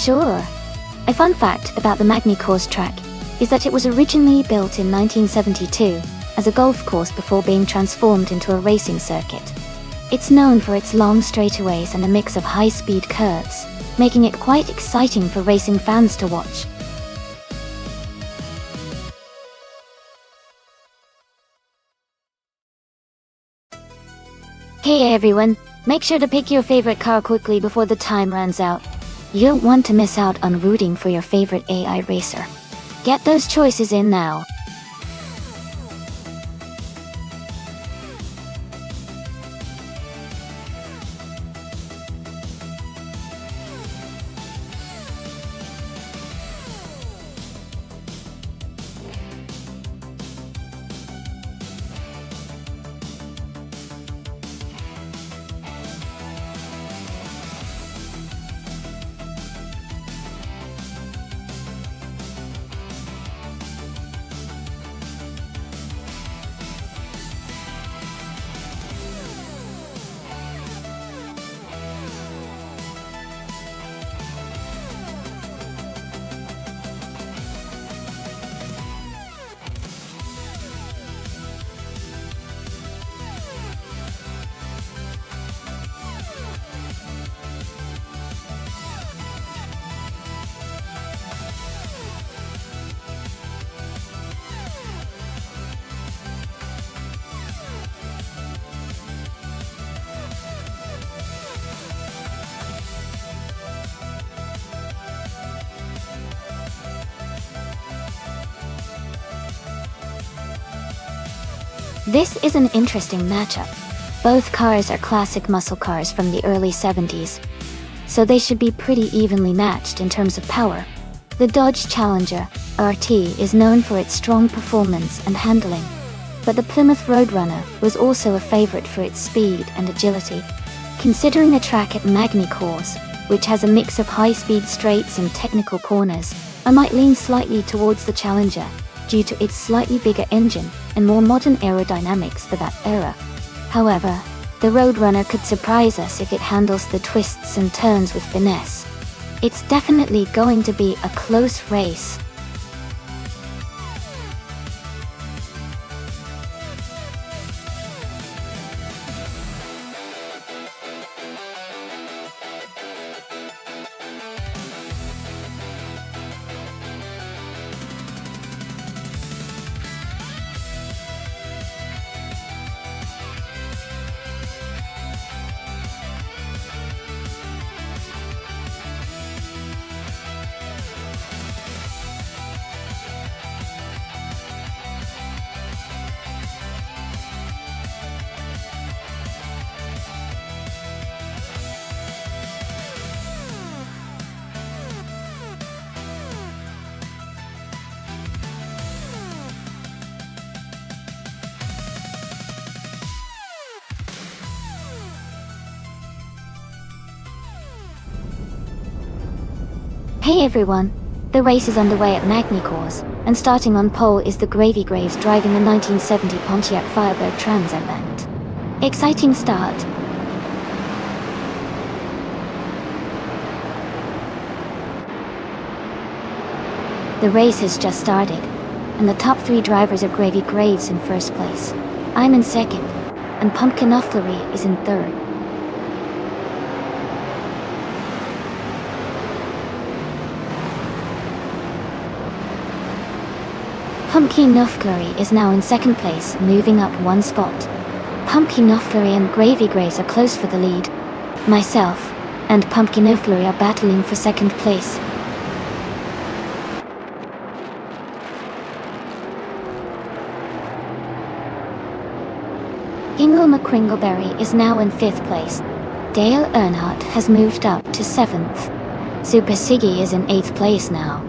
Sure. A fun fact about the Magny course track is that it was originally built in 1972 as a golf course before being transformed into a racing circuit. It's known for its long straightaways and a mix of high-speed curves, making it quite exciting for racing fans to watch. Hey everyone, make sure to pick your favorite car quickly before the time runs out. You don't want to miss out on rooting for your favorite AI racer. Get those choices in now. This is an interesting matchup. Both cars are classic muscle cars from the early 70s, so they should be pretty evenly matched in terms of power. The Dodge Challenger RT is known for its strong performance and handling, but the Plymouth Roadrunner was also a favorite for its speed and agility. Considering the track at Magny course, which has a mix of high-speed straights and technical corners, I might lean slightly towards the Challenger due to its slightly bigger engine and more modern aerodynamics for that era. However, the Roadrunner could surprise us if it handles the twists and turns with finesse. It's definitely going to be a close race. Hey everyone! The race is underway at Magny course, and starting on pole is the Gravy Graves driving the 1970 Pontiac Firebird Trans Am Band. Exciting start! The race has just started, and the top 3 drivers are Gravy Graves in first place. I'm in second, and Pumpkin Ufflery is in third. Pumpkin Ufflery is now in second place, moving up 1 spot. Pumpkin Ufflery and Gravy Graves are close for the lead. Myself and Pumpkin Ufflery are battling for second place. Ingle McCringleberry is now in 5th place. Dale Earnhardt has moved up to 7th. Super Siggy is in 8th place now.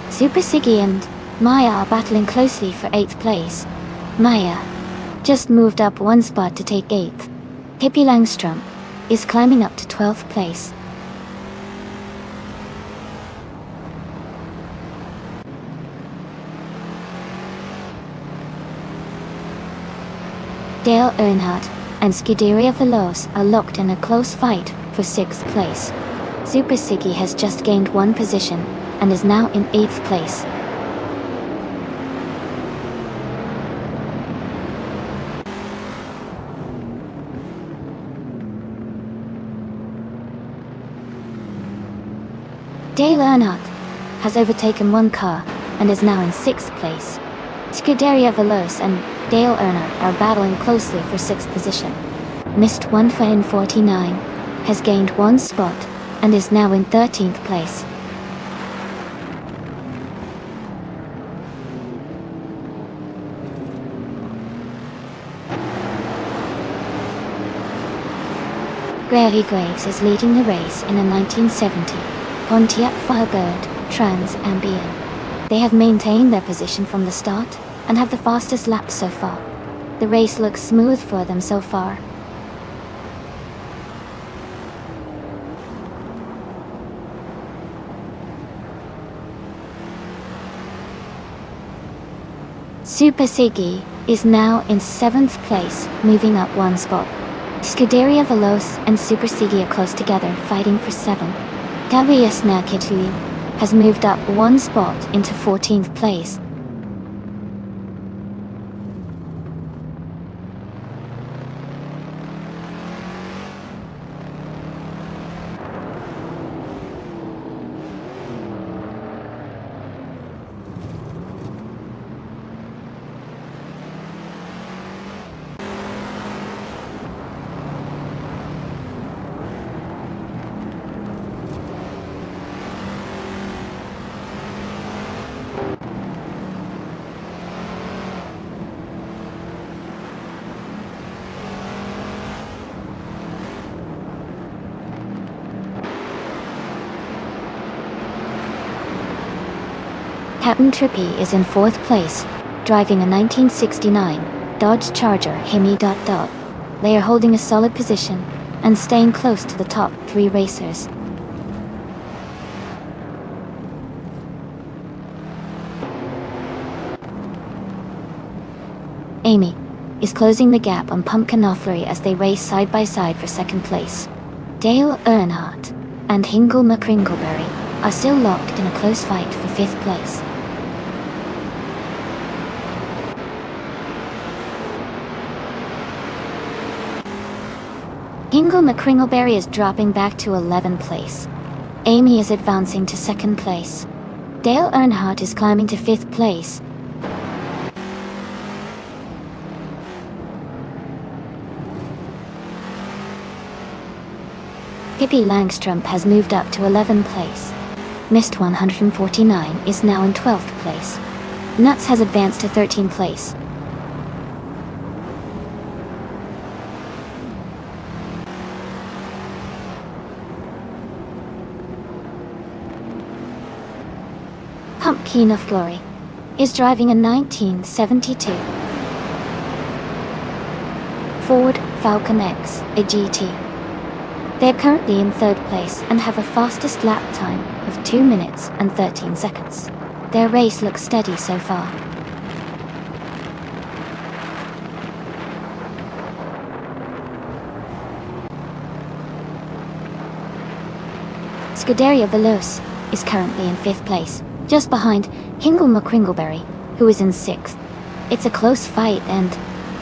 Super Siggy and Maya are battling closely for 8th place. Maya just moved up 1 spot to take 8th. Pippi Langstrom is climbing up to 12th place. Dale Earnhardt and Scuderia Veloce are locked in a close fight for 6th place. Super Siggy has just gained 1 position and is now in 8th place. Dale Earnhardt has overtaken 1 car and is now in 6th place. Scuderia Veloce and Dale Earnhardt are battling closely for 6th position. Missed 1 for N49 has gained 1 spot and is now in 13th place. Grady Graves is leading the race in a 1970 Pontiac Firebird Trans Am. They have maintained their position from the start and have the fastest lap so far. The race looks smooth for them so far. Super Siggy is now in 7th place, moving up 1 spot. Scuderia Veloce and Super Siggy are close together, fighting for 7. Gabrias Nakitui has moved up 1 spot into 14th place. Captain Trippy is in 4th place, driving a 1969 Dodge Charger Hemi. They are holding a solid position and staying close to the top 3 racers. Amy is closing the gap on Pumpkin Offlery as they race side by side for 2nd place. Dale Earnhardt and Hingle McCringleberry are still locked in a close fight for 5th place. Hingle McCringleberry is dropping back to 11th place. Amy is advancing to 2nd place. Dale Earnhardt is climbing to 5th place. Pippi Langstrom has moved up to 11th place. Missed 149 is now in 12th place. Nuts has advanced to 13th place. Pumpkin of Glory is driving a 1972 Ford Falcon X, a GT. They are currently in 3rd place and have a fastest lap time of 2 minutes and 13 seconds. Their race looks steady so far. Scuderia Veloce is currently in 5th place, just behind Hingle McCringleberry, who is in 6th. It's a close fight and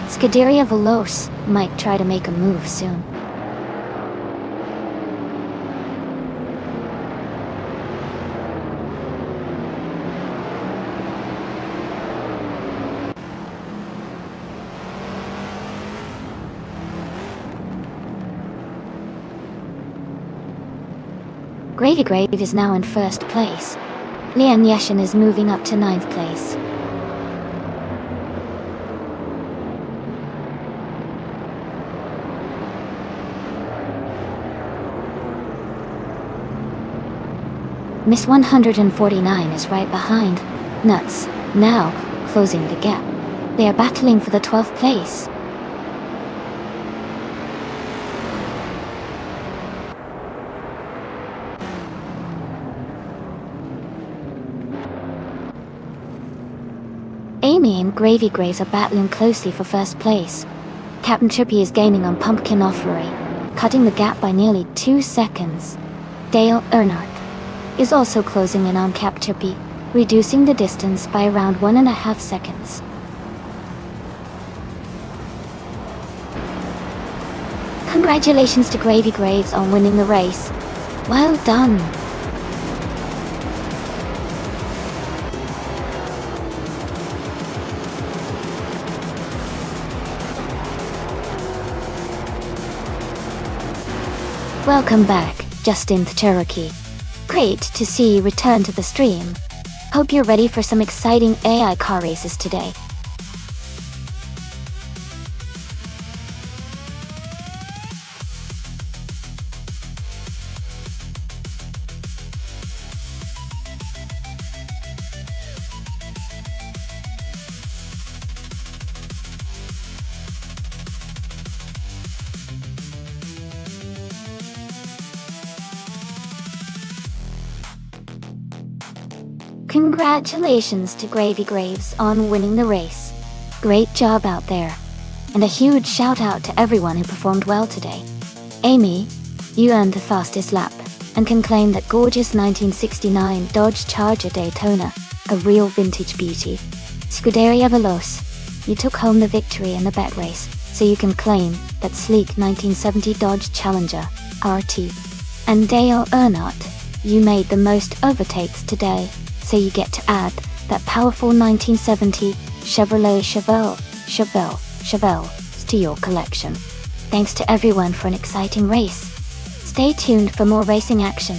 Scuderia Veloce might try to make a move soon. Gravy Grave is now in 1st place. Leon Yashin is moving up to 9th place. Miss 149 is right behind Nuts, now closing the gap. They are battling for the 12th place. Amy and Gravy Graves are battling closely for first place. Captain Trippy is gaining on Pumpkin Offery, cutting the gap by nearly 2 seconds. Dale Earnhardt is also closing in on Cap Trippy, reducing the distance by around 1.5 seconds. Congratulations to Gravy Graves on winning the race. Well done! Welcome back, Justin the Cherokee. Great to see you return to the stream. Hope you're ready for some exciting AI car races today. Congratulations to Gravy Graves on winning the race. Great job out there. And a huge shout out to everyone who performed well today. Amy, you earned the fastest lap, and can claim that gorgeous 1969 Dodge Charger Daytona, a real vintage beauty. Scuderia Veloce, you took home the victory in the bet race, so you can claim that sleek 1970 Dodge Challenger, RT. And Dale Earnhardt, you made the most overtakes today, so you get to add that powerful 1970 Chevrolet Chevelle to your collection. Thanks to everyone for an exciting race. Stay tuned for more racing action.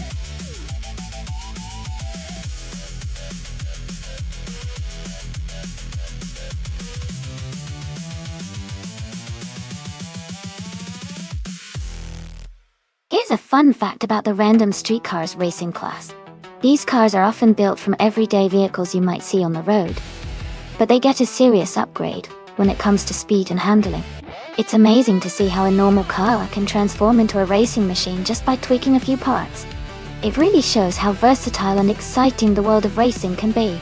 Here's a fun fact about the random streetcars racing class. These cars are often built from everyday vehicles you might see on the road, but they get a serious upgrade when it comes to speed and handling. It's amazing to see how a normal car can transform into a racing machine just by tweaking a few parts. It really shows how versatile and exciting the world of racing can be.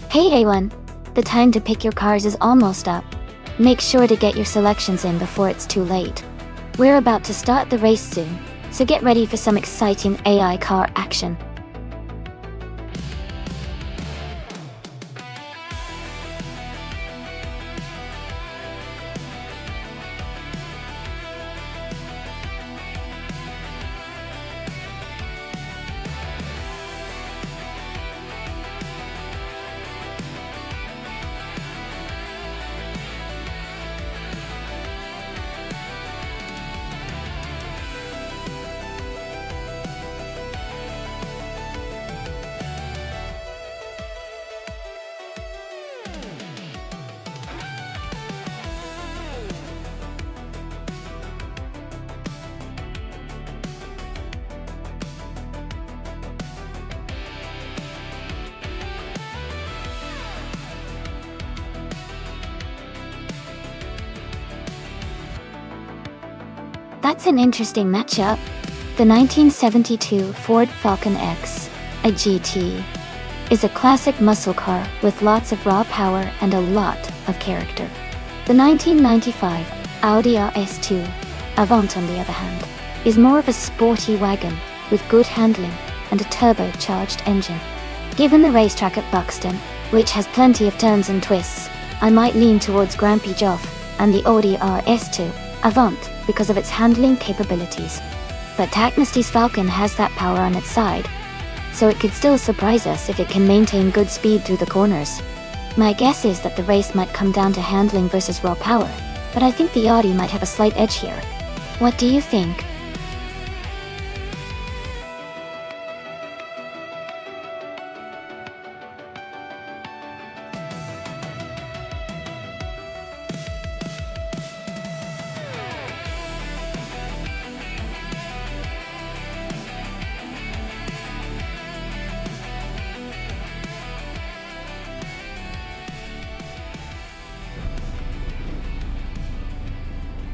Hey everyone, the time to pick your cars is almost up. Make sure to get your selections in before it's too late. We're about to start the race soon, so get ready for some exciting AI car action. That's an interesting matchup. The 1972 Ford Falcon X, a GT, is a classic muscle car with lots of raw power and a lot of character. The 1995 Audi RS2 Avant, on the other hand, is more of a sporty wagon with good handling and a turbocharged engine. Given the racetrack at Buxton, which has plenty of turns and twists, I might lean towards Grampy Joff and the Audi RS2 Avant because of its handling capabilities. But Tacnesty's Falcon has that power on its side, so it could still surprise us if it can maintain good speed through the corners. My guess is that the race might come down to handling versus raw power, but I think the Audi might have a slight edge here. What do you think?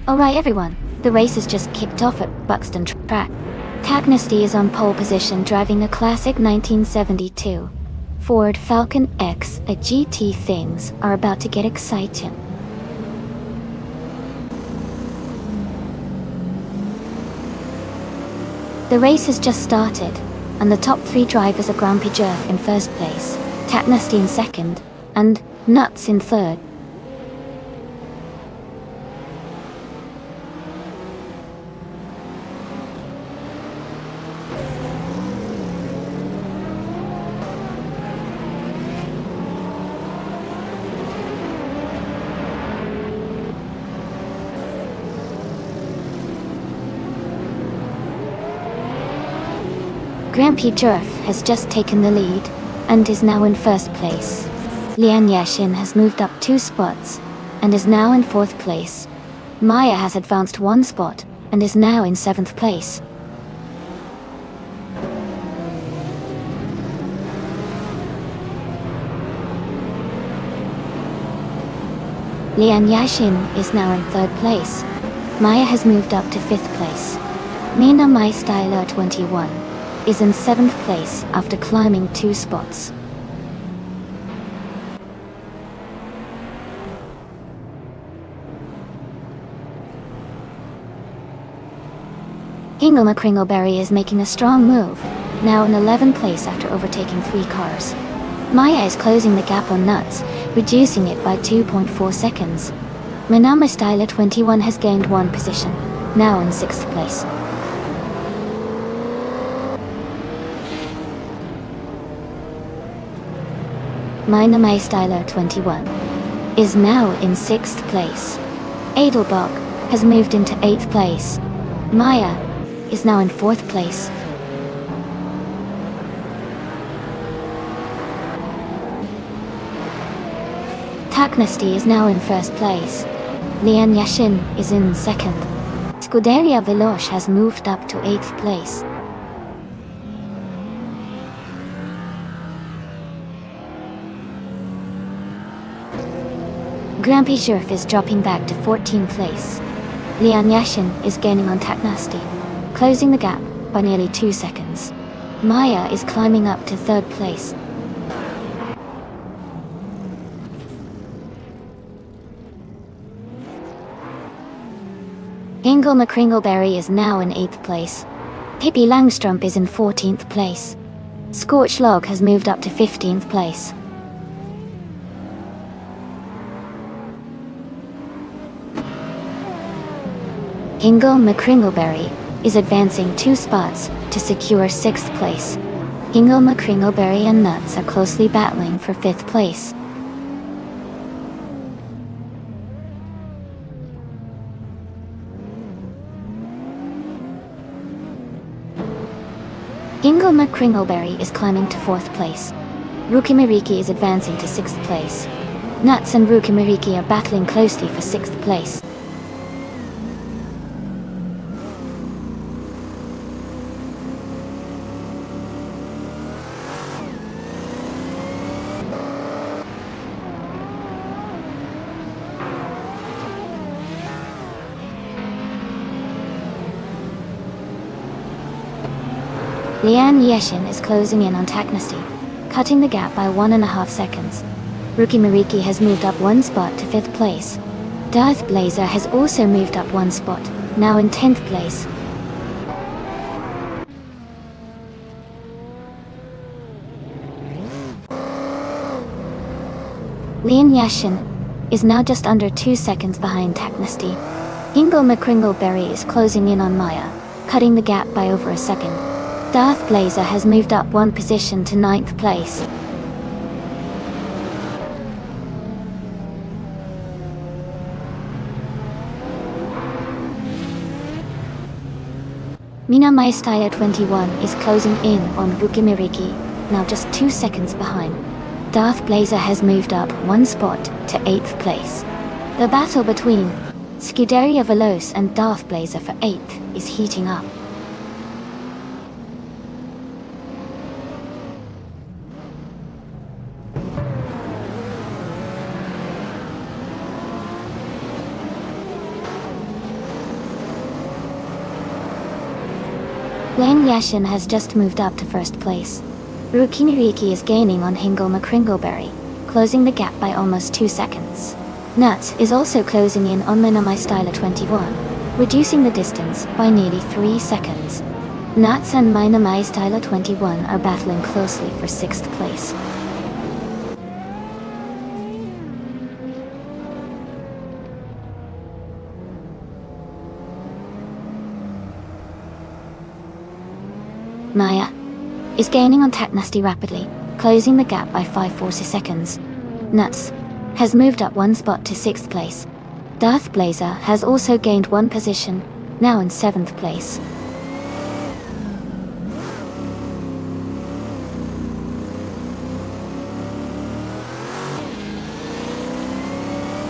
Alright everyone, The race has just kicked off at Buxton Track. Tacnesty is on pole position driving a classic 1972 Ford Falcon X. A GT. Things are about to get exciting. The race has just started, and the top 3 drivers are Grumpy Jerk in first place, Tacnesty in second, and Nuts in third. Grumpy Jerk has just taken the lead, and is now in first place. Lian Yashin has moved up 2 spots, and is now in 4th place. Maya has advanced 1 spot, and is now in 7th place. Lian Yashin is now in 3rd place. Maya has moved up to 5th place. Mina My Styler 21 is in 7th place after climbing 2 spots. Hingle McCringleberry is making a strong move, now in 11th place after overtaking 3 cars. Maya is closing the gap on Nuts, reducing it by 2.4 seconds. Manama Styler 21 has gained 1 position, now in 6th place. Minamai Styler 21 is now in 6th place. Adelbach has moved into 8th place. Maya is now in 4th place. Tacnesty is now in 1st place. Lian Yashin is in 2nd. Scuderia Veloce has moved up to 8th place. Grumpy Jerk is dropping back to 14th place. Lian Yashin is gaining on Tacnesty, closing the gap by nearly 2 seconds. Maya is climbing up to 3rd place. Hingle McCringleberry is now in 8th place. Pippi Langstrumpf is in 14th place. Scorch Log has moved up to 15th place. Hingle McCringleberry is advancing 2 spots to secure 6th place. Hingle McCringleberry and Nuts are closely battling for 5th place. Hingle McCringleberry is climbing to 4th place. Rukimiriki is advancing to 6th place. Nuts and Rukimiriki are battling closely for 6th place. Lian Yashin is closing in on Tacnesty, cutting the gap by 1.5 seconds. Rukimiriki has moved up 1 spot to 5th place. Darth Blazer has also moved up 1 spot, now in 10th place. Lian Yashin is now just under 2 seconds behind Tacnesty. Hingle McCringleberry is closing in on Maya, cutting the gap by over a second. Darth Blazer has moved up 1 position to 9th place. Mina My Styler 21 is closing in on Rukimiriki, now just 2 seconds behind. Darth Blazer has moved up 1 spot to 8th place. The battle between Scuderia Veloce and Darth Blazer for 8th is heating up. Wang Yashin has just moved up to first place. Rukiniriki is gaining on Hingle McCringleberry, closing the gap by almost 2 seconds. Nuts is also closing in on Minami Styler 21, reducing the distance by nearly 3 seconds. Nuts and Minami Styler 21 are battling closely for 6th place. Maya is gaining on Technasty rapidly, closing the gap by 540 seconds. Nuts has moved up 1 spot to 6th place. Darth Blazer has also gained 1 position, now in 7th place.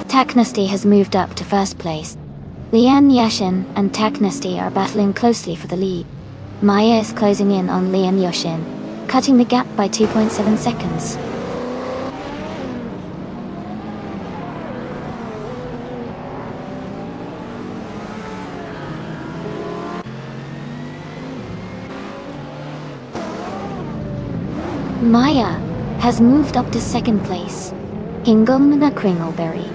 Technasty has moved up to 1st place. Lian Yashin and Technasty are battling closely for the lead. Maya is closing in on Lian Yashin, cutting the gap by 2.7 seconds. Maya has moved up to 2nd place. Hingle McCringleberry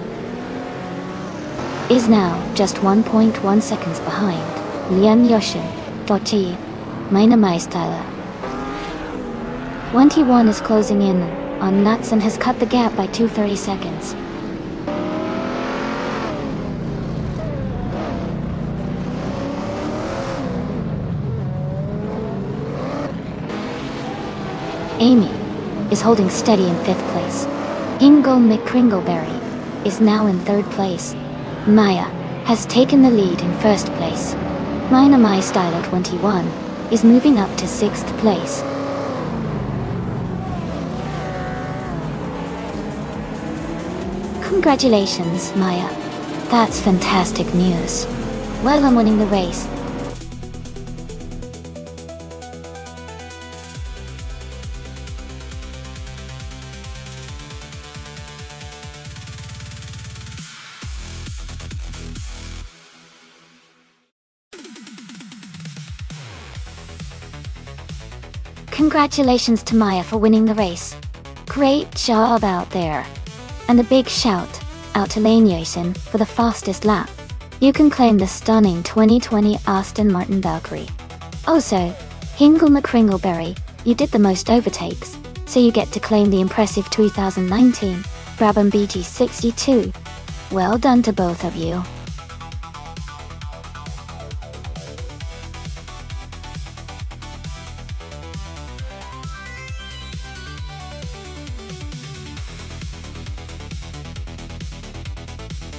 is now just 1.1 seconds behind Lian Yashin, Dochi, Minami Styler. 21 is closing in on Nuts and has cut the gap by 230 seconds. Amy is holding steady in 5th place. Hingle McCringleberry is now in 3rd place. Maya has taken the lead in 1st place. Minami Styler 21 is moving up to 6th place. Congratulations, Maya. That's fantastic news. Well on winning the race. Congratulations to Maya for winning the race. Great job out there. And a big shout out to Lane Yasin for the fastest lap. You can claim the stunning 2020 Aston Martin Valkyrie. Also, Hingle McCringleberry, you did the most overtakes, so you get to claim the impressive 2019 Brabham BT62. Well done to both of you.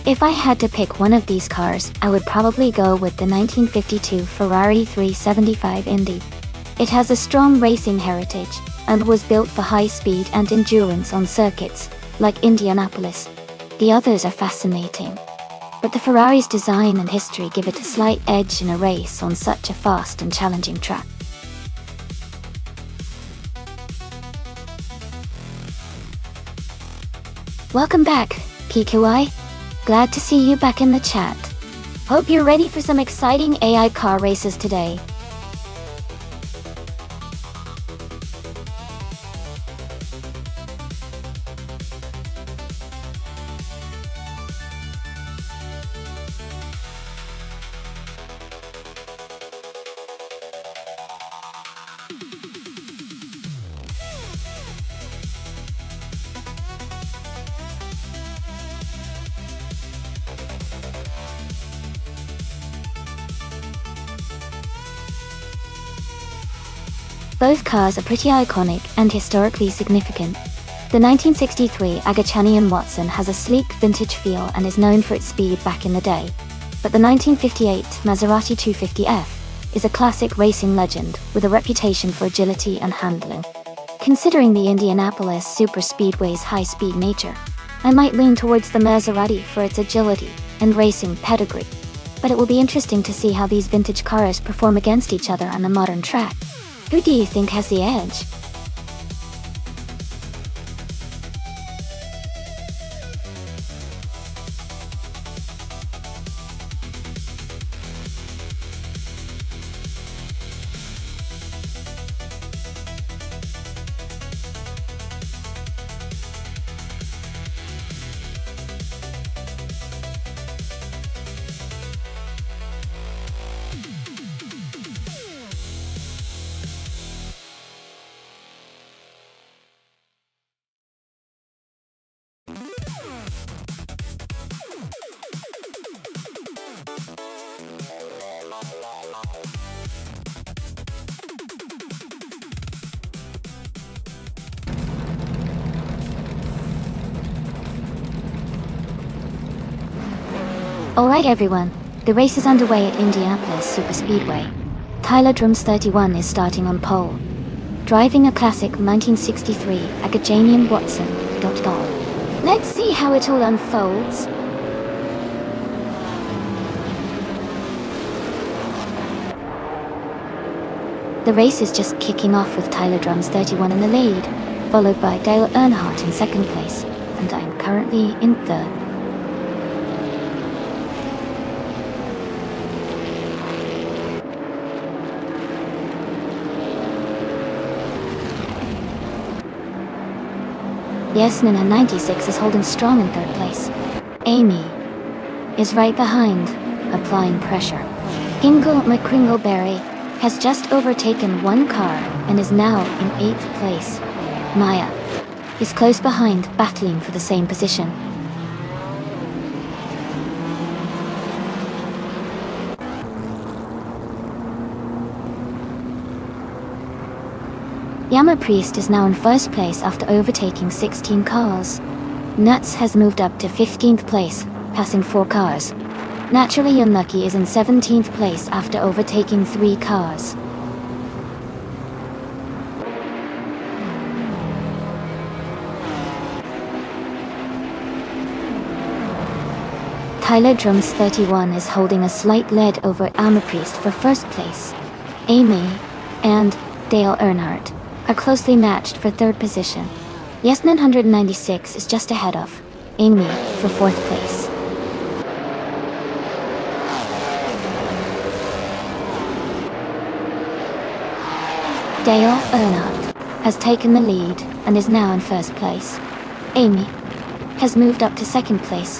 If I had to pick one of these cars, I would probably go with the 1952 Ferrari 375 Indy. It has a strong racing heritage, and was built for high speed and endurance on circuits, like Indianapolis. The others are fascinating, but the Ferrari's design and history give it a slight edge in a race on such a fast and challenging track. Welcome back, PQI. Glad to see you back in the chat. Hope you're ready for some exciting AI car races today. Both cars are pretty iconic and historically significant. The 1963 Agachani & Watson has a sleek vintage feel and is known for its speed back in the day. But the 1958 Maserati 250F is a classic racing legend with a reputation for agility and handling. Considering the Indianapolis Superspeedway's high-speed nature, I might lean towards the Maserati for its agility and racing pedigree. But it will be interesting to see how these vintage cars perform against each other on a modern track. Who do you think has the edge? Alright everyone, the race is underway at Indianapolis Superspeedway. Tyler Drums 31 is starting on pole, driving a classic 1963 Academian Watson. Let's see how it all unfolds. The race is just kicking off with Tyler Drums 31 in the lead, followed by Dale Earnhardt in second place, and I'm currently in third. Yesnin 96 is holding strong in third place. Amy is right behind, applying pressure. Ingle McCringleberry has just overtaken one car and is now in 8th place. Maya is close behind, battling for the same position. Yama Priest is now in first place after overtaking 16 cars. Nuts has moved up to 15th place, passing 4 cars. Naturally Unlucky is in 17th place after overtaking 3 cars. Tyler Drums 31 is holding a slight lead over Priest for first place. Amy and Dale Earnhardt are closely matched for third position. Yes 996 is just ahead of Amy for fourth place. Dale Earnhardt has taken the lead and is now in first place. Amy has moved up to second place.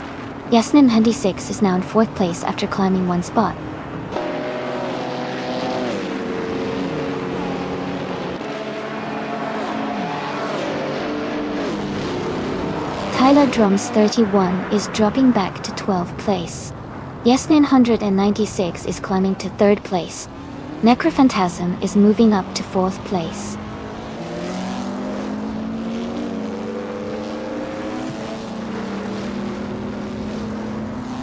Yasnin 96 is now in fourth place after climbing one spot. Tyler Drums 31 is dropping back to 12th place. Yasnin 196 is climbing to 3rd place. Necrophantasm is moving up to 4th place.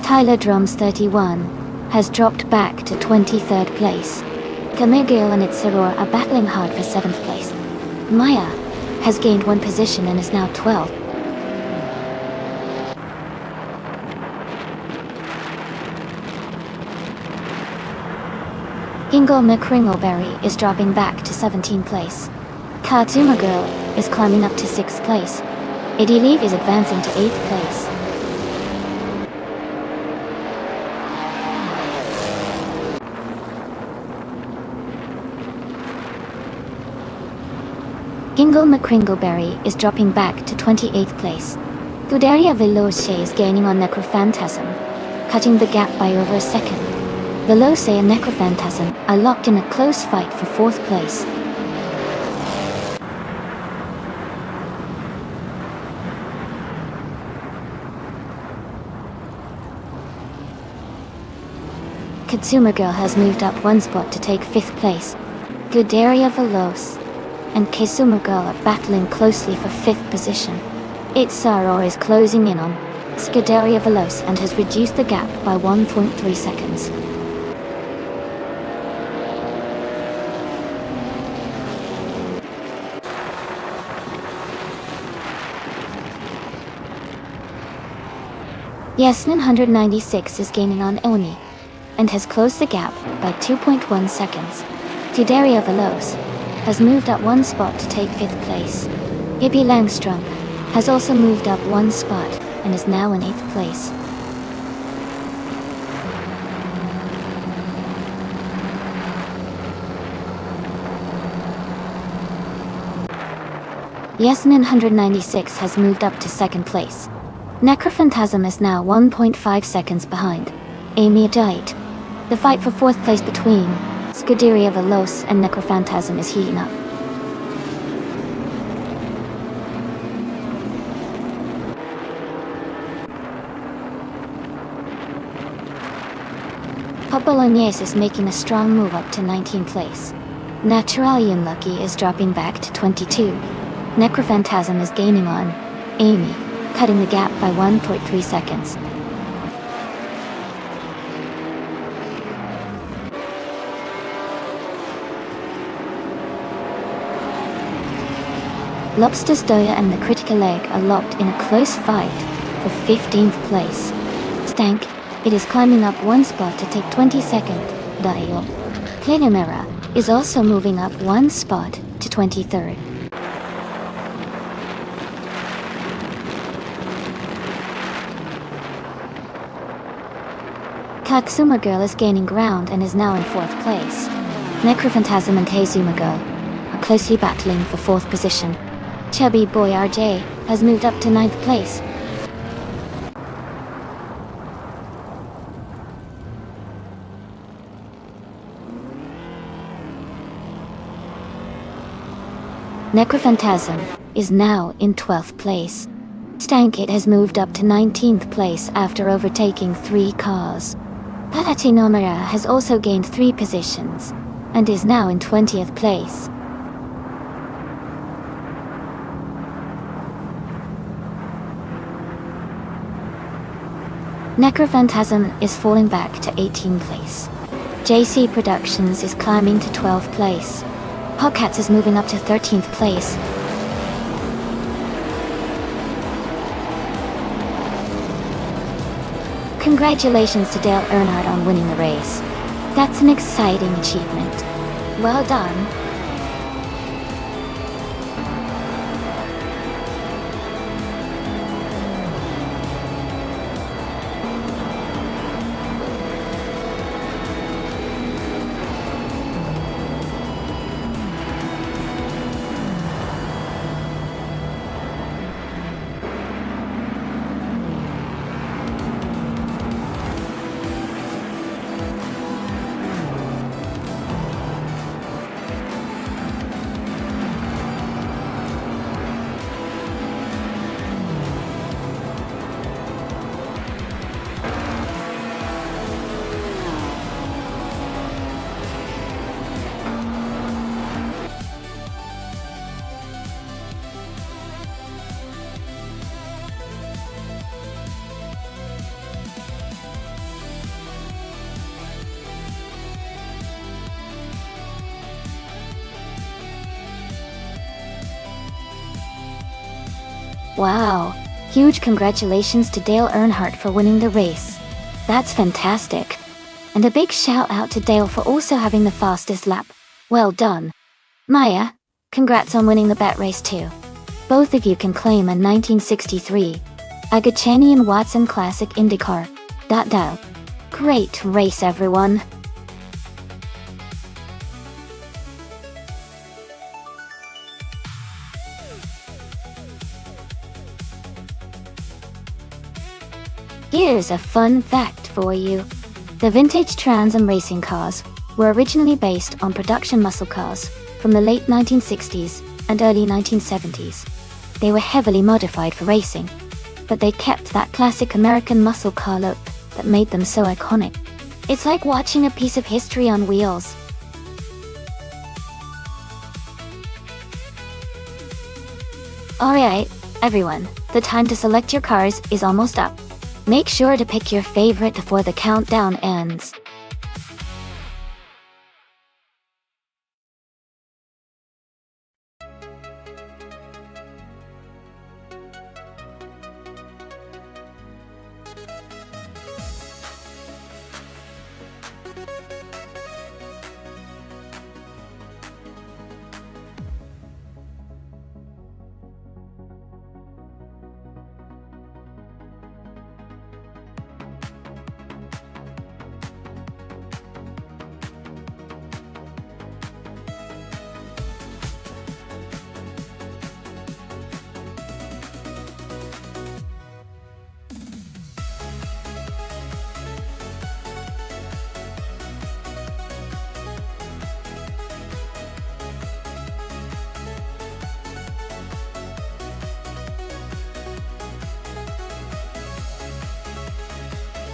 Tyler Drums 31 has dropped back to 23rd place. Kamigil and Itzaror are battling hard for 7th place. Maya has gained 1 position and is now 12th. Ingle McCringleberry is dropping back to 17th place. Katsuma Girl is climbing up to 6th place. Eddie Leave is advancing to 8th place. Ingle McCringleberry is dropping back to 28th place. Guderia Veloce is gaining on Necrophantasm, cutting the gap by over a second. Veloce and Necrophantasm are locked in a close fight for 4th place. Katsuma Girl has moved up 1 spot to take 5th place. Guderia Veloce and Kizuma Girl are battling closely for 5th position. Itzaror is closing in on Scuderia Veloce and has reduced the gap by 1.3 seconds. Yasnin 196 is gaining on Oni and has closed the gap by 2.1 seconds. Tideria Veloce has moved up 1 spot to take 5th place. Hippie Langstrom has also moved up 1 spot and is now in 8th place. Yasnin 196 has moved up to 2nd place. Necrophantasm is now 1.5 seconds behind Amy Diet. The fight for 4th place between Scuderia Veloce and Necrophantasm is heating up. Bolognese is making a strong move up to 19th place. Natural Unlucky is dropping back to 22. Necrophantasm is gaining on Amy, cutting the gap by 1.3 seconds. Lobster Stoya and the Critical Egg are locked in a close fight for 15th place. Stank, it is climbing up one spot to take 22nd. Dial. Clinamera is also moving up one spot to 23rd. Katsuma Girl is gaining ground and is now in 4th place. Necrophantasm and Kazuma Girl are closely battling for 4th position. Chubby Boy RJ has moved up to 9th place. Necrophantasm is now in 12th place. Stankit has moved up to 19th place after overtaking 3 cars. Palatinomera has also gained 3 positions and is now in 20th place. Necrophantasm is falling back to 18th place. JC Productions is climbing to 12th place. Pockats is moving up to 13th place. Congratulations to Dale Earnhardt on winning the race. That's an exciting achievement. Well done. Wow, huge congratulations to Dale Earnhardt for winning the race. That's fantastic. And a big shout out to Dale for also having the fastest lap. Well done. Maya, congrats on winning the bet race too. Both of you can claim a 1963 Agacheni and Watson Classic IndyCar. Dial. Great race everyone. Here's a fun fact for you. The vintage Trans Am racing cars were originally based on production muscle cars from the late 1960s and early 1970s. They were heavily modified for racing, but they kept that classic American muscle car look that made them so iconic. It's like watching a piece of history on wheels. Alright, everyone, the time to select your cars is almost up. Make sure to pick your favorite before the countdown ends.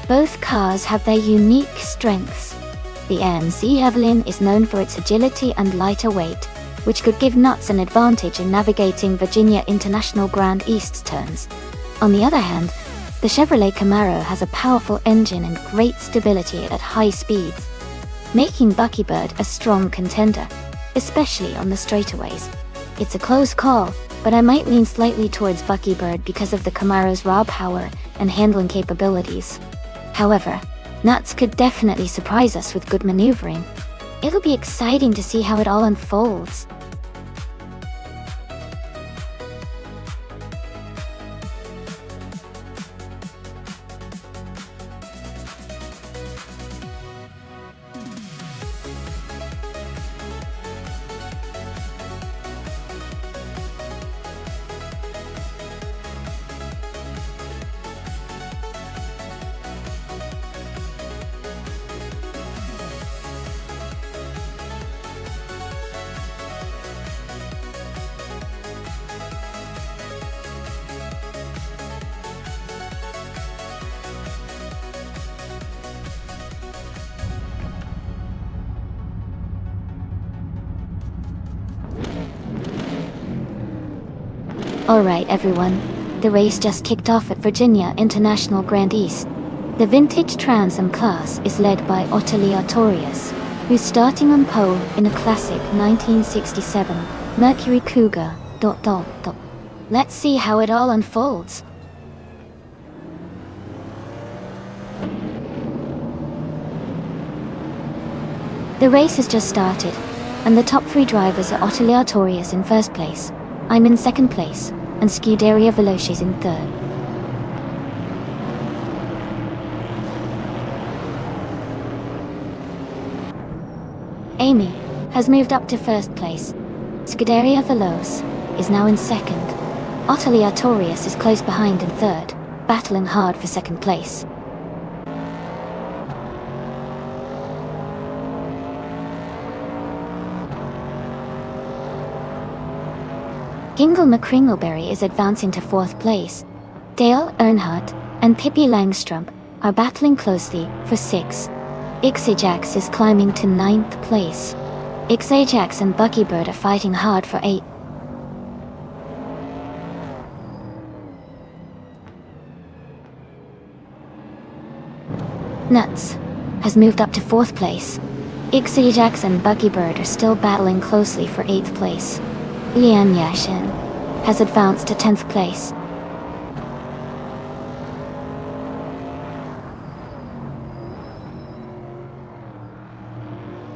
Both cars have their unique strengths. The AMC Evelyn is known for its agility and lighter weight, which could give Nuts an advantage in navigating Virginia International Grand East's turns. On the other hand, the Chevrolet Camaro has a powerful engine and great stability at high speeds, making Buckybird a strong contender, especially on the straightaways. It's a close call, but I might lean slightly towards Buckybird because of the Camaro's raw power and handling capabilities. However, Nuts could definitely surprise us with good maneuvering. It'll be exciting to see how it all unfolds. Alright everyone, the race just kicked off at Virginia International Grand East. The vintage Trans Am class is led by Ottilie Artorius, who's starting on pole in a classic 1967 Mercury Cougar. Let's see how it all unfolds. The race has just started, and the top 3 drivers are Ottilie Artorius in first place, I'm in second place, and Scuderia Velocis in third. Amy has moved up to first place. Scuderia Veloce is now in second. Ottilie Artorius is close behind in third, battling hard for second place. Gingle McCringleberry is advancing to fourth place. Dale Earnhardt and Pippi Langstrup are battling closely for 6. Ixajax is climbing to 9th place. Ixajax and Buckybird are fighting hard for 8. Nuts has moved up to 4th place. Ixajax and Buckybird are still battling closely for 8th place. Lian Yashin has advanced to 10th place.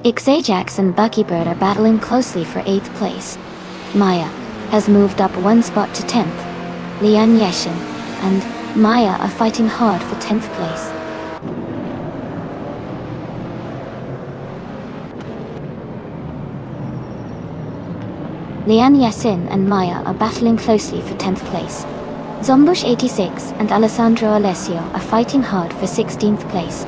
Ixajax and Buckybird are battling closely for 8th place. Maya has moved up 1 spot to 10th. Lian Yashin and Maya are fighting hard for 10th place. Lian Yassin and Maya are battling closely for 10th place. Zombush 86 and Alessandro Alessio are fighting hard for 16th place.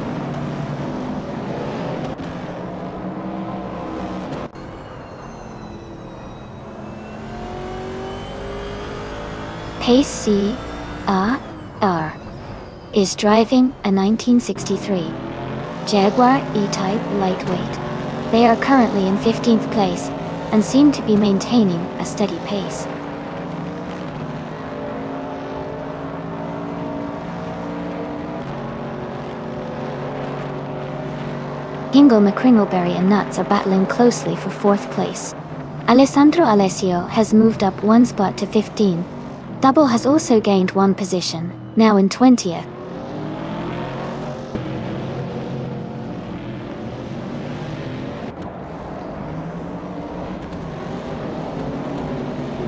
Pace C.R.R. is driving a 1963 Jaguar E-Type lightweight. They are currently in 15th place and seem to be maintaining a steady pace. Gingle McCringleberry and Nuts are battling closely for 4th place. Alessandro Alessio has moved up 1 spot to 15. Double has also gained 1 position, now in 20th.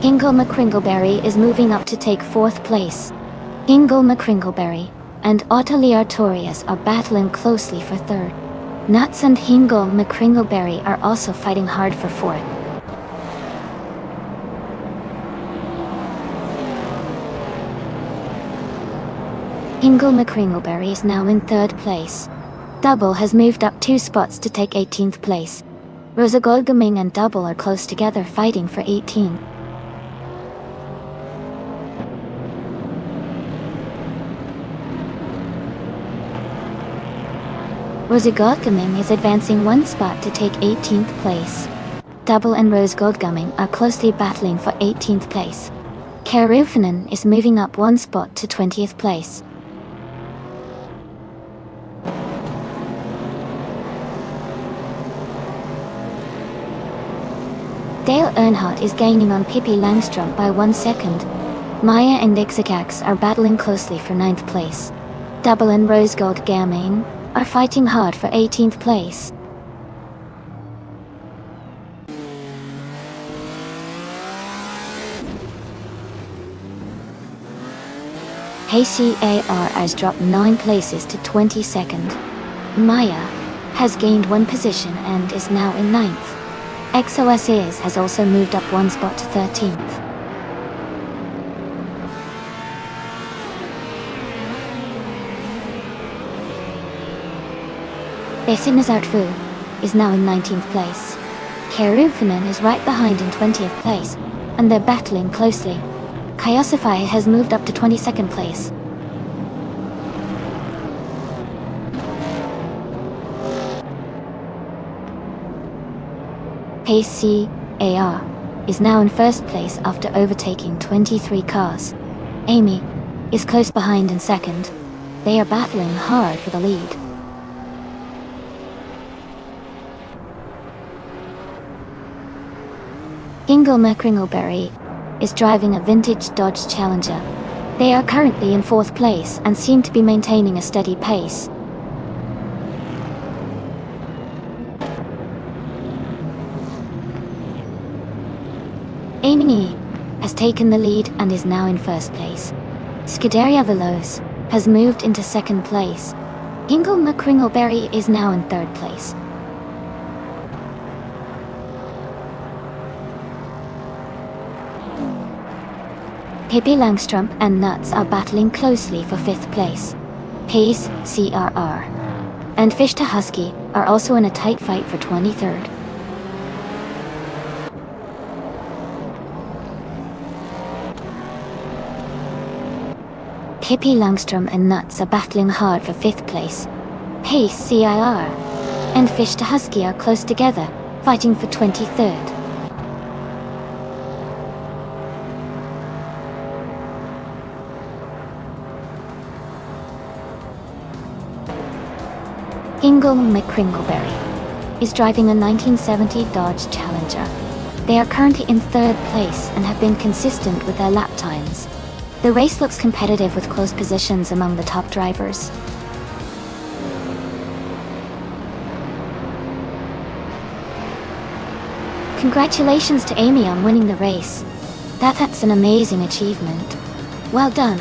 Gingle McCringleberry is moving up to take 4th place. Gingle McCringleberry and Ottilie Artorius are battling closely for 3rd. Nuts and Gingle McCringleberry are also fighting hard for 4th. Gingle McCringleberry is now in 3rd place. Double has moved up 2 spots to take 18th place. Rosa Goldgaming and Double are close together fighting for 18. Rosa Goldgaming is advancing 1 spot to take 18th place. Double and Rose Goldgaming are closely battling for 18th place. Karufanen is moving up 1 spot to 20th place. Dale Earnhardt is gaining on Pippi Langstrup by 1 second. Maya and Ixocax are battling closely for 9th place. Double and Rose Gold Gaming are fighting hard for 18th place. KCAR has dropped 9 places to 22nd. Maya has gained 1 position and is now in 9th. XOS's has also moved up 1 spot to 13th. Besinazartfu is now in 19th place. Kerufanen is right behind in 20th place, and they're battling closely. Kyosify has moved up to 22nd place. KCAR is now in 1st place after overtaking 23 cars. Amy is close behind in 2nd. They are battling hard for the lead. Kingle McCringleberry is driving a vintage Dodge Challenger. They are currently in 4th place and seem to be maintaining a steady pace. Amy has taken the lead and is now in 1st place. Scuderia Veloz has moved into 2nd place. Kingle McCringleberry is now in 3rd place. Pippi Langstrup and Nuts are battling closely for 5th place. Pace, CRR, and Fish to Husky are also in a tight fight for 23rd. Pippi Langstrup and Nuts are battling hard for 5th place. Pace, CIR, and Fish to Husky are close together, fighting for 23rd. Kingle McCringleberry is driving a 1970 Dodge Challenger. They are currently in 3rd place and have been consistent with their lap times. The race looks competitive with close positions among the top drivers. Congratulations to Amy on winning the race. That's an amazing achievement. Well done.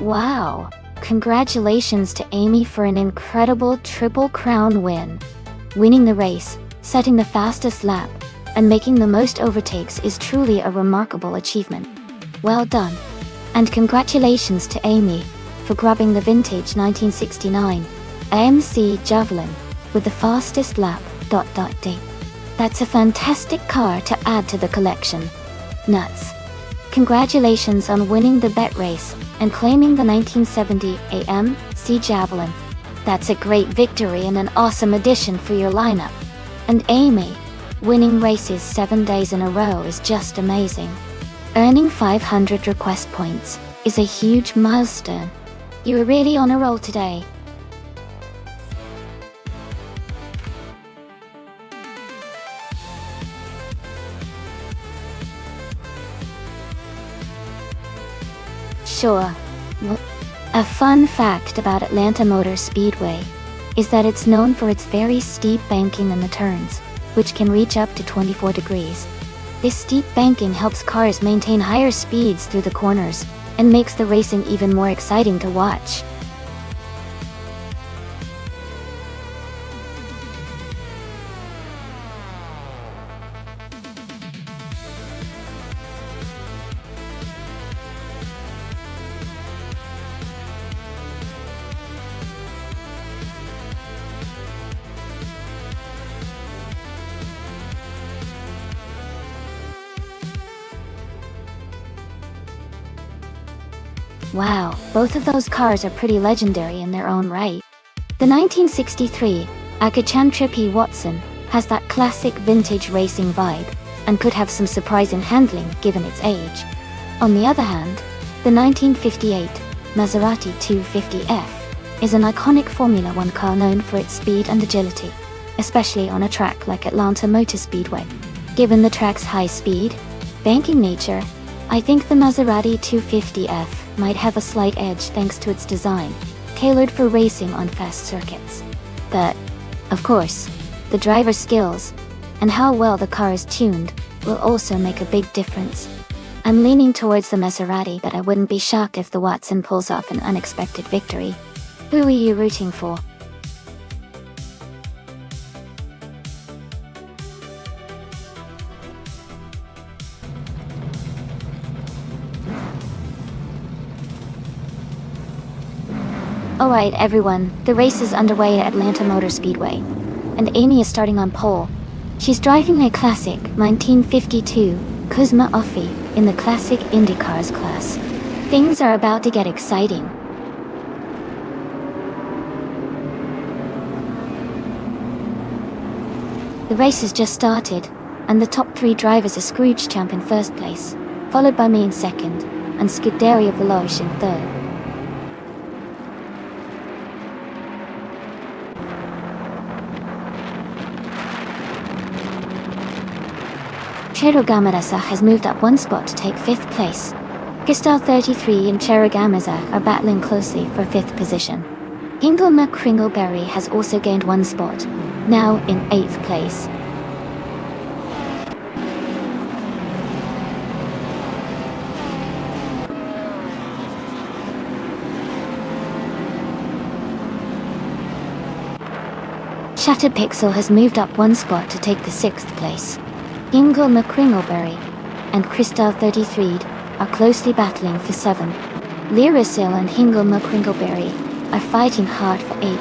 Wow! Congratulations to Amy for an incredible Triple Crown win. Winning the race, setting the fastest lap, and making the most overtakes is truly a remarkable achievement. Well done. And congratulations to Amy for grabbing the vintage 1969 AMC Javelin with the fastest lap. D. That's a fantastic car to add to the collection. Nuts. Congratulations on winning the bet race and claiming the 1970 AMC Javelin. That's a great victory and an awesome addition for your lineup. And Amy, winning races 7 days in a row is just amazing. Earning 500 request points is a huge milestone. You are really on a roll today. Sure. A fun fact about Atlanta Motor Speedway is that it's known for its very steep banking in the turns, which can reach up to 24 degrees. This steep banking helps cars maintain higher speeds through the corners and makes the racing even more exciting to watch. Wow, both of those cars are pretty legendary in their own right. The 1963 Akachan Trippy Watson has that classic vintage racing vibe and could have some surprising handling given its age. On the other hand, the 1958 Maserati 250F is an iconic Formula One car known for its speed and agility, especially on a track like Atlanta Motor Speedway. Given the track's high speed, banking nature, I think the Maserati 250F might have a slight edge thanks to its design, tailored for racing on fast circuits. But, of course, the driver's skills and how well the car is tuned will also make a big difference. I'm leaning towards the Maserati, but I wouldn't be shocked if the Watson pulls off an unexpected victory. Who are you rooting for? Alright everyone, the race is underway at Atlanta Motor Speedway, and Amy is starting on pole. She's driving a classic 1952 Kuzma Offie in the classic IndyCars class. Things are about to get exciting. The race has just started, and the top 3 drivers are Scrooge Champ in first place, followed by me in second, and Scuderia Veloce in third. Cherugamarasa has moved up 1 spot to take 5th place. Cristal 33 and Cherugamasa are battling closely for 5th position. Hingle Kringleberry has also gained 1 spot, now in 8th place. Shattered Pixel has moved up 1 spot to take the 6th place. Hingle McCringleberry and Cristal 33 are closely battling for 7. Lyrasil and Hingle McCringleberry are fighting hard for 8.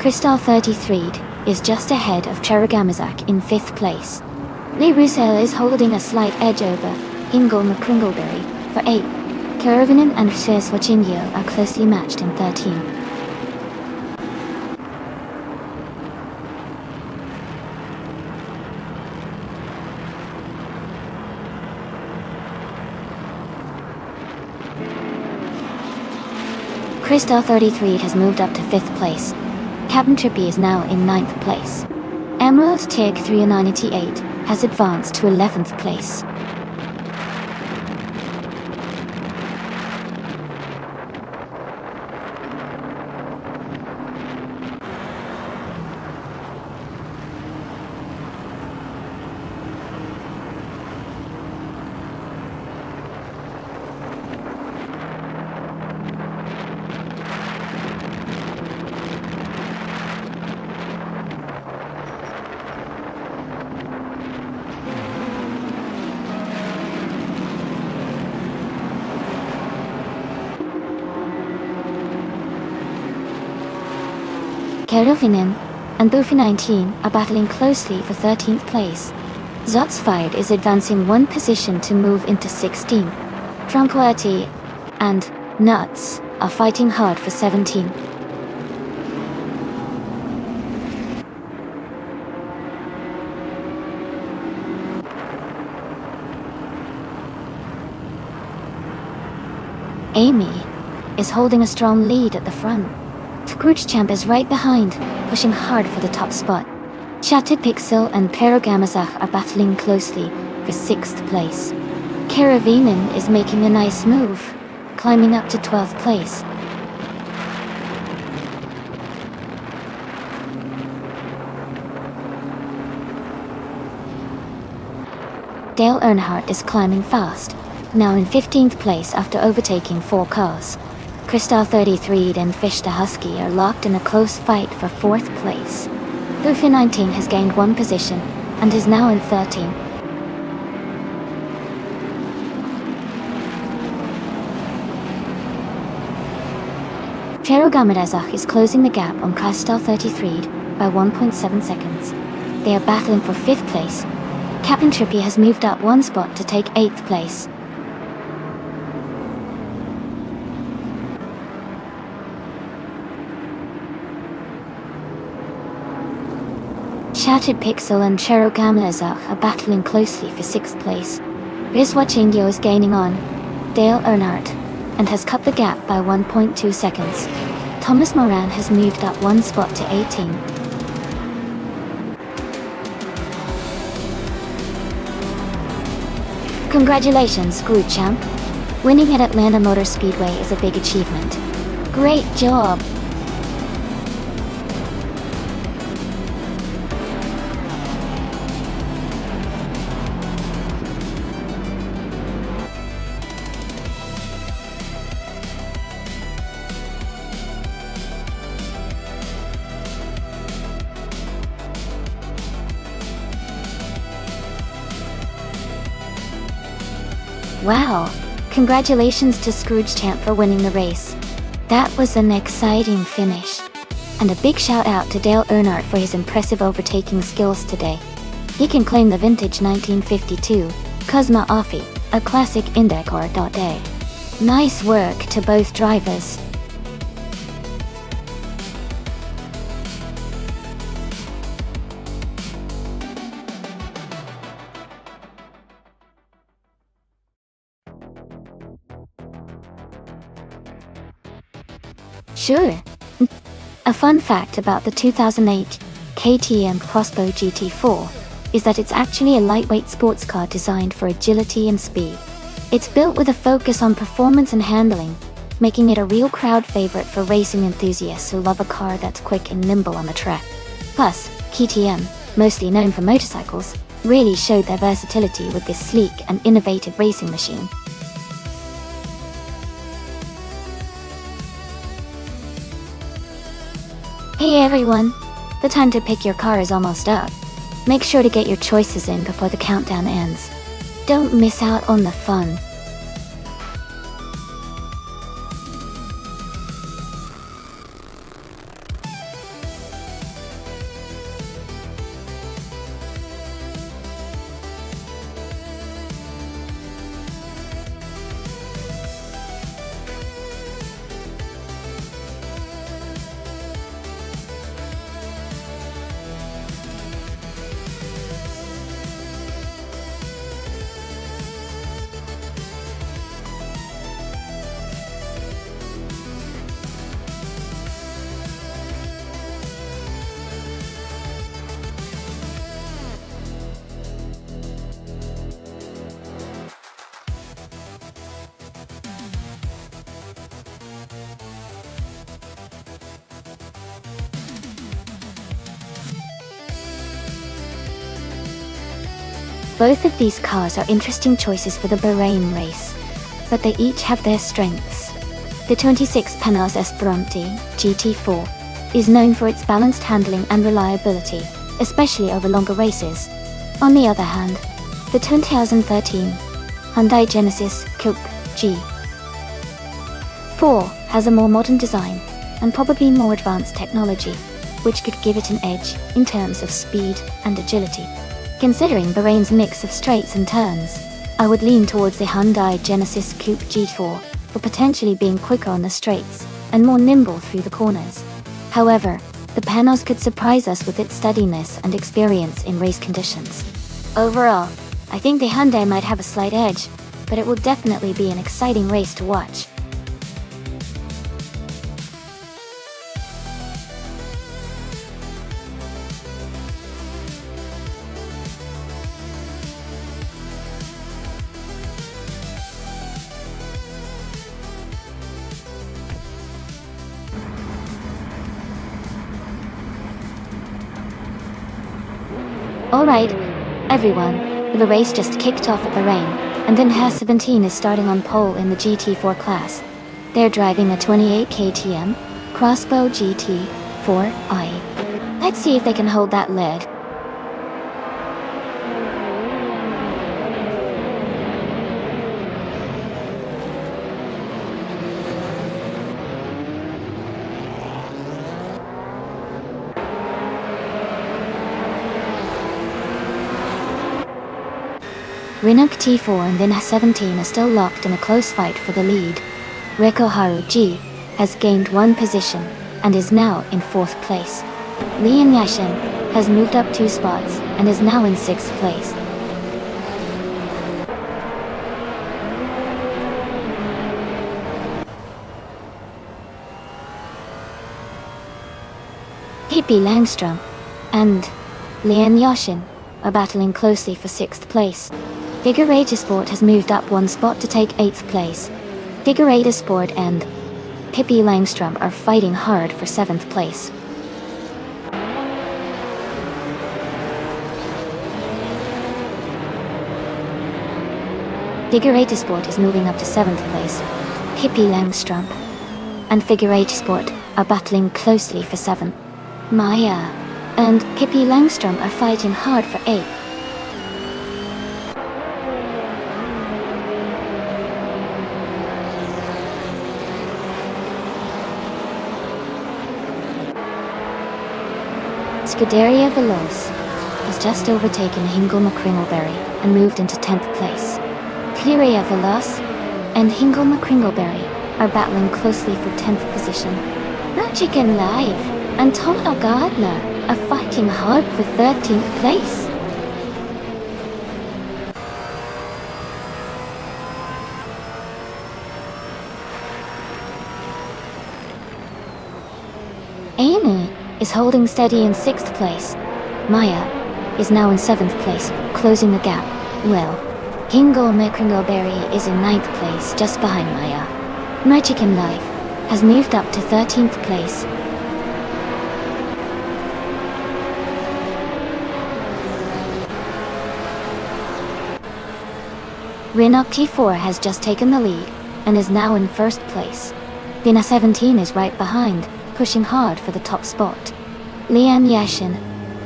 Cristal 33 is just ahead of Cherugamazak in 5th place. Lee Russell is holding a slight edge over Hingle McCringleberry for 8. Karavinin and Swachinyo are closely matched in 13. Crystal 33 has moved up to 5th place. Captain Trippy is now in 9th place. Emerald Tig 398 has advanced to 11th place. Keruvinen and Buffy 19 are battling closely for 13th place. Zotsfired is advancing one position to move into 16. Tranquility and Nuts are fighting hard for 17. Amy is holding a strong lead at the front. Scrooge Champ is right behind, pushing hard for the top spot. Shattered Pixel and Perogamazach are battling closely for 6th place. Karavinin is making a nice move, climbing up to 12th place. Dale Earnhardt is climbing fast, now in 15th place after overtaking 4 cars. Crystal 33 and Fish the Husky are locked in a close fight for 4th place. Luffy 19 has gained 1 position and is now in 13. Cherugamadazach is closing the gap on Crystal 33 by 1.7 seconds. They are battling for 5th place. Captain Trippy has moved up 1 spot to take 8th place. Shattered Pixel and Cherugamadazach are battling closely for 6th place. Rizwa Chingyo is gaining on Dale Earnhardt and has cut the gap by 1.2 seconds. Thomas Moran has moved up 1 spot to 18. Congratulations, Scrooge Champ. Winning at Atlanta Motor Speedway is a big achievement. Great job! Wow! Congratulations to Scrooge Champ for winning the race. That was an exciting finish. And a big shout out to Dale Earnhardt for his impressive overtaking skills today. He can claim the vintage 1952 Cosma Offie, a classic Indecore.A. Nice work to both drivers. Sure. A fun fact about the 2008 KTM Crossbow GT4 is that it's actually a lightweight sports car designed for agility and speed. It's built with a focus on performance and handling, making it a real crowd favorite for racing enthusiasts who love a car that's quick and nimble on the track. Plus, KTM, mostly known for motorcycles, really showed their versatility with this sleek and innovative racing machine. Hey everyone! The time to pick your car is almost up. Make sure to get your choices in before the countdown ends. Don't miss out on the fun. Both of these cars are interesting choices for the Bahrain race, but they each have their strengths. The 26 Penas Esperante GT4 is known for its balanced handling and reliability, especially over longer races. On the other hand, the 2013 Hyundai Genesis Coupe G4 has a more modern design and probably more advanced technology, which could give it an edge in terms of speed and agility. Considering Bahrain's mix of straights and turns, I would lean towards the Hyundai Genesis Coupe G4 for potentially being quicker on the straights and more nimble through the corners. However, the Penas could surprise us with its steadiness and experience in race conditions. Overall, I think the Hyundai might have a slight edge, but it will definitely be an exciting race to watch. Alright, everyone, the race just kicked off at Bahrain, and then Haas 17 is starting on pole in the GT4 class. They're driving a 28 KTM Crossbow GT4i. Let's see if they can hold that lead. Renault T4 and then Haas 17 are still locked in a close fight for the lead. Rekoharu G has gained one position and is now in 4th place. Lian Yashin has moved up 2 spots and is now in 6th place. Pippi Langström and Lian Yashin are battling closely for 6th place. Figurata Sport has moved up 1 spot to take 8th place. Figurata Sport and Pippi Langström are fighting hard for 7th place. Figurata Sport is moving up to 7th place. Pippi Langström and Figurata Sport are battling closely for 7th. Maya and Pippi Langström are fighting hard for 8th. Scuderia Veloce has just overtaken Hingle McCringleberry and moved into 10th place. Scuderia Veloce and Hingle McCringleberry are battling closely for 10th position. Magic and Live and Total Gardner are fighting hard for 13th place. Amy is holding steady in 6th place. Maya is now in 7th place, closing the gap. Well, Hingle McCringleberry is in 9th place, just behind Maya. Magic and Life has moved up to 13th place. Renault T4 has just taken the lead and is now in 1st place. Vina 17 is right behind, pushing hard for the top spot. Lian Yashin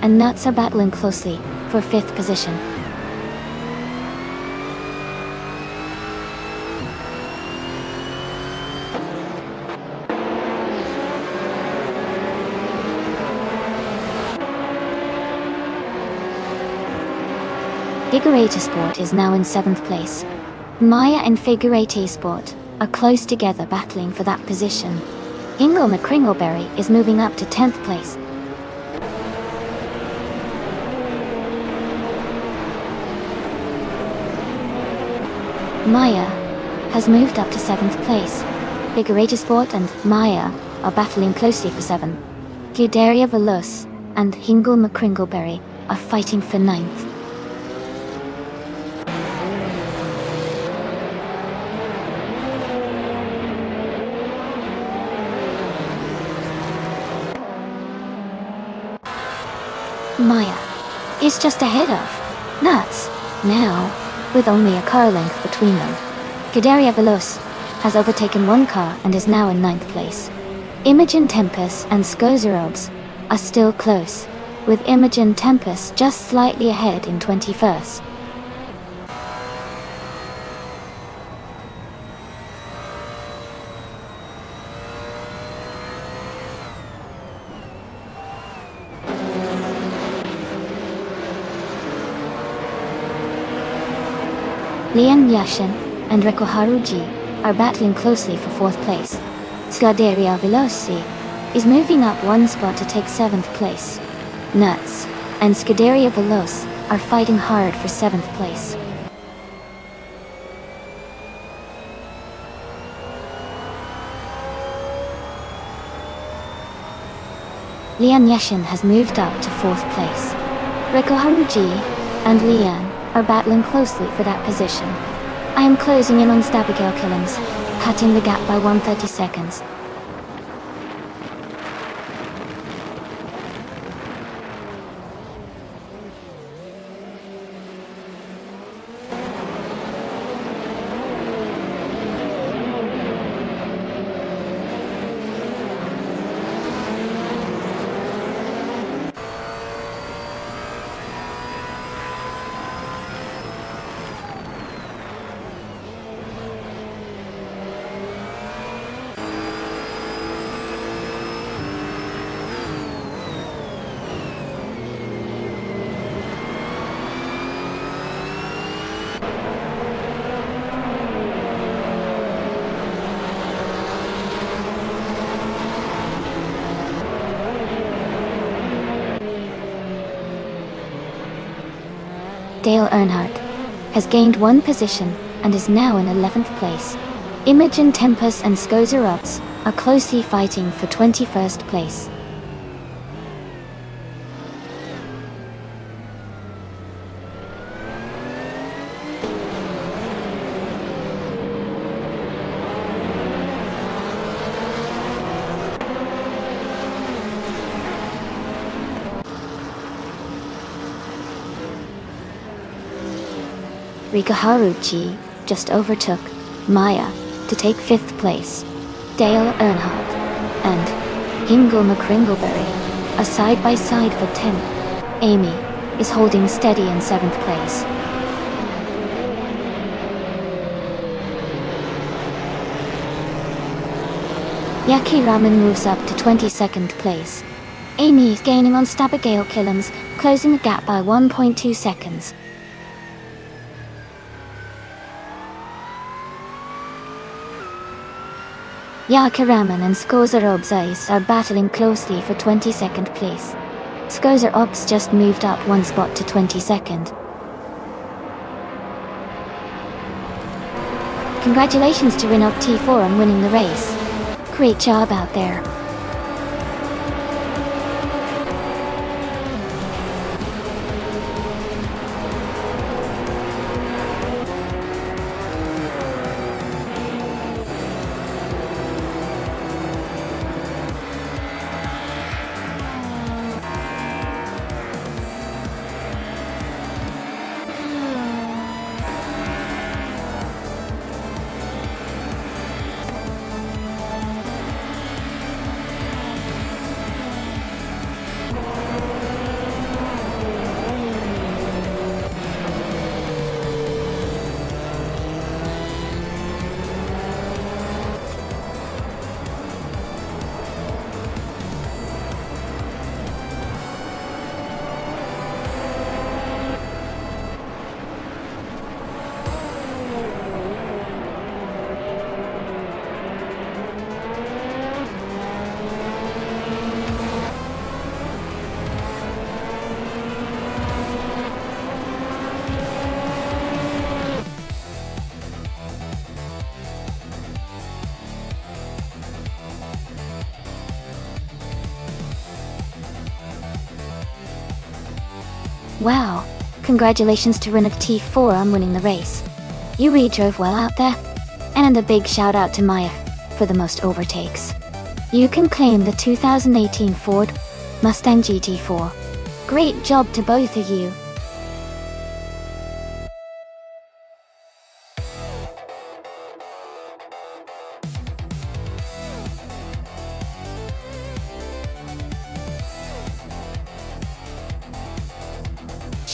and Nuts are battling closely for 5th position. Figurata Sport is now in 7th place. Maya and Figurata Sport are close together battling for that position. Hingle McCringleberry is moving up to 10th place. Maya has moved up to 7th place. Figurata Sport and Maya are battling closely for 7th. Scuderia Veloce and Hingle McCringleberry are fighting for 9th. Maya is just ahead of Nuts Now, with only a car length between them, Scuderia Veloce has overtaken one car and is now in 9th place. Imogen Tempest and Skozerobs are still close, with Imogen Tempest just slightly ahead in 21st. Lian Yashin and Reko Haruji are battling closely for 4th place. Scuderia Veloce is moving up one spot to take 7th place. Nuts and Scuderia Veloce are fighting hard for 7th place. Lian Yashin has moved up to 4th place. Reko Haruji and Lian are battling closely for that position. I am closing in on Abigail Killings, cutting the gap by 130 seconds. Dale Earnhardt has gained one position and is now in 11th place. Imogen Tempest and Skozerobs are closely fighting for 21st place. Rika Haruji just overtook Maya to take 5th place. Dale Earnhardt and Hingle McCringleberry are side by side for 10th. Amy is holding steady in 7th place. Yaki Raman moves up to 22nd place. Amy is gaining on Abigail Killings, closing the gap by 1.2 seconds. Yakiraman and Skozerobs are battling closely for 22nd place. Skozerobs just moved up one spot to 22nd. Congratulations to Renault T4 on winning the race. Great job out there. Wow, congratulations to Renault T4 on winning the race. You really drove well out there. And a big shout out to Maya for the most overtakes. You can claim the 2018 Ford Mustang GT4. Great job to both of you.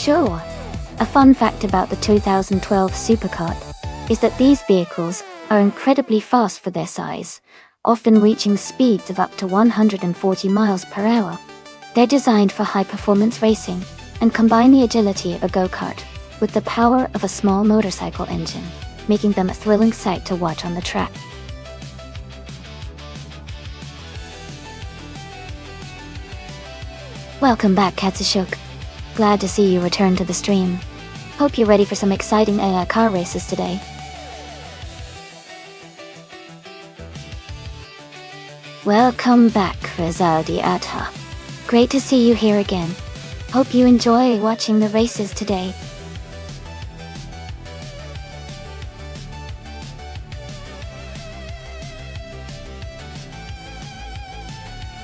Sure. A fun fact about the 2012 Supercard is that these vehicles are incredibly fast for their size, often reaching speeds of up to 140 miles per hour. They're designed for high-performance racing and combine the agility of a go-kart with the power of a small motorcycle engine, making them a thrilling sight to watch on the track. Welcome back, Katsushuk. Glad to see you return to the stream. Hope you're ready for some exciting AI car races today. Welcome back, Rizaldi Atta. Great to see you here again. Hope you enjoy watching the races today.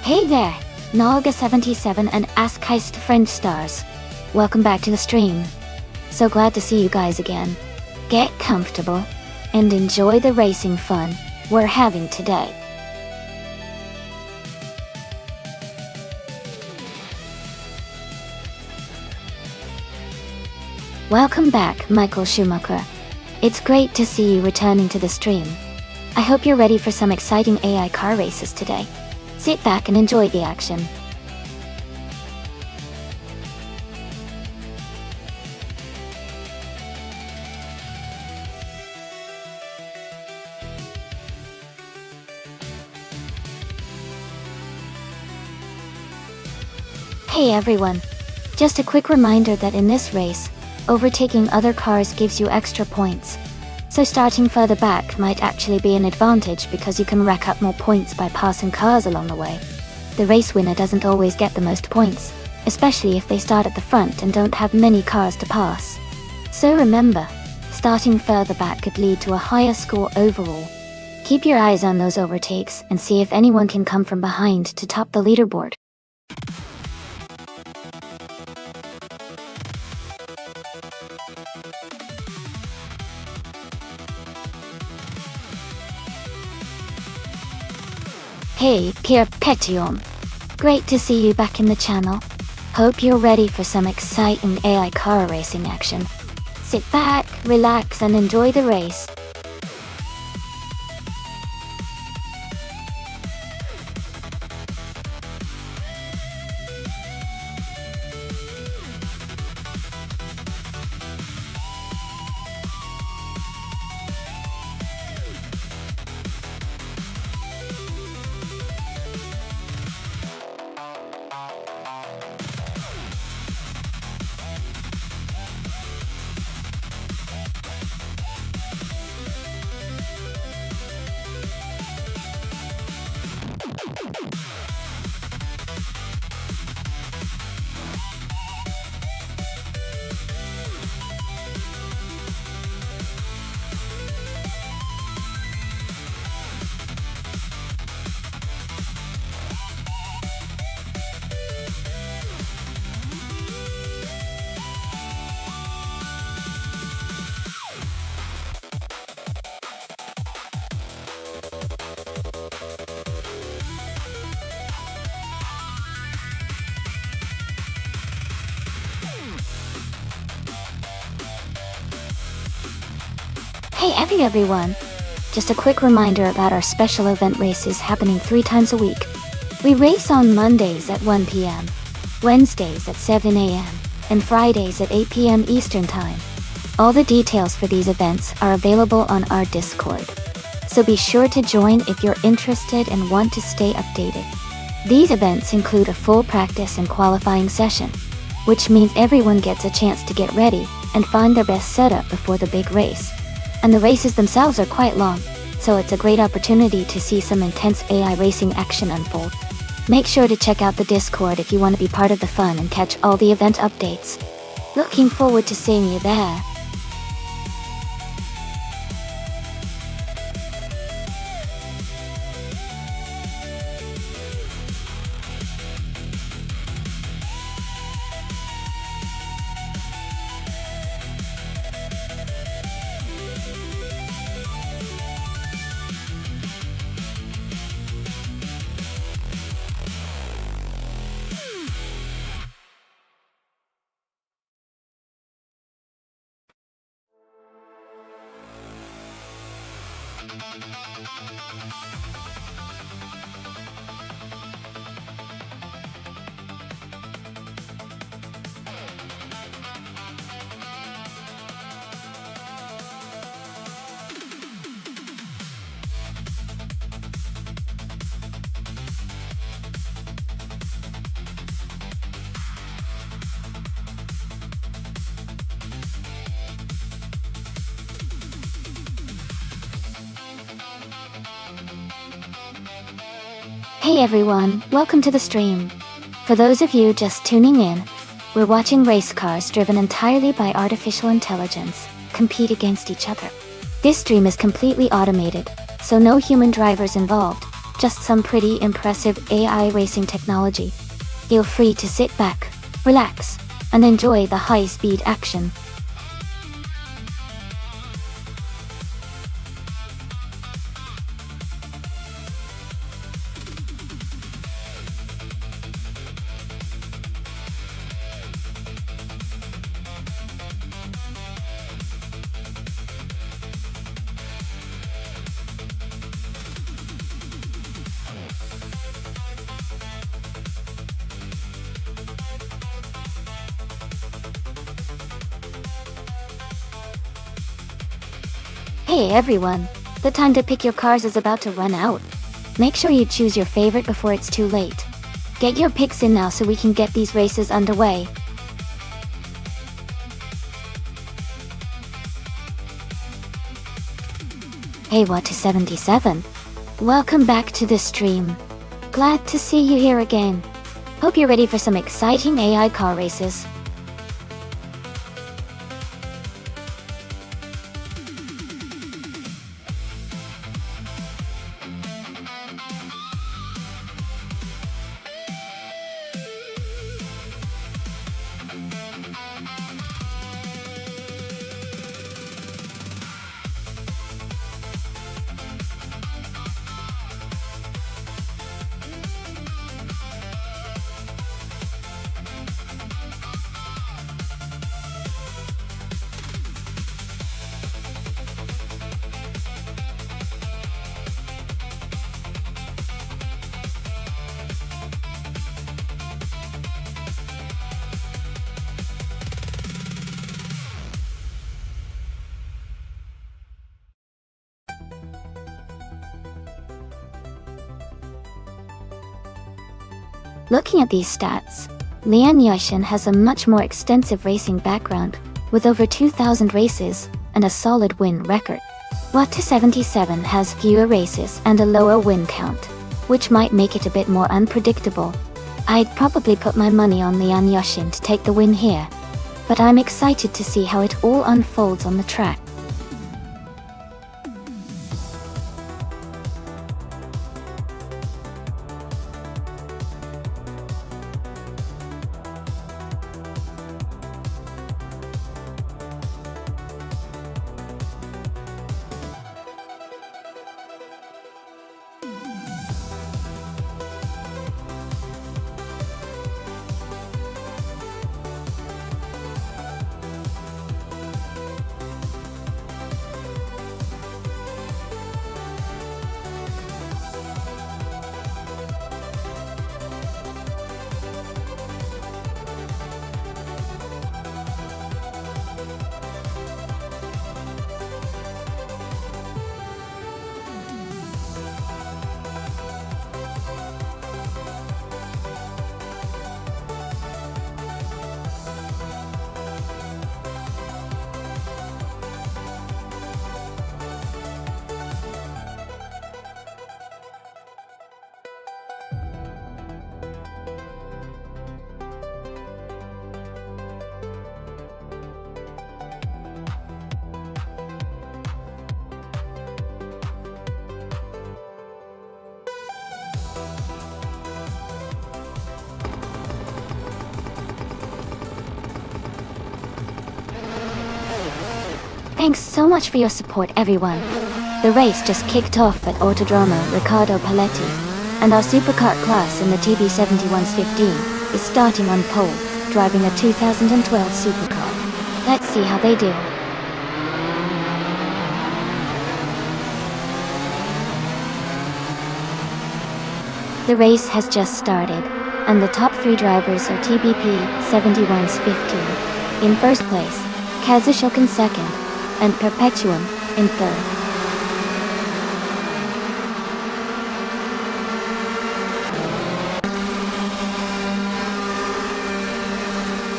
Hey there, Nalga77 and Askheist Friend Stars. Welcome back to the stream. So glad to see you guys again. Get comfortable and enjoy the racing fun we're having today. Welcome back, Michael Schumacher. It's great to see you returning to the stream. I hope you're ready for some exciting AI car races today. Sit back and enjoy the action. Hey everyone! Just a quick reminder that in this race, overtaking other cars gives you extra points. So starting further back might actually be an advantage because you can rack up more points by passing cars along the way. The race winner doesn't always get the most points, especially if they start at the front and don't have many cars to pass. So remember, starting further back could lead to a higher score overall. Keep your eyes on those overtakes and see if anyone can come from behind to top the leaderboard. Hey, Kirpetium. Great to see you back in the channel. Hope you're ready for some exciting AI car racing action. Sit back, relax, and enjoy the race. Hey everyone! Just a quick reminder about our special event races happening 3 times a week. We race on Mondays at 1 p.m., Wednesdays at 7 a.m., and Fridays at 8 p.m. Eastern Time. All the details for these events are available on our Discord. So be sure to join if you're interested and want to stay updated. These events include a full practice and qualifying session, which means everyone gets a chance to get ready and find their best setup before the big race. And the races themselves are quite long, so it's a great opportunity to see some intense AI racing action unfold. Make sure to check out the Discord if you want to be part of the fun and catch all the event updates. Looking forward to seeing you there. Hey everyone, welcome to the stream. For those of you just tuning in, we're watching race cars driven entirely by artificial intelligence compete against each other. This stream is completely automated, so no human drivers involved, just some pretty impressive AI racing technology. Feel free to sit back, relax, and enjoy the high-speed action. Hey everyone, the time to pick your cars is about to run out. Make sure you choose your favorite before it's too late. Get your picks in now so we can get these races underway. Hey what to 77? Welcome back to the stream. Glad to see you here again. Hope you're ready for some exciting AI car races. Looking at these stats, Lian Yushin has a much more extensive racing background, with over 2,000 races and a solid win record. Wata 77 has fewer races and a lower win count, which might make it a bit more unpredictable. I'd probably put my money on Lian Yushin to take the win here, but I'm excited to see how it all unfolds on the track. Thanks so much for your support, everyone. The race just kicked off at Autodromo Riccardo Paletti, and our supercar class in the TB7115 is starting on pole, driving a 2012 supercar. Let's see how they do. The race has just started, and the top 3 drivers are TBP 71's 15 in first place, Kazushok in second, and Perpetuum in third.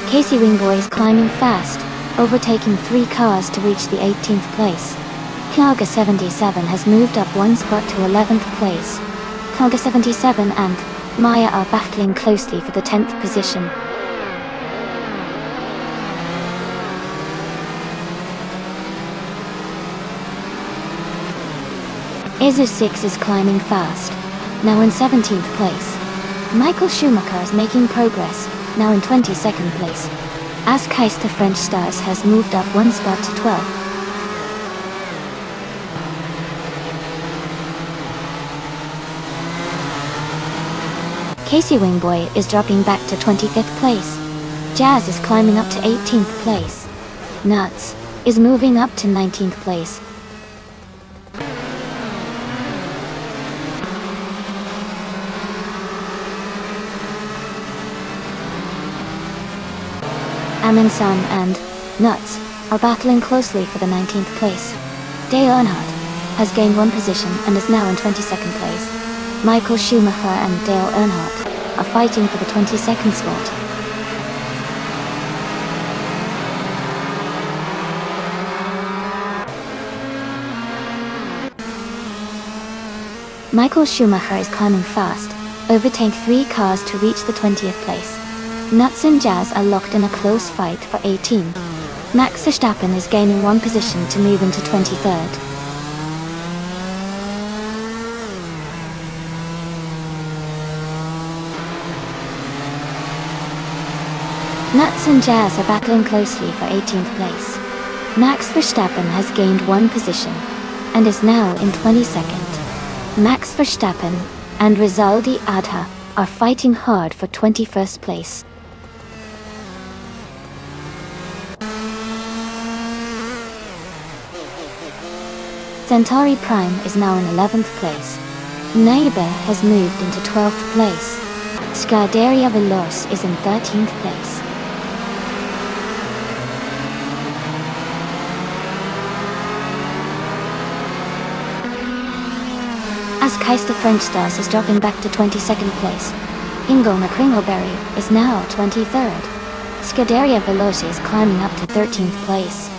Casey Wingboy is climbing fast, overtaking 3 cars to reach the 18th place. Kaga 77 has moved up 1 spot to 11th place. Kaga 77 and Maya are battling closely for the 10th position. Izu 6 is climbing fast, now in 17th place. Michael Schumacher is making progress, now in 22nd place. As Keister French Stars has moved up 1 spot to 12th. Casey Wingboy is dropping back to 25th place. Jazz is climbing up to 18th place. Nuts is moving up to 19th place. Amundsen and Nuts are battling closely for the 19th place. Dale Earnhardt has gained 1 position and is now in 22nd place. Michael Schumacher and Dale Earnhardt are fighting for the 22nd spot. Michael Schumacher is climbing fast, overtaking 3 cars to reach the 20th place. Nuts and Jazz are locked in a close fight for 18. Max Verstappen is gaining 1 position to move into 23rd. Nuts and Jazz are battling closely for 18th place. Max Verstappen has gained 1 position and is now in 22nd. Max Verstappen and Rizaldi Adha are fighting hard for 21st place. Centauri Prime is now in 11th place. Neighbor has moved into 12th place. Scuderia Veloce is in 13th place. As Keister French Stars is dropping back to 22nd place. Ingo McCringleberry is now 23rd. Scuderia Veloce is climbing up to 13th place.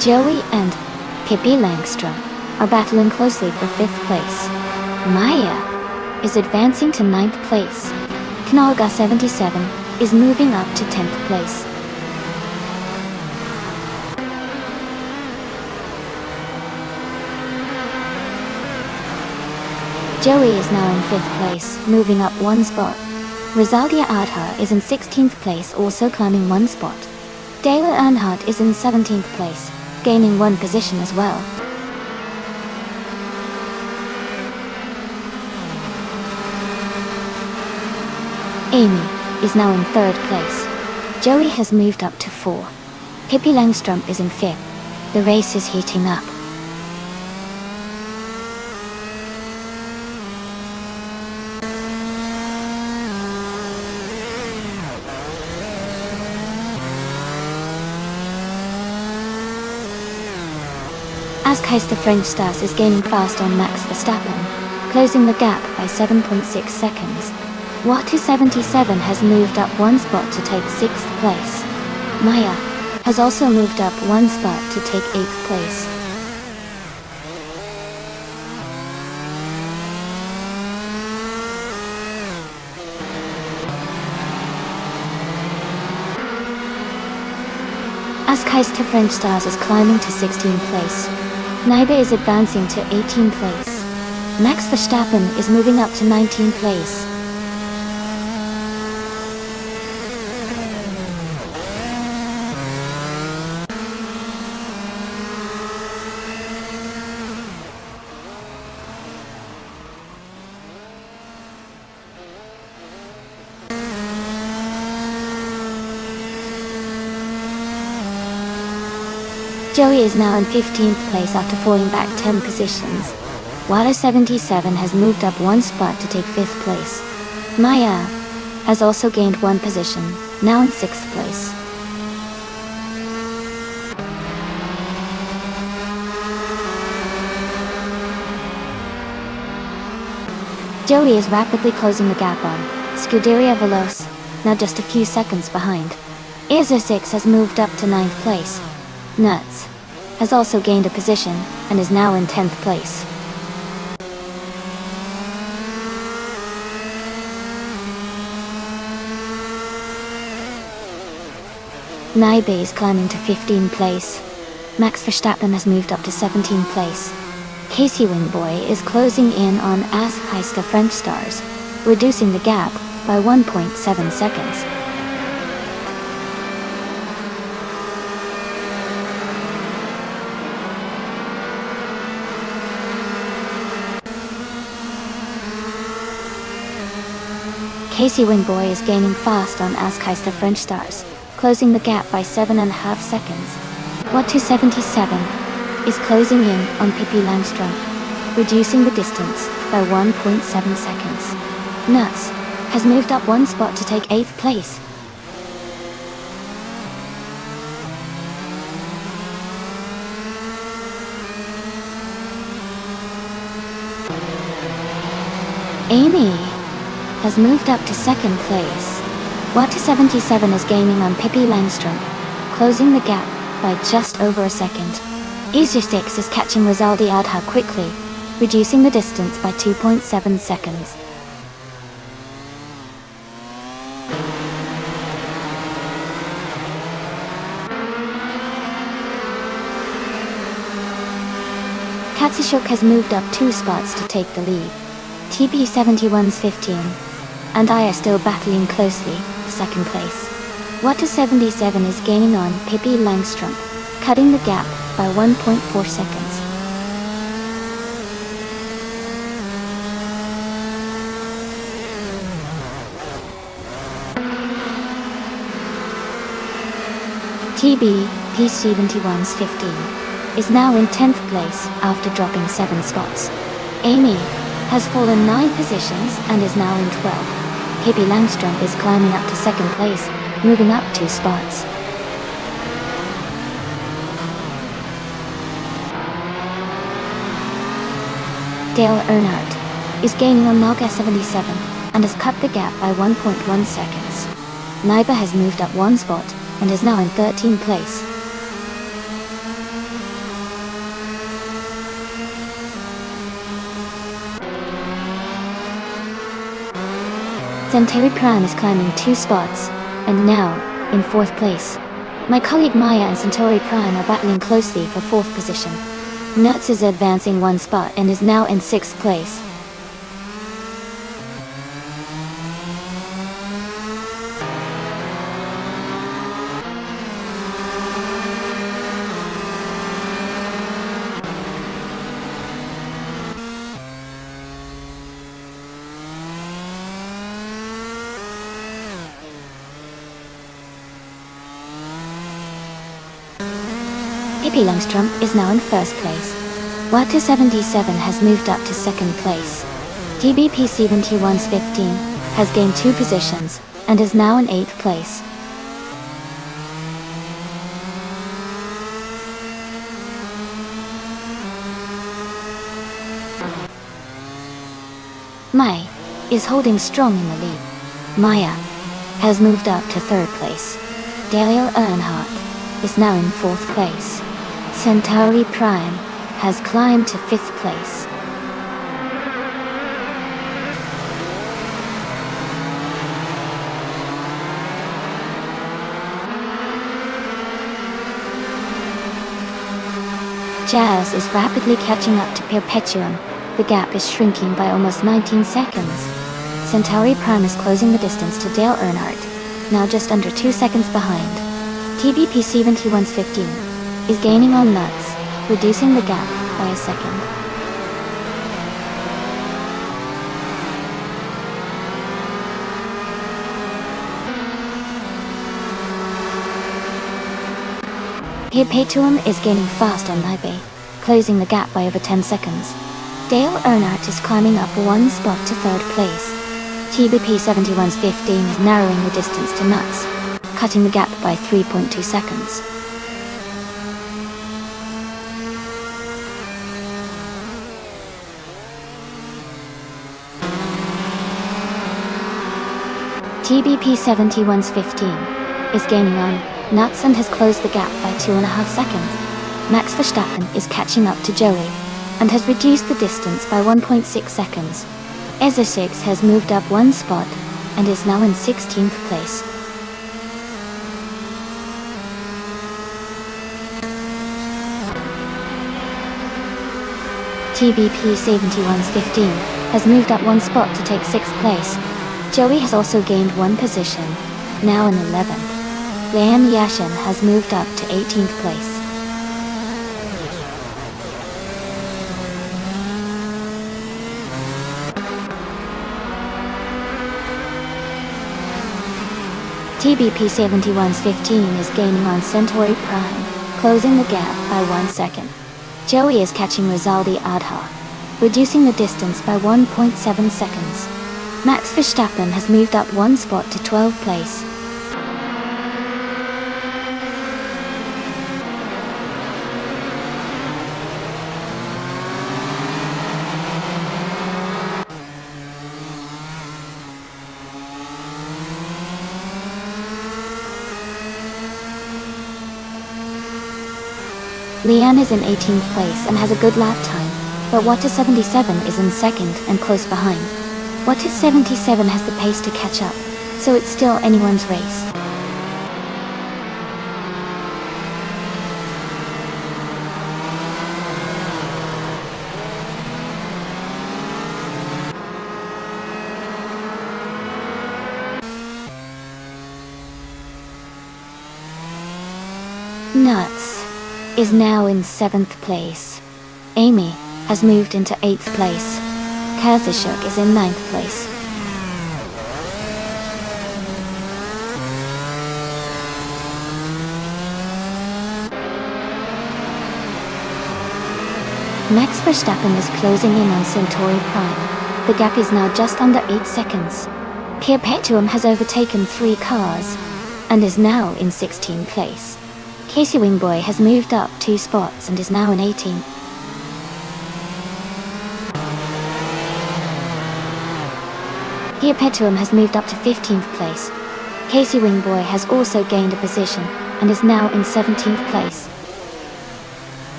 Joey and Pippi Langstrom are battling closely for 5th place. Maya is advancing to 9th place. Knolga 77 is moving up to 10th place. Joey is now in 5th place, moving up 1 spot. Rizaldia Adha is in 16th place, also climbing 1 spot. Dale Earnhardt is in 17th place, gaining 1 position as well. Amy is now in 3rd place. Joey has moved up to 4. Pippi Langstrom is in 5th. The race is heating up. As Keister French Stars is gaining fast on Max Verstappen, closing the gap by 7.6 seconds. Watu 77 has moved up 1 spot to take 6th place. Maya has also moved up 1 spot to take 8th place. As Keister French Stars is climbing to 16th place. Naiba is advancing to 18th place. Max Verstappen is moving up to 19th place. Joey is now in 15th place after falling back 10 positions. Water 77 has moved up one spot to take 5th place. Maya has also gained one position, now in 6th place. Joey is rapidly closing the gap on Scuderia Veloce, now just a few seconds behind. Azer 6 has moved up to 9th place. Nuts has also gained a position and is now in 10th place. Naibe is climbing to 15th place. Max Verstappen has moved up to 17th place. Casey Wingboy is closing in on Ask Heista French Stars, reducing the gap by 1.7 seconds. Casey Wingboy is gaining fast on Ask Heista French Stars, closing the gap by 7.5 seconds. What 277 is closing in on Pippi Langstrom, reducing the distance by 1.7 seconds. Nuts has moved up one spot to take 8th place. Amy has moved up to 2nd place. Water 77 is gaining on Pippi Langstrom, closing the gap by just over a second. Azer 6 is catching Rizaldi Adha quickly, reducing the distance by 2.7 seconds. Katsushuk has moved up 2 spots to take the lead. TB71's 15, and I are still battling closely for 2nd place. Water 77 is gaining on Pippi Langstrom, cutting the gap by 1.4 seconds. TB P71's 15 is now in 10th place after dropping 7 spots. Amy has fallen 9 positions and is now in 12th. Pippi Langstrom is climbing up to 2nd place, moving up 2 spots. Dale Earnhardt is gaining on Naga 77 and has cut the gap by 1.1 seconds. Naiba has moved up 1 spot and is now in 13th place. Centauri Prime is climbing 2 spots, and now, in 4th place. My colleague Maya and Centauri Prime are battling closely for 4th position. Nuts is advancing 1 spot and is now in 6th place. Pippi Langstrom is now in 1st place. Water 77 has moved up to 2nd place. TBP 71's 15 has gained 2 positions and is now in 8th place. Mai is holding strong in the lead. Maya has moved up to 3rd place. Dale Earnhardt is now in 4th place. Centauri Prime has climbed to 5th place. Jazz is rapidly catching up to Perpetuum. The gap is shrinking by almost 19 seconds. Centauri Prime is closing the distance to Dale Earnhardt, now just under 2 seconds behind. TBP 71's 15 is gaining on Nuts, reducing the gap by a second. Perpetuum is gaining fast on IB, closing the gap by over 10 seconds. Dale Earnhardt is climbing up one spot to third place. TBP 71's 15 is narrowing the distance to Nuts, cutting the gap by 3.2 seconds. TBP 71's 15 is gaining on Nuts and has closed the gap by 2.5 seconds. Max Verstappen is catching up to Joey and has reduced the distance by 1.6 seconds. Ezra6 has moved up one spot and is now in 16th place. TBP 71's 15 has moved up one spot to take 6th place. Joey has also gained one position, now in 11th. Liam Yashin has moved up to 18th place. TBP 71's 15 is gaining on Centauri Prime, closing the gap by 1 second. Joey is catching Rizaldi Adha, reducing the distance by 1.7 seconds. Max Verstappen has moved up one spot to 12th place. Leanne is in 18th place and has a good lap time, but Water 77 is in 2nd and close behind. Water 77 has the pace to catch up, so it's still anyone's race. Nuts is now in 7th place. Amy has moved into 8th place. Kazashuk is in 9th place. Max Verstappen is closing in on Centauri Prime. The gap is now just under 8 seconds. Perpetuum has overtaken 3 cars and is now in 16th place. Casey Wingboy has moved up 2 spots and is now in 18th. Perpetuum has moved up to 15th place. Casey Wingboy has also gained a position and is now in 17th place.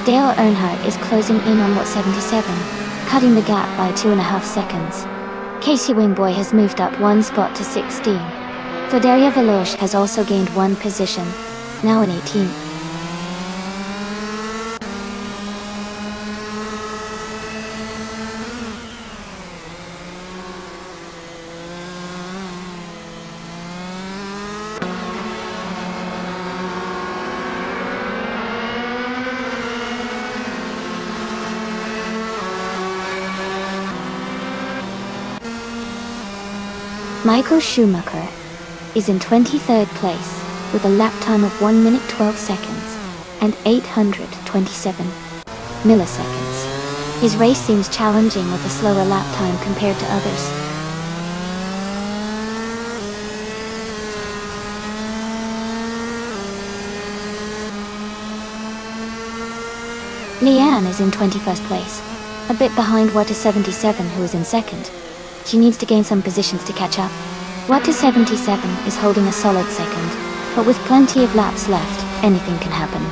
Dale Earnhardt is closing in on Lot 77, cutting the gap by 2.5 seconds. Casey Wingboy has moved up one spot to 16. Foderia Veloce has also gained one position, now in 18th. Michael Schumacher is in 23rd place with a lap time of 1 minute 12 seconds and 827 milliseconds. His race seems challenging with a slower lap time compared to others. Leanne is in 21st place, a bit behind Water 77 who is in 2nd. She needs to gain some positions to catch up. Water 77 is holding a solid 2nd, but with plenty of laps left, anything can happen.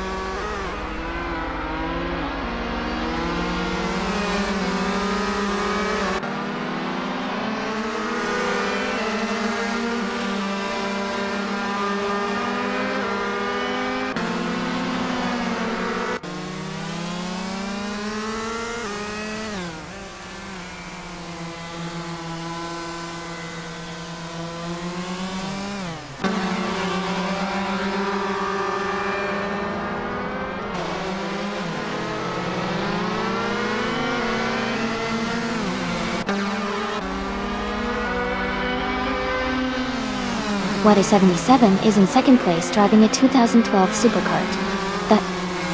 Water 77 is in second place driving a 2012 supercart.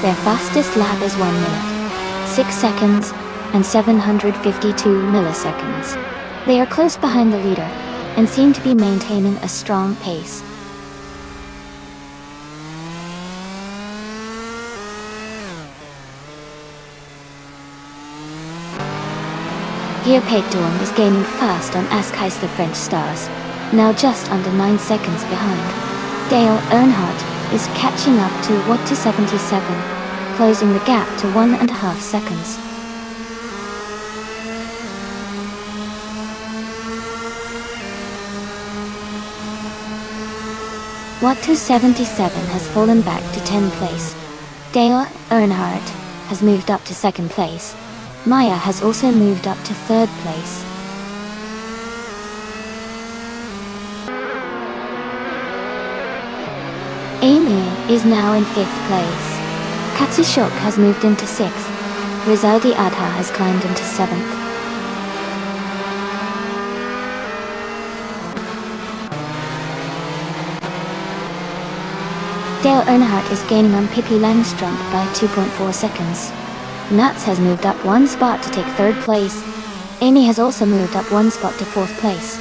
Their fastest lap is 1 minute, 6 seconds, and 752 milliseconds. They are close behind the leader, and seem to be maintaining a strong pace. Gear Pekdorn is gaining fast on Askheis the French stars, now just under 9 seconds behind. Dale Earnhardt is catching up to Watt to 77, closing the gap to 1.5 seconds. Watt to 77 has fallen back to 10th place. Dale Earnhardt has moved up to 2nd place. Maya has also moved up to 3rd place. Amy is now in 5th place. Katsushok has moved into 6th. Rizaldi Adha has climbed into 7th. Dale Earnhardt is gaining on Pippi Langstrump by 2.4 seconds. Nuts has moved up 1 spot to take 3rd place. Amy has also moved up 1 spot to 4th place.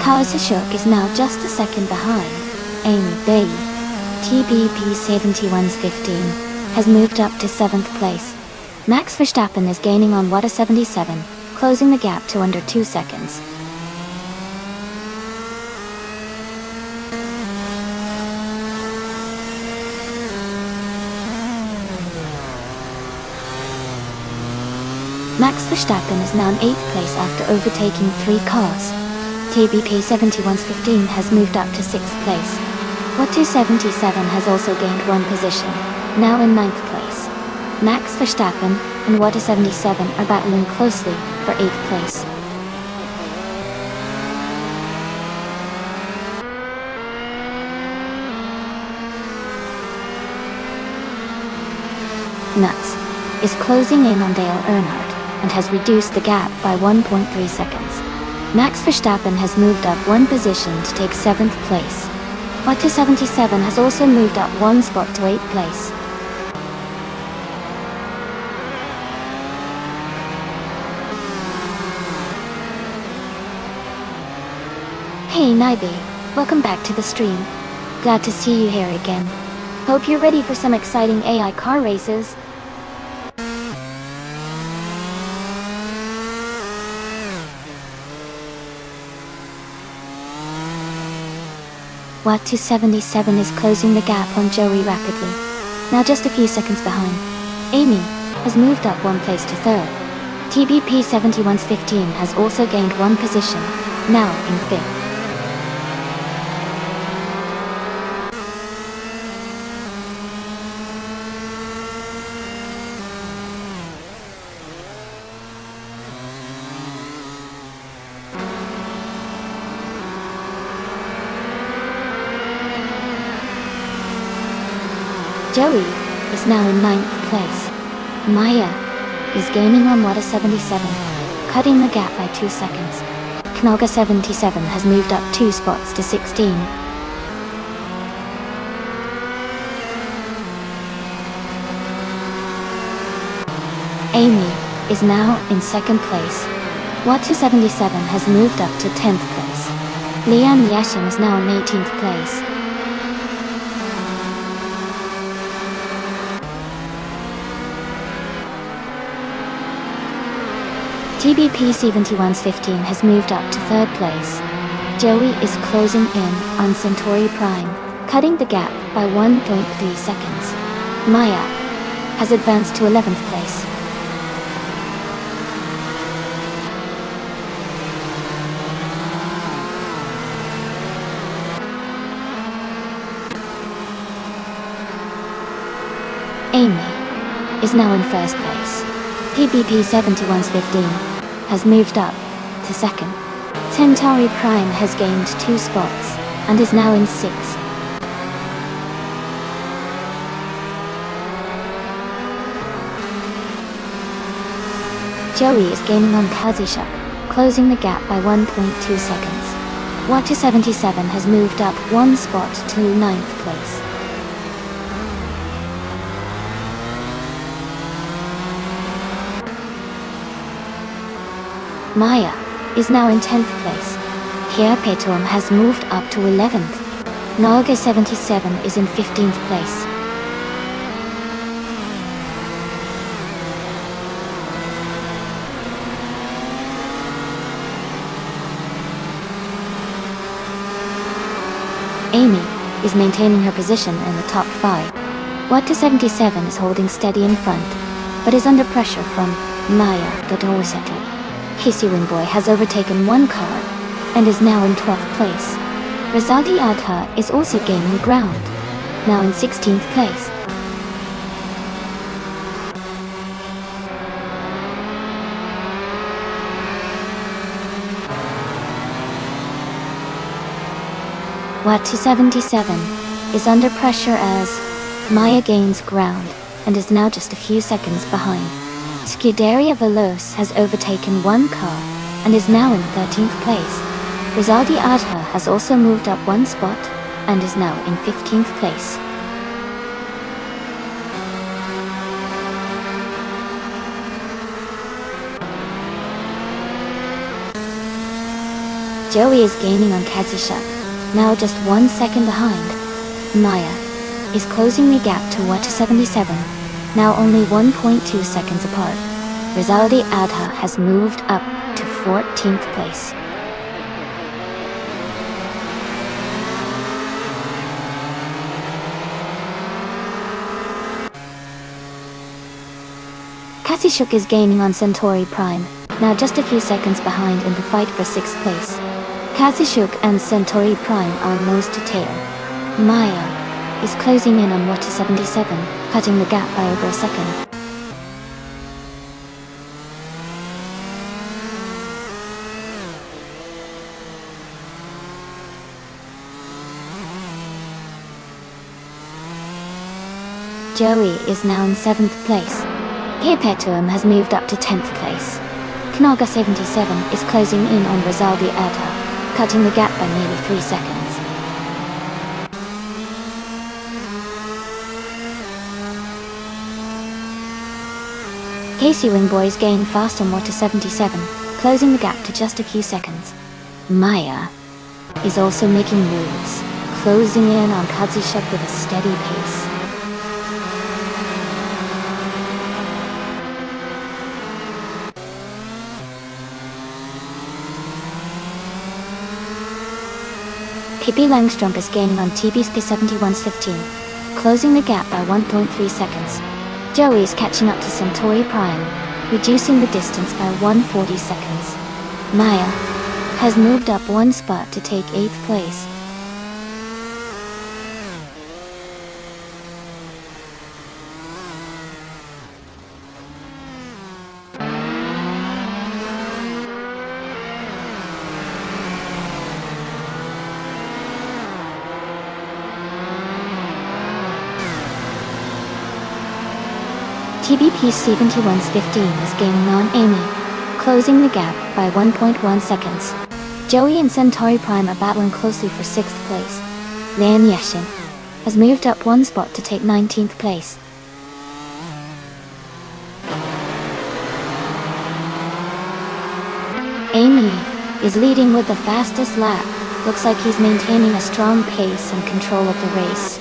Kawasashok is now just a second behind. Amy B. TBP 7115 has moved up to 7th place. Max Verstappen is gaining on Water 77, closing the gap to under 2 seconds. Max Verstappen is now in 8th place after overtaking 3 cars. TBP 7115 has moved up to 6th place. Watt 277 has also gained 1 position, now in 9th place. Max Verstappen and Watt 77 are battling closely for 8th place. Nuts is closing in on Dale Earnhardt and has reduced the gap by 1.3 seconds. Max Verstappen has moved up 1 position to take 7th place. Watt 277 has also moved up 1 spot to 8th place. Hey Naibi, welcome back to the stream. Glad to see you here again. Hope you're ready for some exciting AI car races. Watt 277 is closing the gap on Joey rapidly, now just a few seconds behind. Amy has moved up 1 place to 3rd. TBP 7115 has also gained 1 position, now in 5th. Joey is now in 9th place. Maya is gaining on Water 77, cutting the gap by 2 seconds. Knoga 77 has moved up 2 spots to 16. Amy is now in 2nd place. Watt 277 has moved up to 10th place. Lian Yashin is now in 18th place. TBP 7115 has moved up to 3rd place. Joey is closing in on Centauri Prime, cutting the gap by 1.3 seconds. Maya has advanced to 11th place. Amy is now in 1st place. TBP 7115 has moved up to 2nd. Centauri Prime has gained 2 spots and is now in 6th. Joey is gaining on Kazishuk, closing the gap by 1.2 seconds. Water 77 has moved up one spot to 9th place. Maya is now in 10th place. Here Petom has moved up to 11th. Naga 77 is in 15th place. Amy is maintaining her position in the top 5. Water 77 is holding steady in front, but is under pressure from Maya Dodosetl. Casey Wingboy has overtaken one car and is now in 12th place. Razadi Adha is also gaining ground, now in 16th place. Watu 77 is under pressure as Maya gains ground and is now just a few seconds behind. Scuderia Veloce has overtaken one car and is now in 13th place. Rizaldi Adha has also moved up one spot and is now in 15th place. Joey is gaining on Kazishuk, now just 1 second behind. Maya is closing the gap to Watu 77, now only 1.2 seconds apart. Rizaldi Adha has moved up to 14th place. Kazishuk is gaining on Centauri Prime, now just a few seconds behind in the fight for 6th place. Kazishuk and Centauri Prime are nose to tail. Maya is closing in on Watu 77, cutting the gap by over a second. Joey is now in 7th place. Petum has moved up to 10th place. Knaga 77 is closing in on Rizaldi Adha, cutting the gap by nearly 3 seconds. Casey Wingboys gain fast on Watu 77, closing the gap to just a few seconds. Maya is also making moves, closing in on Kazishuk with a steady pace. Pippi Langstrom is gaining on TBSK 71's 15, closing the gap by 1.3 seconds. Joey is catching up to Centauri Prime, reducing the distance by 140 seconds. Maya has moved up one spot to take 8th place. TBP 71's 15 is gaining on Amy, closing the gap by 1.1 seconds. Joey and Centauri Prime are battling closely for 6th place. Lian Yashin has moved up one spot to take 19th place. Amy is leading with the fastest lap. Looks like he's maintaining a strong pace and control of the race.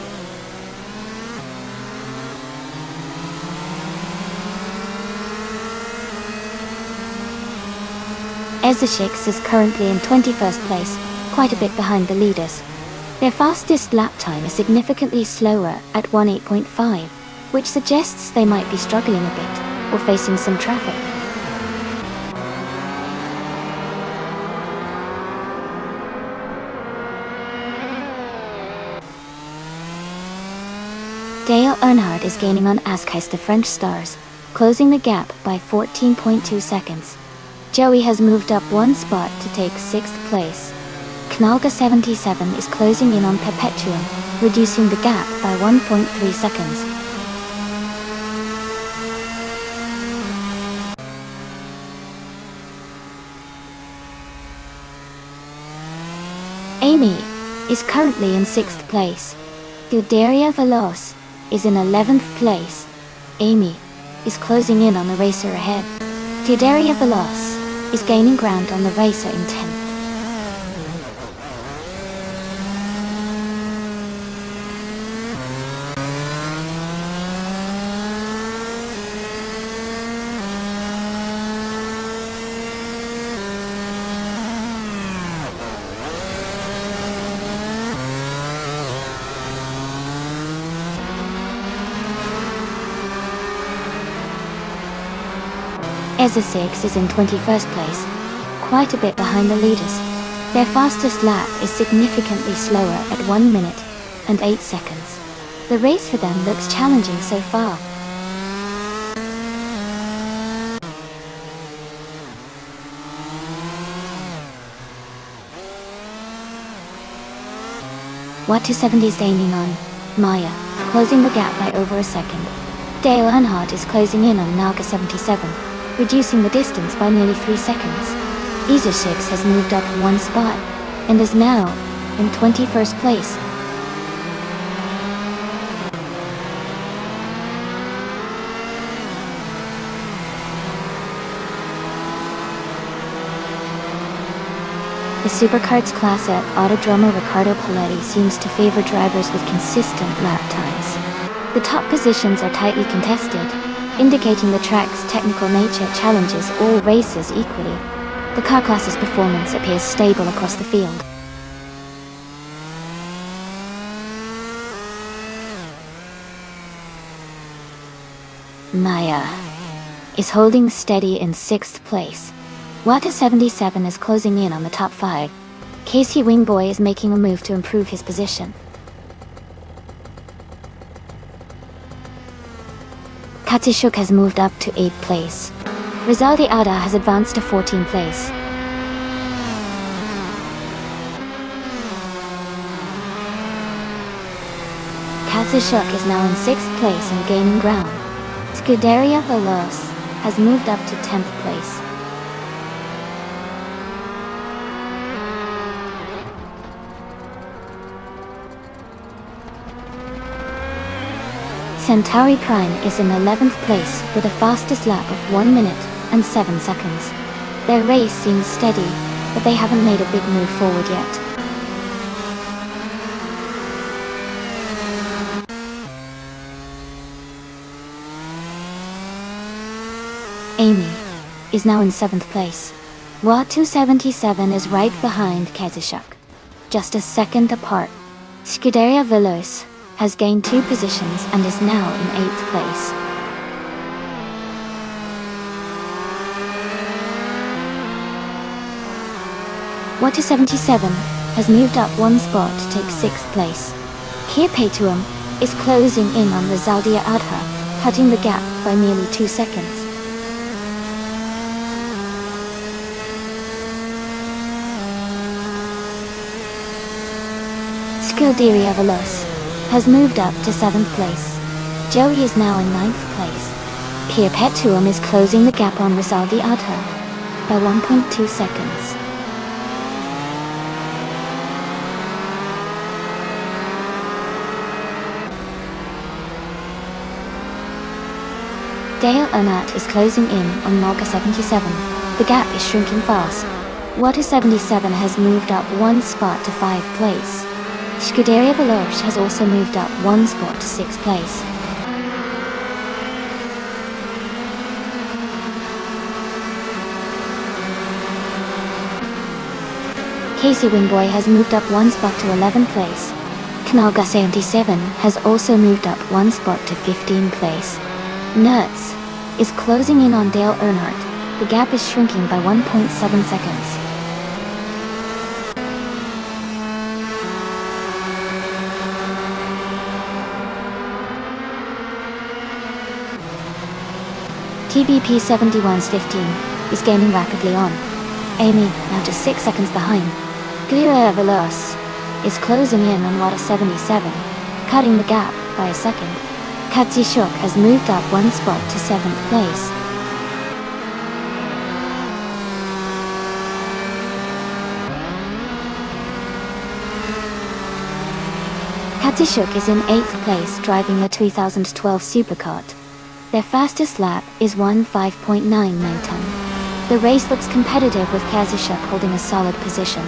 Ezeshix is currently in 21st place, quite a bit behind the leaders. Their fastest lap time is significantly slower at 1:8.5, which suggests they might be struggling a bit, or facing some traffic. Dale Earnhardt is gaining on Askheist the French Stars, closing the gap by 14.2 seconds. Joey has moved up one spot to take 6th place. Knalga 77 is closing in on Perpetuum, reducing the gap by 1.3 seconds. Amy is currently in 6th place. Scuderia Veloce is in 11th place. Amy is closing in on the racer ahead. Scuderia Veloce is gaining ground on the racer in 10th. EZA6 is in 21st place, quite a bit behind the leaders. Their fastest lap is significantly slower at 1 minute and 8 seconds. The race for them looks challenging so far. What 270 is gaining on Maya, closing the gap by over a second. Dale Earnhardt is closing in on Naga 77, reducing the distance by nearly 3 seconds. EZA6 has moved up 1 spot and is now in 21st place. The Supercards class at Autodromo Riccardo Paletti seems to favor drivers with consistent lap times. The top positions are tightly contested, indicating the track's technical nature challenges all races equally. The car class's performance appears stable across the field. Maya is holding steady in 6th place. Wata 77 is closing in on the top 5. Casey Wingboy is making a move to improve his position. Katsishuk has moved up to 8th place. Rizaldi Ada has advanced to 14th place. Katsishuk is now in 6th place and gaining ground. Scuderia Veloce has moved up to 10th place. Centauri Prime is in 11th place with a fastest lap of 1 minute and 7 seconds. Their race seems steady, but they haven't made a big move forward yet. Amy is now in 7th place. Wa 277 is right behind Katsishuk, just a second apart. Scuderia Veloce has gained 2 positions and is now in 8th place. Wata 77 has moved up 1 spot to take 6th place. Kia Petuum is closing in on Rizaldi Adha, cutting the gap by nearly 2 seconds. Scuderia Veloce has moved up to 7th place. Joey is now in 9th place. Kia Petuum is closing the gap on Rizaldi Adha by 1.2 seconds. Dale Earnhardt is closing in on Naga 77. The gap is shrinking fast. Wata 77 has moved up 1 spot to 5th place. Scuderia Veloce has also moved up 1 spot to 6th place. Casey Wingboy has moved up 1 spot to 11th place. Kanaga 77 has also moved up 1 spot to 15th place. Nuts is closing in on Dale Earnhardt. The gap is shrinking by 1.7 seconds. TBP 71's 15 is gaining rapidly on. Amy now just 6 seconds behind. Scuderia Veloce is closing in on Wata 77, cutting the gap by a second. Katsishuk has moved up 1 spot to 7th place. Katsushuk is in 8th place driving the 2012 superkart. Their fastest lap is 15.99 The race looks competitive with Katsushuk holding a solid position.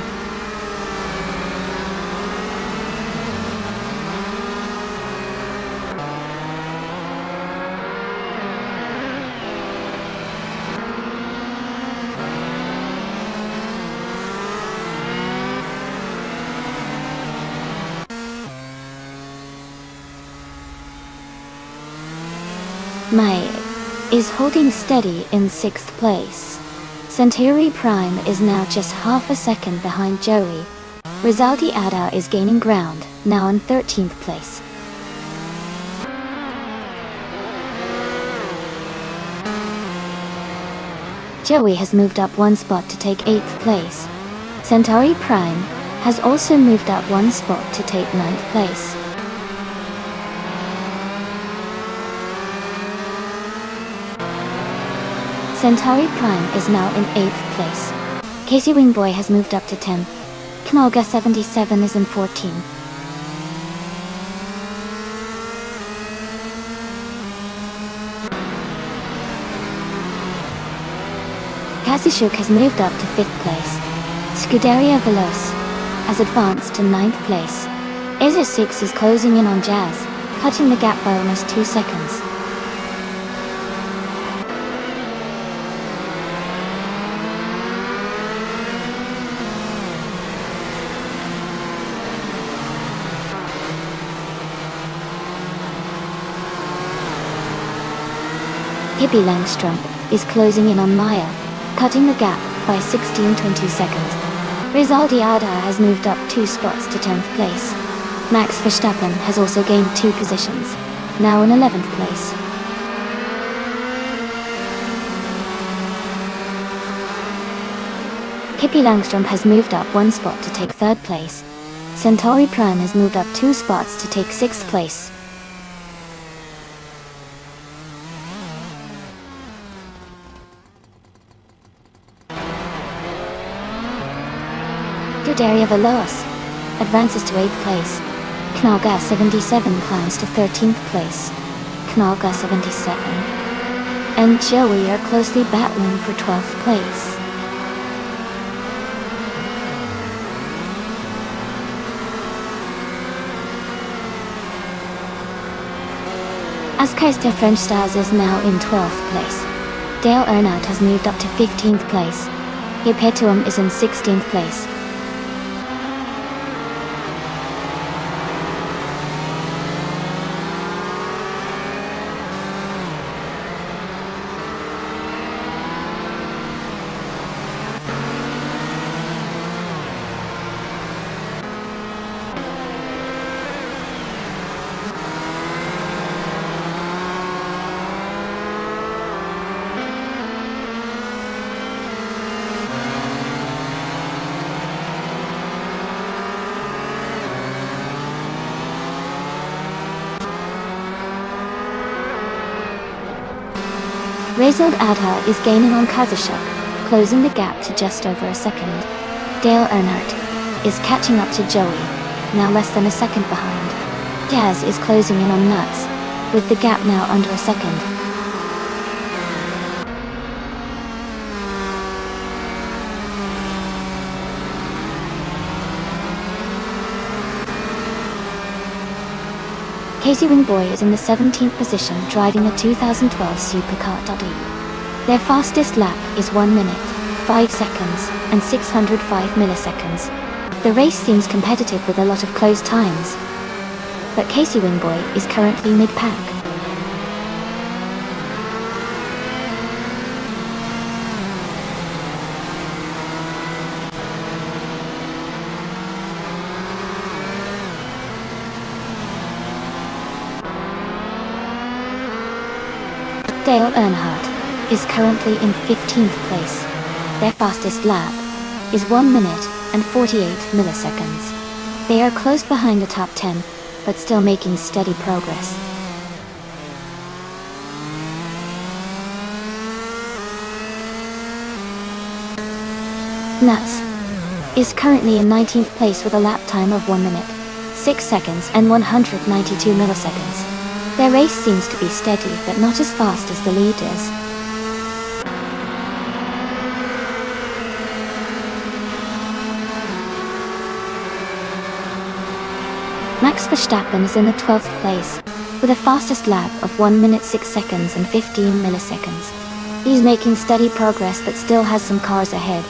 Mai is holding steady in 6th place. Centauri Prime is now just half a second behind Joey. Rizaldi Ada is gaining ground, now in 13th place. Joey has moved up one spot to take 8th place. Centauri Prime has also moved up one spot to take 9th place. Centauri Prime is now in 8th place. Casey Wingboy has moved up to 10th. Knolga 77 is in 14th. Katsushuk has moved up to 5th place. Scuderia Veloce has advanced to 9th place. Asia 6 is closing in on Jazz, cutting the gap by almost 2 seconds. Hippie Langstrom is closing in on Maya, cutting the gap by 16.20 seconds. Rizaldi Ada has moved up 2 spots to 10th place. Max Verstappen has also gained 2 positions, now in 11th place. Hippie Langstrom has moved up 1 spot to take 3rd place. Centauri Prime has moved up 2 spots to take 6th place. Scuderia Veloce advances to 8th place. Knolga 77 climbs to 13th place. Knolga 77 and Joey are closely battling for 12th place. Askeister French Stars is now in 12th place. Dale Earnhardt has moved up to 15th place. Yepetuum is in 16th place. Rizaldi Ada is gaining on Katsushuk, closing the gap to just over a second. Dale Earnhardt is catching up to Joey, now less than a second behind. Jazz is closing in on Nuts, with the gap now under a second. Casey Wingboy is in the 17th position driving a 2012 Superkart W. Their fastest lap is 1 minute, 5 seconds, and 605 milliseconds. The race seems competitive with a lot of close times, but Casey Wingboy is currently mid-pack. Dale Earnhardt is currently in 15th place. Their fastest lap is 1 minute and 48 milliseconds. They are close behind the top 10, but still making steady progress. Nuts is currently in 19th place with a lap time of 1 minute, 6 seconds and 192 milliseconds. Their race seems to be steady but not as fast as the leaders. Max Verstappen is in the 12th place, with a fastest lap of 1 minute 6 seconds and 15 milliseconds. He's making steady progress but still has some cars ahead.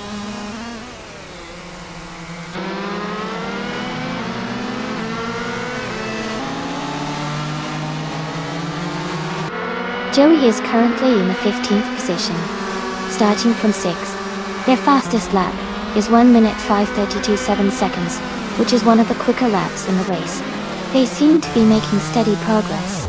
Joey is currently in the 15th position, starting from 6th. Their fastest lap is 1 minute 5:32.7 seconds, which is one of the quicker laps in the race. They seem to be making steady progress.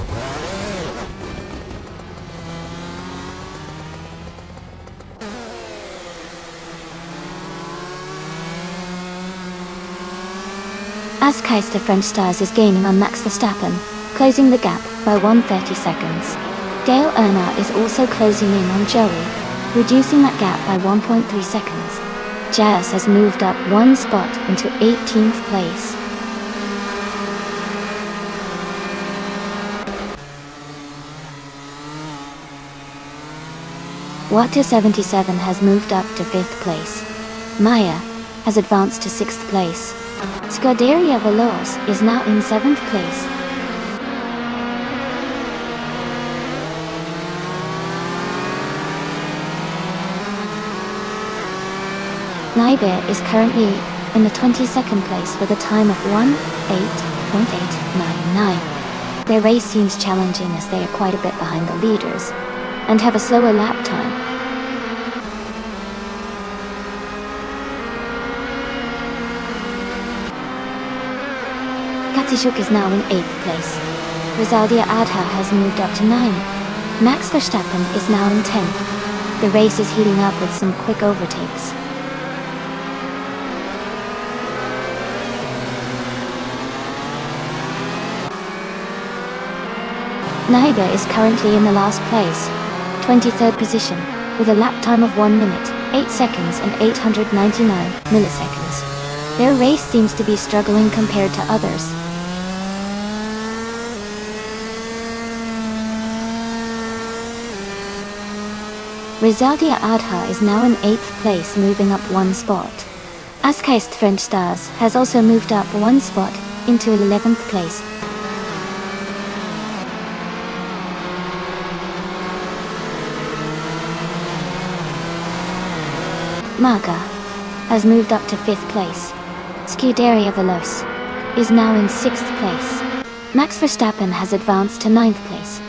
Askeister French Stars is gaining on Max Verstappen, closing the gap by 130 seconds. Dale Earnhardt is also closing in on Joey, reducing that gap by 1.3 seconds. Jazz has moved up one spot into 18th place. Water 77 has moved up to 5th place. Maya has advanced to 6th place. Scuderia Veloz is now in 7th place. Nyberg is currently in the 22nd place with a time of 1:08.899. Their race seems challenging as they are quite a bit behind the leaders and have a slower lap time. Katishuk is now in 8th place. Rizaldia Adha has moved up to 9. Max Verstappen is now in 10th. The race is heating up with some quick overtakes. Nyberg is currently in the last place, 23rd position, with a lap time of 1 minute, 8 seconds and 899 milliseconds. Their race seems to be struggling compared to others. Rizaldia Adha is now in 8th place, moving up one spot. Askheist French Stars has also moved up one spot into 11th place. Marga has moved up to 5th place. Scuderia Veloz is now in 6th place. Max Verstappen has advanced to 9th place.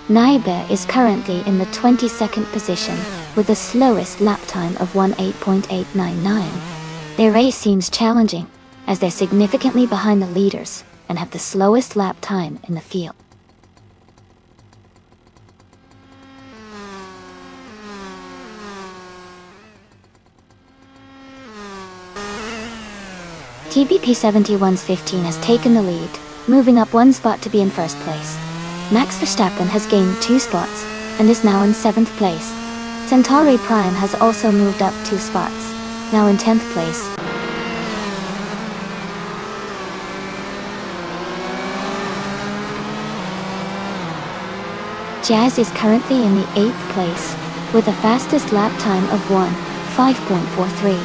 Nyberg is currently in the 22nd position with the slowest lap time of 1:08.899. Their race seems challenging, as they're significantly behind the leaders and have the slowest lap time in the field. TBP 71's 15 has taken the lead, moving up one spot to be in first place. Max Verstappen has gained 2 spots and is now in 7th place. Centauri Prime has also moved up 2 spots, now in 10th place. Jazz is currently in the 8th place, with the fastest lap time of 1:05.43.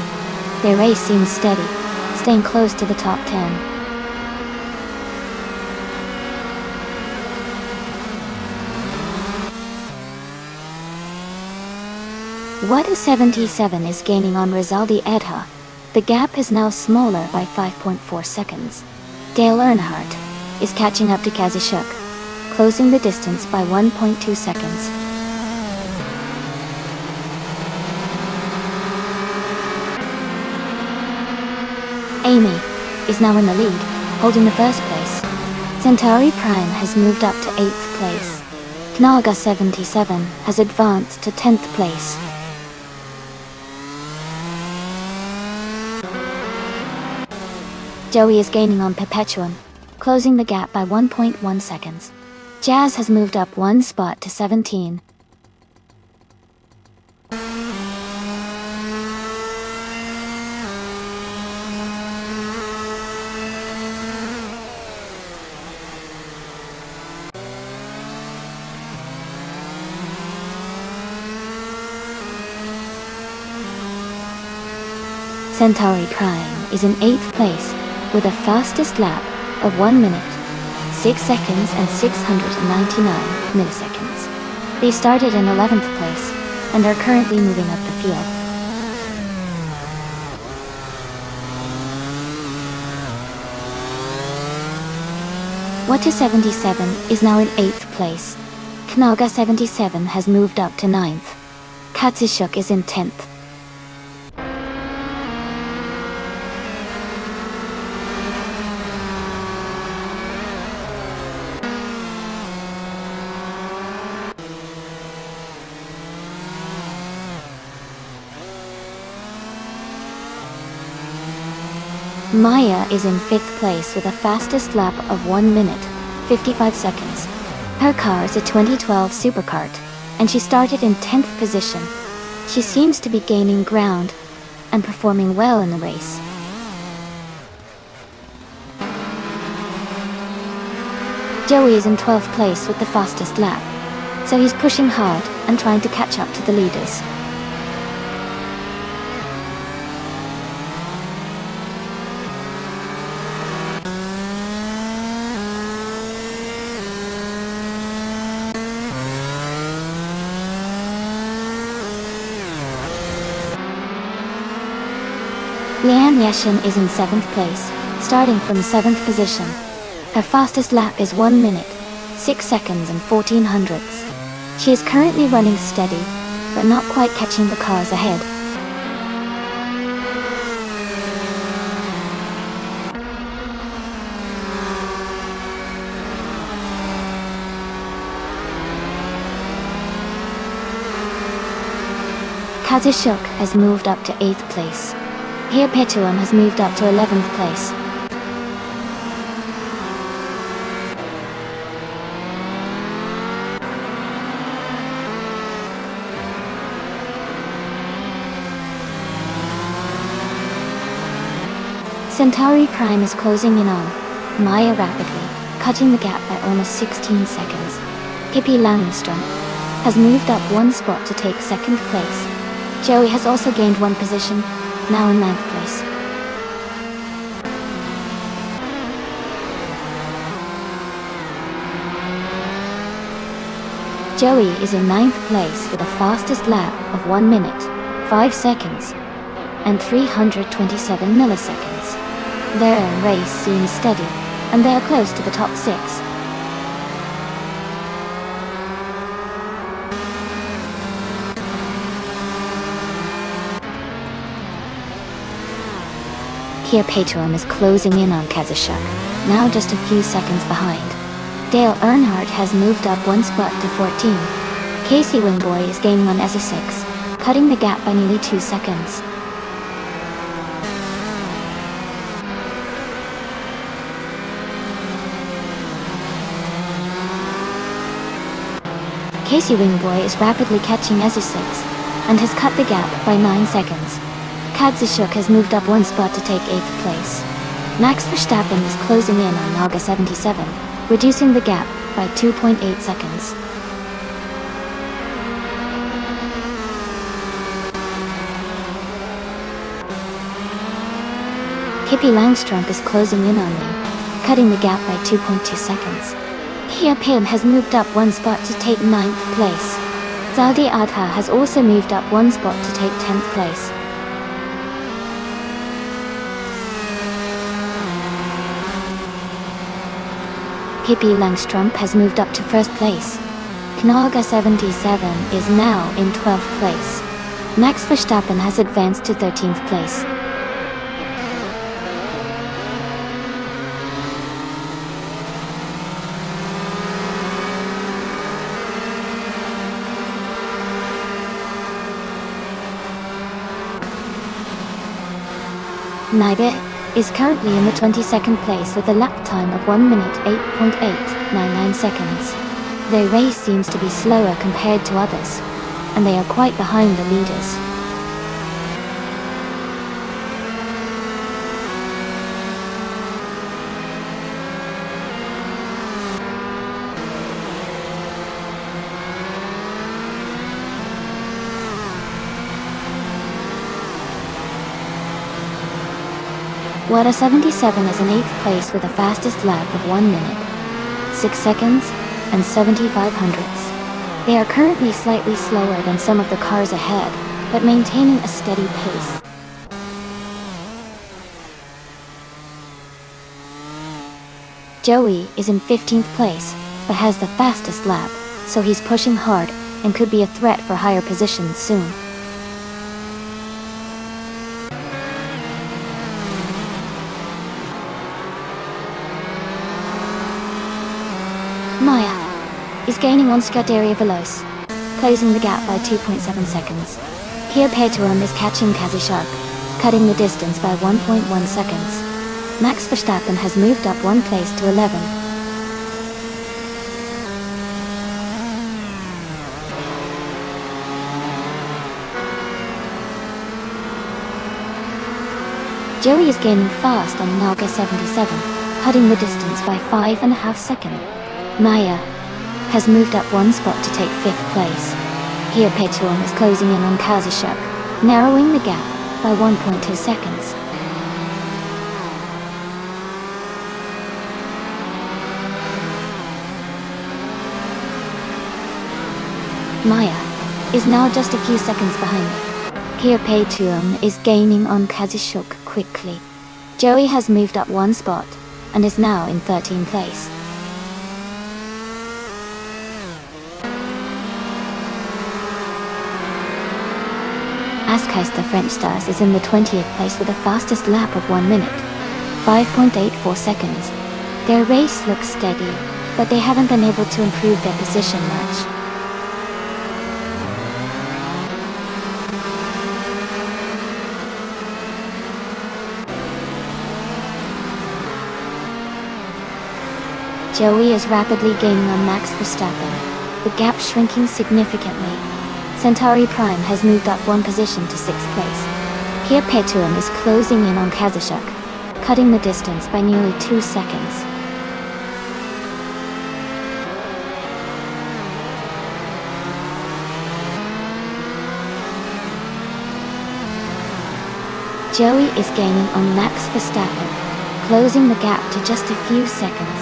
Their race seems steady, staying close to the top 10. Wada 77 is gaining on Rizaldi Adha. The gap is now smaller by 5.4 seconds. Dale Earnhardt is catching up to Kazishuk, closing the distance by 1.2 seconds. Amy is now in the lead, holding the first place. Centauri Prime has moved up to 8th place. Knaga 77 has advanced to 10th place. Joey is gaining on Perpetuum, closing the gap by 1.1 seconds. Jazz has moved up one spot to 17, Centauri Prime is in 8th place with a fastest lap of 1 minute, 6 seconds and 699 milliseconds. They started in 11th place and are currently moving up the field. Wata 77 is now in 8th place. Knaga 77 has moved up to 9th. Katsushuk is in 10th. Maya is in 5th place with a fastest lap of 1 minute, 55 seconds. Her car is a 2012 supercart, and she started in 10th position. She seems to be gaining ground and performing well in the race. Joey is in 12th place with the fastest lap, so he's pushing hard and trying to catch up to the leaders. Lian Yeshin is in 7th place, starting from 7th position. Her fastest lap is 1 minute, 6 seconds and 14 hundredths. She is currently running steady, but not quite catching the cars ahead. Kazushuk has moved up to 8th place. Here Petuum has moved up to 11th place. Centauri Prime is closing in on Maya rapidly, cutting the gap by almost 16 seconds. Pippi Langström has moved up 1 spot to take 2nd place. Joey has also gained 1 position, now in 9th place. Joey is in 9th place with a fastest lap of 1 minute, 5 seconds, and 327 milliseconds. Their race seems steady, and they are close to the top 6. Here Petuum is closing in on Kazushuk, now just a few seconds behind. Dale Earnhardt has moved up 1 spot to 14. Casey Wingboy is gaining on S6, cutting the gap by nearly 2 seconds. Casey Wingboy is rapidly catching S6 and has cut the gap by 9 seconds. Katsushuk has moved up 1 spot to take 8th place. Max Verstappen is closing in on Naga 77, reducing the gap by 2.8 seconds. Pippi Langström is closing in on them, cutting the gap by 2.2 seconds. Pia Pim has moved up 1 spot to take 9th place. Zaldi Adha has also moved up 1 spot to take 10th place. Pippi Langström has moved up to 1st place. Knaga 77 is now in 12th place. Max Verstappen has advanced to 13th place. Naibe is currently in the 22nd place with a lap time of 1 minute 8.899 seconds. Their race seems to be slower compared to others, and they are quite behind the leaders. Wada 77 is in 8th place with a fastest lap of 1 minute, 6 seconds, and 75 hundredths. They are currently slightly slower than some of the cars ahead, but maintaining a steady pace. Joey is in 15th place, but has the fastest lap, so he's pushing hard and could be a threat for higher positions soon. Maya is gaining on Scuderia Veloce, closing the gap by 2.7 seconds. Here Peturum is catching Kazishuk, cutting the distance by 1.1 seconds. Max Verstappen has moved up 1 place to 11. Joey is gaining fast on Naga 77, cutting the distance by 5.5 seconds. Maya has moved up 1 spot to take 5th place. Here Peturum is closing in on Kazishuk, narrowing the gap by 1.2 seconds. Maya is now just a few seconds behind. Here Peturum is gaining on Kazishuk quickly. Joey has moved up 1 spot and is now in 13th place. Ascais the French Stars is in the 20th place with the fastest lap of 1 minute, 5.84 seconds. Their race looks steady, but they haven't been able to improve their position much. Joey is rapidly gaining on Max Verstappen, the gap shrinking significantly. Centauri Prime has moved up 1 position to 6th place. Here Peturum is closing in on Kazishuk, cutting the distance by nearly 2 seconds. Joey is gaining on Max Verstappen, closing the gap to just a few seconds.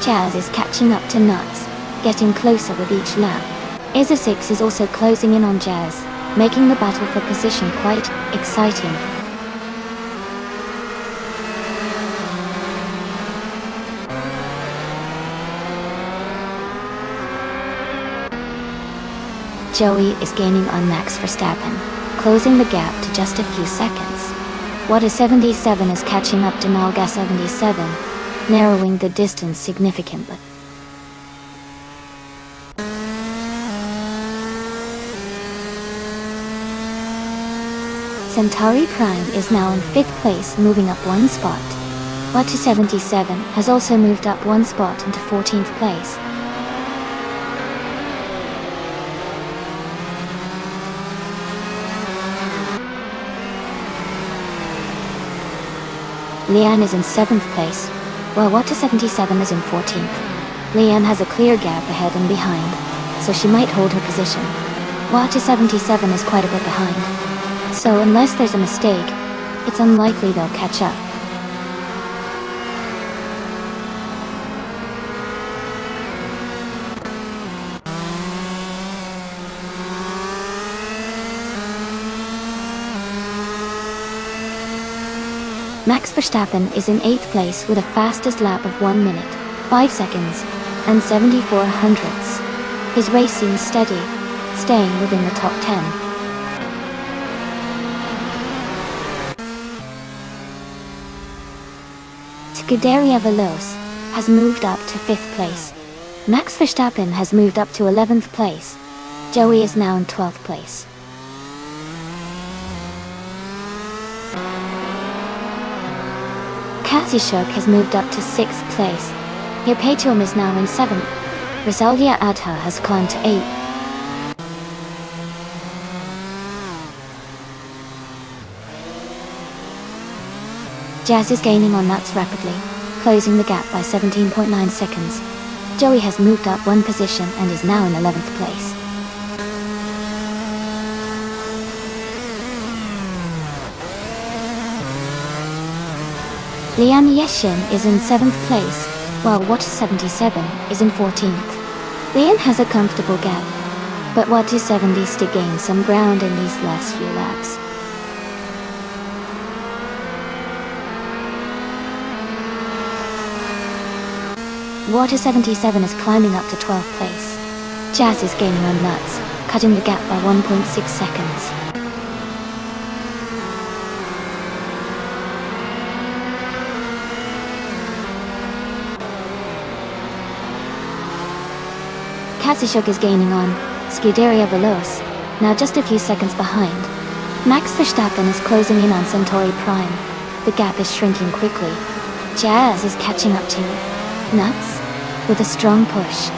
Jazz is catching up to Nuts, getting closer with each lap. Izza 6 is also closing in on Jazz, making the battle for position quite exciting. Joey is gaining on Max Verstappen, closing the gap to just a few seconds. Wada 77 is catching up to Nalga 77, narrowing the distance significantly. Centauri Prime is now in 5th place, moving up 1 spot. Wada 77 has also moved up 1 spot into 14th place. Leanne is in 7th place, while Wada 77 is in 14th. Leanne has a clear gap ahead and behind, so she might hold her position. Wada 77 is quite a bit behind, so unless there's a mistake, it's unlikely they'll catch up. Max Verstappen is in 8th place with a fastest lap of 1 minute, 5 seconds, and 74 hundredths. His race seems steady, staying within the top 10. Scuderia Veloce has moved up to 5th place. Max Verstappen has moved up to 11th place. Joey is now in 12th place. Kazishuk has moved up to 6th place. Here Peturum is now in 7th. Rosalia Adha has climbed to 8th. Jazz is gaining on Nuts rapidly, closing the gap by 17.9 seconds. Joey has moved up 1 position and is now in 11th place. Lian Yexin is in 7th place, while Water 77 is in 14th. Lian has a comfortable gap, but Water 70 to gain some ground in these last few laps. Water 77 is climbing up to 12th place. Jazz is gaining on Nuts, cutting the gap by 1.6 seconds. Kazushuk is gaining on Scuderia Veloce, now just a few seconds behind. Max Verstappen is closing in on Centauri Prime. The gap is shrinking quickly. Jazz is catching up to Nuts with a strong push.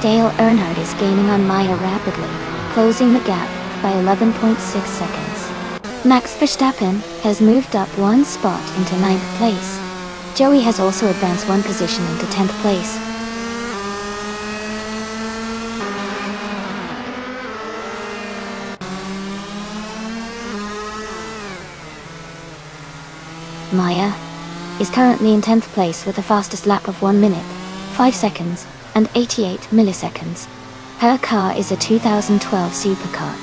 Dale Earnhardt is gaining on Maya rapidly, closing the gap by 11.6 seconds. Max Verstappen has moved up one spot into 9th place. Joey has also advanced one position into 10th place. Maya is currently in 10th place with the fastest lap of 1 minute, 5 seconds, and 88 milliseconds. Her car is a 2012 supercar.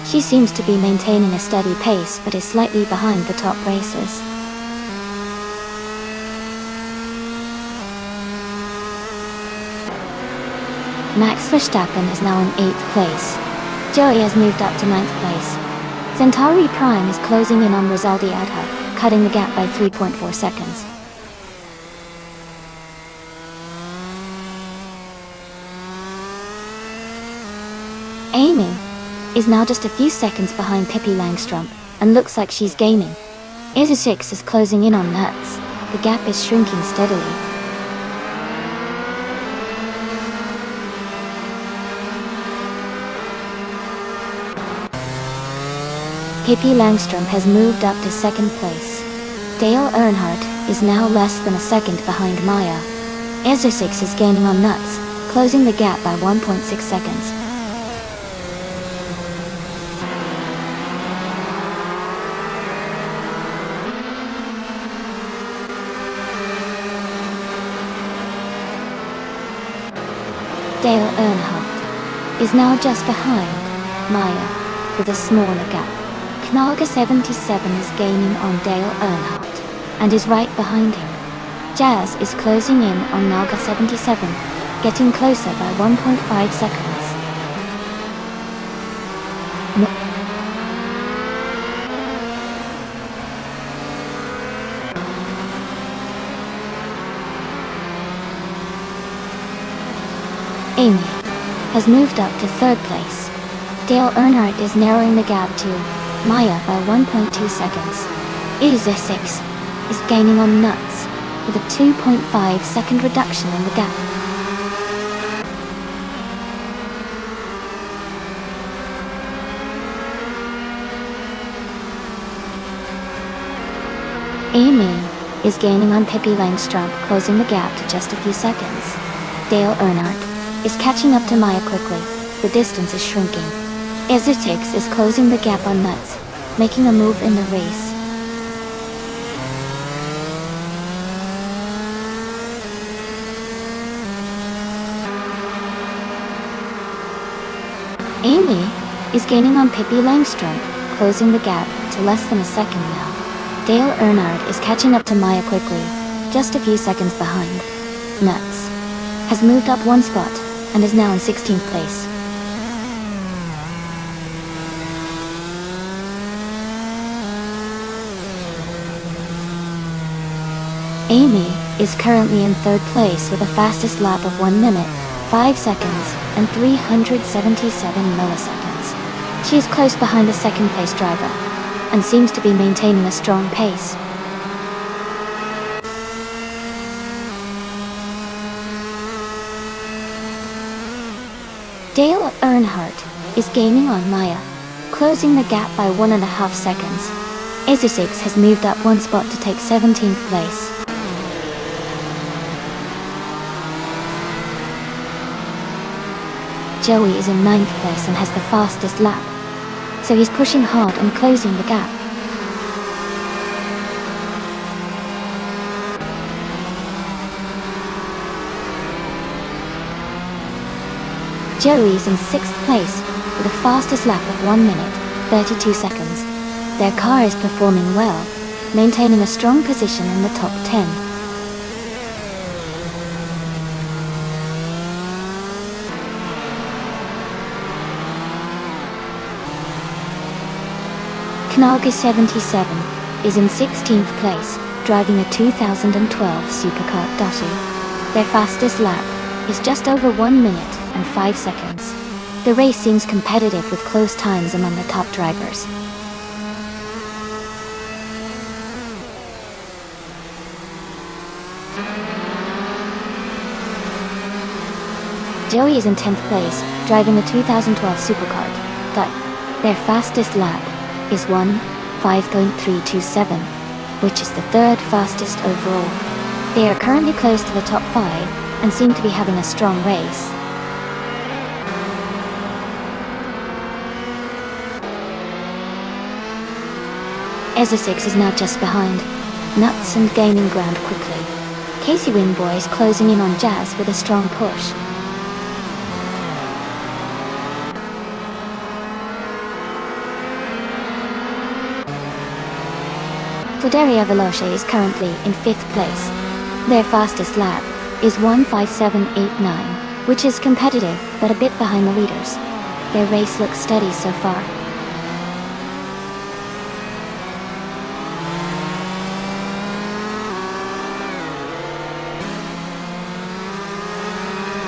She seems to be maintaining a steady pace but is slightly behind the top racers. Max Verstappen is now in 8th place. Joey has moved up to 9th place. Centauri Prime is closing in on Rizaldi Adha, cutting the gap by 3.4 seconds. Amy is now just a few seconds behind Pippi Langstrup, and looks like she's gaining. Izzy 6 is closing in on Nuts. The gap is shrinking steadily. Pippi Langstrup has moved up to 2nd place. Dale Earnhardt is now less than a second behind Maya. Izzy 6 is gaining on Nuts, closing the gap by 1.6 seconds. Dale Earnhardt is now just behind Maya with a smaller gap. Knaga 77 is gaining on Dale Earnhardt and is right behind him. Jazz is closing in on Naga 77, getting closer by 1.5 seconds. Amy has moved up to 3rd place. Dale Earnhardt is narrowing the gap to Maya by 1.2 seconds. Izzy 6 is gaining on Nuts with a 2.5 second reduction in the gap. Amy is gaining on Pippi Langstrup, closing the gap to just a few seconds. Dale Earnhardt is catching up to Maya quickly. The distance is shrinking. Izzy 6 is closing the gap on Nuts, making a move in the race. Amy is gaining on Pippi Langstrup, closing the gap to less than a second now. Dale Earnhardt is catching up to Maya quickly, just a few seconds behind. Nuts has moved up one spot and is now in 16th place. Amy is currently in 3rd place with the fastest lap of 1 minute, 5 seconds, and 377 milliseconds. She is close behind the 2nd place driver, and seems to be maintaining a strong pace. Dale Earnhardt is gaining on Maya, closing the gap by 1.5 seconds. Izzy 6 has moved up one spot to take 17th place. Joey is in 9th place and has the fastest lap, so he's pushing hard and closing the gap. Joey is in 6th place with a fastest lap of 1 minute, 32 seconds. Their car is performing well, maintaining a strong position in the top 10. Knaga 77 is in 16th place, driving a 2012 supercar Dottie. Their fastest lap is just over 1 minute and 5 seconds. The race seems competitive with close times among the top drivers. Joey is in 10th place, driving a 2012 supercar Dottie. Their fastest lap is 1:5.327, which is the third fastest overall. They are currently close to the top 5 and seem to be having a strong race. EZA6 is now just behind, Nuts and gaining ground quickly. Casey Wingboy is closing in on Jazz with a strong push. Scuderia Veloce is currently in 5th place. Their fastest lap is 1:57.89, which is competitive but a bit behind the leaders. Their race looks steady so far.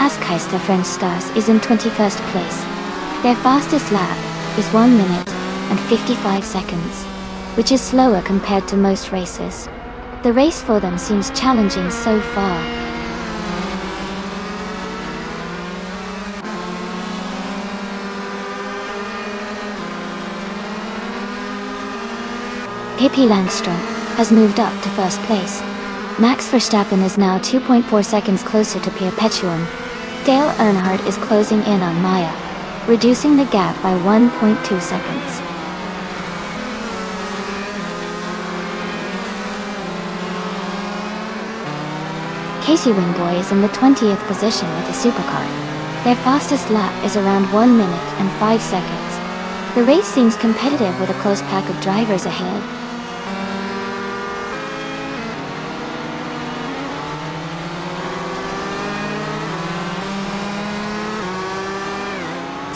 Askeister French Stars is in 21st place. Their fastest lap is 1 minute and 55 seconds, which is slower compared to most races. The race for them seems challenging so far. Pippi Langstrom has moved up to 1st place. Max Verstappen is now 2.4 seconds closer to Pierre Petuum. Dale Earnhardt is closing in on Maya, reducing the gap by 1.2 seconds. Casey Wingboy is in the 20th position with a supercar. Their fastest lap is around 1 minute and 5 seconds. The race seems competitive with a close pack of drivers ahead.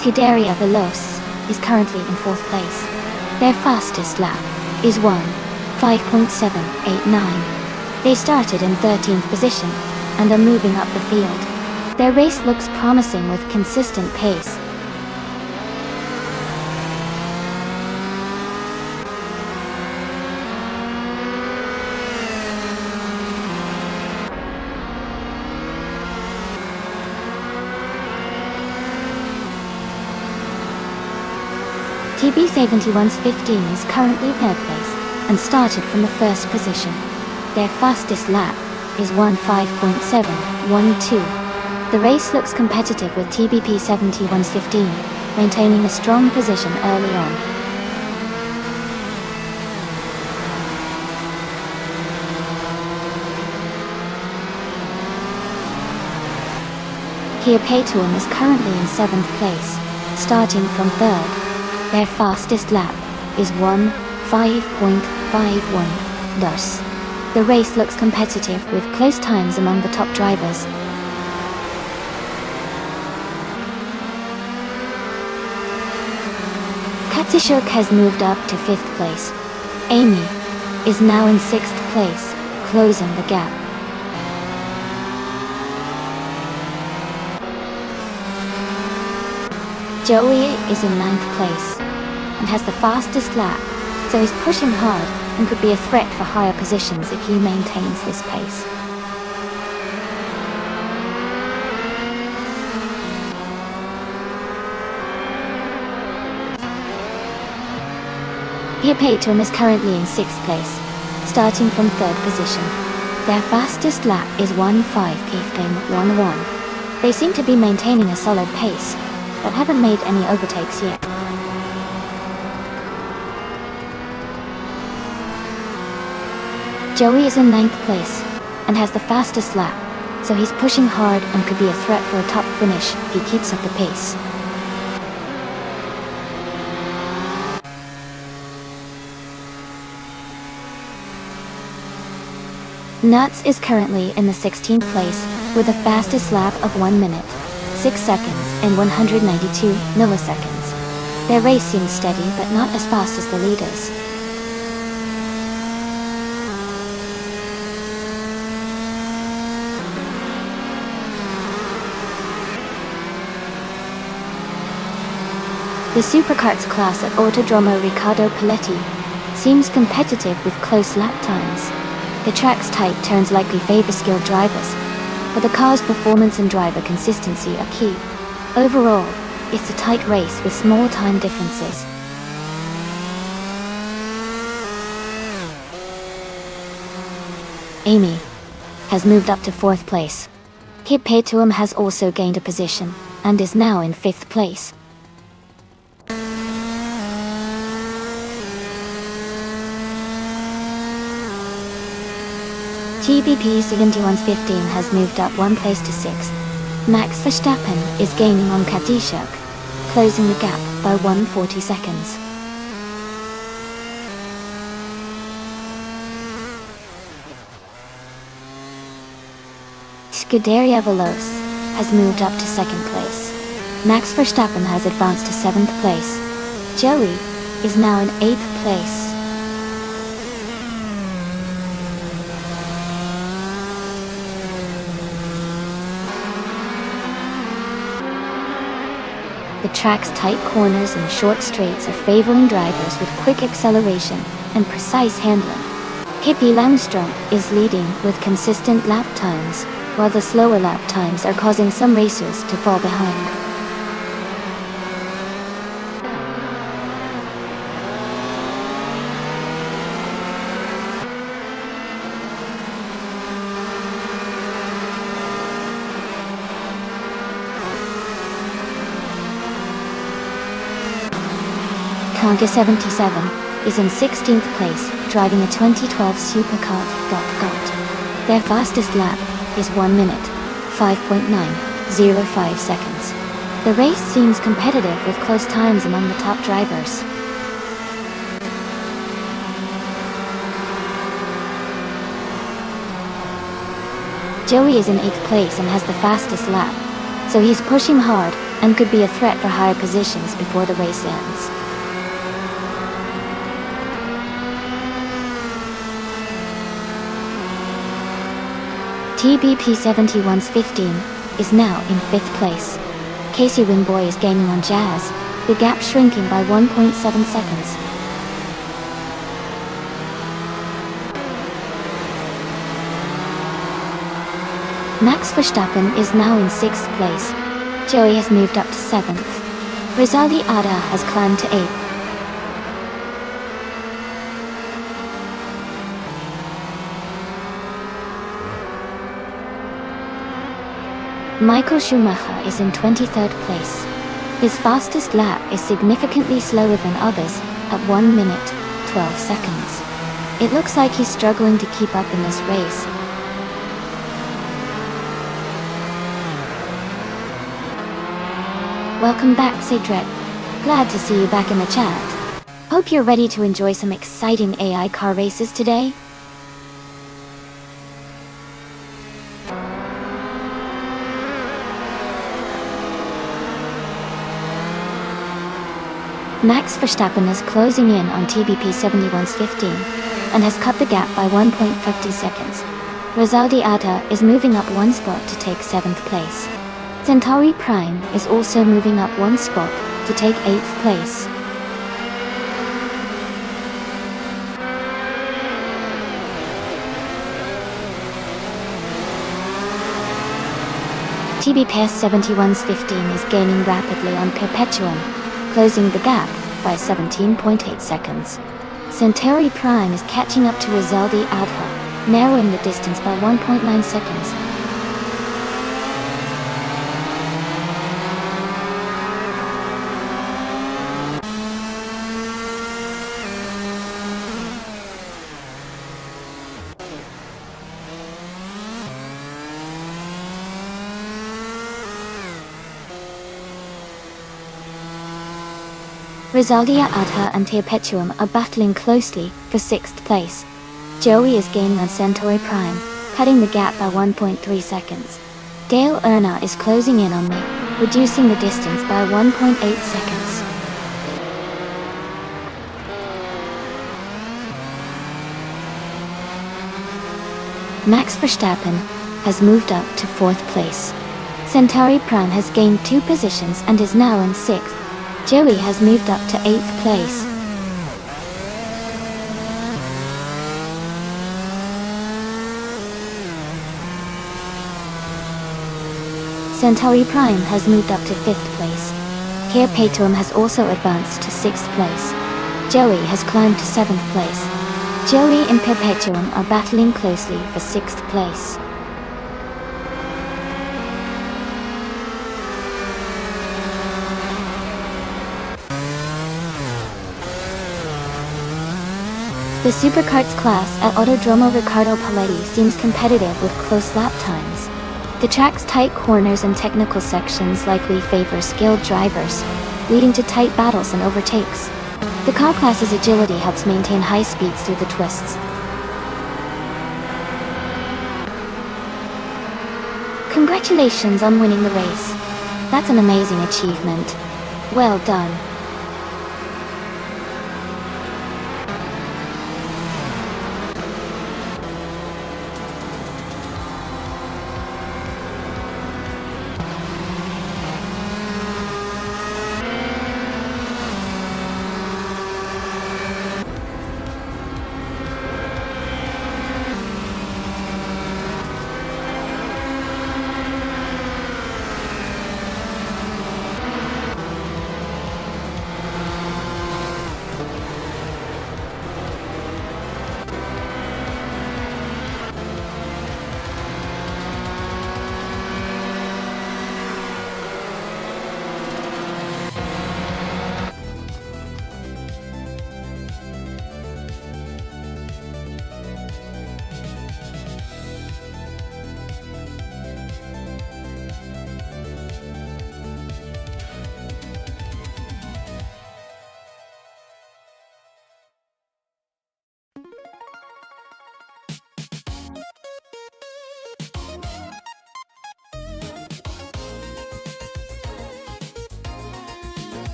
Scuderia Veloce is currently in 4th place. Their fastest lap is 1:5.789. They started in 13th position and are moving up the field. Their race looks promising with consistent pace. TB71's 15 is currently 3rd place and started from the 1st position. Their fastest lap is 1:5.712. The race looks competitive with TBP71's 15, maintaining a strong position early on. Pierre Petuum is currently in 7th place, starting from 3rd. Their fastest lap is 1:5.51 thus. The race looks competitive with close times among the top drivers. Katsishuk has moved up to 5th place. Amy is now in 6th place, closing the gap. Joey is in 9th place and has the fastest lap, so he's pushing hard and could be a threat for higher positions if he maintains this pace. Pierre Petuum is currently in 6th place, starting from 3rd position. Their fastest lap is 1:5.11. They seem to be maintaining a solid pace. but haven't made any overtakes yet. Joey is in 9th place and has the fastest lap, so he's pushing hard and could be a threat for a top finish if he keeps up the pace. Nuts is currently in the 16th place with the fastest lap of 1 minute, 6 seconds and 192 milliseconds. Their race seems steady but not as fast as the leaders. The Superkarts class at Autodromo Riccardo Paletti seems competitive with close lap times. The track's tight turns likely favor skilled drivers, but the car's performance and driver consistency are key. Overall, it's a tight race with small time differences. Amy has moved up to 4th place. Kip Paytoum has also gained a position and is now in 5th place. TBP 7115 has moved up 1 place to 6th. Max Verstappen is gaining on Katishuk, closing the gap by 140 seconds. Scuderia Veloce has moved up to 2nd place. Max Verstappen has advanced to 7th place. Joey is now in 8th place. The track's tight corners and short straights are favoring drivers with quick acceleration and precise handling. Pippi Langstrom is leading with consistent lap times, while the slower lap times are causing some racers to fall behind. Conga 77 is in 16th place, driving a 2012 Supercar. Their fastest lap is 1 minute, 5.905 seconds. The race seems competitive with close times among the top drivers. Joey is in 8th place and has the fastest lap, so he's pushing hard and could be a threat for higher positions before the race ends. TBP 7115 is now in 5th place. Casey Winboy is gaining on Jazz, the gap shrinking by 1.7 seconds. Max Verstappen is now in 6th place. Joey has moved up to 7th. Rizaldi Ada has climbed to 8th. Michael Schumacher is in 23rd place. His fastest lap is significantly slower than others, at 1 minute, 12 seconds. It looks like he's struggling to keep up in this race. Welcome back, Cedric. Glad to see you back in the chat. Hope you're ready to enjoy some exciting AI car races today. Max Verstappen is closing in on TBP 7115 and has cut the gap by 1.50 seconds. Rizaldi Ada is moving up 1 spot to take 7th place. Centauri Prime is also moving up 1 spot to take 8th place. TBP 7115 is gaining rapidly on Perpetuum, closing the gap by 17.8 seconds. Centauri Prime is catching up to Rizaldi Adha, narrowing the distance by 1.9 seconds. Rosaldia Adha and Teopetuum are battling closely for 6th place. Joey is gaining on Centauri Prime, cutting the gap by 1.3 seconds. Dale Earner is closing in on me, reducing the distance by 1.8 seconds. Max Verstappen has moved up to 4th place. Centauri Prime has gained 2 positions and is now in 6th. Joey has moved up to 8th place. Centauri Prime has moved up to 5th place. Teopetuum has also advanced to 6th place. Joey has climbed to 7th place. Joey and Perpetuum are battling closely for 6th place. The Superkarts class at Autodromo Riccardo Paletti seems competitive with close lap times. The track's tight corners and technical sections likely favor skilled drivers, leading to tight battles and overtakes. The car class's agility helps maintain high speeds through the twists. Congratulations on winning the race. That's an amazing achievement. Well done.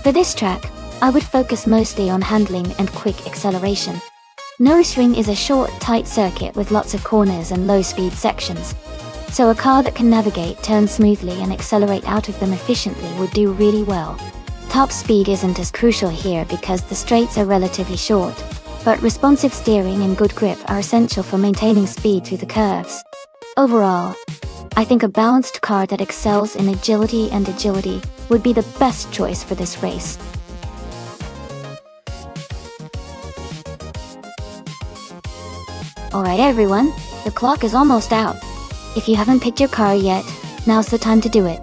For this track, I would focus mostly on handling and quick acceleration. Nürburgring is a short, tight circuit with lots of corners and low-speed sections. So a car that can navigate turns smoothly and accelerate out of them efficiently would do really well. Top speed isn't as crucial here because the straights are relatively short, but responsive steering and good grip are essential for maintaining speed through the curves. Overall, I think a balanced car that excels in agility would be the best choice for this race. Alright everyone, the clock is almost out. If you haven't picked your car yet, now's the time to do it.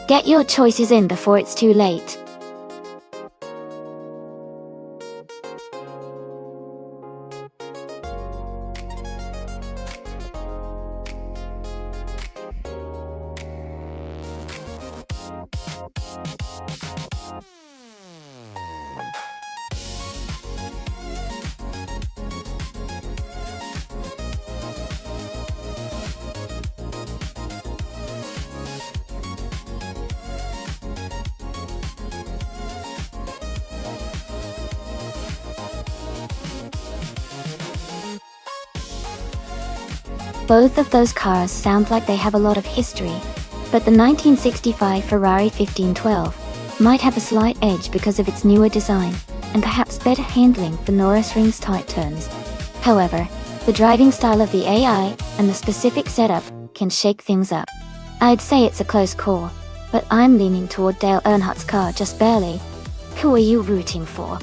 Get your choices in before it's too late. Both of those cars sound like they have a lot of history, but the 1965 Ferrari 1512 might have a slight edge because of its newer design, and perhaps better handling for Nürburgring's tight turns. However, the driving style of the AI and the specific setup can shake things up. I'd say it's a close call, but I'm leaning toward Dale Earnhardt's car just barely. Who are you rooting for?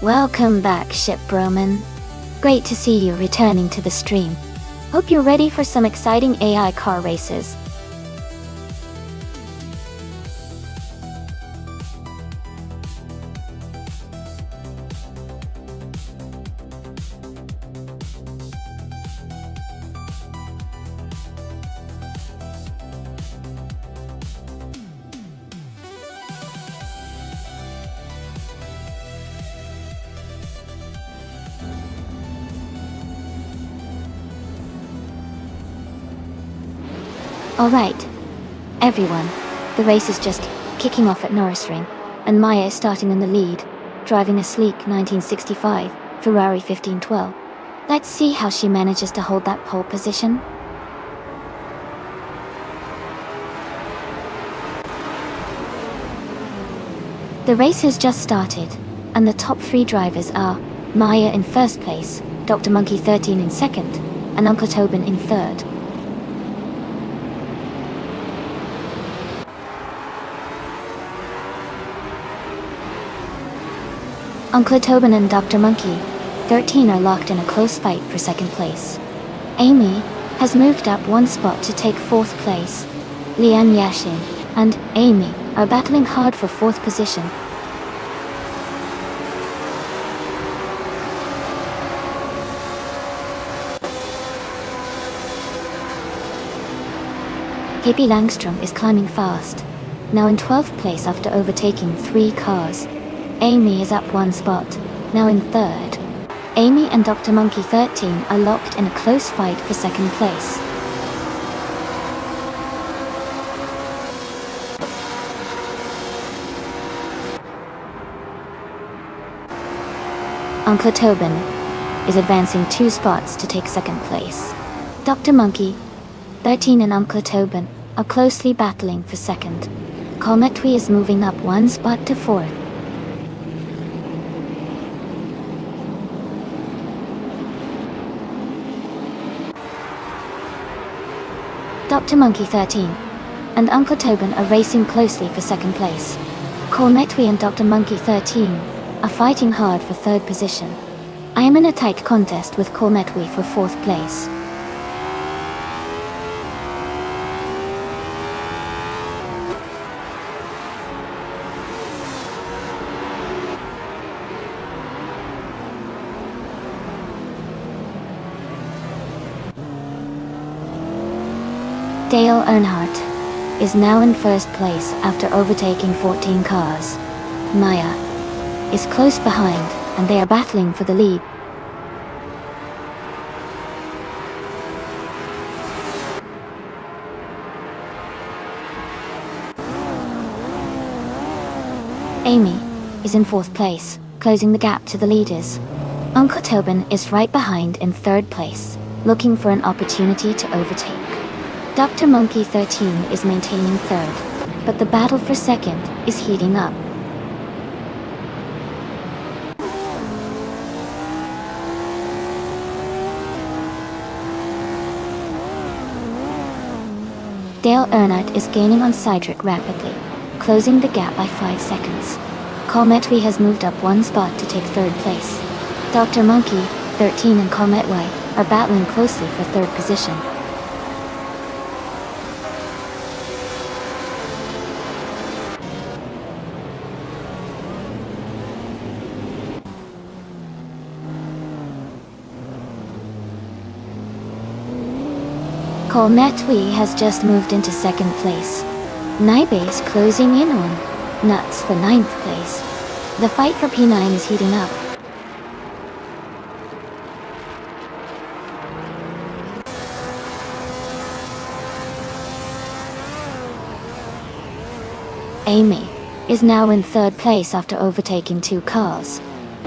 Welcome back, Ship Broman. Great to see you returning to the stream. Hope you're ready for some exciting AI car races. Alright, everyone, the race is just kicking off at Nürburgring, and Maya is starting in the lead, driving a sleek 1965 Ferrari 1512. Let's see how she manages to hold that pole position. The race has just started, and the top three drivers are Maya in first place, Dr. Monkey 13 in second, and Uncle Tobin in third. Uncle Tobin and Dr. Monkey 13 are locked in a close fight for second place. Amy has moved up one spot to take fourth place. Lian Yashin and Amy are battling hard for fourth position. KP Langstrom is climbing fast, now in 12th place after overtaking 3 cars. Amy is up one spot, now in third. Amy and Dr. Monkey 13 are locked in a close fight for second place. Uncle Tobin is advancing 2 spots to take second place. Dr. Monkey 13 and Uncle Tobin are closely battling for second. Cometwy is moving up 1 spot to fourth. Dr. Monkey 13 and Uncle Tobin are racing closely for second place. Cometwy and Dr. Monkey 13 are fighting hard for third position. I am in a tight contest with Cometwy for fourth place. Dale Earnhardt is now in first place after overtaking 14 cars. Maya is close behind, and they are battling for the lead. Amy is in fourth place, closing the gap to the leaders. Uncle Tobin is right behind in third place, looking for an opportunity to overtake. Dr. Monkey 13 is maintaining third, but the battle for second is heating up. Dale Earnhardt is gaining on Cydric rapidly, closing the gap by 5 seconds. Cometwy has moved up 1 spot to take third place. Dr. Monkey 13 and Cometwy are battling closely for third position. Cometwy has just moved into second place. Naibe is closing in on Nuts for 9th place. The fight for P9 is heating up. Amy is now in third place after overtaking 2 cars.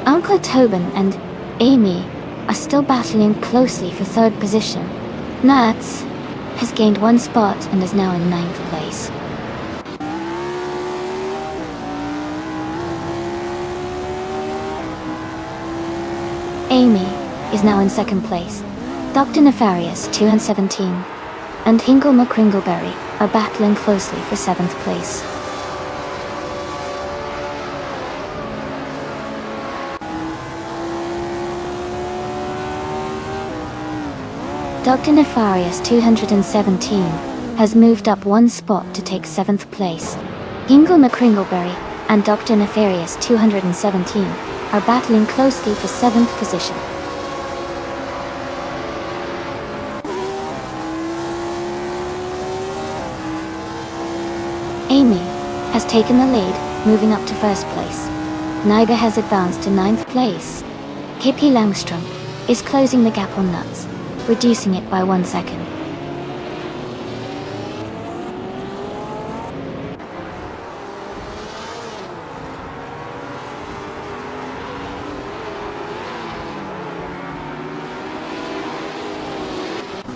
Uncle Tobin and Amy are still battling closely for third position. Nats has gained 1 spot and is now in 9th place. Amy is now in 2nd place. Dr. Nefarious 217 and Hinkle McCringleberry are battling closely for 7th place. Dr. Nefarious 217 has moved up 1 spot to take 7th place. Hinkle McCringleberry and Dr. Nefarious 217 are battling closely for 7th position. Amy has taken the lead, moving up to 1st place. Niger has advanced to 9th place. Hippie Langstrom is closing the gap on Nuts, reducing it by 1 second.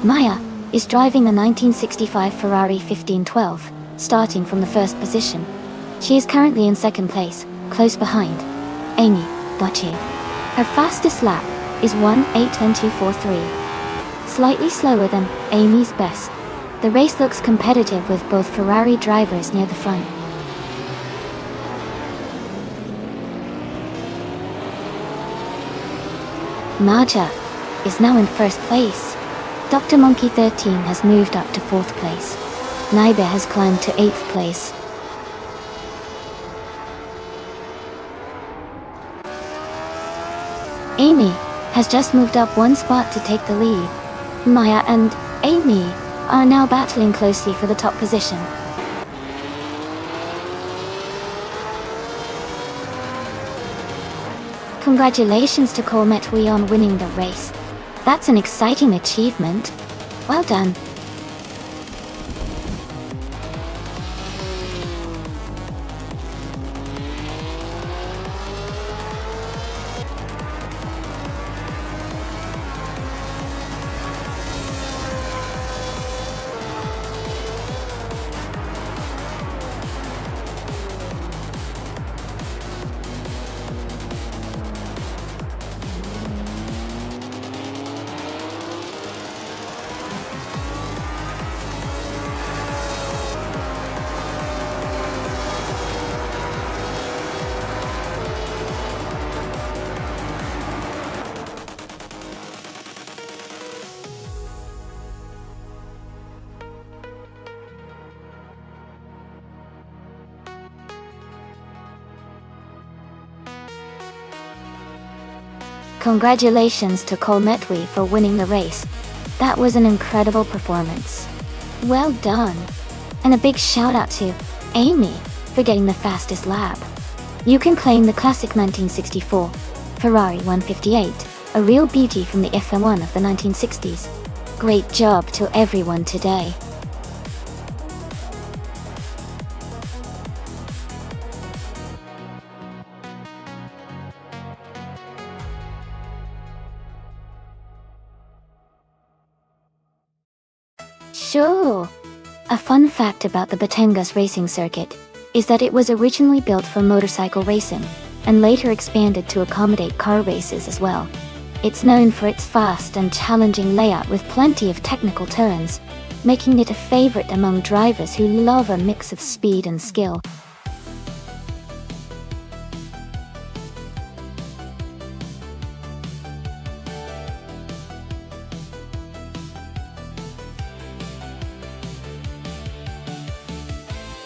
Maya is driving the 1965 Ferrari 1512, starting from the 1st position. She is currently in 2nd place, close behind Amy Butchie. Her fastest lap is 1:8:22:43, slightly slower than Amy's best. The race looks competitive with both Ferrari drivers near the front. Maja is now in 1st place. Dr. Monkey 13 has moved up to 4th place. Naibe has climbed to 8th place. Amy has just moved up 1 spot to take the lead. Maya and Amy are now battling closely for the top position. Congratulations to Cole Metwee on winning the race. That's an exciting achievement. Well done. Congratulations to Cole Metwee for winning the race. That was an incredible performance. Well done. And a big shout out to Amy for getting the fastest lap. You can claim the classic 1964 Ferrari 158, a real beauty from the FM1 of the 1960s. Great job to everyone today. Sure. A fun fact about the Batangas racing circuit is that it was originally built for motorcycle racing and later expanded to accommodate car races as well. It's known for its fast and challenging layout with plenty of technical turns, making it a favorite among drivers who love a mix of speed and skill.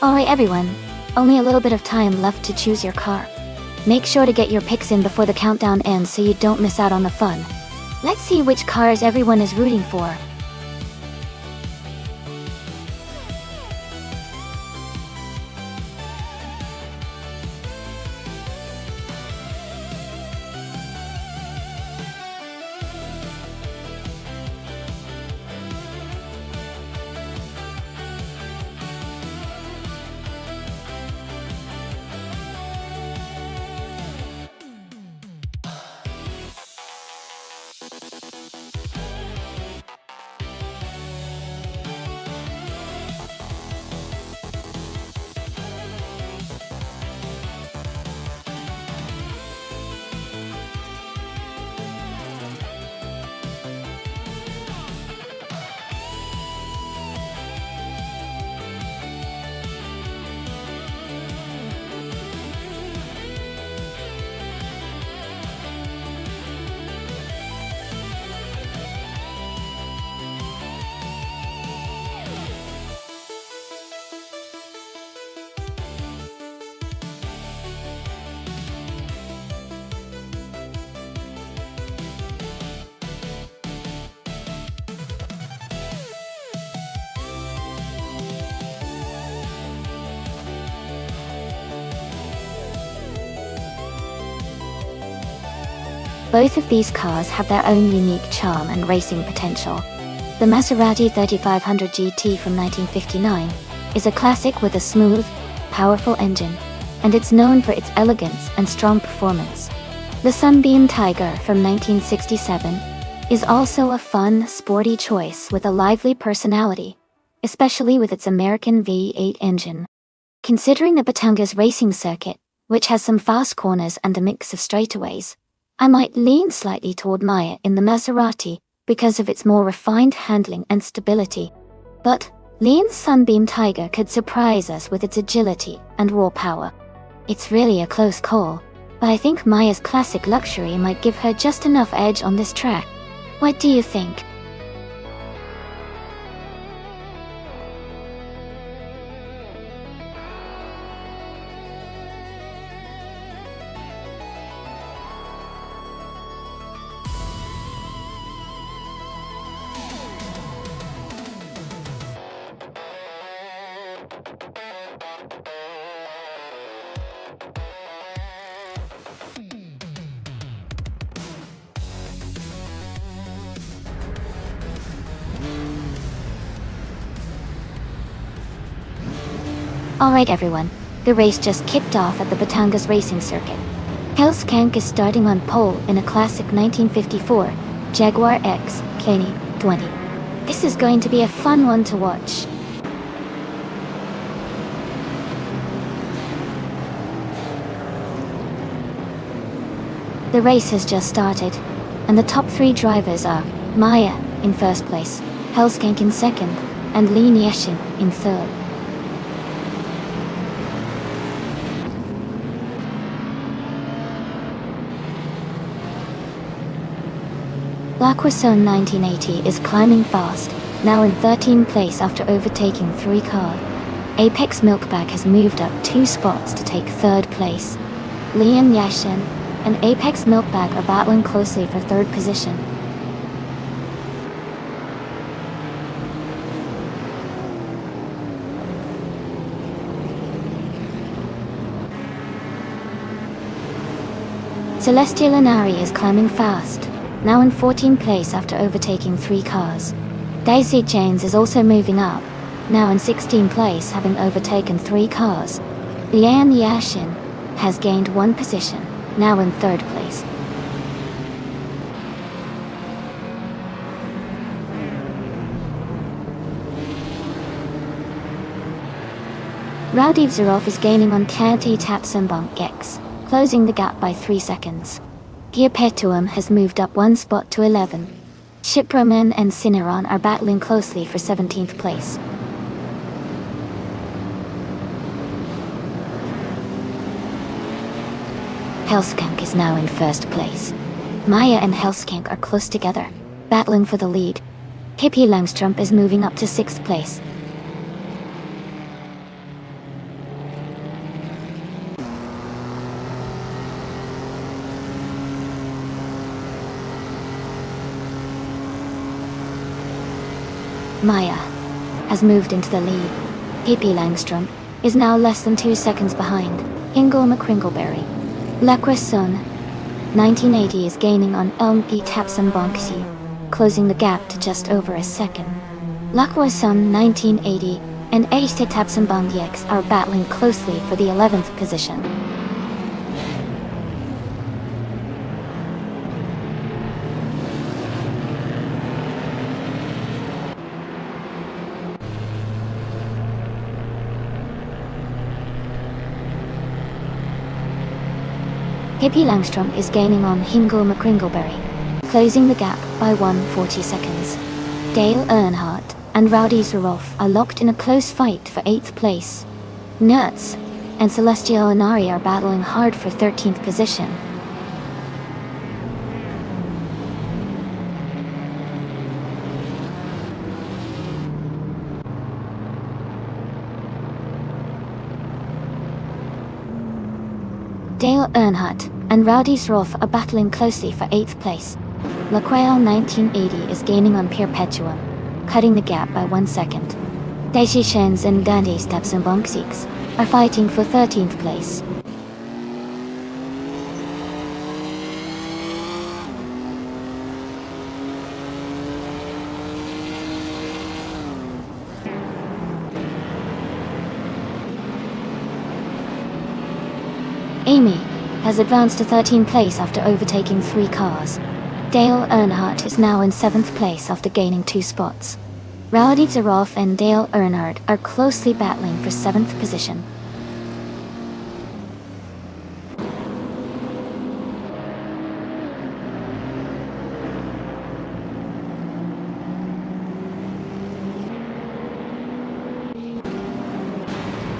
Alright everyone, only a little bit of time left to choose your car. Make sure to get your picks in before the countdown ends so you don't miss out on the fun. Let's see which cars everyone is rooting for. Both of these cars have their own unique charm and racing potential. The Maserati 3500 GT from 1959 is a classic with a smooth, powerful engine, and it's known for its elegance and strong performance. The Sunbeam Tiger from 1967 is also a fun, sporty choice with a lively personality, especially with its American V8 engine. Considering the Batangas racing circuit, which has some fast corners and a mix of straightaways, I might lean slightly toward Maya in the Maserati because of its more refined handling and stability. But Leon's Sunbeam Tiger could surprise us with its agility and raw power. It's really a close call, but I think Maya's classic luxury might give her just enough edge on this track. What do you think? Alright everyone, the race just kicked off at the Batangas racing circuit. Hellskank is starting on pole in a classic 1954 Jaguar X Kenny 20. This is going to be a fun one to watch. The race has just started, and the top three drivers are Maya in first place, Hellskank in second, and Lee Nyeshin in third. Laquason 1980 is climbing fast, now in 13th place after overtaking 3 cars. Apex Milkbag has moved up 2 spots to take 3rd place. Leon Yashin and Apex Milkbag are battling closely for 3rd position. Celestial Inari is climbing fast, now in 14th place after overtaking 3 cars. Daisy James is also moving up, now in 16th place having overtaken 3 cars. Lian Yashin has gained 1 position, now in 3rd place. Rowdy Zarov is gaining on Kanti Tapsambunk X, closing the gap by 3 seconds. Perpetuum has moved up 1 spot to 11. Shiproman and Cineron are battling closely for 17th place. Hellskank is now in 1st place. Maya and Hellskank are close together, battling for the lead. Hippie Langstrump is moving up to 6th place. Maya has moved into the lead. Hippie Langstrom is now less than 2 seconds behind Ingle McCringleberry. Laquason 1980 is gaining on Elm P. Tapson Bonksi, closing the gap to just over a second. Laquason 1980 and Aiste Tapson Bongyex are battling closely for the 11th position. Hippie Langstrom is gaining on Hingle McCringleberry, closing the gap by 1:40 seconds. Dale Earnhardt and Rowdy Zarov are locked in a close fight for 8th place. Nuts and Celestial Inari are battling hard for 13th position. Dale Earnhardt and Rowdy Zarov are battling closely for 8th place. Laquail 1980 is gaining on Perpetuum, cutting the gap by 1 second. Daisy Shens and Gandhi Stapsambonksiks are fighting for 13th place. Amy has advanced to 13th place after overtaking 3 cars. Dale Earnhardt is now in 7th place after gaining 2 spots. Rowdy Zaroff and Dale Earnhardt are closely battling for 7th position.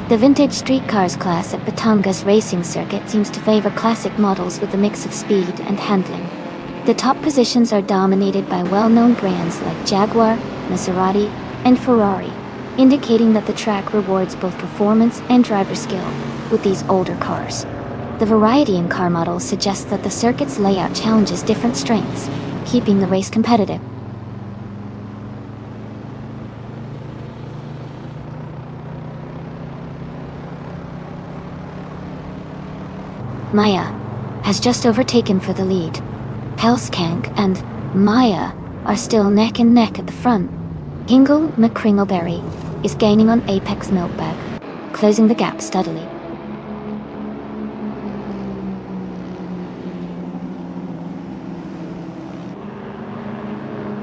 The vintage street cars class at Batangas Racing Circuit seems to favor classic models with a mix of speed and handling. The top positions are dominated by well-known brands like Jaguar, Maserati, and Ferrari, indicating that the track rewards both performance and driver skill with these older cars. The variety in car models suggests that the circuit's layout challenges different strengths, keeping the race competitive. Maya has just overtaken for the lead. Helskank and Maya are still neck and neck at the front. Hingle McCringleberry is gaining on Apex Milkbag, closing the gap steadily.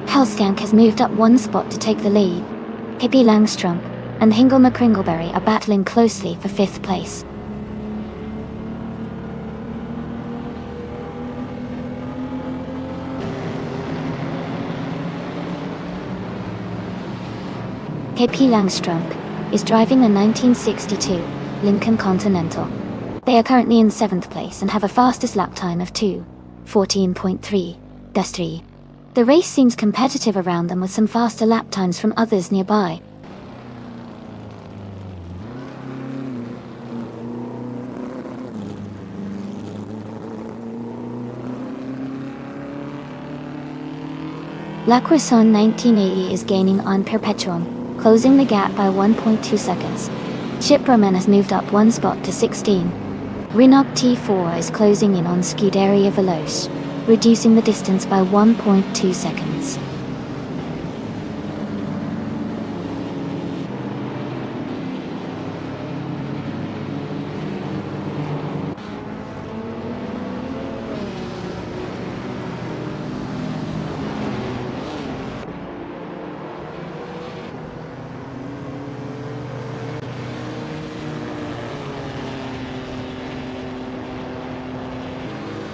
Helskank has moved up 1 spot to take the lead. Pippi Langstrump and Hingle McCringleberry are battling closely for 5th place. Pippi Langstrump is driving a 1962 Lincoln Continental. They are currently in 7th place and have a fastest lap time of 2:14.3. The race seems competitive around them with some faster lap times from others nearby. La Croissant 1980 is gaining on Perpetuum, closing the gap by 1.2 seconds. Chip Roman has moved up 1 spot to 16. Renault T4 is closing in on Scuderia Veloce, reducing the distance by 1.2 seconds.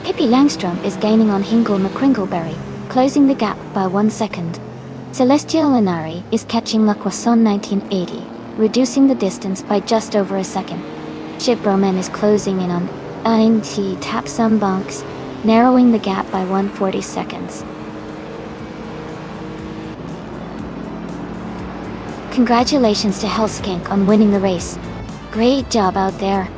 Pippi Langstrump is gaining on Hingle McCringleberry, closing the gap by 1 second. Celestial Linari is catching La Croissant 1980, reducing the distance by just over a second. Chip Roman is closing in on INT Tapsum Bunks, narrowing the gap by 140 seconds. Congratulations to Helskank on winning the race. Great job out there.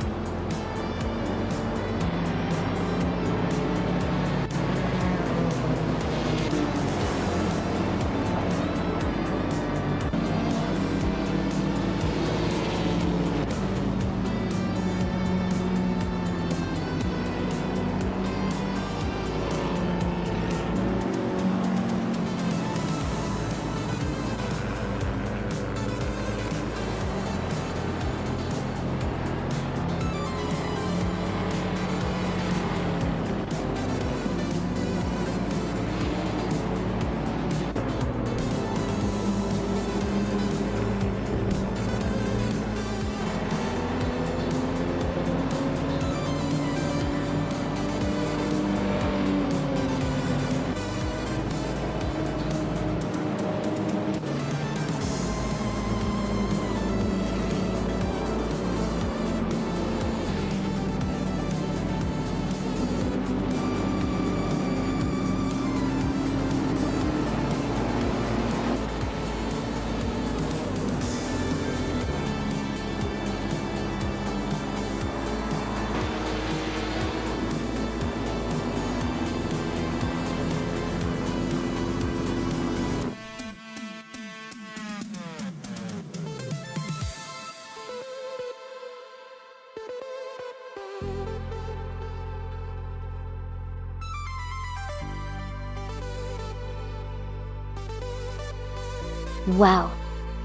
Wow,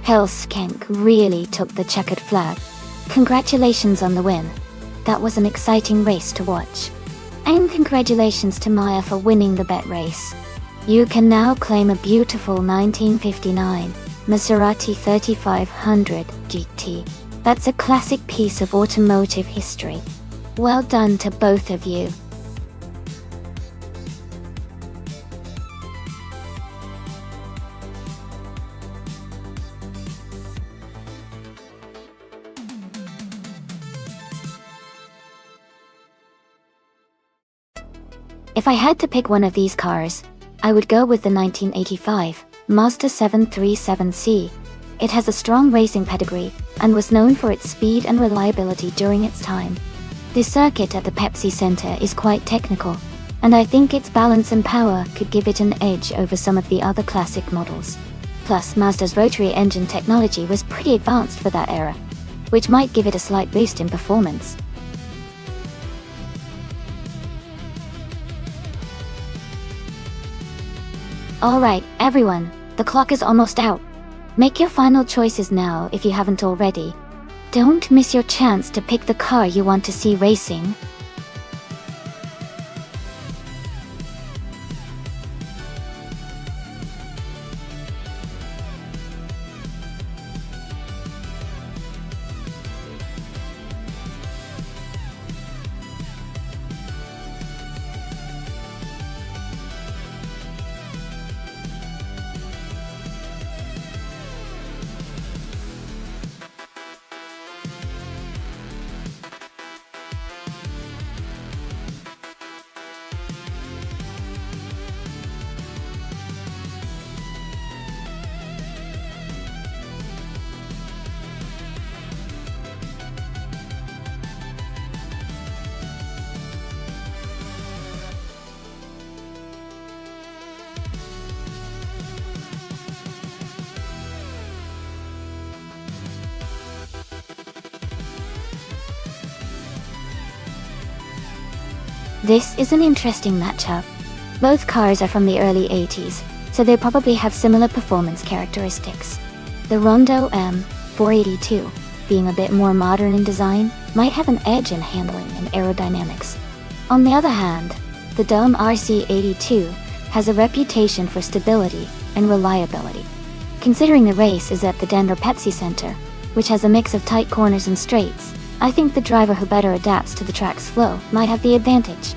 Helskank really took the checkered flag. Congratulations on the win. that was an exciting race to watch. And congratulations to Maya for winning the bet race. You can now claim a beautiful 1959 Maserati 3500 GT. That's a classic piece of automotive history. Well done to both of you. If I had to pick one of these cars, I would go with the 1985 Mazda 737C. It has a strong racing pedigree and was known for its speed and reliability during its time. The circuit at the Pepsi Center is quite technical, and I think its balance and power could give it an edge over some of the other classic models. Plus, Mazda's rotary engine technology was pretty advanced for that era, which might give it a slight boost in performance. Alright, everyone, the clock is almost out. Make your final choices now if you haven't already. Don't miss your chance to pick the car you want to see racing. This is an interesting matchup. Both cars are from the early 80s, so they probably have similar performance characteristics. The Rondo M482, being a bit more modern in design, might have an edge in handling and aerodynamics. On the other hand, the Dome RC82 has a reputation for stability and reliability. Considering the race is at the Denver Pepsi Center, which has a mix of tight corners and straights, I think the driver who better adapts to the track's flow might have the advantage.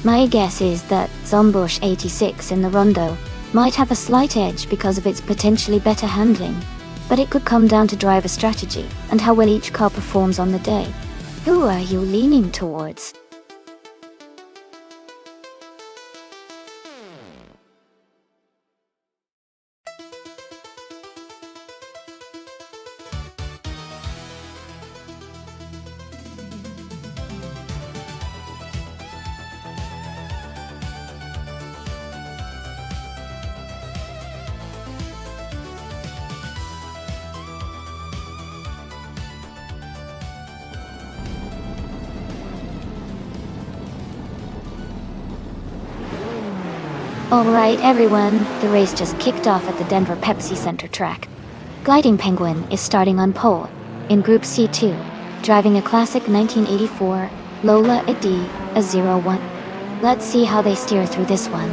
My guess is that Zombush 86 in the Rondo might have a slight edge because of its potentially better handling, but it could come down to driver strategy and how well each car performs on the day. Who are you leaning towards? Alright everyone, the race just kicked off at the Denver Pepsi Center track. Gliding Penguin is starting on pole, in Group C2, driving a classic 1984 Lola Adi A01. Let's see how they steer through this one.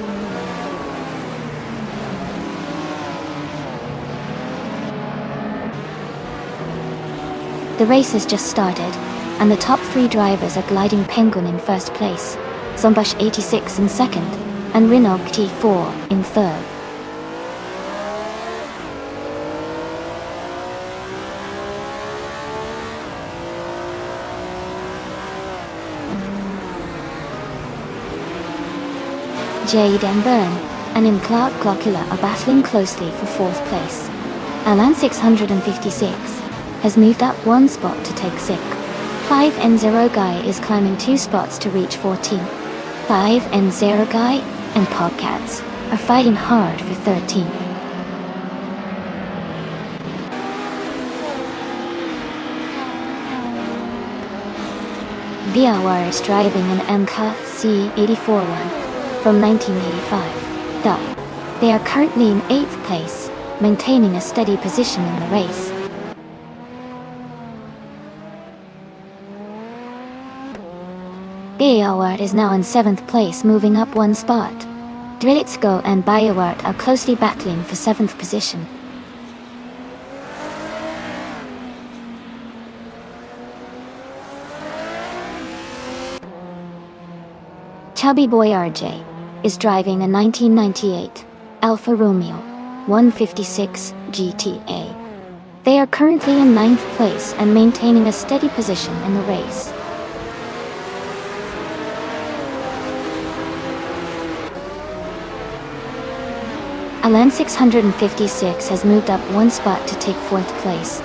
The race has just started, and the top three drivers are Gliding Penguin in first place, Zombush 86 in second, and Rinog T4 in third. Jade and Byrne and M. Clark Clockula are battling closely for fourth place. Alan 656 has moved up one spot to take 6th. 5N0 Guy is climbing 2 spots to reach 14th. 5N0 Guy and Podcasts are fighting hard for 13th. Biawar is driving an MK C841 from 1985. Though, they are currently in 8th place, maintaining a steady position in the race. Biowart is now in 7th place, moving up one spot. Drilitsko and Biowart are closely battling for 7th position. Chubby Boy RJ is driving a 1998 Alfa Romeo 156 GTA. They are currently in 9th place and maintaining a steady position in the race. Alan 656 has moved up one spot to take 4th place.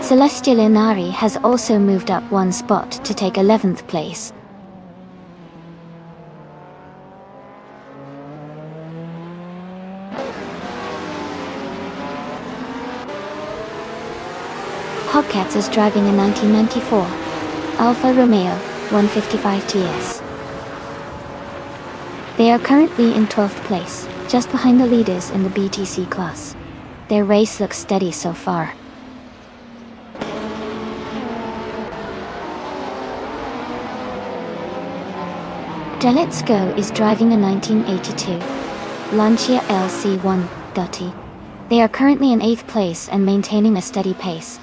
Celestial Inari has also moved up one spot to take 11th place. Hogcats is driving a 1994 Alfa Romeo 155 TS. They are currently in 12th place, just behind the leaders in the BTC class. Their race looks steady so far. Drilitsko is driving a 1982 Lancia LC130. They are currently in 8th place and maintaining a steady pace.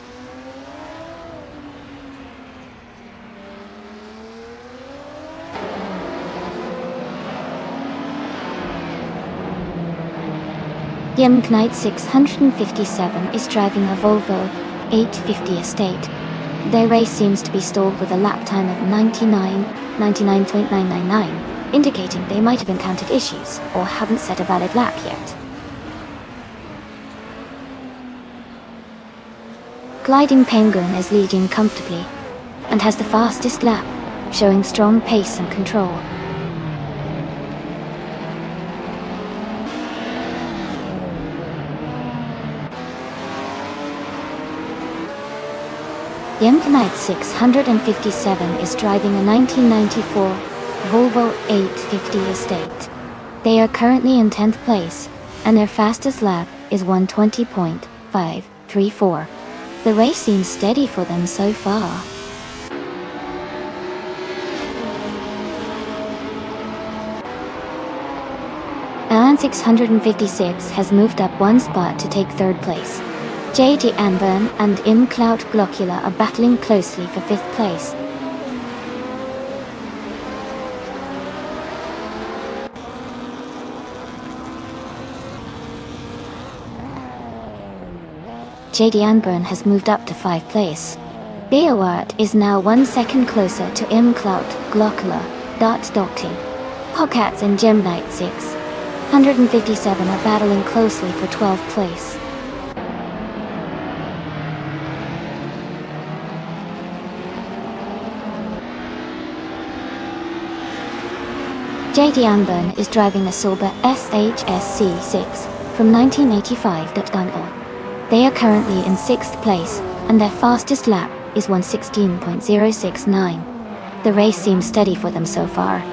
Knight 657 is driving a Volvo 850 Estate. Their race seems to be stalled with a lap time of 99.999, indicating they might have encountered issues or haven't set a valid lap yet. Gliding Penguin is leading comfortably and has the fastest lap, showing strong pace and control. Knight 657 is driving a 1994 Volvo 850 Estate. They are currently in 10th place, and their fastest lap is 1:20.534. The race seems steady for them so far. Alan 656 has moved up one spot to take 3rd place. JD Anburn and Cloud Glockula are battling closely for 5th place. JD Anburn has moved up to 5th place. Beowart is now 1 second closer to Cloud Glockula. Hogcats and Gem Knight 657 are battling closely for 12th place. JD Anburn is driving a Sauber SHSC6 from 1985. They are currently in 6th place, and their fastest lap is 1:16.069. The race seems steady for them so far.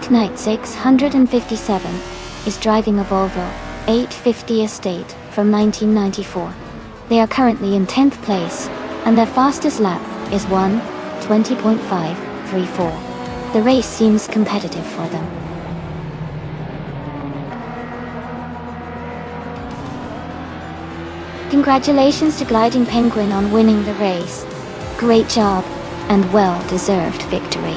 Knight 657 is driving a Volvo 850 Estate from 1994. They are currently in 10th place, and their fastest lap is 1:20.534. The race seems competitive for them. Congratulations to Gliding Penguin on winning the race. Great job, and well-deserved victory.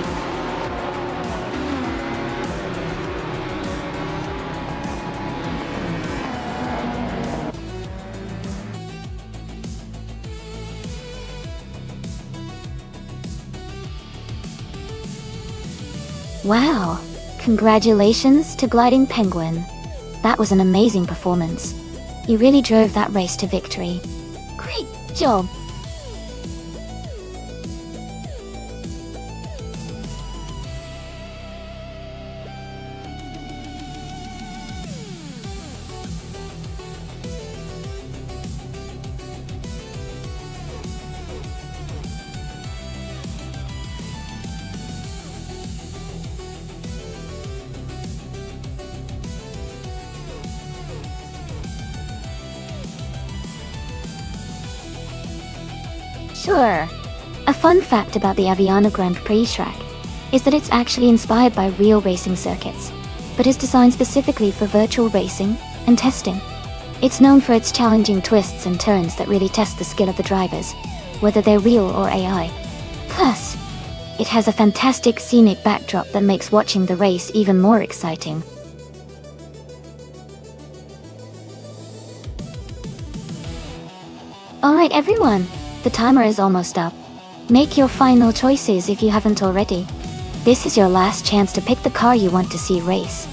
Wow! Congratulations to Gliding Penguin. That was an amazing performance. You really drove that race to victory. Great job! Sure. A fun fact about the Aviano Grand Prix track is that it's actually inspired by real racing circuits, but is designed specifically for virtual racing and testing. It's known for its challenging twists and turns that really test the skill of the drivers, whether they're real or AI. Plus, it has a fantastic scenic backdrop that makes watching the race even more exciting. Alright everyone, the timer is almost up. Make your final choices if you haven't already. This is your last chance to pick the car you want to see race.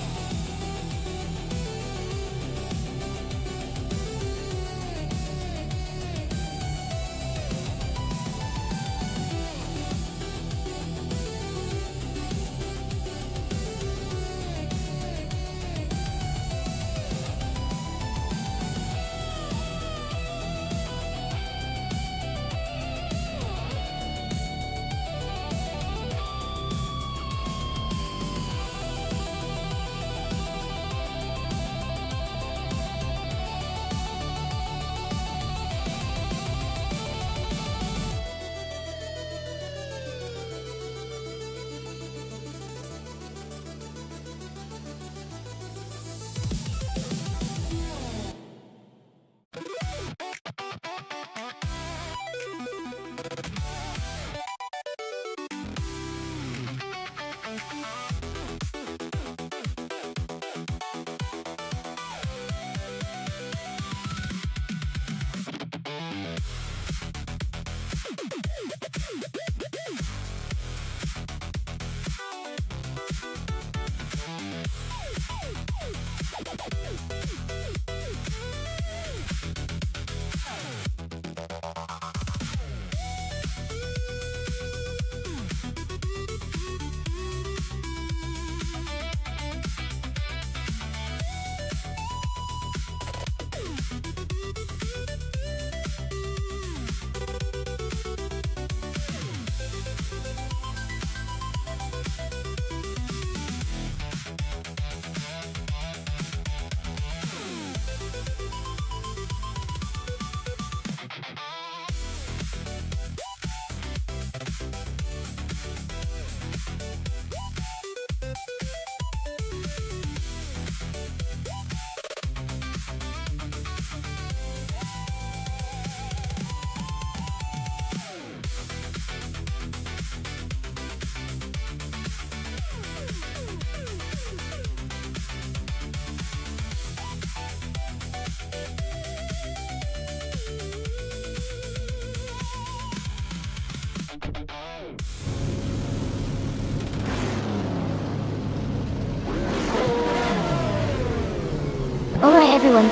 Alright everyone,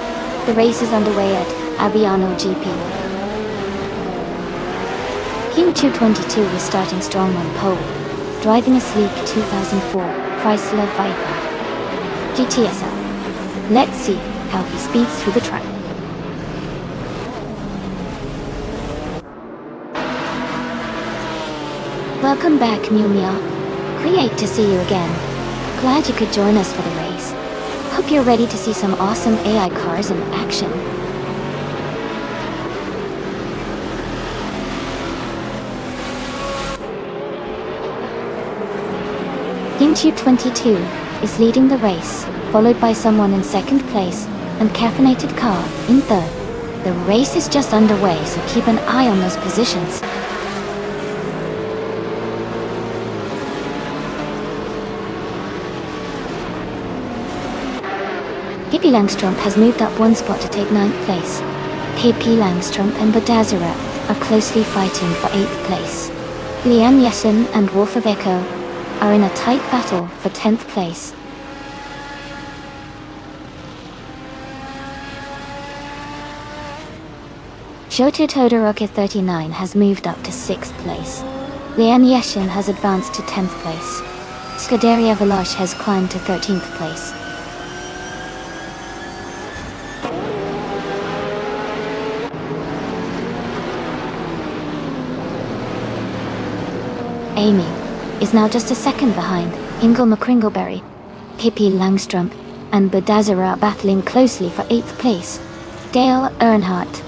the race is underway at Aviano GP. Team 222 is starting strong on pole, driving a sleek 2004 Chrysler Viper GTSL. Let's see how he speeds through the track. Welcome back, Miumia. Great to see you again. Glad you could join us for the race. Hope you're ready to see some awesome AI cars in action. Team 222 is leading the race, followed by someone in second place and Caffeinated Car in third. The race is just underway, so keep an eye on those positions. KP Langström has moved up one spot to take 9th place. KP Langström and Badazara are closely fighting for 8th place. Lian Yesen and Wolf of Echo are in a tight battle for 10th place. Shoto Todoroki 39 has moved up to 6th place. Lian Yeshin has advanced to 10th place. Scuderia Veloce has climbed to 13th place. Amy is now just a second behind Ingle McCringleberry. Pippi Langström and Badazara are battling closely for 8th place. Dale Earnhardt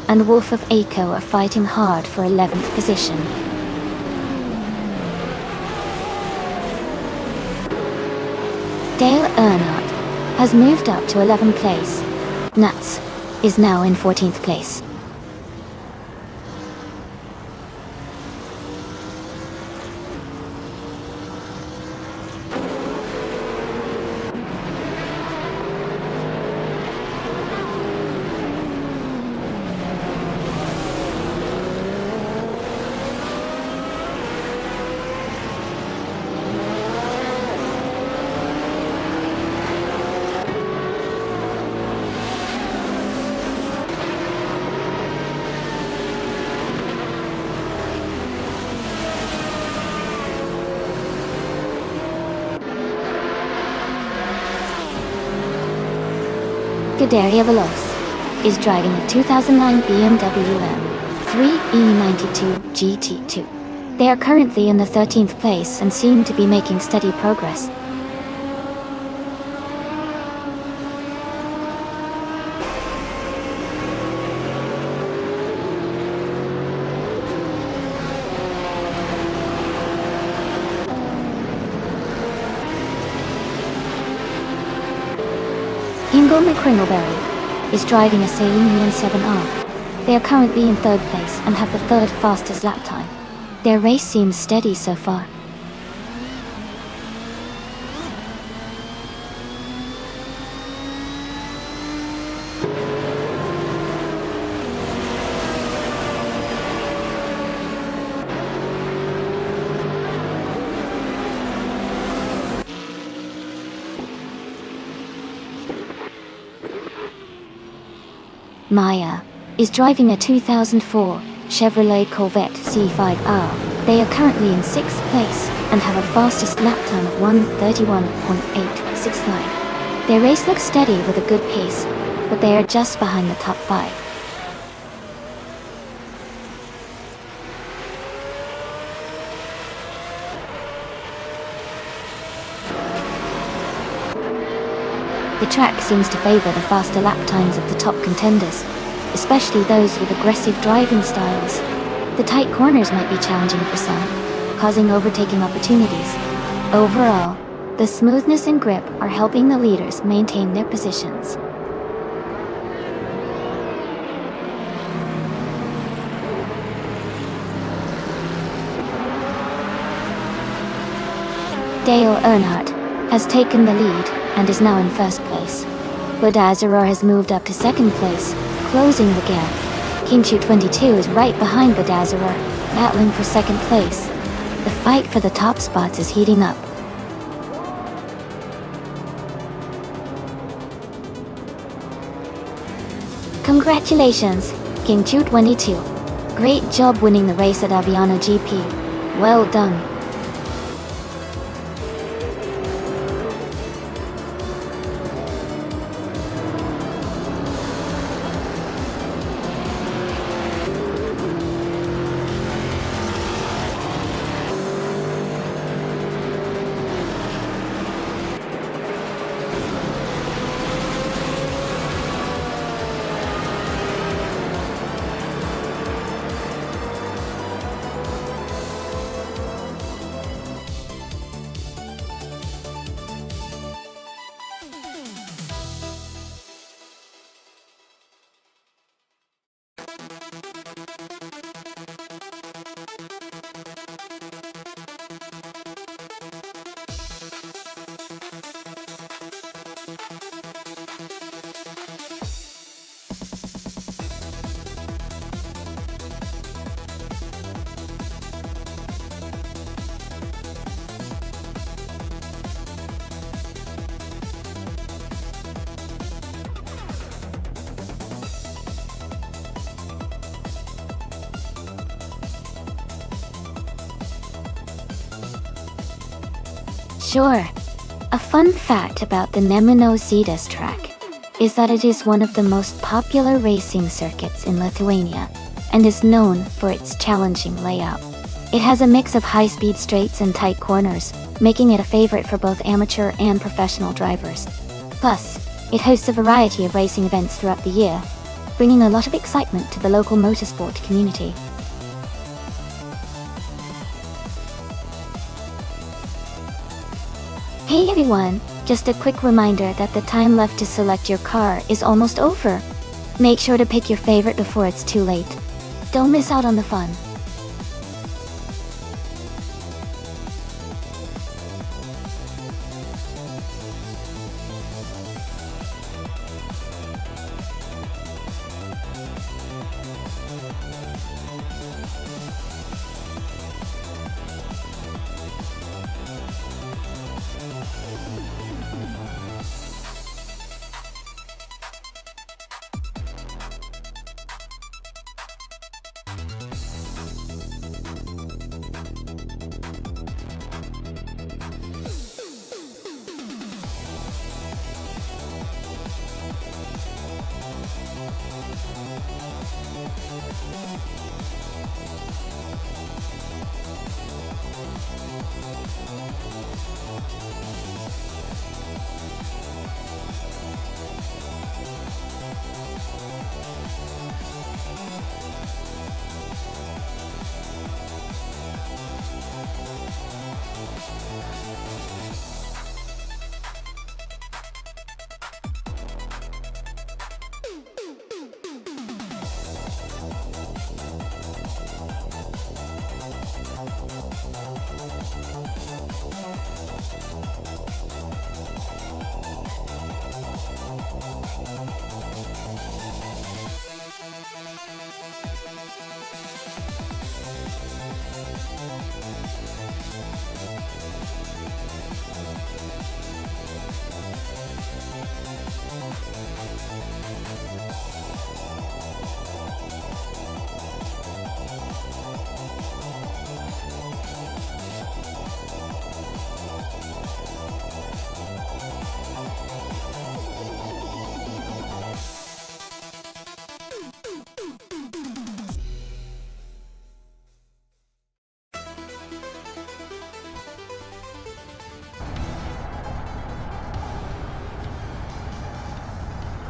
and Wolf of Aco are fighting hard for 11th position. Dale Earnhardt has moved up to 11th place. Nuts is now in 14th place. Scuderia Veloce is driving a 2009 BMW M3 E92 GT2. They are currently in the 13th place and seem to be making steady progress. Ingo McCringleberry is driving a Saleen 7R. They are currently in 3rd place and have the 3rd fastest lap time. Their race seems steady so far. Maya is driving a 2004 Chevrolet Corvette C5R. They are currently in 6th place and have a fastest lap time of 1:31.869. Their race looks steady with a good pace, but they are just behind the top 5. The track seems to favor the faster lap times of the top contenders, especially those with aggressive driving styles. The tight corners might be challenging for some, causing overtaking opportunities. Overall, the smoothness and grip are helping the leaders maintain their positions. Dale Earnhardt has taken the lead and is now in 1st place. Badazzarar has moved up to 2nd place, closing the gap. Kingshu 22 is right behind Badazzarar, battling for 2nd place. The fight for the top spots is heating up. Congratulations, Kingshu 22. Great job winning the race at Aviano GP. Well done. Sure. A fun fact about the Nemuno-Zitas track is that it is one of the most popular racing circuits in Lithuania and is known for its challenging layout. It has a mix of high-speed straights and tight corners, making it a favorite for both amateur and professional drivers. Plus, it hosts a variety of racing events throughout the year. bringing a lot of excitement to the local motorsport community. Hey everyone, just a quick reminder that the time left to select your car is almost over. Make sure to pick your favorite before it's too late. Don't miss out on the fun.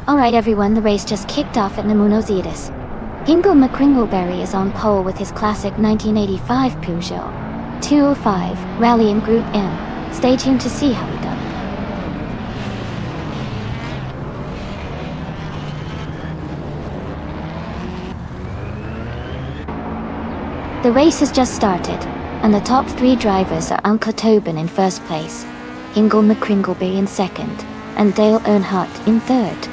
Alright everyone, the race just kicked off at Namunozidis. Hingo McCringleberry is on pole with his classic 1985 Peugeot 205 Rally in Group M. Stay tuned to see how he does. The race has just started, and the top three drivers are Anke Tobin in first place, Hingo McCringleberry in second, and Dale Earnhardt in third.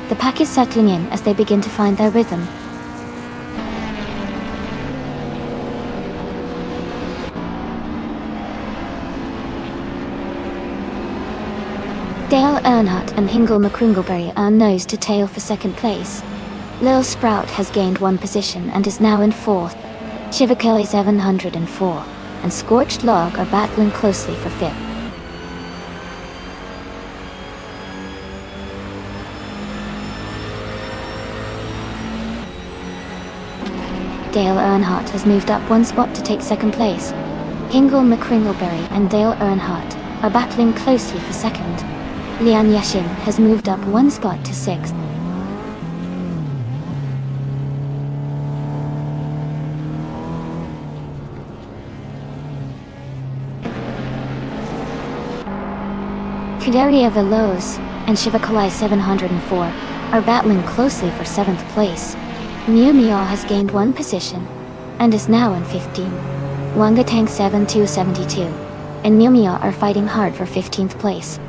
The pack is settling in as they begin to find their rhythm. Dale Earnhardt and Hingo McCringleberry are nose to tail for second place. Lil Sprout has gained one position and is now in fourth. Shiva Kelly 704 and Scorched Log are battling closely for fifth. Dale Earnhardt has moved up one spot to take second place. Hingo McCringleberry and Dale Earnhardt are battling closely for second. Lian Yashin has moved up one spot to sixth. Kuderia Veloz and Shivakalai 704 are battling closely for 7th place. Miu Miao has gained one position and is now in 15. Wangatang 7272 and Miu Miao are fighting hard for 15th place.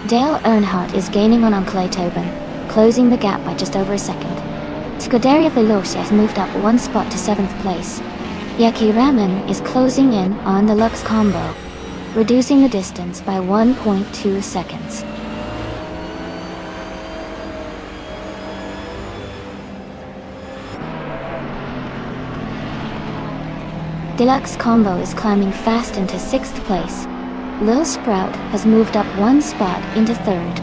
Dale Earnhardt is gaining on Anke Tobin, closing the gap by just over a second. Scuderia Veloce has moved up one spot to 7th place. Yaki Raman is closing in on the Lux Combo, reducing the distance by 1.2 seconds. Deluxe Combo is climbing fast into 6th place. Lil Sprout has moved up one spot into 3rd.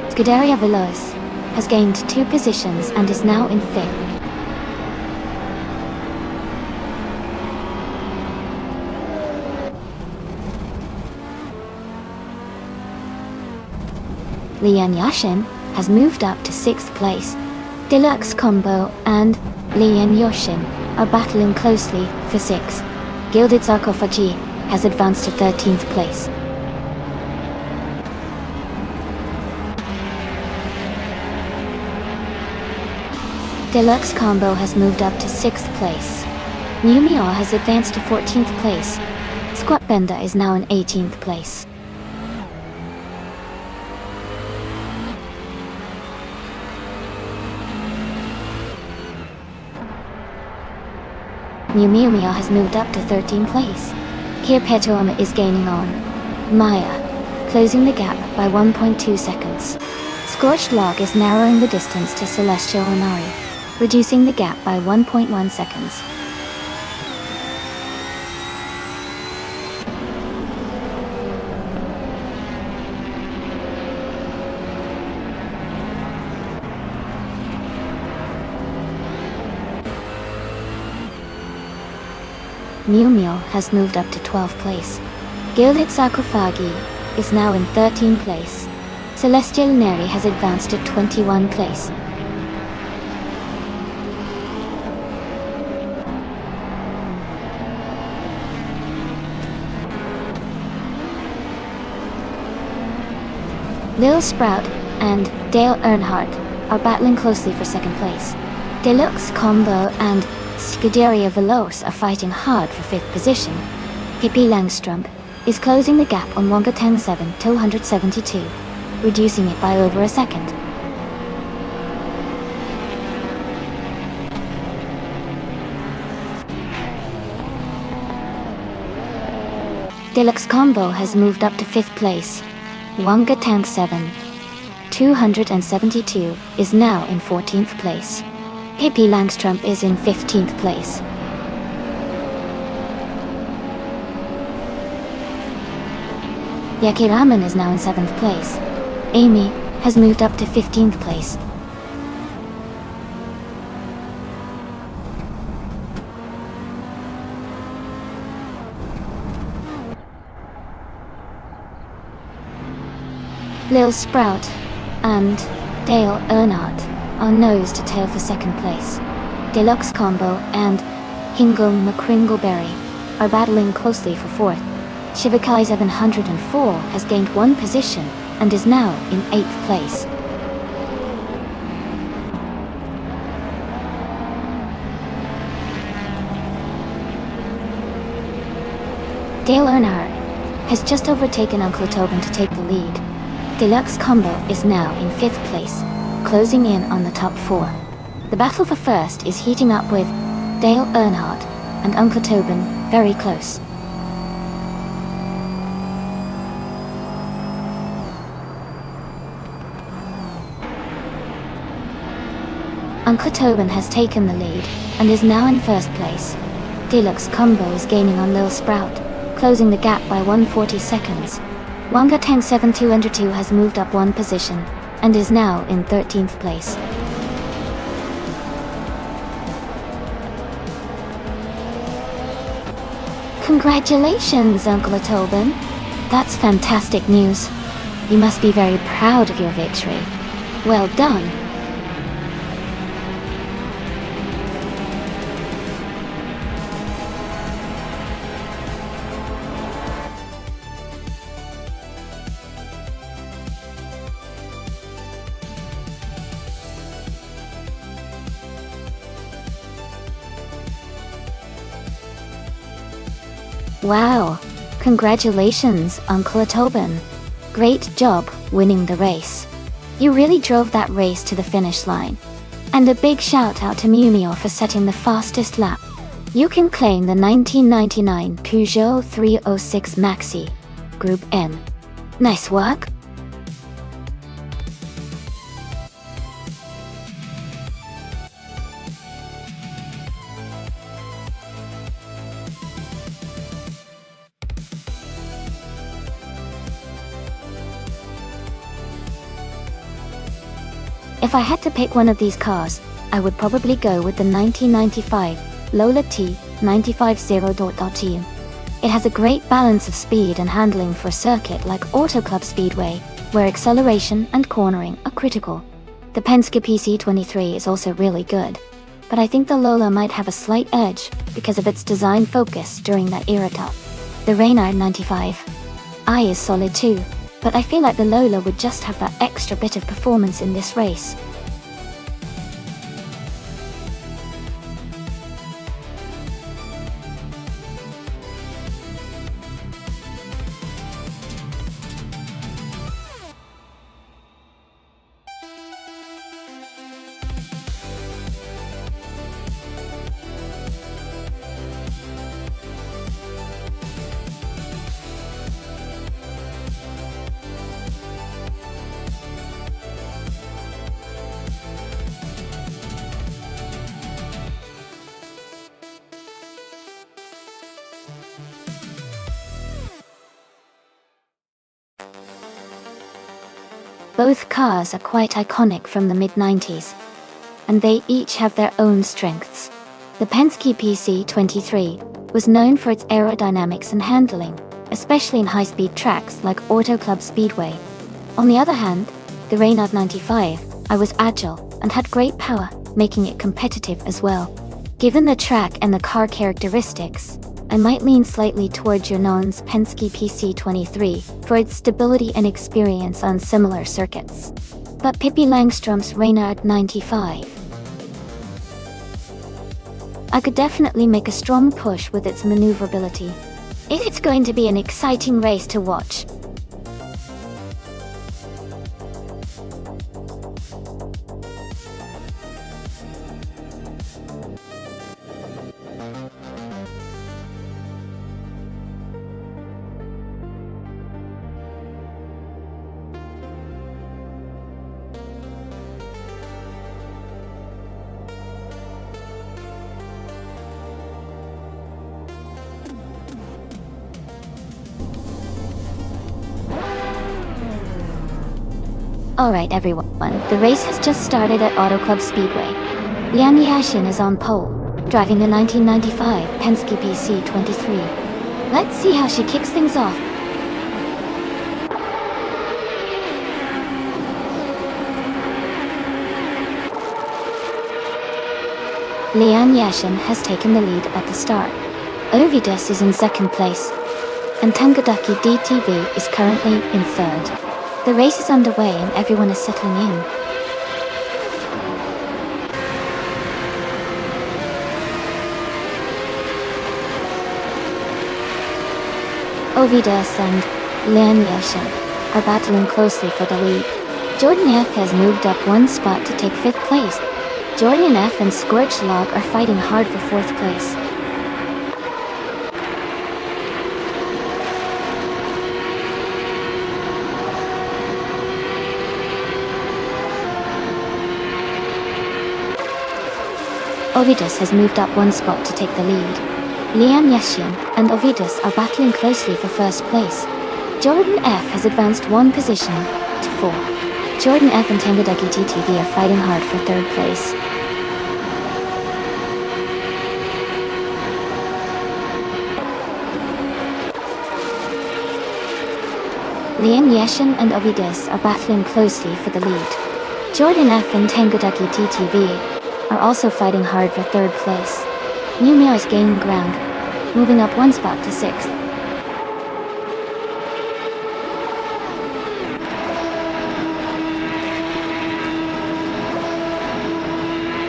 Scuderia Veloz has gained 2 positions and is now in 5th. Lian Yashin has moved up to 6th place. Deluxe Combo and Lian Yoshin are battling closely for 6th. Gilded Sarcophagi has advanced to 13th place. Deluxe Combo has moved up to 6th place. New Mio has advanced to 14th place. Squat Bender is now in 18th place. New Mio Mio has moved up to 13th place. Here Petoma is gaining on Maya, closing the gap by 1.2 seconds. Scorched Log is narrowing the distance to Celestial Onari, reducing the gap by 1.1 seconds. Mew Mew has moved up to 12th place. Gilded Sarcophagi is now in 13th place. Celestial Neri has advanced to 21st place. Lil Sprout and Dale Earnhardt are battling closely for 2nd place. Deluxe Combo and Scuderia Veloce are fighting hard for 5th position. Hippie Langstrump is closing the gap on Wonga Tang 7 to 172, reducing it by over a second. Deluxe Combo has moved up to 5th place. Wonga Tank 7, 272, is now in 14th place. Hippie Langstrump is in 15th place. Yaki Ramen is now in 7th place. Amy has moved up to 15th place. Lil Sprout and Dale Earnhardt are nose to tail for 2nd place. Deluxe Combo and Hingle McCringleberry are battling closely for 4th. Shivakai 704 has gained 1 position and is now in 8th place. Dale Earnhardt has just overtaken Uncle Tobin to take the lead. Deluxe Combo is now in 5th place, closing in on the top 4. The battle for 1st is heating up with Dale Earnhardt and Uncle Tobin very close. Uncle Tobin has taken the lead and is now in 1st place. Deluxe Combo is gaining on Lil Sprout, closing the gap by 140 seconds. Wonga Tang 7202 has moved up 1 position and is now in 13th place. Congratulations, Uncle Tobin. That's fantastic news. You must be very proud of your victory. Well done. Wow! Congratulations, Uncle Tobin. Great job winning the race. You really drove that race to the finish line. And a big shout out to Mew Mew for setting the fastest lap. You can claim the 1999 Peugeot 306 Maxi, Group N. Nice work! If I had to pick one of these cars, I would probably go with the 1995 Lola T 950.T. It has a great balance of speed and handling for a circuit like Auto Club Speedway, where acceleration and cornering are critical. The Penske PC23 is also really good, but I think the Lola might have a slight edge because of its design focus during that era. The Reynard 95i is solid too, but I feel like the Lola would just have that extra bit of performance in this race. Both cars are quite iconic from the mid-90s, and they each have their own strengths. The Penske PC23 was known for its aerodynamics and handling, especially in high-speed tracks like Auto Club Speedway. On the other hand, the Reynard 95i was agile and had great power, making it competitive as well. Given the track and the car characteristics, I might lean slightly towards your Non's Penske PC23 for its stability and experience on similar circuits. But Pippi Langström's Reynard 95, I could definitely make a strong push with its maneuverability. It's going to be an exciting race to watch. Alright everyone, the race has just started at Auto Club Speedway. Liam Yashin is on pole, driving the 1995 Penske PC23. Let's see how she kicks things off. Liam Yashin has taken the lead at the start. Ovidus is in second place, and Tangadaki DTV is currently in third. The race is underway and everyone is settling in. Ovidus and Liam Yashin are battling closely for the lead. Jordan F has moved up one spot to take 5th place. Jordan F and Scorched Log are fighting hard for 4th place. Ovidus has moved up one spot to take the lead. Liam Yashin and Ovidus are battling closely for 1st place. Jordan F has advanced one position to 4. Jordan F and Tangadaki TTV are fighting hard for 3rd place. Liam Yashin and Ovidus are battling closely for the lead. Jordan F and Tangadaki TTV are also fighting hard for 3rd place. Numio is gaining ground, moving up one spot to 6th.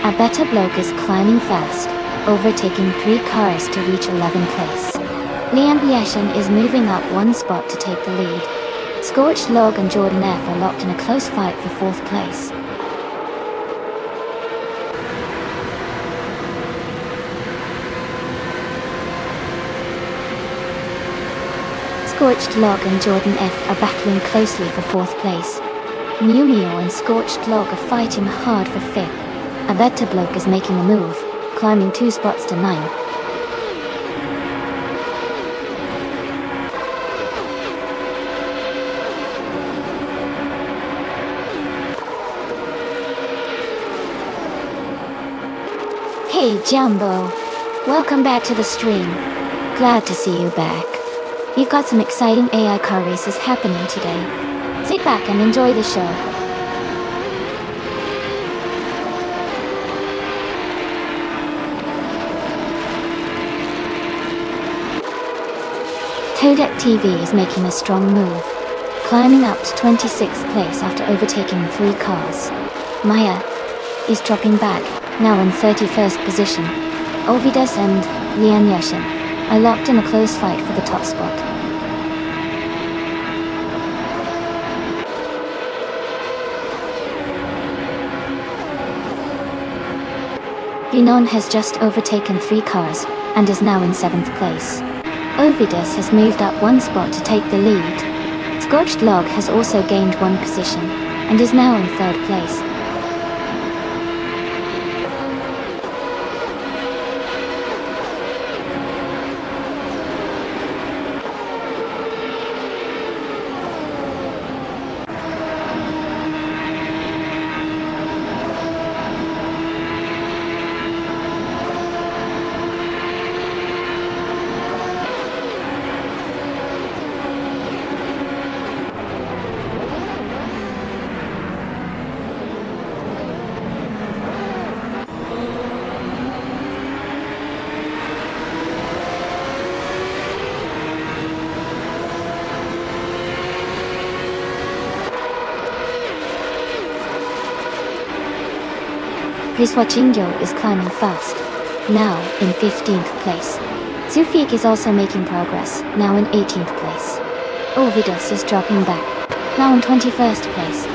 Abeta Bloke is climbing fast, overtaking 3 cars to reach 11th place. Liam Yashin is moving up one spot to take the lead. Scorched Log and Jordan F are locked in a close fight for 4th place. Scorched Log and Jordan F are battling closely for 4th place. Numio and Scorched Log are fighting hard for 5th. Abeta Bloke is making a move, climbing 2 spots to 9. Hey Jumbo, welcome back to the stream. Glad to see you back. We've got some exciting AI car races happening today. Sit back and enjoy the show. Kodak TV is making a strong move, climbing up to 26th place after overtaking 3 cars. Maya is dropping back, now in 31st position. Ovidas and Lian Yashin are locked in a close fight for the top spot. Binon has just overtaken 3 cars and is now in 7th place. Ovidas has moved up 1 spot to take the lead. Scorched Log has also gained 1 position and is now in 3rd place. Priswachingyo is climbing fast, now in 15th place. Zufik is also making progress, now in 18th place. Ovidas is dropping back, now in 21st place.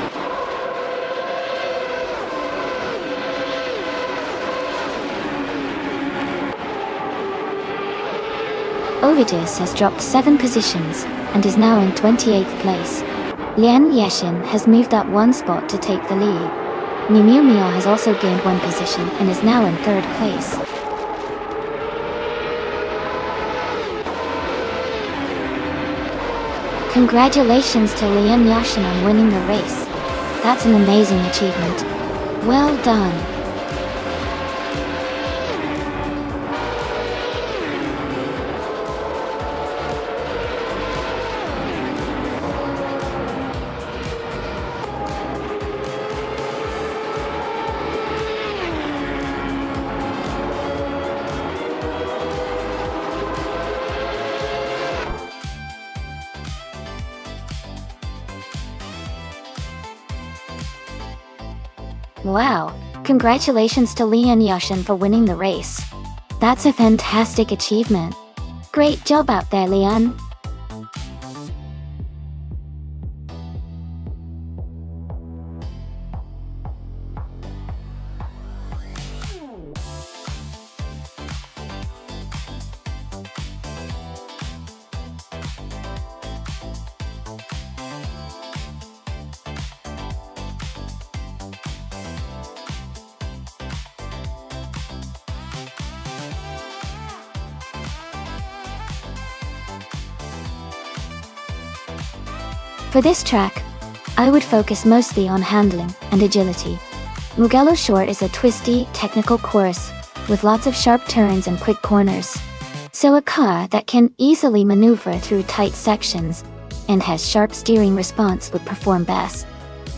Ovidas has dropped 7 positions and is now in 28th place. Lian Yashin has moved up 1 spot to take the lead. Miu Miao has also gained 1 position and is now in 3rd place. Congratulations to Lian Yashin on winning the race. That's an amazing achievement. Well done. Wow, congratulations to Lian Yashin for winning the race. That's a fantastic achievement. Great job out there, Lian. For this track, I would focus mostly on handling and agility. Mugello Short is a twisty, technical course with lots of sharp turns and quick corners. So a car that can easily maneuver through tight sections and has sharp steering response would perform best.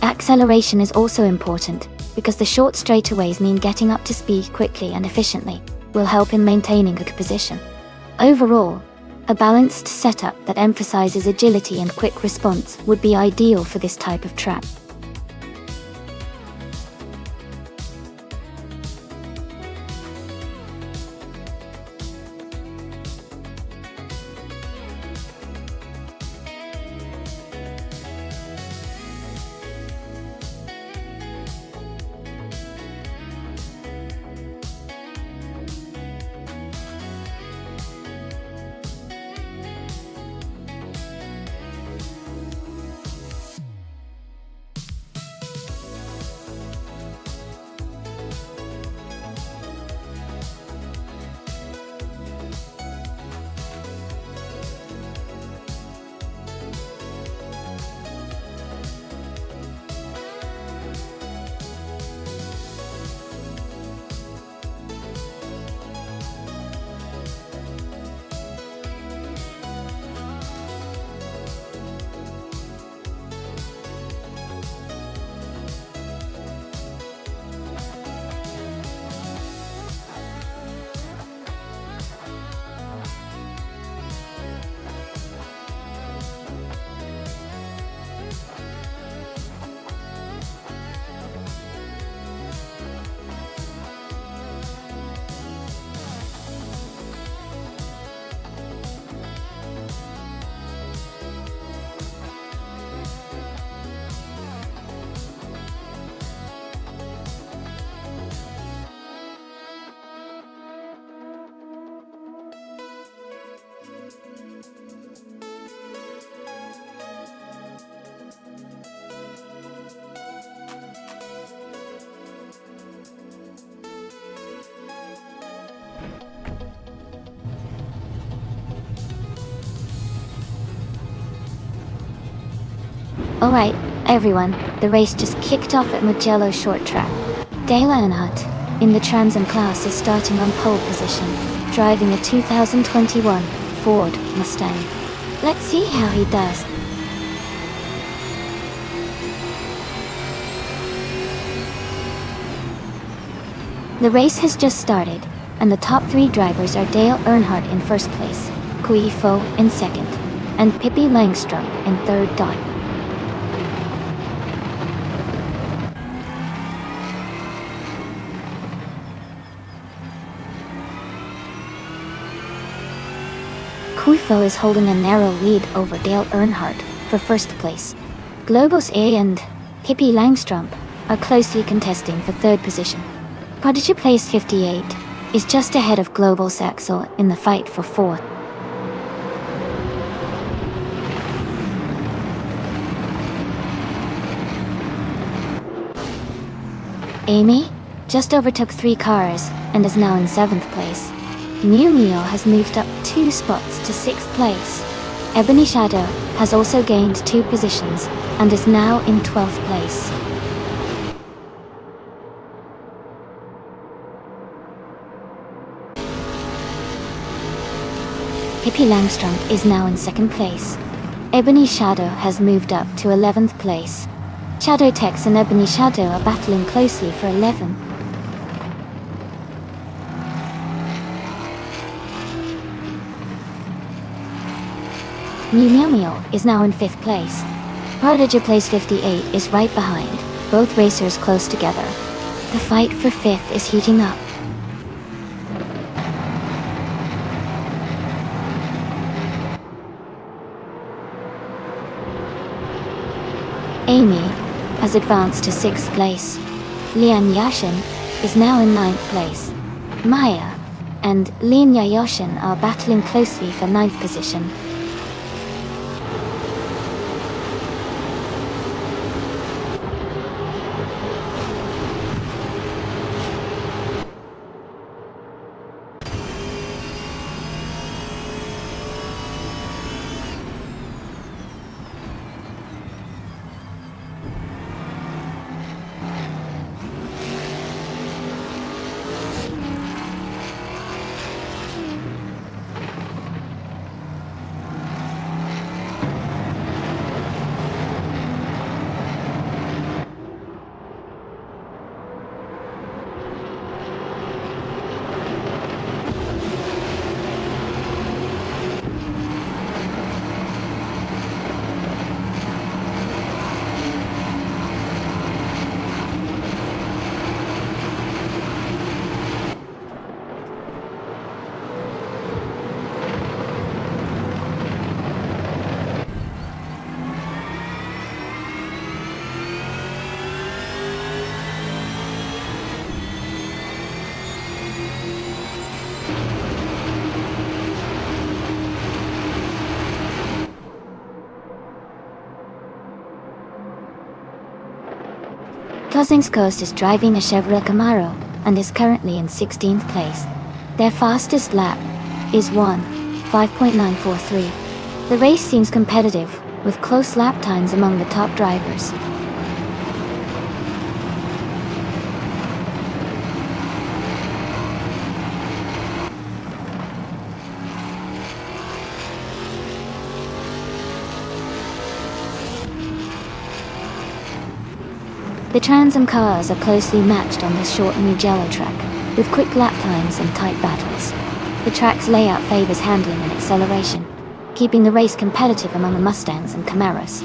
Acceleration is also important because the short straightaways mean getting up to speed quickly and efficiently will help in maintaining a good position. Overall, a balanced setup that emphasizes agility and quick response would be ideal for this type of track. Alright, everyone, the race just kicked off at Mugello short track. Dale Earnhardt, in the Trans Am class, is starting on pole position, driving a 2021 Ford Mustang. Let's see how he does. The race has just started, and the top 3 drivers are Dale Earnhardt in first place, Kui Fo in second, and Pippi Langstrup in third. Kui Fo is holding a narrow lead over Dale Earnhardt for first place. Globus A and Pippi Langstrup are closely contesting for third position. Prodigy place 58 is just ahead of Globus Axel in the fight for fourth. Amy just overtook 3 cars and is now in 7th place. Mew Mew has moved up 2 spots to 6th place. Ebony Shadow has also gained 2 positions and is now in 12th place. Pippi Langstrup is now in 2nd place. Ebony Shadow has moved up to 11th place. Shadow Tex and Ebony Shadow are battling closely for 11th. Mew Mew is now in 5th place. Prodigy place 58 is right behind, both racers close together. The fight for 5th is heating up. Amy has advanced to 6th place. Lian Yashin is now in 9th place. Maya and Lin Yashin are battling closely for 9th position. Cousins Coast is driving a Chevrolet Camaro and is currently in 16th place. Their fastest lap is 1:5.943. The race seems competitive, with close lap times among the top drivers. The Trans Am cars are closely matched on this short Mugello track, with quick lap times and tight battles. The track's layout favors handling and acceleration, keeping the race competitive among the Mustangs and Camaros.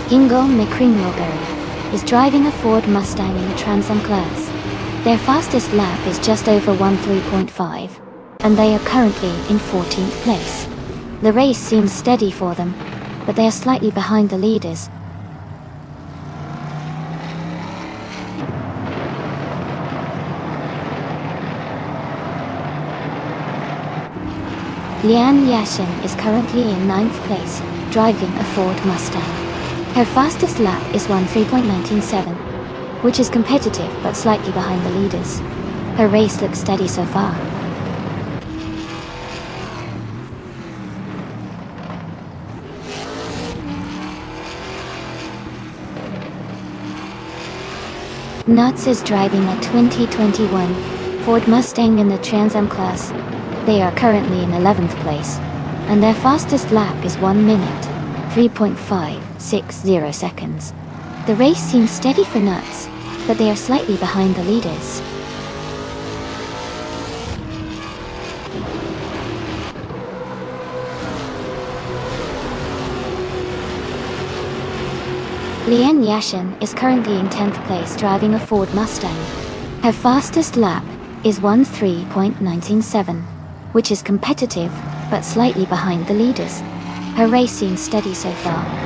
Kingo McCringleberry is driving a Ford Mustang in the Trans Am class. Their fastest lap is just over 1:3.5, and they are currently in 14th place. The race seems steady for them, but they are slightly behind the leaders. Lian Yashin is currently in 9th place, driving a Ford Mustang. Her fastest lap is 1:3.197. which is competitive but slightly behind the leaders. Her race looks steady so far. Nuts is driving a 2021 Ford Mustang in the Trans Am class. They are currently in 11th place, and their fastest lap is 1 minute, 3.560 seconds. The race seems steady for Nuts, but they are slightly behind the leaders. Lian Yashin is currently in 10th place driving a Ford Mustang. Her fastest lap is 13.197, which is competitive but slightly behind the leaders. Her race seems steady so far.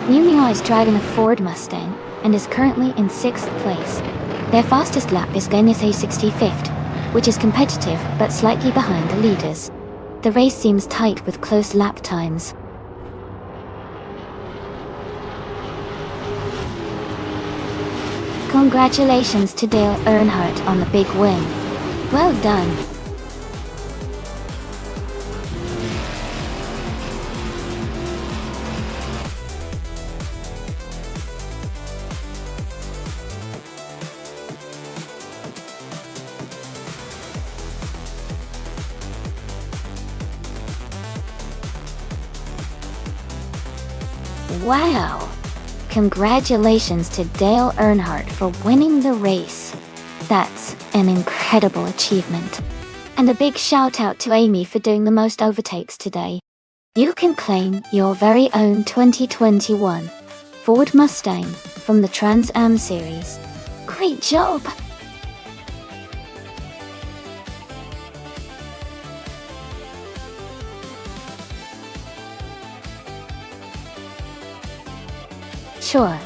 Nunio is driving a Ford Mustang and is currently in 6th place. Their fastest lap is Genethe 65th, which is competitive but slightly behind the leaders. The race seems tight with close lap times. Congratulations to Dale Earnhardt on the big win. Well done. Wow! Congratulations to Dale Earnhardt for winning the race. That's an incredible achievement. And a big shout out to Amy for doing the most overtakes today. You can claim your very own 2021 Ford Mustang from the Trans Am series. Great job! Sure.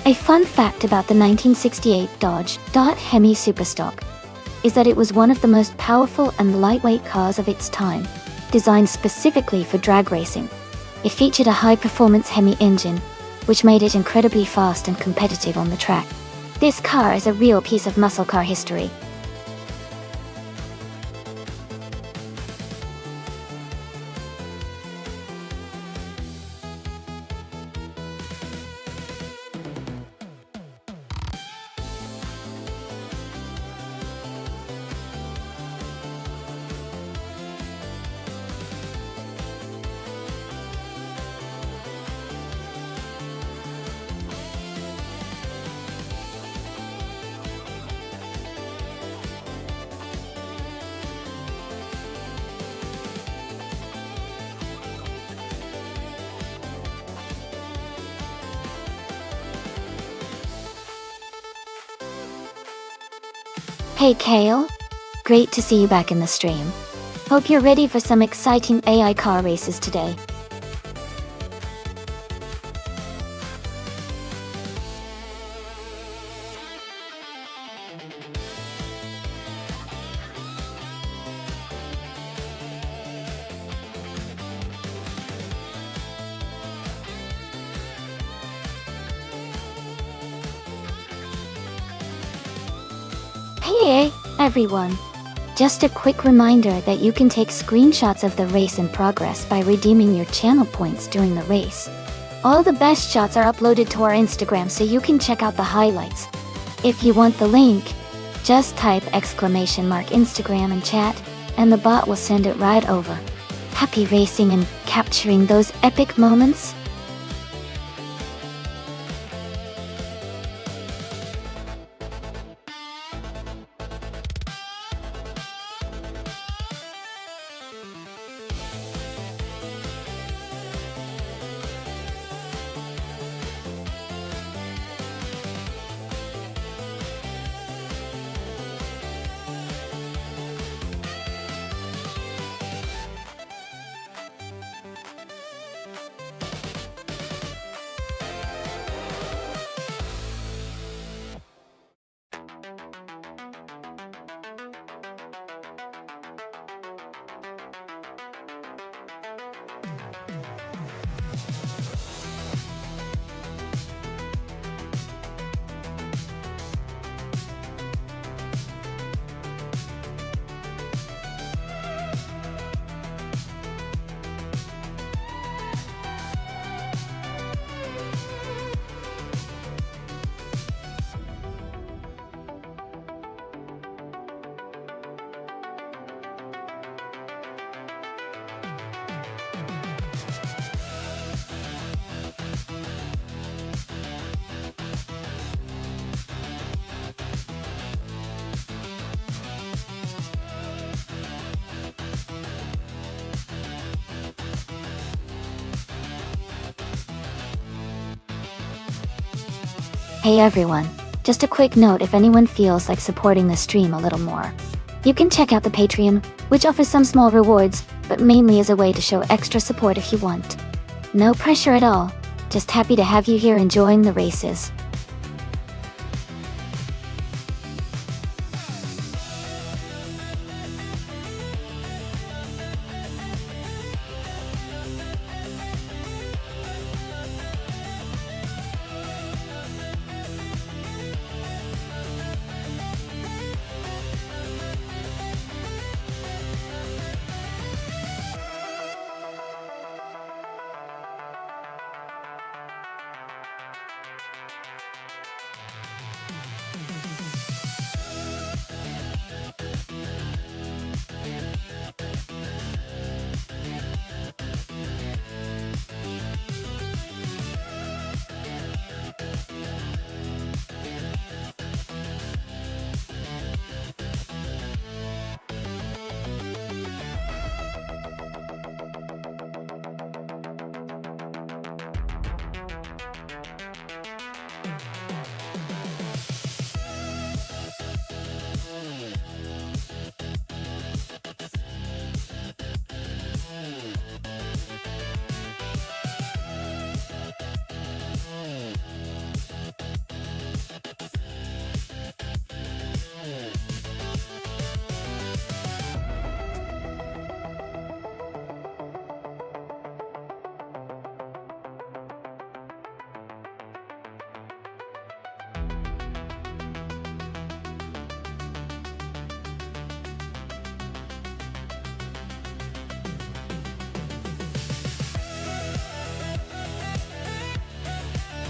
A fun fact about the 1968 Dodge Hemi Superstock is that it was one of the most powerful and lightweight cars of its time, designed specifically for drag racing. It featured a high-performance Hemi engine, which made it incredibly fast and competitive on the track. This car is a real piece of muscle car history. Hey Kale, great to see you back in the stream. Hope you're ready for some exciting AI car races today. Hey everyone! Just a quick reminder that you can take screenshots of the race in progress by redeeming your channel points during the race. All the best shots are uploaded to our Instagram so you can check out the highlights. If you want the link, just type !Instagram in chat and the bot will send it right over. Happy racing and capturing those epic moments! Hey everyone, just a quick note if anyone feels like supporting the stream a little more. You can check out the Patreon, which offers some small rewards, but mainly as a way to show extra support if you want. No pressure at all, just happy to have you here enjoying the races.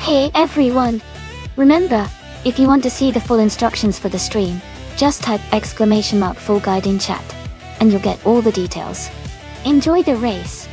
Hey everyone! Remember, if you want to see the full instructions for the stream, just type !full guide in chat, and you'll get all the details. Enjoy the race!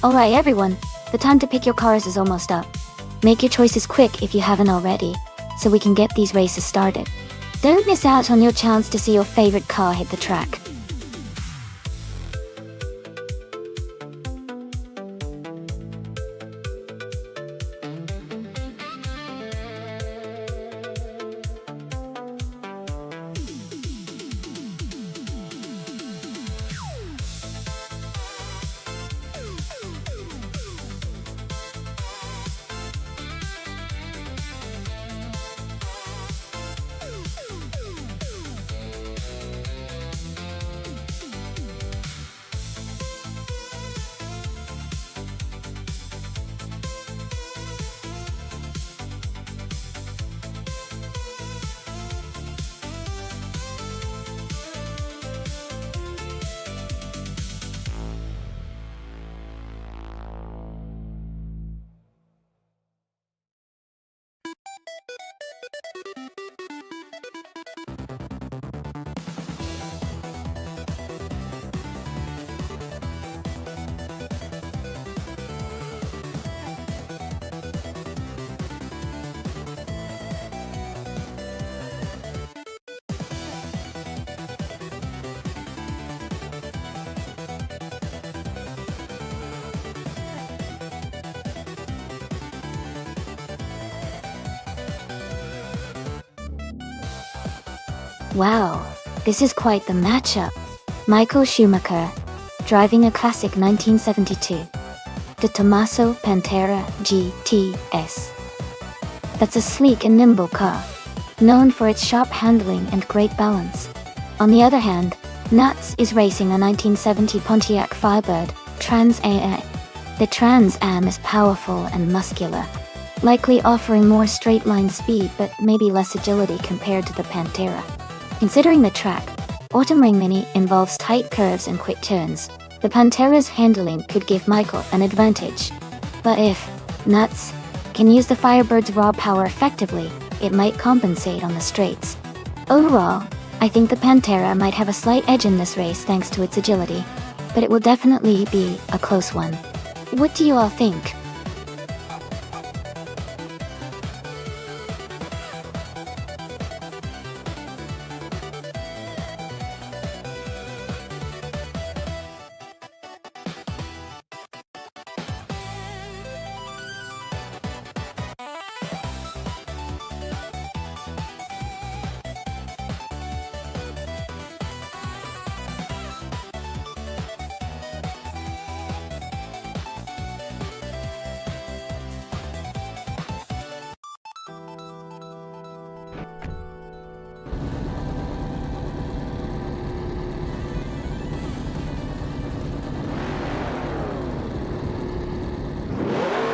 Alright everyone, the time to pick your cars is almost up. Make your choices quick if you haven't already, so we can get these races started. Don't miss out on your chance to see your favorite car hit the track. Wow, this is quite the matchup. Michael Schumacher, driving a classic 1972, the Tommaso Pantera GTS. That's a sleek and nimble car, known for its sharp handling and great balance. On the other hand, Nuts is racing a 1970 Pontiac Firebird Trans AM, The Trans Am is powerful and muscular, likely offering more straight-line speed but maybe less agility compared to the Pantera. Considering the track, Autumn Ring Mini involves tight curves and quick turns. The Pantera's handling could give Michael an advantage. But if Nuts can use the Firebird's raw power effectively, it might compensate on the straights. Overall, I think the Pantera might have a slight edge in this race thanks to its agility, but it will definitely be a close one. What do you all think?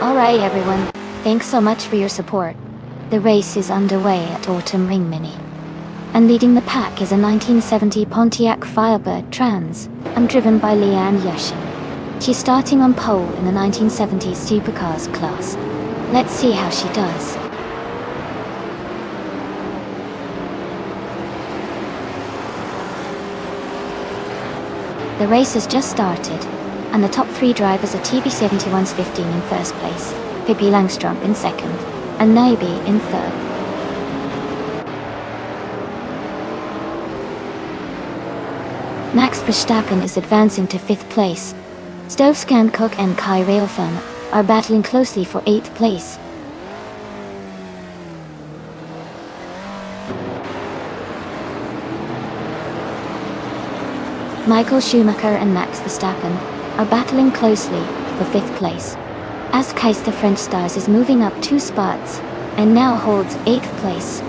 Alright everyone, thanks so much for your support. The race is underway at Autumn Ring Mini. And leading the pack is a 1970 Pontiac Firebird Trans, and driven by Leanne Yashin. She's starting on pole in the 1970s Supercars class. Let's see how she does. The race has just started, and the top 3 drivers are TB71's 15 in first place, Pippi Langstrup in second, and Naibi in third. Max Verstappen is advancing to 5th place. Stove Scancook and Kai Railfan are battling closely for 8th place. Michael Schumacher and Max Verstappen are battling closely for 5th place. Askeis the French Stars is moving up 2 spots and now holds 8th place.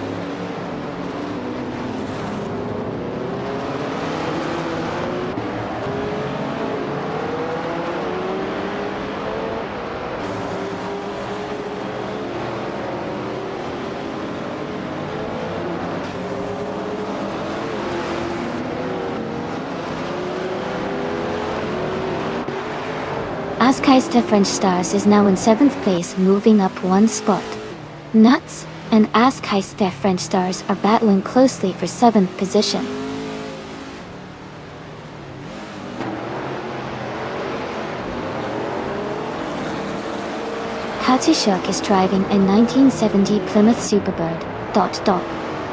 Askeis the French Stars is now in 7th place, moving up 1 spot. Nuts and Askeis the French Stars are battling closely for 7th position. Katishuk is driving a 1970 Plymouth Superbird.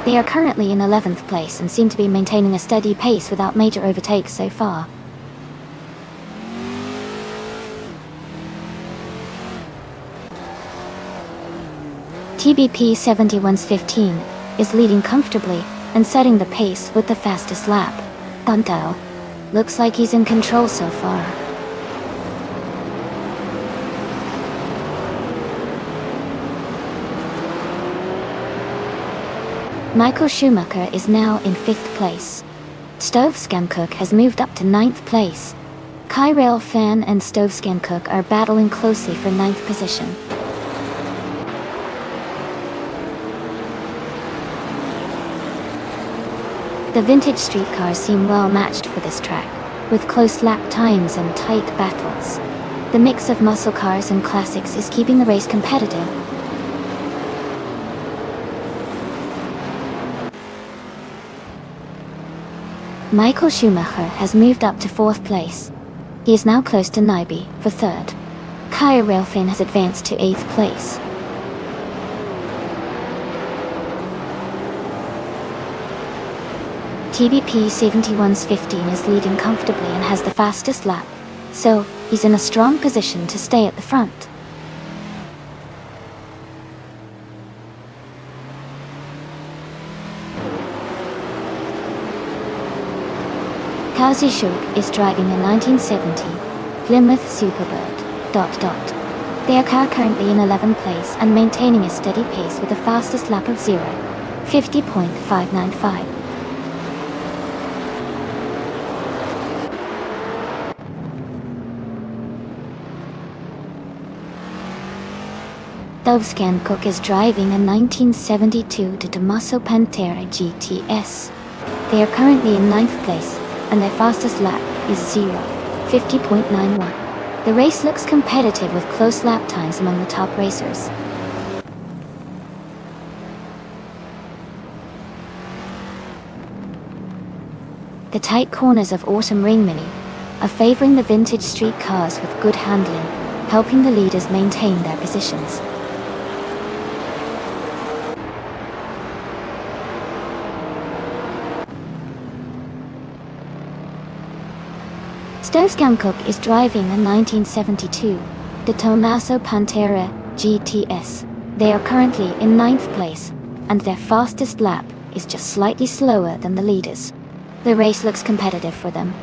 They are currently in 11th place and seem to be maintaining a steady pace without major overtakes so far. TBP 71's 15 is leading comfortably and setting the pace with the fastest lap. Guntao looks like he's in control so far. Michael Schumacher is now in 5th place. Stove Scancook has moved up to 9th place. Kai Railfan and Stove Scancook are battling closely for 9th position. The vintage street cars seem well matched for this track, with close lap times and tight battles. The mix of muscle cars and classics is keeping the race competitive. Michael Schumacher has moved up to 4th place. He is now close to Naibi for 3rd. Kai Railfan has advanced to 8th place. TBP 71's 15 is leading comfortably and has the fastest lap, so he's in a strong position to stay at the front. Katishuk is driving a 1970 Plymouth Superbird. They are currently in 11th place and maintaining a steady pace with the fastest lap of 50.595. Stovscan Cook is driving a 1972 de Tommaso Pantera GTS. They are currently in 9th place, and their fastest lap is 50.91. The race looks competitive with close lap times among the top racers. The tight corners of Autumn Ringmini are favoring the vintage street cars with good handling, helping the leaders maintain their positions. Stovscan Cook is driving a 1972 de Tommaso Pantera GTS. They are currently in 9th place, and their fastest lap is just slightly slower than the leaders. The race looks competitive for them.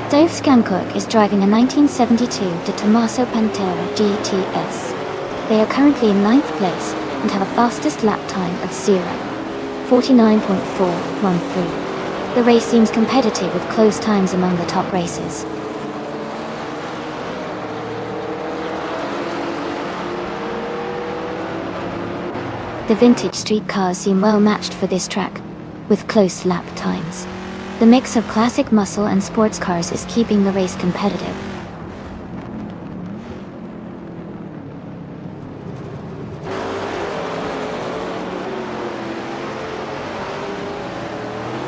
Stovscan Cook is driving a 1972 de Tommaso Pantera GTS. They are currently in 9th place and have a fastest lap time of 49.413. The race seems competitive with close times among the top racers. The vintage street cars seem well matched for this track, with close lap times. The mix of classic muscle and sports cars is keeping the race competitive.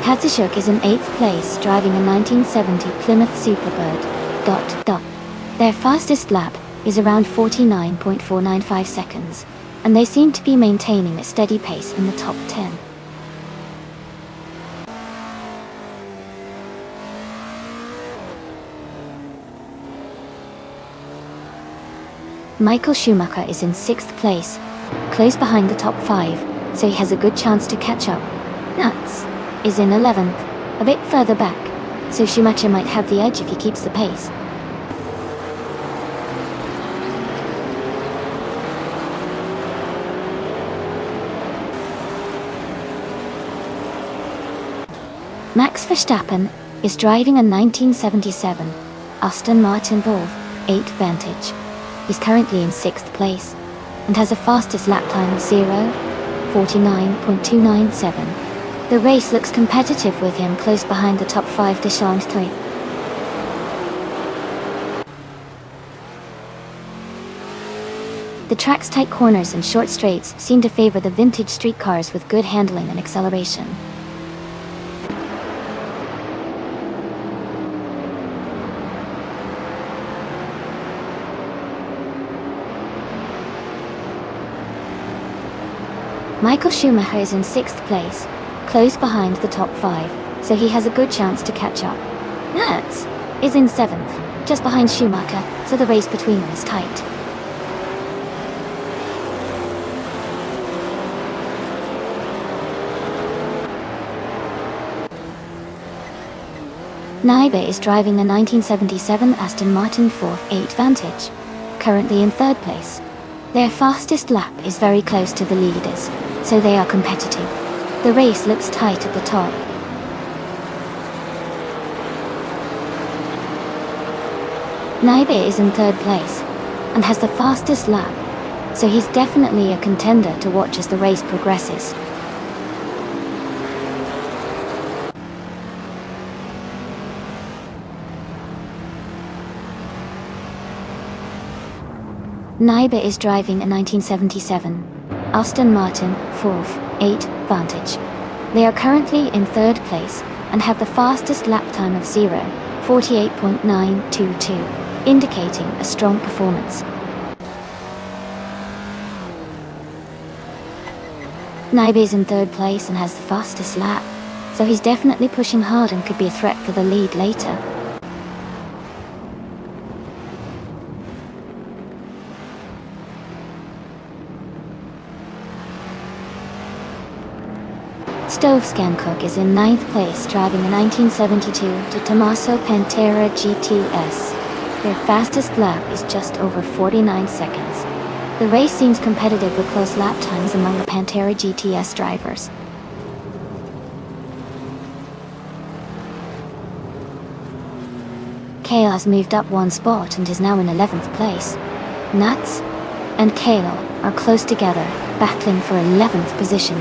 Katsashuk is in 8th place, driving a 1970 Plymouth Superbird. Their fastest lap is around 49.495 seconds, and they seem to be maintaining a steady pace in the top 10. Michael Schumacher is in 6th place, close behind the top 5, so he has a good chance to catch up. Nuts is in 11th, a bit further back, so Schumacher might have the edge if he keeps the pace. Max Verstappen is driving a 1977 Aston Martin Wolf 8 Vantage. He's currently in 6th place and has a fastest lap time of 49.297. The race looks competitive with him close behind the top 5 Deschamps 3. The track's tight corners and short straights seem to favor the vintage street cars with good handling and acceleration. Michael Schumacher is in 6th place, close behind the top 5, so he has a good chance to catch up. Mertz is in 7th, just behind Schumacher, so the race between them is tight. Naibe is driving a 1977 Aston Martin 4/8 Vantage, currently in 3rd place. Their fastest lap is very close to the leaders, so they are competitive. The race looks tight at the top. Naibe is in 3rd place and has the fastest lap, so he's definitely a contender to watch as the race progresses. Naibe is driving a 1977 Aston Martin 4/8 Vantage. They are currently in 3rd place and have the fastest lap time of 48.922, indicating a strong performance. Naibe is in 3rd place and has the fastest lap, so he's definitely pushing hard and could be a threat for the lead later. Stovscan Cook is in 9th place, driving a 1972 de Tommaso Pantera GTS. Their fastest lap is just over 49 seconds. The race seems competitive with close lap times among the Pantera GTS drivers. Kale has moved up one spot and is now in 11th place. Nuts and Kale are close together, battling for 11th position.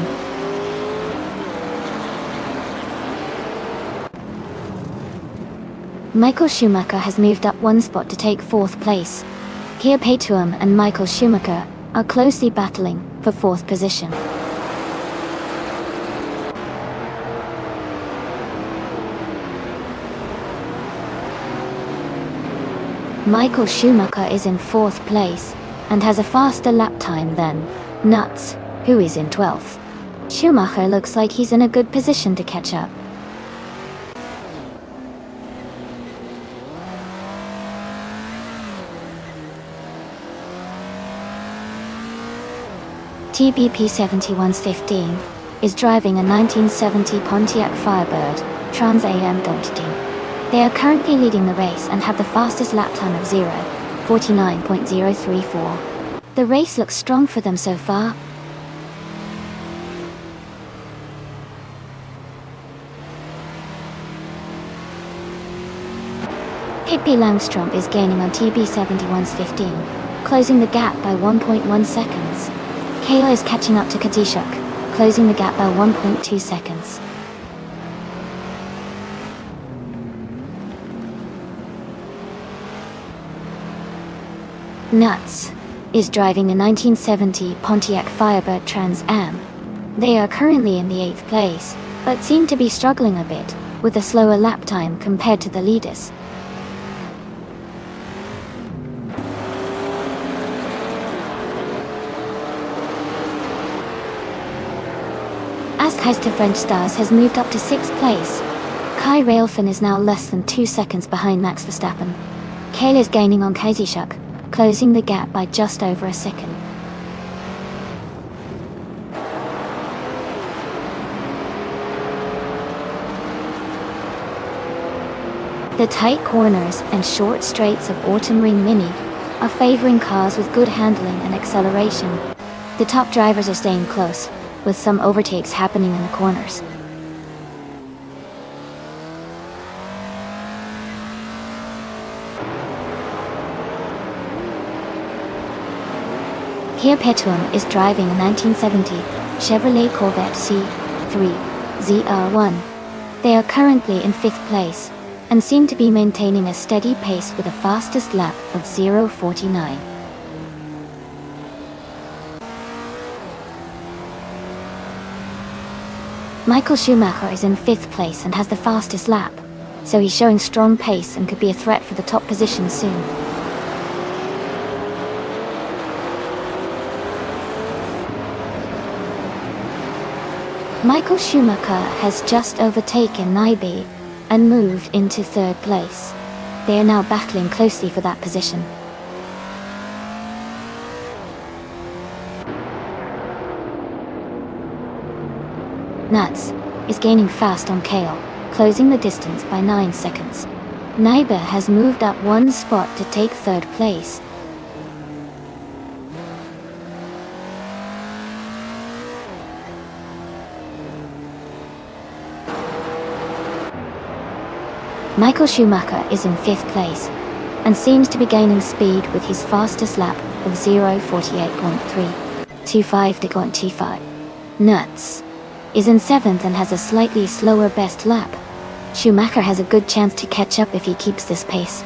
Michael Schumacher has moved up one spot to take 4th place. Kia Petuum and Michael Schumacher are closely battling for 4th position. Michael Schumacher is in 4th place and has a faster lap time than Nuts, who is in 12th. Schumacher looks like he's in a good position to catch up. TBP 7115 is driving a 1970 Pontiac Firebird Trans Am Dodge team. They are currently leading the race and have the fastest lap time of 0:49.034. The race looks strong for them so far. Pippi Langstrom is gaining on TB 7115, closing the gap by 1.1 seconds. Kayla is catching up to Kadishuk, closing the gap by 1.2 seconds. Nuts is driving a 1970 Pontiac Firebird Trans Am. They are currently in the 8th place, but seem to be struggling a bit, with a slower lap time compared to the leaders. Askheister French Stars has moved up to 6th place. Kai Railfin is now less than 2 seconds behind Max Verstappen. Kale is gaining on Kadishuk, closing the gap by just over a second. The tight corners and short straights of Autumn Ring Mini are favoring cars with good handling and acceleration. The top drivers are staying close, with some overtakes happening in the corners. Kia Petuum is driving a 1970 Chevrolet Corvette C3 ZR1. They are currently in 5th place, and seem to be maintaining a steady pace with a fastest lap of 0:49. Michael Schumacher is in 5th place and has the fastest lap, so he's showing strong pace and could be a threat for the top position soon. Michael Schumacher has just overtaken Naibe and moved into 3rd place. They are now battling closely for that position. Nuts is gaining fast on Kale, closing the distance by 9 seconds. Naibe has moved up one spot to take 3rd place. Michael Schumacher is in 5th place, and seems to be gaining speed with his fastest lap of 0:48.325. Nuts is in 7th and has a slightly slower best lap. Schumacher has a good chance to catch up if he keeps this pace.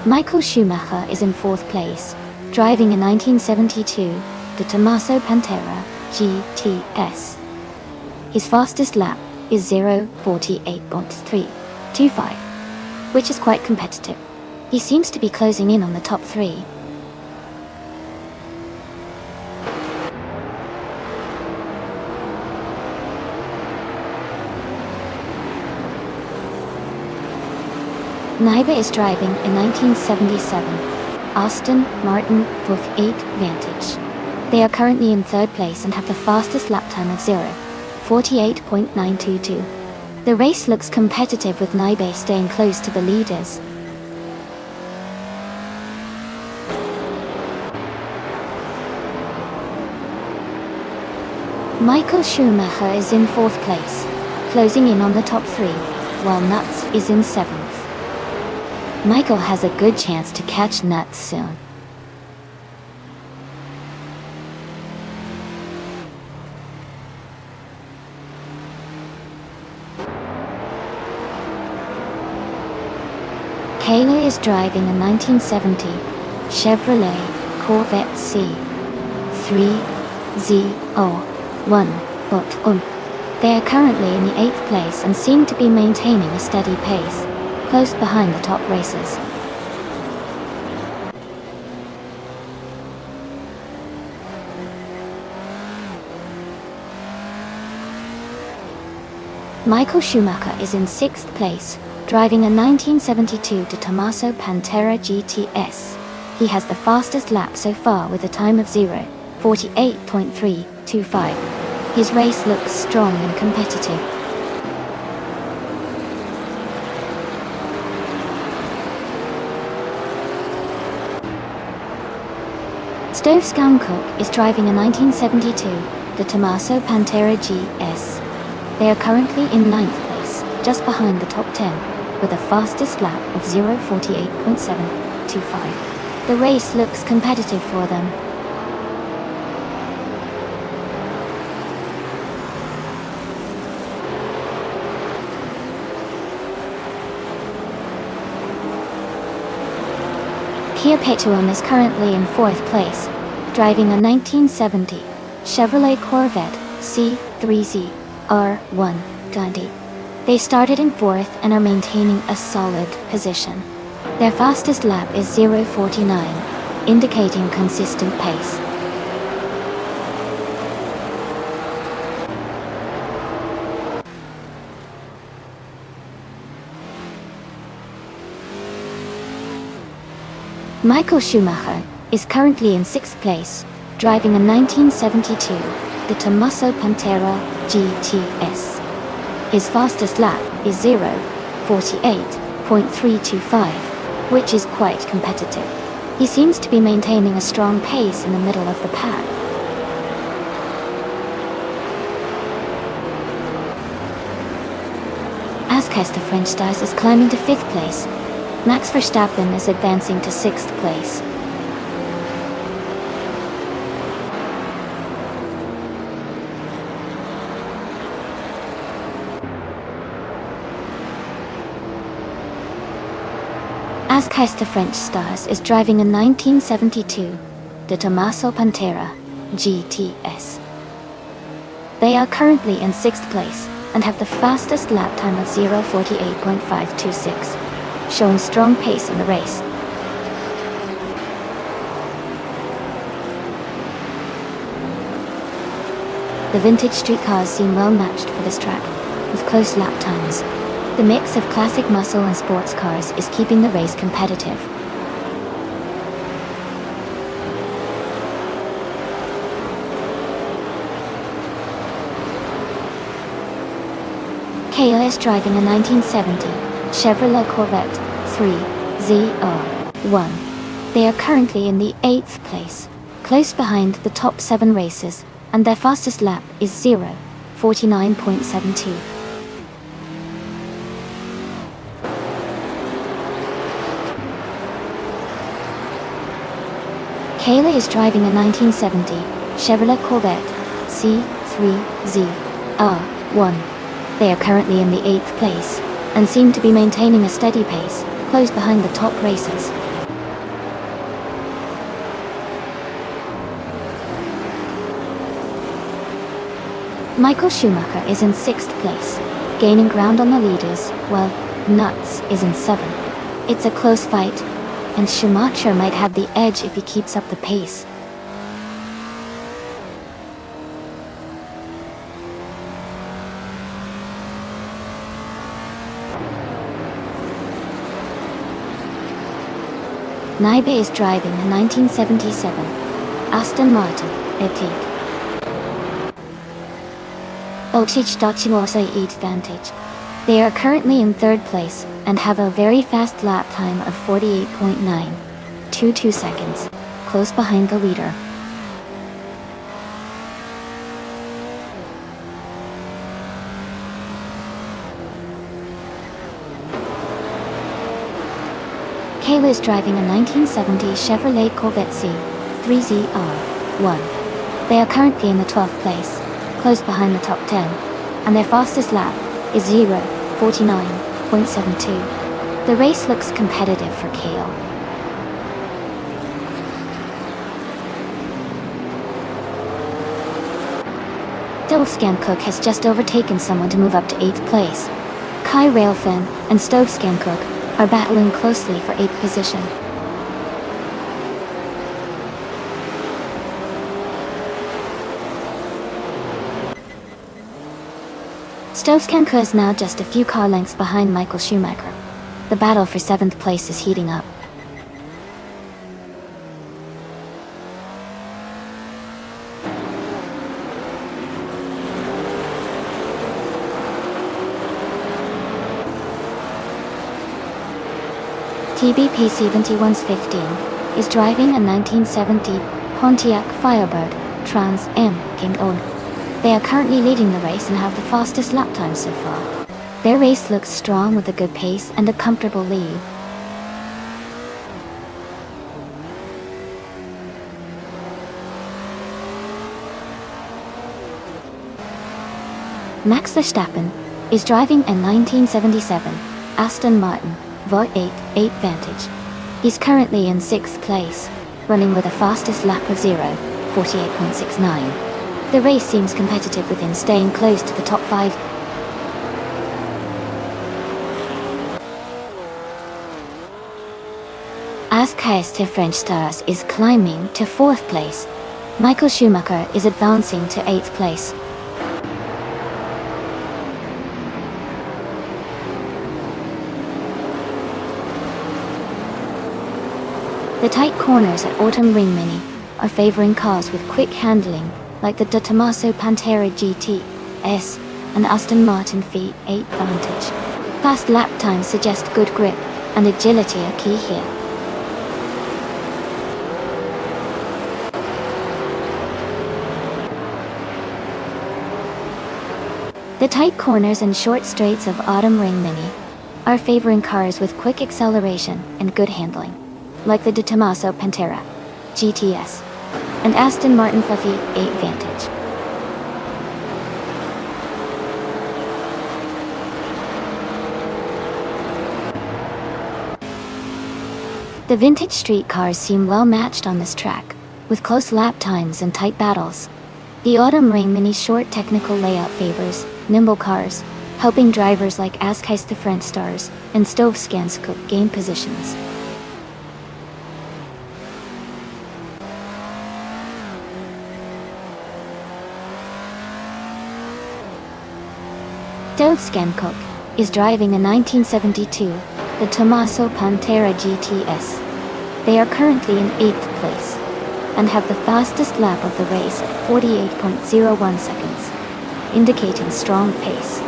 Michael Schumacher is in 4th place, driving a 1972 De Tomaso Pantera GTS. His fastest lap is 0:48.325, which is quite competitive. He seems to be closing in on the top 3. Naibe is driving a 1977 Aston Martin V8 Vantage. They are currently in 3rd place and have the fastest lap time of 0:48.922. The race looks competitive with Naibe staying close to the leaders. Michael Schumacher is in 4th place, closing in on the top 3, while Nuts is in 7th. Michael has a good chance to catch Nuts soon. Kayla is driving a 1970 Chevrolet Corvette C3Z01. They are currently in the 8th place and seem to be maintaining a steady pace, close behind the top racers. Michael Schumacher is in 6th place, driving a 1972 De Tomaso Pantera GTS. He has the fastest lap so far with a time of 0:48.325. His race looks strong and competitive. Stove Skamcook is driving a 1972 De Tomaso Pantera GS. They are currently in 9th place, just behind the top 10, with a fastest lap of 0:48.725. The race looks competitive for them. Pierre Pétuon is currently in 4th place, driving a 1970 Chevrolet Corvette C3Z R1. They started in 4th and are maintaining a solid position. Their fastest lap is 0:49, indicating consistent pace. Michael Schumacher is currently in 6th place, driving a 1972 De Tomaso Pantera GTS. His fastest lap is 0:48.325, which is quite competitive. He seems to be maintaining a strong pace in the middle of the pack. Ascas the French Stars is climbing to 5th place. Max Verstappen is advancing to 6th place. Ascas the French Stars is driving a 1972 De Tomaso Pantera GTS. They are currently in 6th place and have the fastest lap time of 0:48.526, showing strong pace in the race. The vintage street cars seem well matched for this track, with close lap times. The mix of classic muscle and sports cars is keeping the race competitive. Kayla is driving a 1970 Chevrolet Corvette 3ZR1. They are currently in the 8th place, close behind the top 7 racers, and their fastest lap is 0:49.72. Kayla is driving a 1970 Chevrolet Corvette C3ZR1. They are currently in the 8th place, and seem to be maintaining a steady pace, close behind the top racers. Michael Schumacher is in 6th place, gaining ground on the leaders, while Nuts is in 7th. It's a close fight, and Schumacher might have the edge if he keeps up the pace. Naibe is driving a 1977 Aston Martin Epique. Advantage. They are currently in 3rd place and have a very fast lap time of 48.922 seconds, close behind the leader. Kayla is driving a 1970 Chevrolet Corvette C3ZR1. They are currently in the 12th place, close behind the top 10, and their fastest lap is 0:49.72. The race looks competitive for Kale. Stovescancook has just overtaken someone to move up to 8th place. Kai Railfin and Stovescancook are battling closely for 8th position. Stovescancook is now just a few car lengths behind Michael Schumacher. The battle for 7th place is heating up. TBP 7115 is driving a 1970 Pontiac Firebird Trans Am King-owned. They are currently leading the race and have the fastest lap time so far. Their race looks strong with a good pace and a comfortable lead. Max Verstappen is driving a 1977 Aston Martin V8 Vantage. He's currently in 6th place, running with a fastest lap of 0:48.69. The race seems competitive with him staying close to the top 5. As Kaister French Stars is climbing to 4th place, Michael Schumacher is advancing to 8th place. The tight corners at Autumn Ring Mini are favoring cars with quick handling, like the De Tomaso Pantera GT-S and Aston Martin V8 Vantage. Fast lap times suggest good grip and agility are key here. The tight corners and short straights of Autumn Ring Mini are favoring cars with quick acceleration and good handling, like the De Tomaso Pantera GTS and Aston Martin V8 Vantage. The vintage street cars seem well matched on this track, with close lap times and tight battles. The Autumn Ring Mini's short technical layout favors nimble cars, helping drivers like Askais the French Stars and Stovescancook gain positions. Stovescancook is driving a 1972 the Tomaso Pantera GTS. They are currently in 8th place and have the fastest lap of the race at 48.01 seconds, indicating strong pace.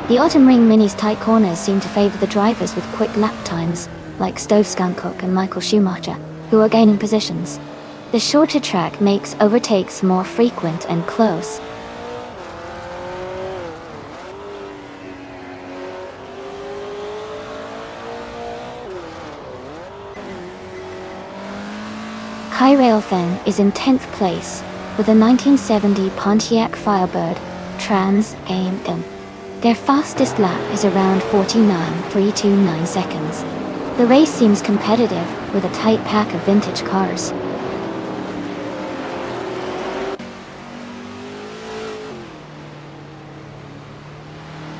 The Autumn Ring Mini's tight corners seem to favor the drivers with quick lap times, like Stovescancook and Michael Schumacher, who are gaining positions. The shorter track makes overtakes more frequent and close. Kai Railfen is in 10th place with a 1970 Pontiac Firebird Trans Am. Their fastest lap is around 49.329 seconds. The race seems competitive with a tight pack of vintage cars.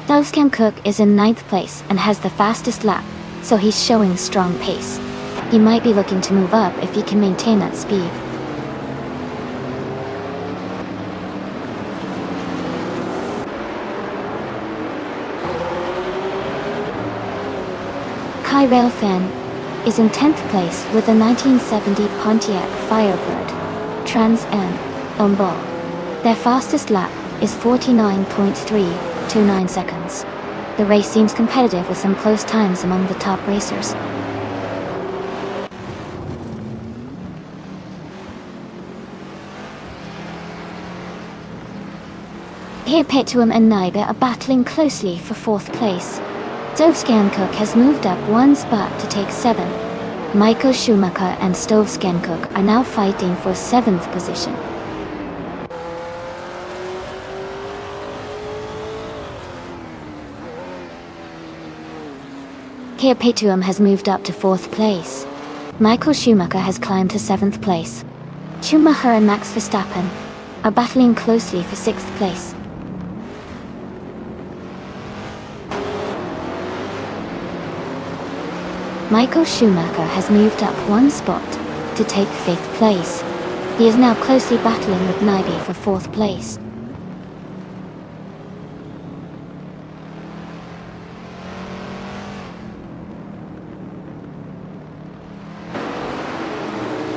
Stovescancook is in 9th place and has the fastest lap, so he's showing strong pace. He might be looking to move up if he can maintain that speed. Kai Railfan is in 10th place with a 1970 Pontiac Firebird Trans Am on ball. Their fastest lap is 49.329 seconds. The race seems competitive with some close times among the top racers. Here Petuum and Naiba are battling closely for 4th place. Stovskancook has moved up 1 spot to take 7th. Michael Schumacher and Stovskancook are now fighting for 7th position. Here Petuum has moved up to 4th place. Michael Schumacher has climbed to 7th place. Schumacher and Max Verstappen are battling closely for 6th place. Michael Schumacher has moved up 1 spot to take 5th place. He is now closely battling with Naibi for 4th place.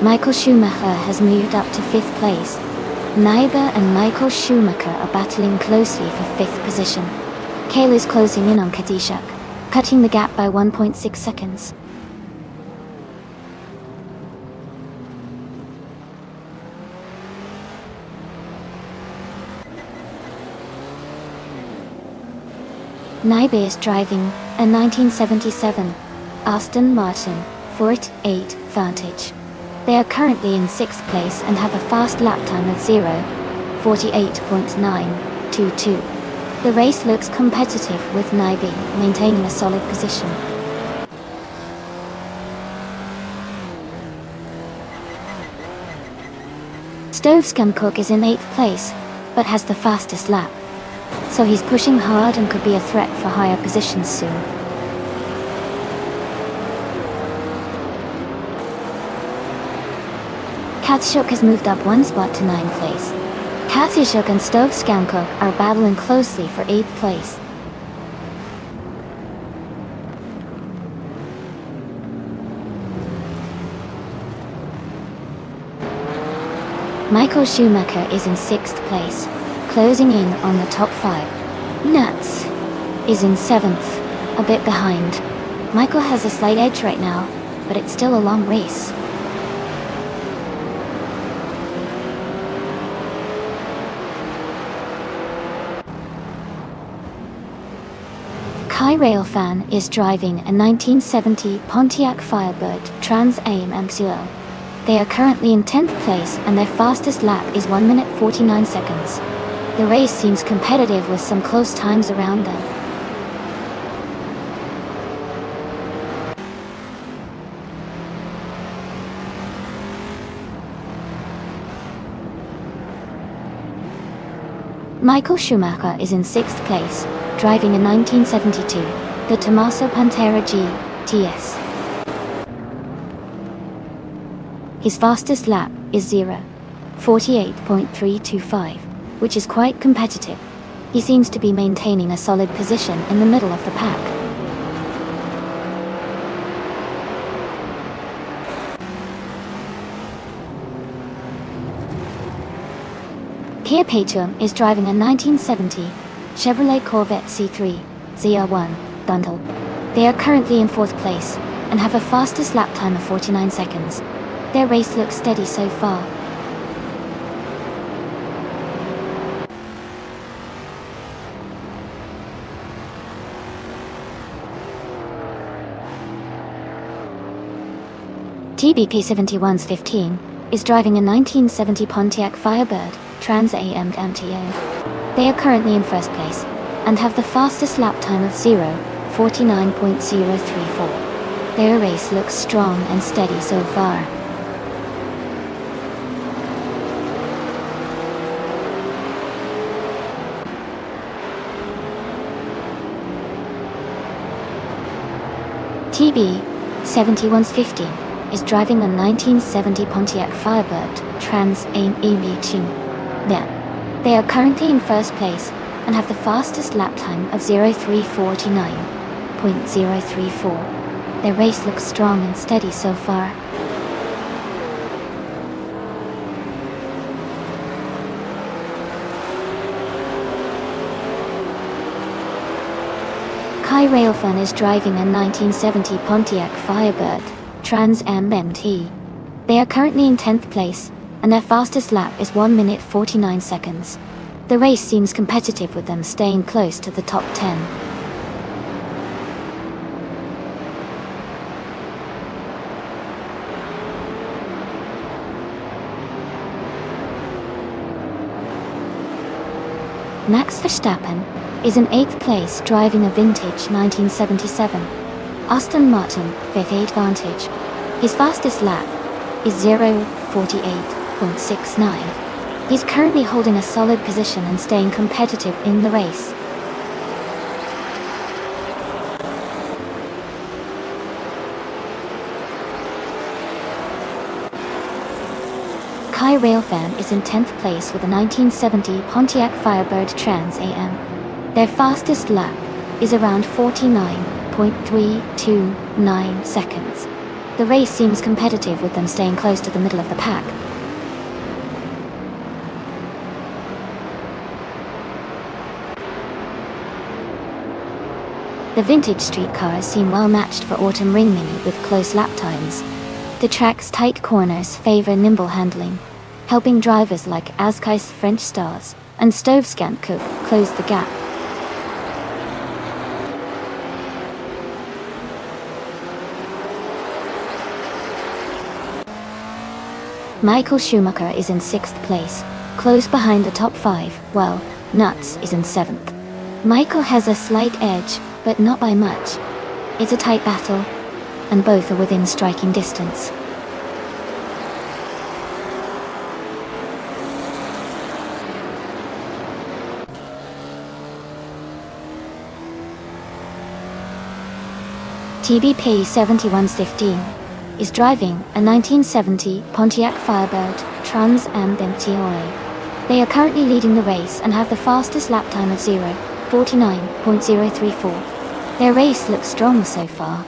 Michael Schumacher has moved up to 5th place. Naiba and Michael Schumacher are battling closely for 5th position. Kale is closing in on Kadishak, cutting the gap by 1.6 seconds. Naibe is driving a 1977 Aston Martin 48 Vantage. They are currently in 6th place and have a fast lap time of 0:48.922. The race looks competitive with Naibe maintaining a solid position. Stovskancook is in 8th place, but has the fastest lap. So he's pushing hard and could be a threat for higher positions soon. Katsuk has moved up 1 spot to 9th place. Katsuk and Stovskancook are battling closely for 8th place. Michael Schumacher is in 6th place, closing in on the top 5. Nuts is in 7th, a bit behind. Michael has a slight edge right now, but it's still a long race. Kai Railfan is driving a 1970 Pontiac Firebird Trans Am MXUL. They are currently in 10th place and their fastest lap is 1 minute 49 seconds. The race seems competitive with some close times around them. Michael Schumacher is in 6th place, driving a 1972, the Tommaso Pantera GTS. His fastest lap is 0:48.325, which is quite competitive. He seems to be maintaining a solid position in the middle of the pack. Kia Petuum is driving a 1970 Chevrolet Corvette C3 ZR1 bundle. They are currently in 4th place and have a fastest lap time of 49 seconds. Their race looks steady so far. TBP71's 15 is driving a 1970 Pontiac Firebird Trans Am MTO. They are currently in 1st place and have the fastest lap time of 0:49.034. Their race looks strong and steady so far. TB71's 15 is driving a 1970 Pontiac Firebird Trans Am EV2. They are currently in 1st place and have the fastest lap time of 0:349.034. Their race looks strong and steady so far. Kai Railfan is driving a 1970 Pontiac Firebird Trans Am MT. They are currently in 10th place and their fastest lap is 1 minute 49 seconds. The race seems competitive with them staying close to the top 10. Max Verstappen is in 8th place driving a vintage 1977 Aston Martin V8 Vantage. His fastest lap is 0:48.69. He's currently holding a solid position and staying competitive in the race. Kai Railfan is in 10th place with a 1970 Pontiac Firebird Trans AM. Their fastest lap is around 49.329 seconds. The race seems competitive with them staying close to the middle of the pack. The vintage street cars seem well matched for Autumn Ring Mini with close lap times. The track's tight corners favor nimble handling, helping drivers like Ascai's French Stars and Stovskan Cook close the gap. Michael Schumacher is in 6th place, close behind the top 5, while Nuts is in 7th. Michael has a slight edge, but not by much. It's a tight battle, and both are within striking distance. TBP 7115 is driving a 1970 Pontiac Firebird Trans Am Benzione. They are currently leading the race and have the fastest lap time of 0:49.034. Their race looks strong so far.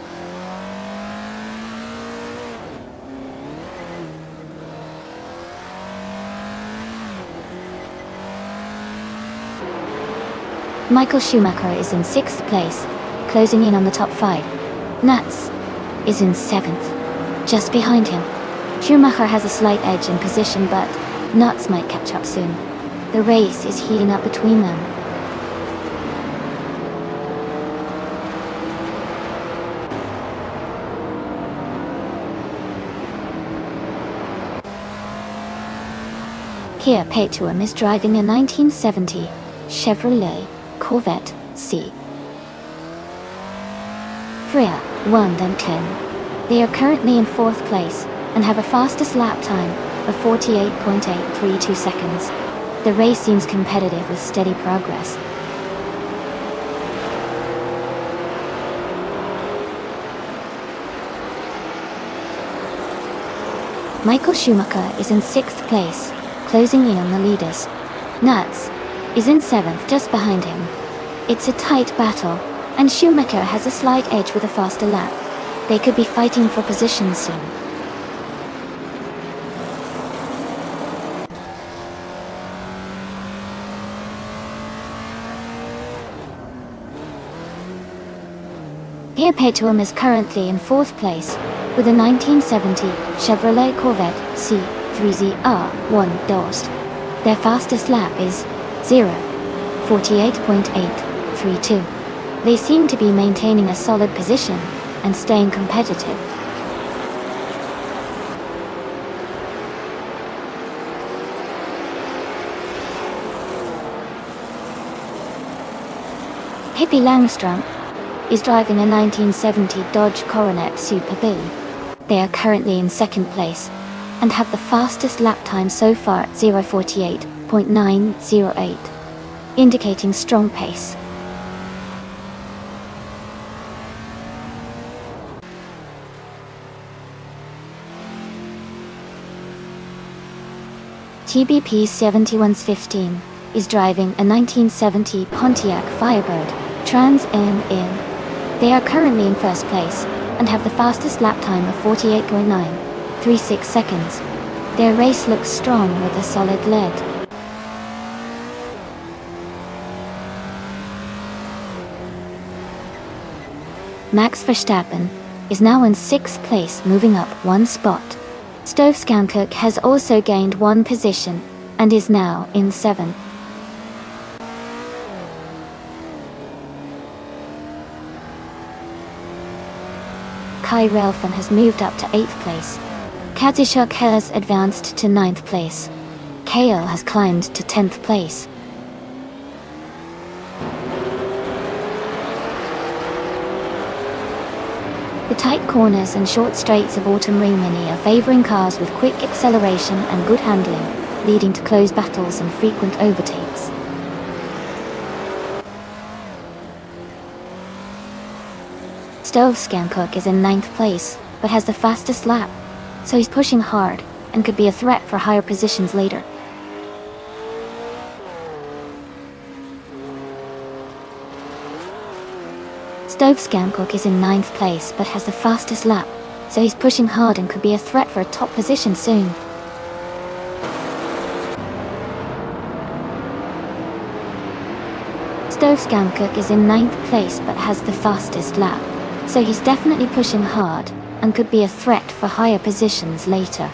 Michael Schumacher is in 6th place, closing in on the top 5. Nuts is in 7th, just behind him. Schumacher has a slight edge in position, but Nuts might catch up soon. The race is heating up between them. Here Petuum is driving a 1970 Chevrolet Corvette C. Freya won them 10. They are currently in 4th place and have a fastest lap time of 48.832 seconds. The race seems competitive with steady progress. Michael Schumacher is in 6th place, closing in on the leaders. Nuts is in 7th, just behind him. It's a tight battle, and Schumacher has a slight edge with a faster lap. They could be fighting for position soon. Here Petuum is currently in 4th place, with a 1970 Chevrolet Corvette C3ZR1 Dost. Their fastest lap is 0:48.832. They seem to be maintaining a solid position and staying competitive. Hippie Langstrom is driving a 1970 Dodge Coronet Super B. They are currently in 2nd place and have the fastest lap time so far at 0:48.908, indicating strong pace. TBP 7115 is driving a 1970 Pontiac Firebird Trans Am. They are currently in 1st place and have the fastest lap time of 48.936 seconds. Their race looks strong with a solid lead. Max Verstappen is now in 6th place, moving up 1 spot. Stovskan Cook has also gained 1 position and is now in 7th. Kai Railfan has moved up to 8th place. Katishuk has advanced to 9th place. KL has climbed to 10th place. The tight corners and short straights of Autumn Ring Mini are favoring cars with quick acceleration and good handling, leading to close battles and frequent overtakes. Stove Scancook is in 9th place, but has the fastest lap, so he's pushing hard and could be a threat for higher positions later. Stove Scancook is in 9th place but has the fastest lap, so he's pushing hard and could be a threat for a top position soon. Stove Scancook is in 9th place but has the fastest lap, so he's definitely pushing hard and could be a threat for higher positions later.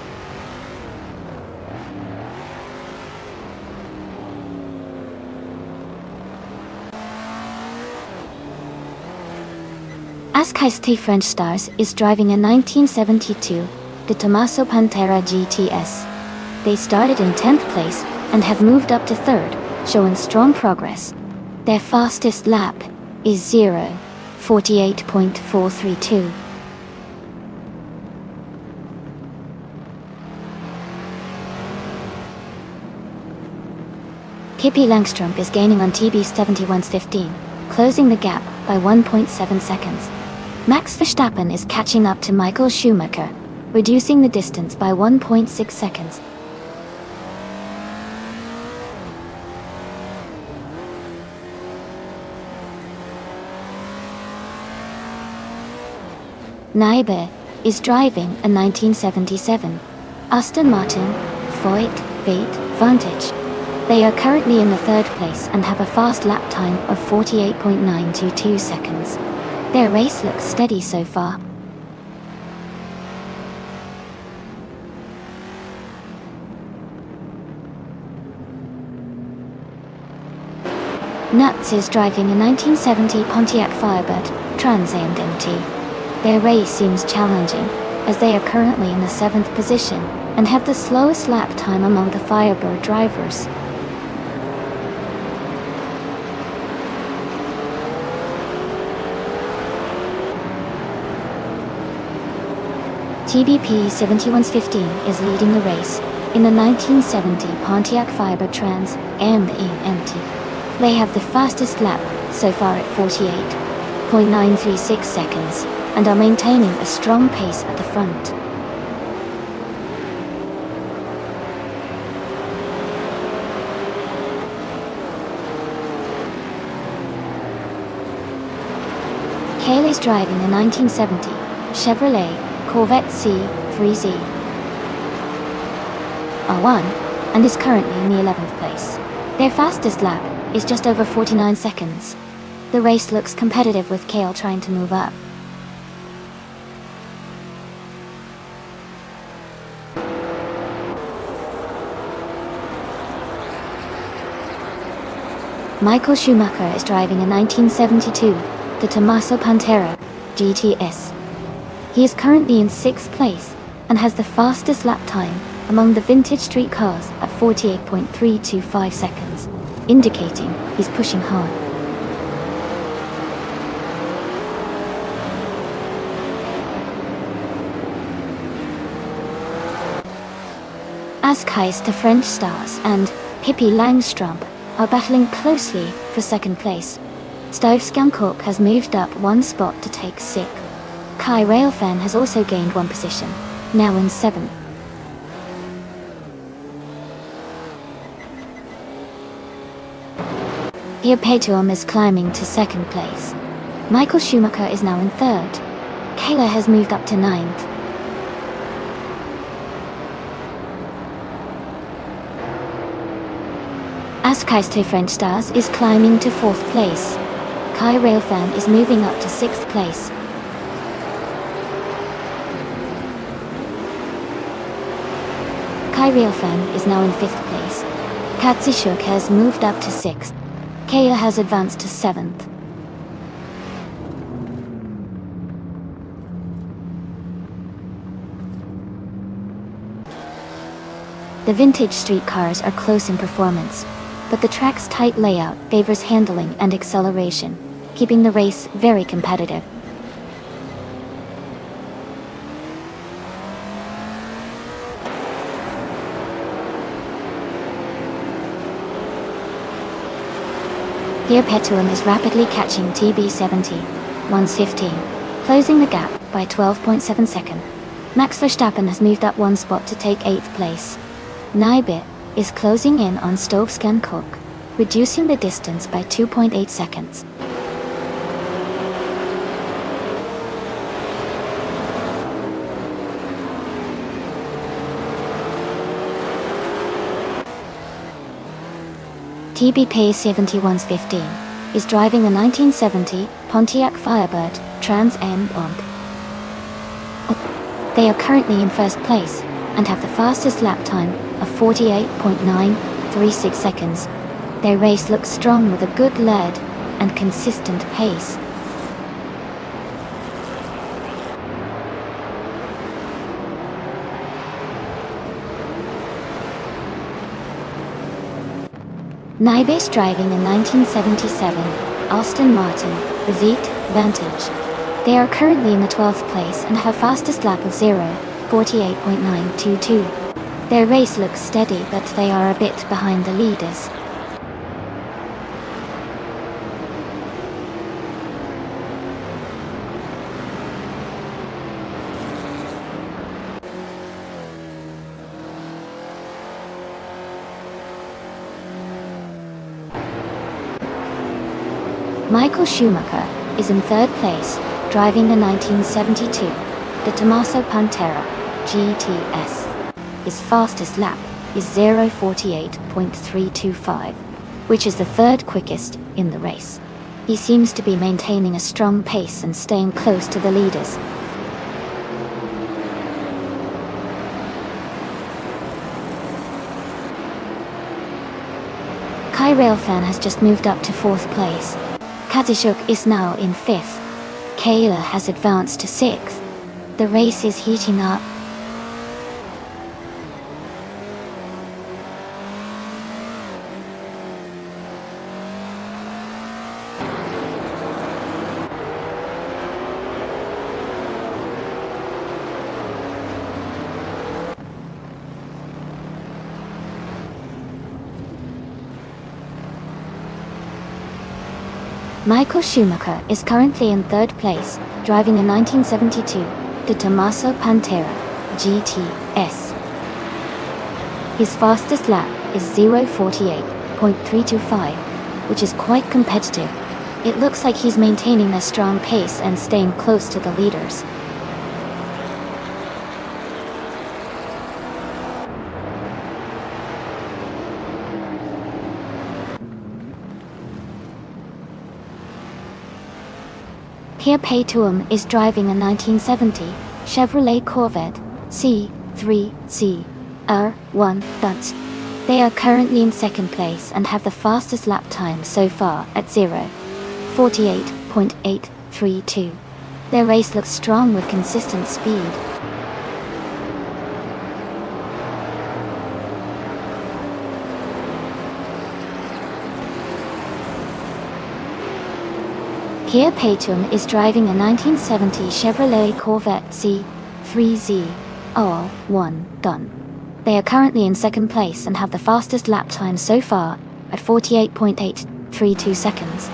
Ascaisti French Stars is driving a 1972 De Tomaso Pantera GTS. They started in 10th place and have moved up to 3rd, showing strong progress. Their fastest lap is 0:48.432. Pippi Langstrup is gaining on TB 71's 15, closing the gap by 1.7 seconds. Max Verstappen is catching up to Michael Schumacher, reducing the distance by 1.6 seconds. Naibe is driving a 1977 Aston Martin Voigt Vantage. They are currently in the 3rd place and have a fast lap time of 48.922 seconds. Their race looks steady so far. Nuts is driving a 1970 Pontiac Firebird Trans Am MT. Their race seems challenging, as they are currently in the 7th position and have the slowest lap time among the Firebird drivers. TBP 71's 15 is leading the race in the 1970 Pontiac Firebird Trans Am MT. They have the fastest lap so far at 48.936 seconds and are maintaining a strong pace at the front. Kale is driving a 1970 Chevrolet Corvette C3Z R1 and is currently in the 11th place. Their fastest lap is just over 49 seconds. The race looks competitive with Kale trying to move up. Michael Schumacher is driving a 1972 De Tomaso Pantera GTS. He is currently in 6th place and has the fastest lap time among the vintage street cars at 48.325 seconds, indicating he's pushing hard. Ascaisti French Stars and Pippi Langstrup are battling closely for 2nd place. Stove Scancook has moved up 1 spot to take 6th. Kai Railfan has also gained 1 position, now in 7th. Iapetium is climbing to 2nd place. Michael Schumacher is now in 3rd. Kayla has moved up to 9th. Ascaisti French Stars is climbing to 4th place. Kai Railfan is moving up to 6th place. Kai Railfan is now in 5th place. Katsishuk has moved up to 6th. Kaya has advanced to 7th. The vintage street cars are close in performance, but the track's tight layout favors handling and acceleration, keeping the race very competitive. Here Petuum is rapidly catching TB70, 1:15, closing the gap by 12.7 seconds. Max Verstappen has moved up one spot to take 8th place. Nibet is closing in on Stove-Scan-Cook, reducing the distance by 2.8 seconds. TB Pace 7115 is driving a 1970 Pontiac Firebird Trans Am Bond. They are currently in first place and have the fastest lap time of 48.936 seconds. Their race looks strong with a good lead and consistent pace. Nibes driving a 1977 Aston Martin V8 Vantage. They are currently in the 12th place and have fastest lap of 48.922. Their race looks steady, but they are a bit behind the leaders. Michael Schumacher is in third place, driving the 1972, the Tommaso Pantera GTS. His fastest lap is 48.325, which is the third quickest in the race. He seems to be maintaining a strong pace and staying close to the leaders. Kai Railfan has just moved up to 4th place. Kazishuk is now in 5th. Kayla has advanced to 6th. The race is heating up. Michael Schumacher is currently in third place, driving a 1972, the Tommaso Pantera GTS. His fastest lap is 48.325, which is quite competitive. It looks like he's maintaining a strong pace and staying close to the leaders. Pierre Pétuum is driving a 1970 Chevrolet Corvette C3C R1 Dutz. They are currently in second place and have the fastest lap time so far at 48.832. Their race looks strong with consistent speed. Pierre Pétuum is driving a 1970 Chevrolet Corvette C3Z R1 Dun. They are currently in second place and have the fastest lap time so far at 48.832 seconds.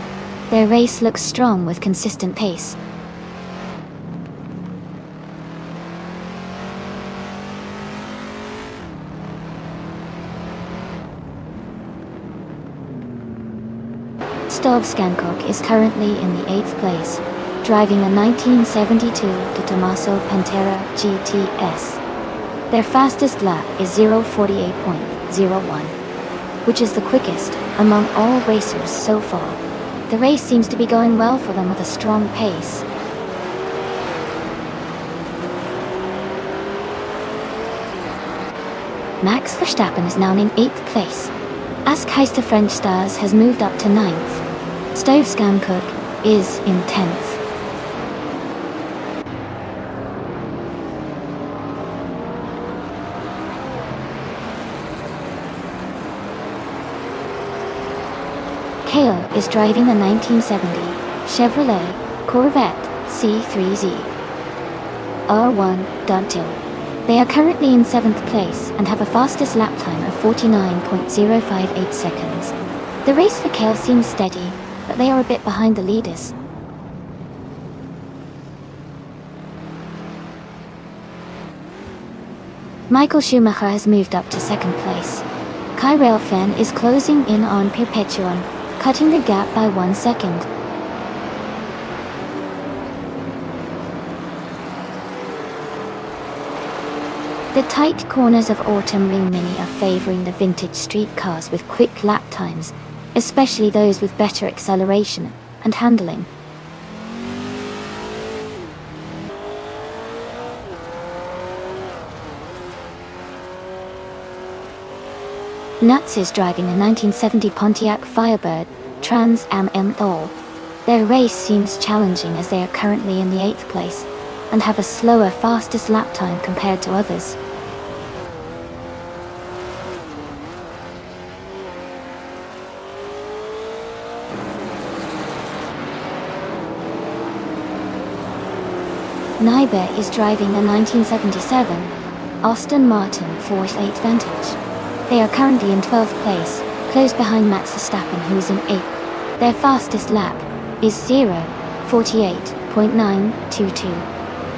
Their race looks strong with consistent pace. Stove-Scan-Cook is currently in the 8th place, driving a 1972 the Tommaso Pantera GTS. Their fastest lap is 48.01, which is the quickest among all racers so far. The race seems to be going well for them with a strong pace. Max Verstappen is now in 8th place. As Keister French Stars has moved up to 9th. Stove-Scan-Cook is in 10th. Kale is driving a 1970 Chevrolet Corvette C3Z R1.2. They are currently in 7th place and have a fastest lap time of 49.058 seconds. The race for Kale seems steady, but they are a bit behind the leaders. Michael Schumacher has moved up to 2nd place. Kai Railfan is closing in on Perpetuum, cutting the gap by 1 second. The tight corners of Autumn Ring Mini are favoring the vintage street cars with quick lap times, especially those with better acceleration and handling. Nuts is driving a 1970 Pontiac Firebird Trans Am All. Their race seems challenging as they are currently in the 8th place and have a slower fastest lap time compared to others. Nyberg is driving a 1977 Aston Martin 488 Vantage. They are currently in 12th place, close behind Max Verstappen, who is in 8th. Their fastest lap is 0:48.922.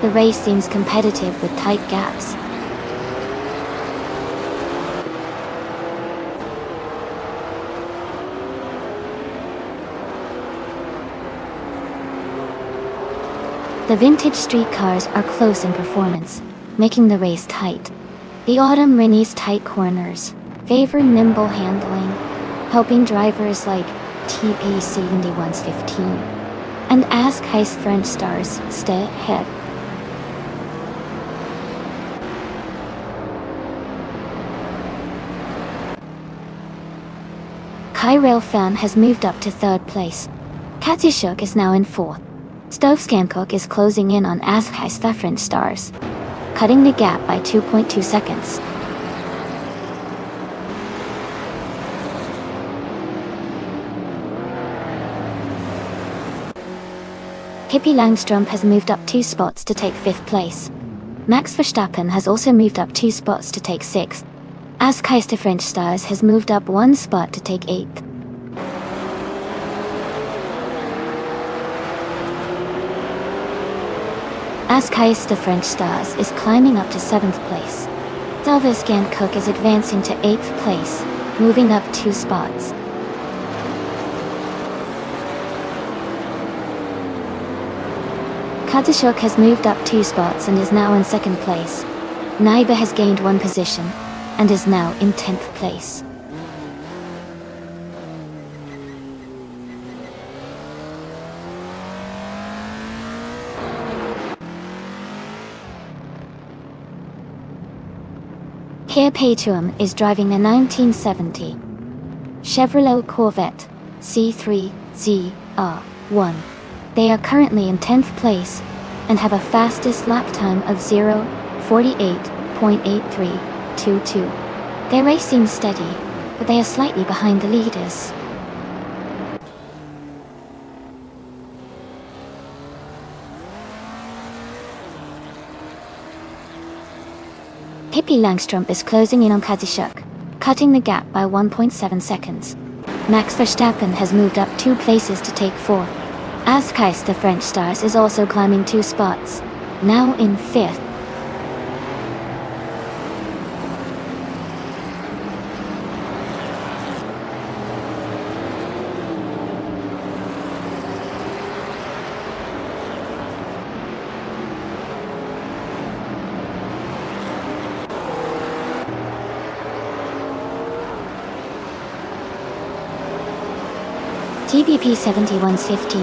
The race seems competitive with tight gaps. The vintage street cars are close in performance, making the race tight. The Autumn Rinnie's tight corners favor nimble handling, helping drivers like TP7115 and Askheist French stars stay ahead. Kai Railfan has moved up to 3rd place. Katyshuk is now in 4th. Stovskankook is closing in on Askheist French stars, cutting the gap by 2.2 seconds. Pippi Langstrup has moved up 2 spots to take 5th place. Max Verstappen has also moved up 2 spots to take 6th. Askheist French stars has moved up 1 spot to take 8th. Askheist French stars is climbing up to 7th place. Stovskankook is advancing to 8th place, moving up 2 spots. Katyshuk has moved up 2 spots and is now in 2nd place. Nyberg has gained 1 position and is now in 10th place. Perpetuum is driving a 1970 Chevrolet Corvette C3Z R1. They are currently in 10th place and have a fastest lap time of 0:48.8322. Their race seems steady, but they are slightly behind the leaders. Pippi Langstrup is closing in on Katyshuk, cutting the gap by 1.7 seconds. Max Verstappen has moved up 2 places to take 4th. Askheist French stars is also climbing 2 spots, now in 5th. TBP 7115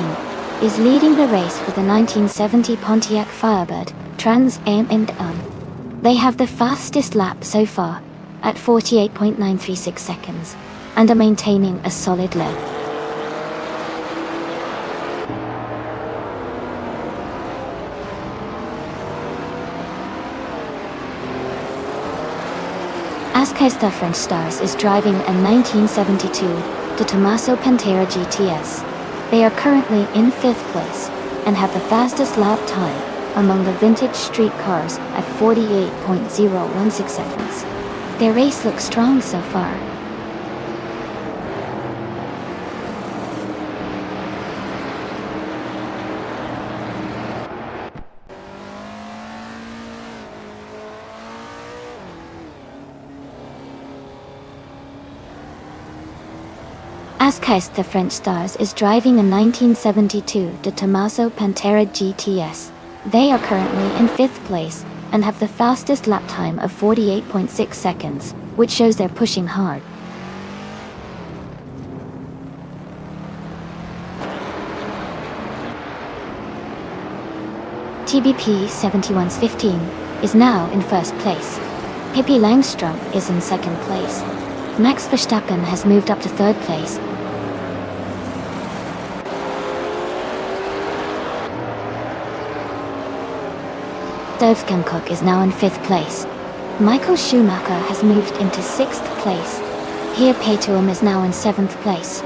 is leading the race with the 1970 Pontiac Firebird Trans Am. They have the fastest lap so far, at 48.936 seconds, and are maintaining a solid lead. Askheist French Stars is driving a 1972 the Tommaso Pantera GTS. They are currently in 5th place and have the fastest lap time among the vintage street cars at 48.016 seconds. Their race looks strong so far. Askeist, the French stars, is driving a 1972 de Tommaso Pantera GTS. They are currently in 5th place and have the fastest lap time of 48.6 seconds, which shows they're pushing hard. TBP 7115 is now in 1st place. Pippi Langstrom is in 2nd place. Max Verstappen has moved up to 3rd place. Cook is now in 5th place. Michael Schumacher has moved into 6th place. Here Paytoum is now in 7th place.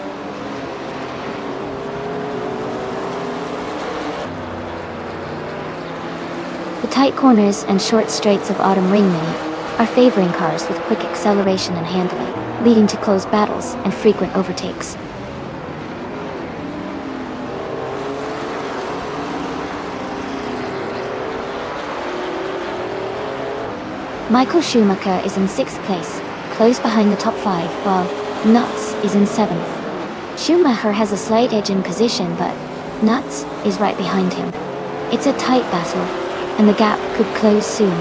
The tight corners and short straights of Autumn Ring Mini are favoring cars with quick acceleration and handling, leading to close battles and frequent overtakes. Michael Schumacher is in 6th place, close behind the top 5, while Nuts is in 7th. Schumacher has a slight edge in position, but Nuts is right behind him. It's a tight battle, and the gap could close soon.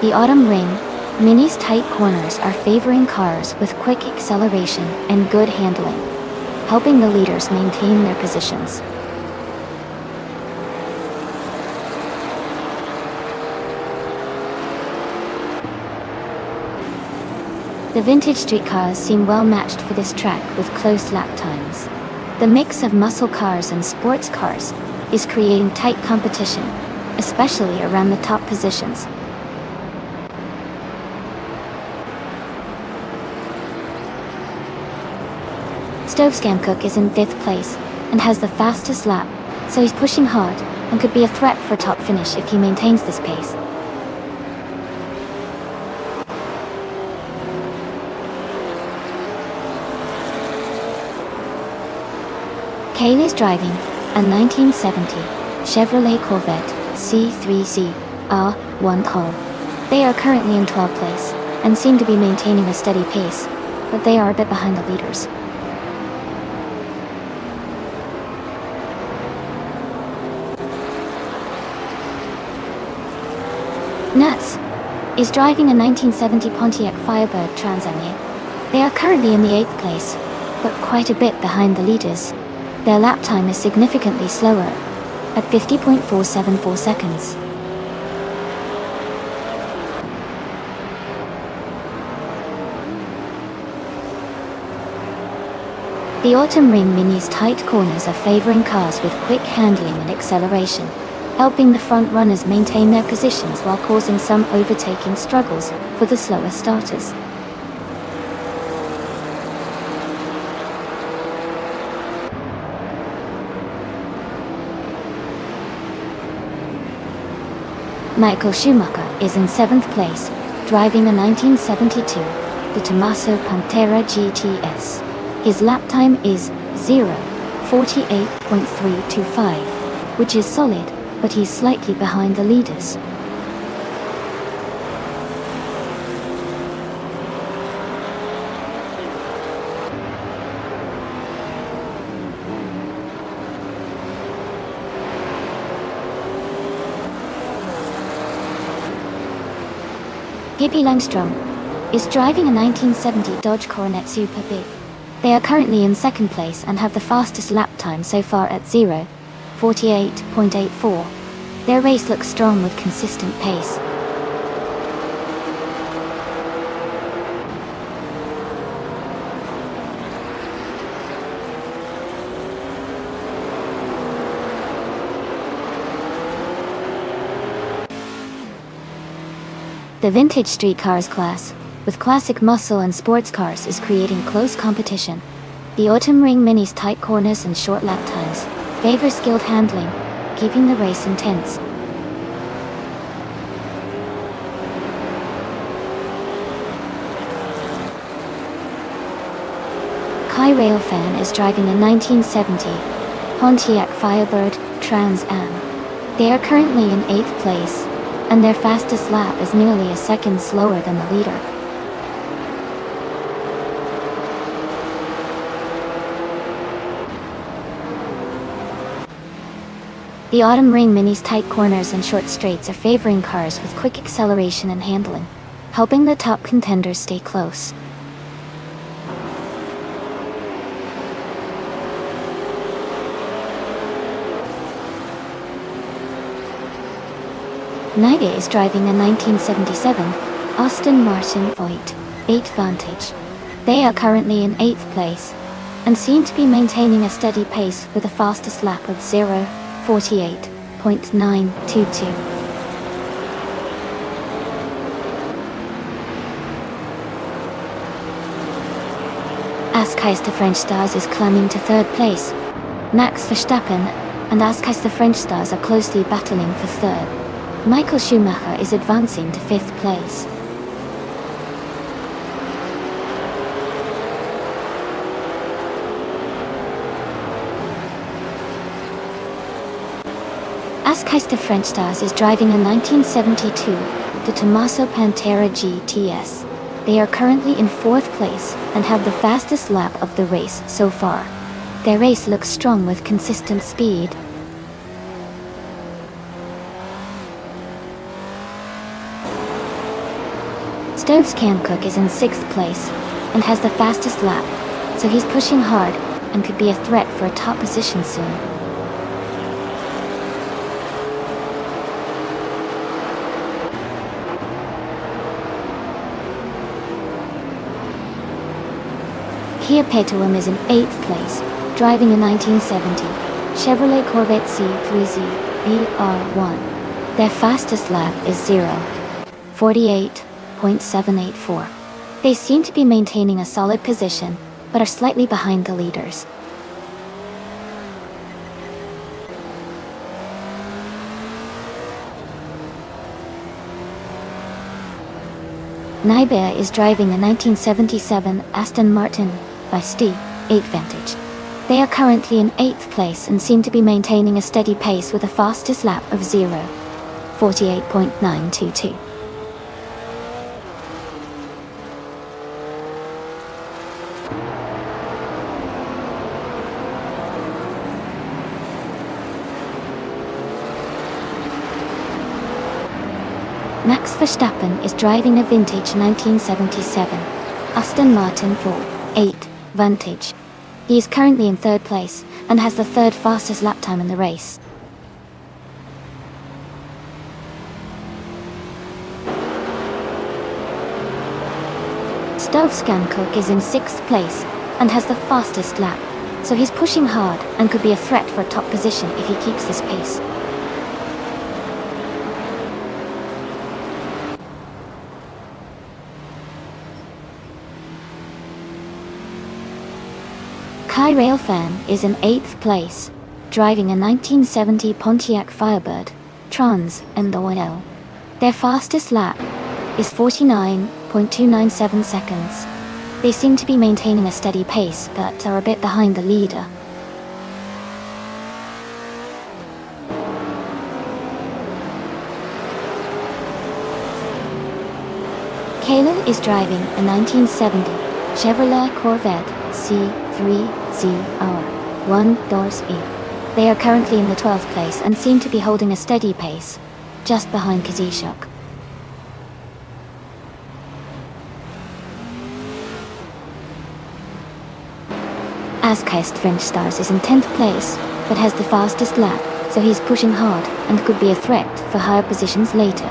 The Autumn Ring Mini's tight corners are favoring cars with quick acceleration and good handling, helping the leaders maintain their positions. The vintage street cars seem well matched for this track with close lap times. The mix of muscle cars and sports cars is creating tight competition, especially around the top positions. Cook is in 5th place and has the fastest lap, so he's pushing hard and could be a threat for top finish if he maintains this pace. Kale is driving a 1970 Chevrolet Corvette C3Z R1 hull. They are currently in 12th place and seem to be maintaining a steady pace, but they are a bit behind the leaders. Nuts is driving a 1970 Pontiac Firebird Trans Am. They are currently in the 8th place, but quite a bit behind the leaders. Their lap time is significantly slower, at 50.474 seconds. The Autumn Ring Mini's tight corners are favoring cars with quick handling and acceleration, helping the front runners maintain their positions while causing some overtaking struggles for the slower starters. Michael Schumacher is in 7th place, driving a 1972 de Tommaso Pantera GTS. His lap time is 0:48.325, which is solid, but he's slightly behind the leaders. Pippi Langstrom is driving a 1970 Dodge Coronet Super B. They are currently in 2nd place and have the fastest lap time so far at 0:48.84. Their race looks strong with consistent pace. The vintage street cars class, with classic muscle and sports cars, is creating close competition. The Autumn Ring Mini's tight corners and short lap times favor skilled handling, keeping the race intense. Kai Railfan is driving a 1970 Pontiac Firebird Trans Am. They are currently in 8th place, and their fastest lap is nearly a second slower than the leader. The Autumn Ring Mini's tight corners and short straights are favoring cars with quick acceleration and handling, helping the top contenders stay close. Nige is driving a 1977 Aston Martin Voit 8 Vantage. They are currently in 8th place, and seem to be maintaining a steady pace with a fastest lap of 0:48.922. Askeister French Stars is climbing to 3rd place. Max Verstappen and Askeister French Stars are closely battling for 3rd. Michael Schumacher is advancing to 5th place. Askeister French Stars is driving a 1972 De Tomaso Pantera GTS. They are currently in 4th place and have the fastest lap of the race so far. Their race looks strong with consistent speed. Stoves Camcook is in 6th place and has the fastest lap, so he's pushing hard and could be a threat for a top position soon. Kia Petuum is in 8th place, driving a 1970 Chevrolet Corvette C3Z BR1. Their fastest lap is 0:48.784. They seem to be maintaining a solid position, but are slightly behind the leaders. Nibea is driving a 1977 Aston Martin St. 8 Vantage. They are currently in 8th place and seem to be maintaining a steady pace with a fastest lap of 0:48.922. Max Verstappen is driving a vintage 1977 Aston Martin 8 Vantage. He is currently in 3rd place and has the 3rd fastest lap time in the race. Stoves Camcook is in 6th place and has the fastest lap, so he's pushing hard and could be a threat for a top position if he keeps this pace. Kai Railfan is in 8th place, driving a 1970 Pontiac Firebird Trans Am. Their fastest lap is 49.297 seconds. They seem to be maintaining a steady pace, but are a bit behind the leader. Kayla is driving a 1970 Chevrolet Corvette C3ZR1 Doors E. They are currently in the 12th place and seem to be holding a steady pace, just behind Kazishok. Askheist French Stars is in 10th place, but has the fastest lap, so he's pushing hard and could be a threat for higher positions later.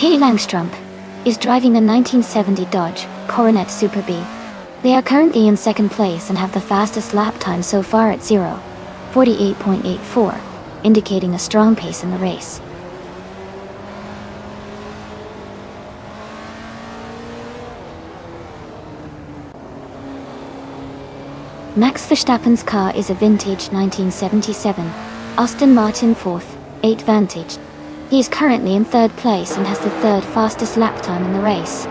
K. Langstrup is driving a 1970 Dodge Coronet Super B. They are currently in second place and have the fastest lap time so far at 0:48.84, indicating a strong pace in the race. Max Verstappen's car is a vintage 1977 Aston Martin 4th 8 Vantage. He is currently in third place and has the third fastest lap time in the race.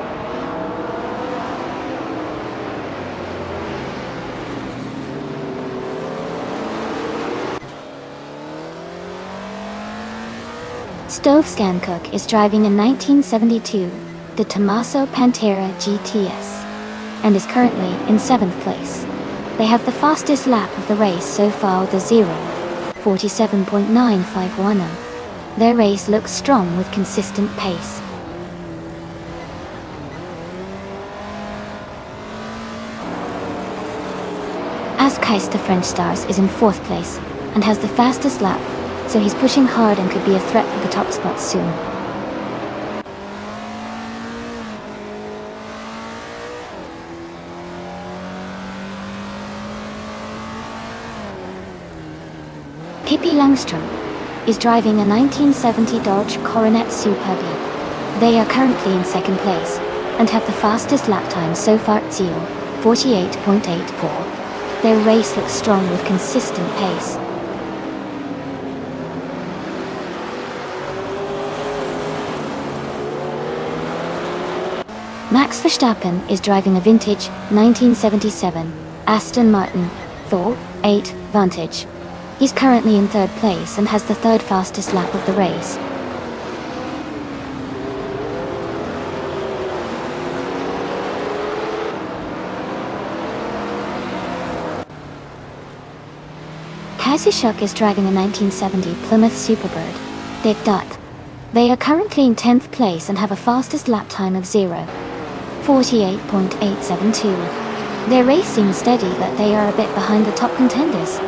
Stove Scancook is driving a 1972 De Tomaso Pantera GTS and is currently in 7th place. They have the fastest lap of the race so far with a 0:47.951. Their race looks strong with consistent pace. Keister French Stars is in 4th place and has the fastest lap, so he's pushing hard and could be a threat for the top spot soon. Pippi Langstrup is driving a 1970 Dodge Coronet Super B. They are currently in second place and have the fastest lap time so far at 0:48.84. Their race looks strong with consistent pace. Max Verstappen is driving a vintage 1977 Aston Martin 4 8 Vantage. He's currently in third place and has the third fastest lap of the race. Kazushuk is driving a 1970 Plymouth Superbird Dick Dot. They are currently in 10th place and have a fastest lap time of 0:48.872. Their race seems steady, but they are a bit behind the top contenders.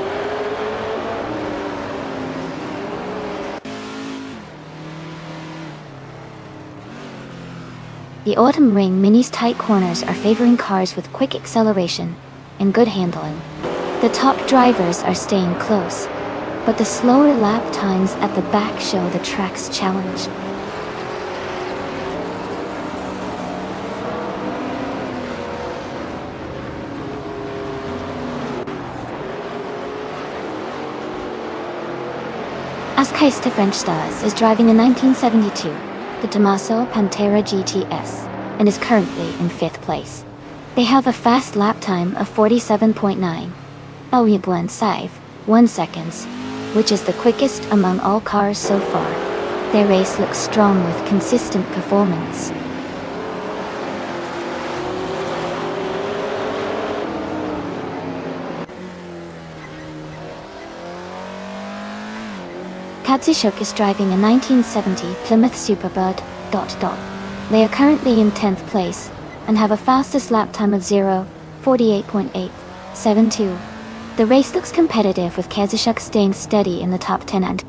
The Autumn Ring Mini's tight corners are favoring cars with quick acceleration and good handling. The top drivers are staying close, but the slower lap times at the back show the track's challenge. Keister French Stars is driving a 1972 De Tomaso Pantera GTS and is currently in 5th place. They have a fast lap time of 47.9 seconds, which is the quickest among all cars so far. Their race looks strong with consistent performance. Kazushuk is driving a 1970 Plymouth Superbird ... They are currently in 10th place and have a fastest lap time of 0:48.872. The race looks competitive with Kazushuk staying steady in the top 10 and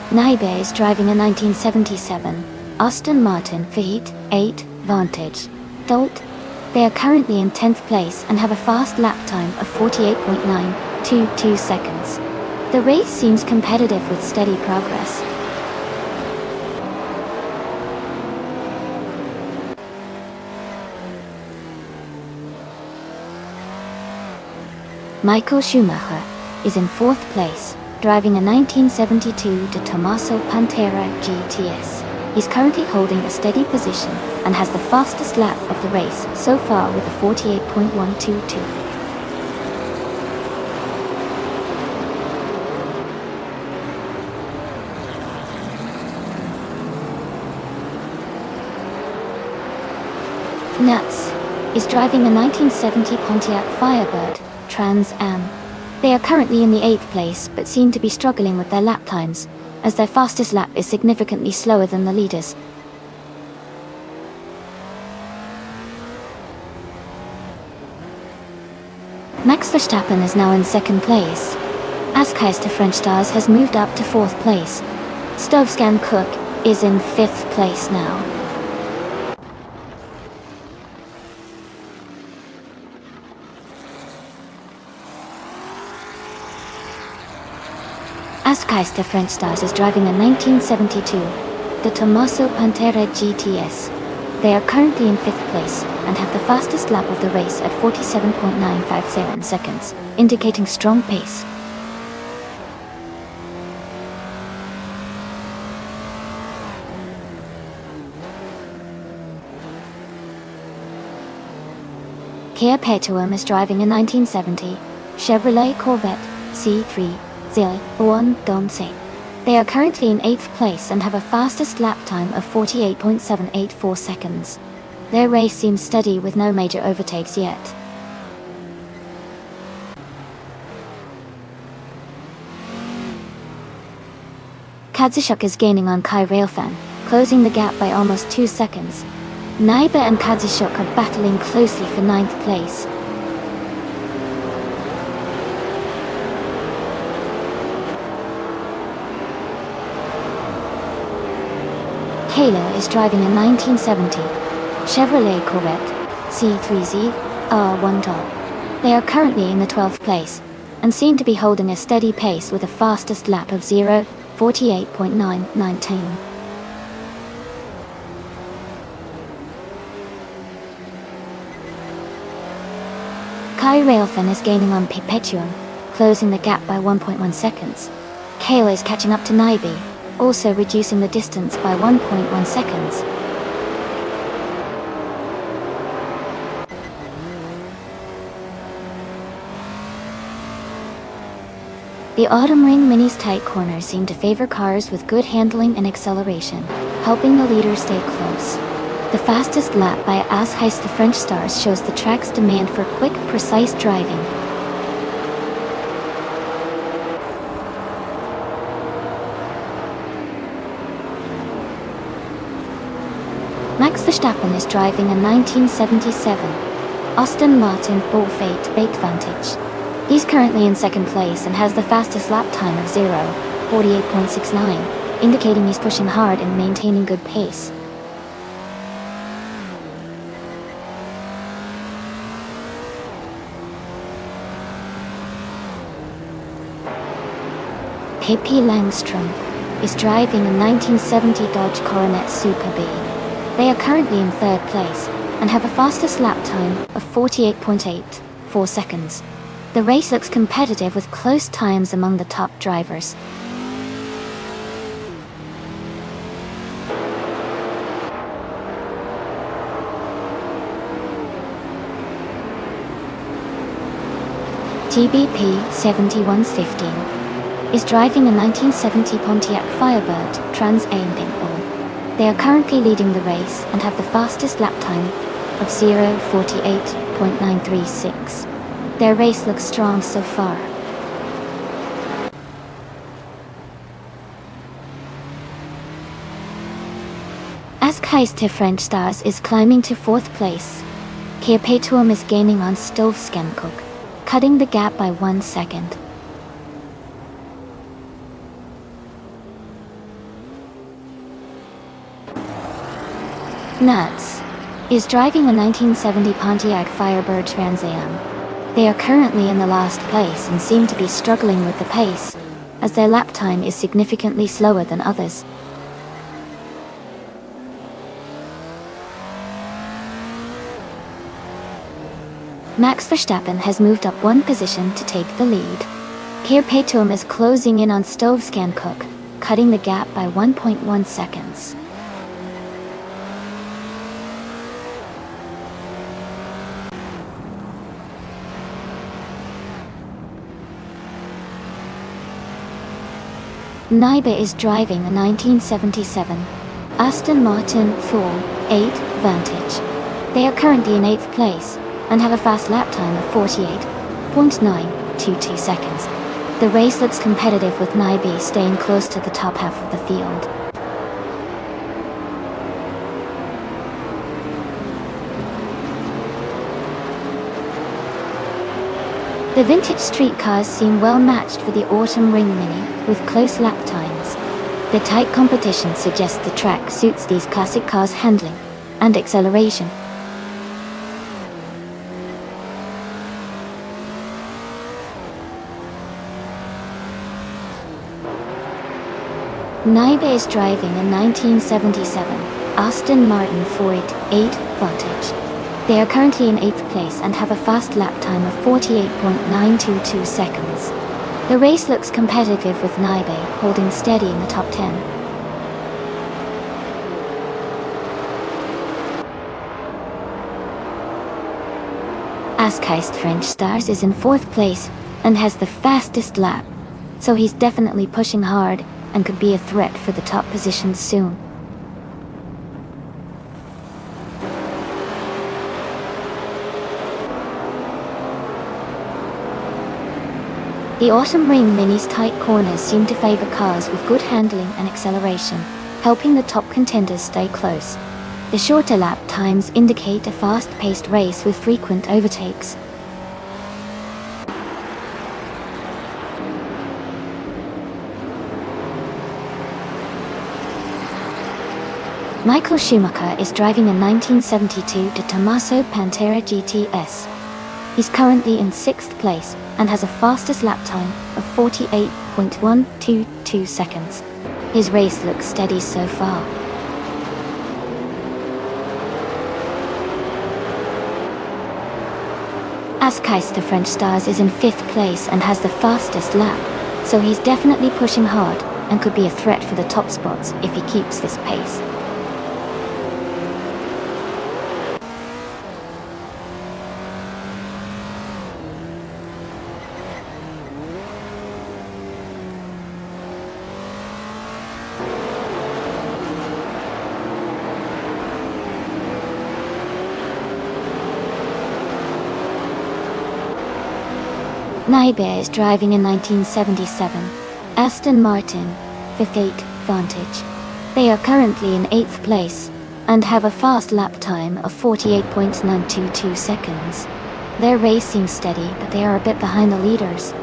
Naibe is driving a 1977 Aston Martin 8 Vantage Dolt. They are currently in 10th place and have a fast lap time of 48.922 seconds. The race seems competitive with steady progress. Michael Schumacher is in 4th place, driving a 1972 De Tomaso Pantera GTS. He's currently holding a steady position and has the fastest lap of the race so far with a 48.122. Nuts is driving a 1970 Pontiac Firebird Trans Am. They are currently in the 8th place but seem to be struggling with their lap times, as their fastest lap is significantly slower than the leaders. Max Verstappen is now in second place. Askeister French Stars has moved up to fourth place. Stovscan Cook is in fifth place now. Askeister French Stars is driving a 1972, the Tommaso Pantera GTS. They are currently in fifth place and have the fastest lap of the race at 47.957 seconds, indicating strong pace. Kia Petuum is driving a 1970 Chevrolet Corvette C301. They are currently in 8th place and have a fastest lap time of 48.784 seconds. Their race seems steady with no major overtakes yet. Kazushuk is gaining on Kai Railfan, closing the gap by almost 2 seconds. Naiba and Kazushuk are battling closely for 9th place. Kayla is driving a 1970 Chevrolet Corvette C3Z R1. They are currently in the 12th place and seem to be holding a steady pace with a fastest lap of 0:48.919. Kai Railfan is gaining on Perpetuum, closing the gap by 1.1 seconds. Kayla is catching up to Naibi, also reducing the distance by 1.1 seconds. The Autumn Ring Mini's tight corners seem to favor cars with good handling and acceleration, helping the leaders stay close. The fastest lap by Askeister French Stars shows the track's demand for quick, precise driving. Max Verstappen is driving a 1977 Aston Martin Bullfate Vantage. He's currently in second place and has the fastest lap time of 0:48.69, indicating he's pushing hard and maintaining good pace. Pippi Langstrom is driving a 1970 Dodge Coronet Super B. They are currently in third place and have a fastest lap time of 48.84 seconds. The race looks competitive with close times among the top drivers. TBP 7115 is driving a 1970 Pontiac Firebird Trans Am Pink Ball. They are currently leading the race and have the fastest lap time of 0:48.936. Their race looks strong so far. Askeister French Stars is climbing to fourth place. Kia Petuum is gaining on Stovscan Cook, cutting the gap by 1 second. Nuts is driving a 1970 Pontiac Firebird Trans Am. They are currently in the last place and seem to be struggling with the pace, as their lap time is significantly slower than others. Max Verstappen has moved up 1 position to take the lead. Kia Petuum is closing in on Stovscan Cook, cutting the gap by 1.1 seconds. Naiba is driving a 1977 Aston Martin Thor 8 Vantage. They are currently in 8th place and have a fast lap time of 48.922 seconds. The race looks competitive with Naibi staying close to the top half of the field. The vintage street cars seem well matched for the Autumn Ring Mini, with close lap times. The tight competition suggests the track suits these classic cars' handling and acceleration. Naibe is driving a 1977 Aston Martin 488 Vantage. They are currently in 8th place and have a fast lap time of 48.922 seconds. The race looks competitive with Naibe holding steady in the top 10. Askeist French Stars is in 4th place and has the fastest lap, so he's definitely pushing hard and could be a threat for the top positions soon. The Autumn Ring Mini's tight corners seem to favor cars with good handling and acceleration, helping the top contenders stay close. The shorter lap times indicate a fast-paced race with frequent overtakes. Michael Schumacher is driving a 1972 De Tomaso Pantera GTS. He's currently in 6th place and has a fastest lap time of 48.122 seconds. His race looks steady so far. Askeist French Stars is in 5th place and has the fastest lap, so he's definitely pushing hard and could be a threat for the top spots if he keeps this pace. Naibe is driving a 1977 Aston Martin 58 Vantage. They are currently in 8th place and have a fast lap time of 48.922 seconds. Their race seems steady, but they are a bit behind the leaders.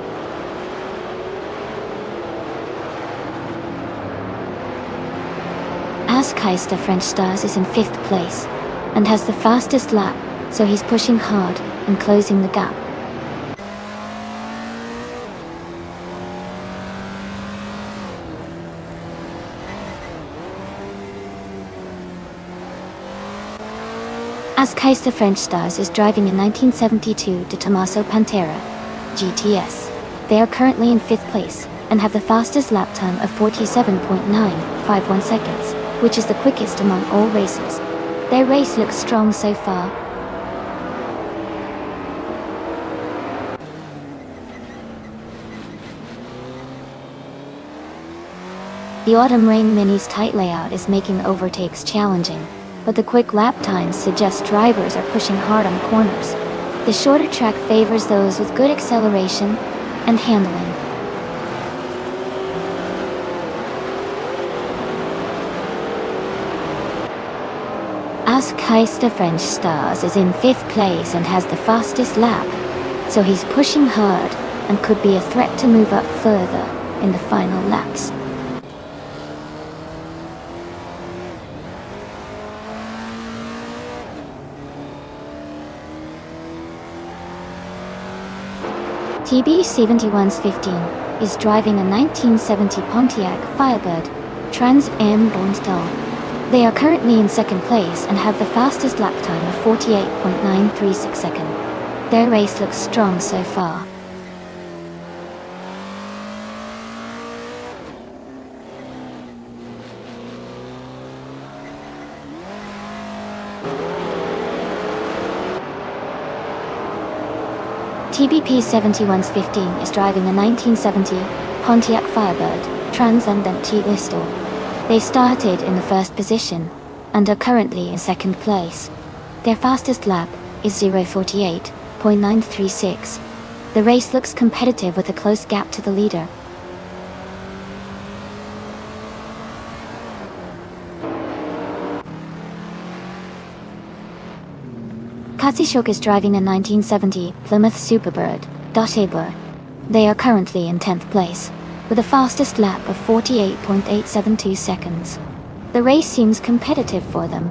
Askeist French Stars is in 5th place and has the fastest lap, so he's pushing hard and closing the gap. Askeist French Stars is driving a 1972 De Tomaso Pantera GTS. They are currently in 5th place and have the fastest lap time of 47.951 seconds, which is the quickest among all races. Their race looks strong so far. The Autumn Ring Mini's tight layout is making overtakes challenging, but the quick lap times suggest drivers are pushing hard on corners. The shorter track favors those with good acceleration and handling. Askeist French Stars is in 5th place and has the fastest lap, so he's pushing hard and could be a threat to move up further in the final laps. TB71's15 is driving a 1970 Pontiac Firebird Trans Am Nonstop. They are currently in 2nd place and have the fastest lap time of 48.936 seconds. Their race looks strong so far. TBP71's15 is driving a 1970 Pontiac Firebird Transcendent Listo. They started in the 1st position and are currently in 2nd place. Their fastest lap is 0:48.936. The race looks competitive with a close gap to the leader. Katsishok is driving a 1970 Plymouth Superbird Nonstop. They are currently in 10th place, with a fastest lap of 48.872 seconds. The race seems competitive for them.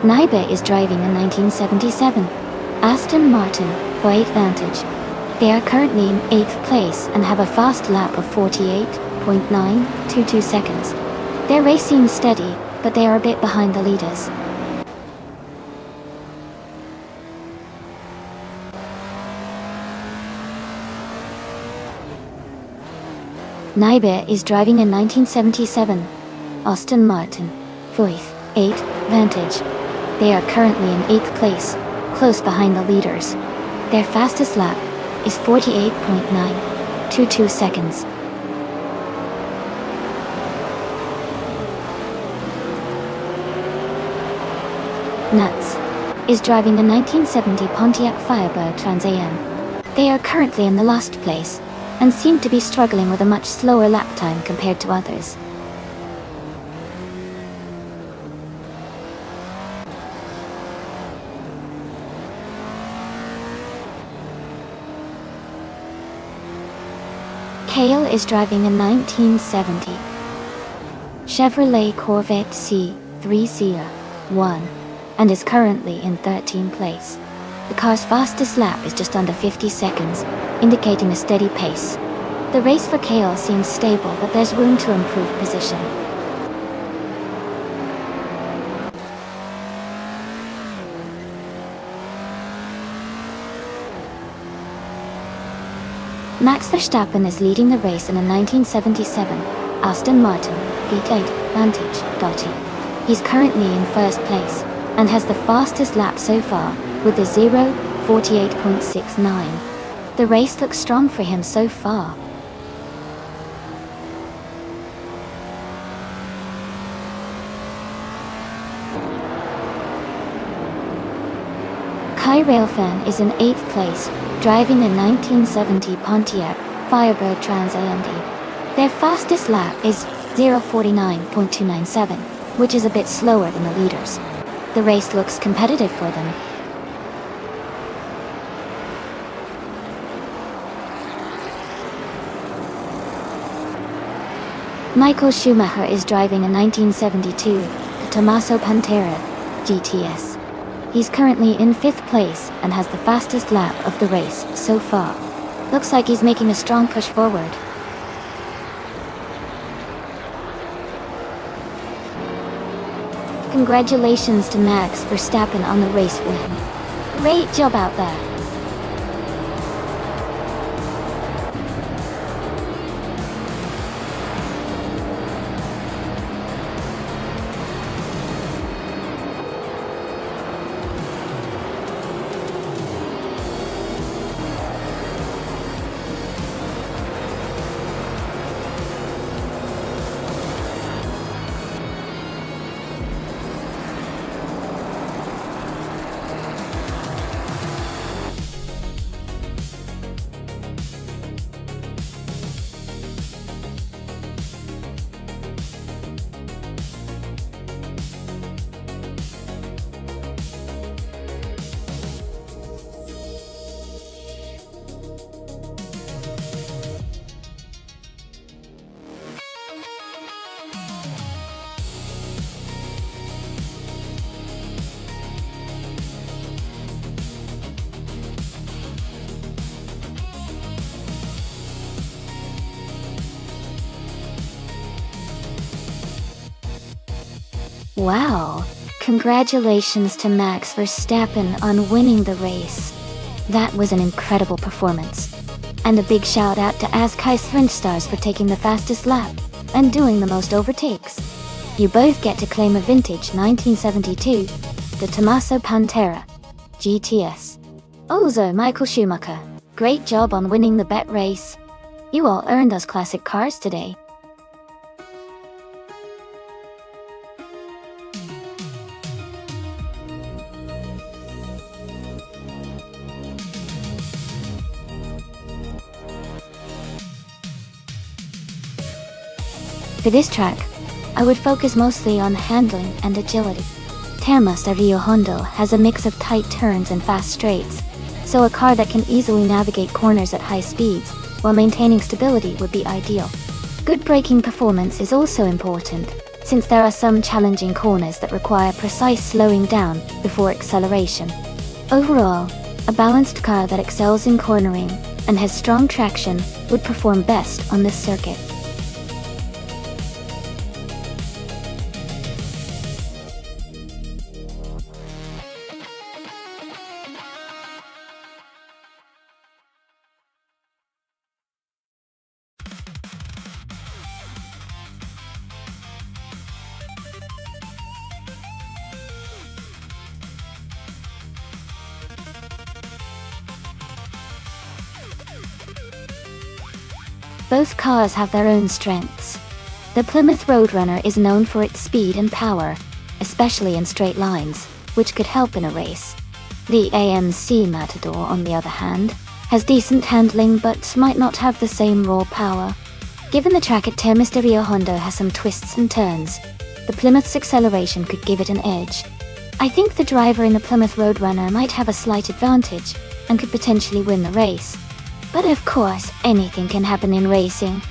Naibe is driving a 1977 Aston Martin for 8th Vantage. They are currently in 8th place and have a fast lap of 48.922 seconds. Their race seems steady, but they are a bit behind the leaders. Naibe is driving a 1977 Aston Martin for 8th Vantage. They are currently in 8th place, close behind the leaders. Their fastest lap is 48.922 seconds. Nuts is driving the 1970 Pontiac Firebird Trans Am. They are currently in the last place, and seem to be struggling with a much slower lap time compared to others. Kale is driving a 1970 Chevrolet Corvette C3CR1 and is currently in 13th place. The car's fastest lap is just under 50 seconds, indicating a steady pace. The race for Kale seems stable, but there's room to improve position. Max Verstappen is leading the race in a 1977 Aston Martin V8 Vantage. He's currently in first place and has the fastest lap so far with a 0:48.69. The race looks strong for him so far. Kai Railfan is in 8th place, driving a 1970 Pontiac Firebird Trans Am. Their fastest lap is 0:49.297, which is a bit slower than the leaders. The race looks competitive for them. Michael Schumacher is driving a 1972 Tommaso Pantera GTS. He's currently in 5th place and has the fastest lap of the race so far. Looks like he's making a strong push forward. Congratulations to Max Verstappen on the race win. Great job out there. Wow! Congratulations to Max Verstappen on winning the race. That was an incredible performance. And a big shout out to Askai Stars for taking the fastest lap and doing the most overtakes. You both get to claim a vintage 1972, the Tommaso Pantera GTS. Also, Michael Schumacher, great job on winning the bet race. You all earned those classic cars today. For this track, I would focus mostly on handling and agility. Termas de Rio Hondo has a mix of tight turns and fast straights, so a car that can easily navigate corners at high speeds while maintaining stability would be ideal. Good braking performance is also important, since there are some challenging corners that require precise slowing down before acceleration. Overall, a balanced car that excels in cornering and has strong traction would perform best on this circuit. Both cars have their own strengths. The Plymouth Roadrunner is known for its speed and power, especially in straight lines, which could help in a race. The AMC Matador, on the other hand, has decent handling but might not have the same raw power. Given the track at Termas de Rio Hondo has some twists and turns, the Plymouth's acceleration could give it an edge. I think the driver in the Plymouth Roadrunner might have a slight advantage and could potentially win the race. But of course, anything can happen in racing.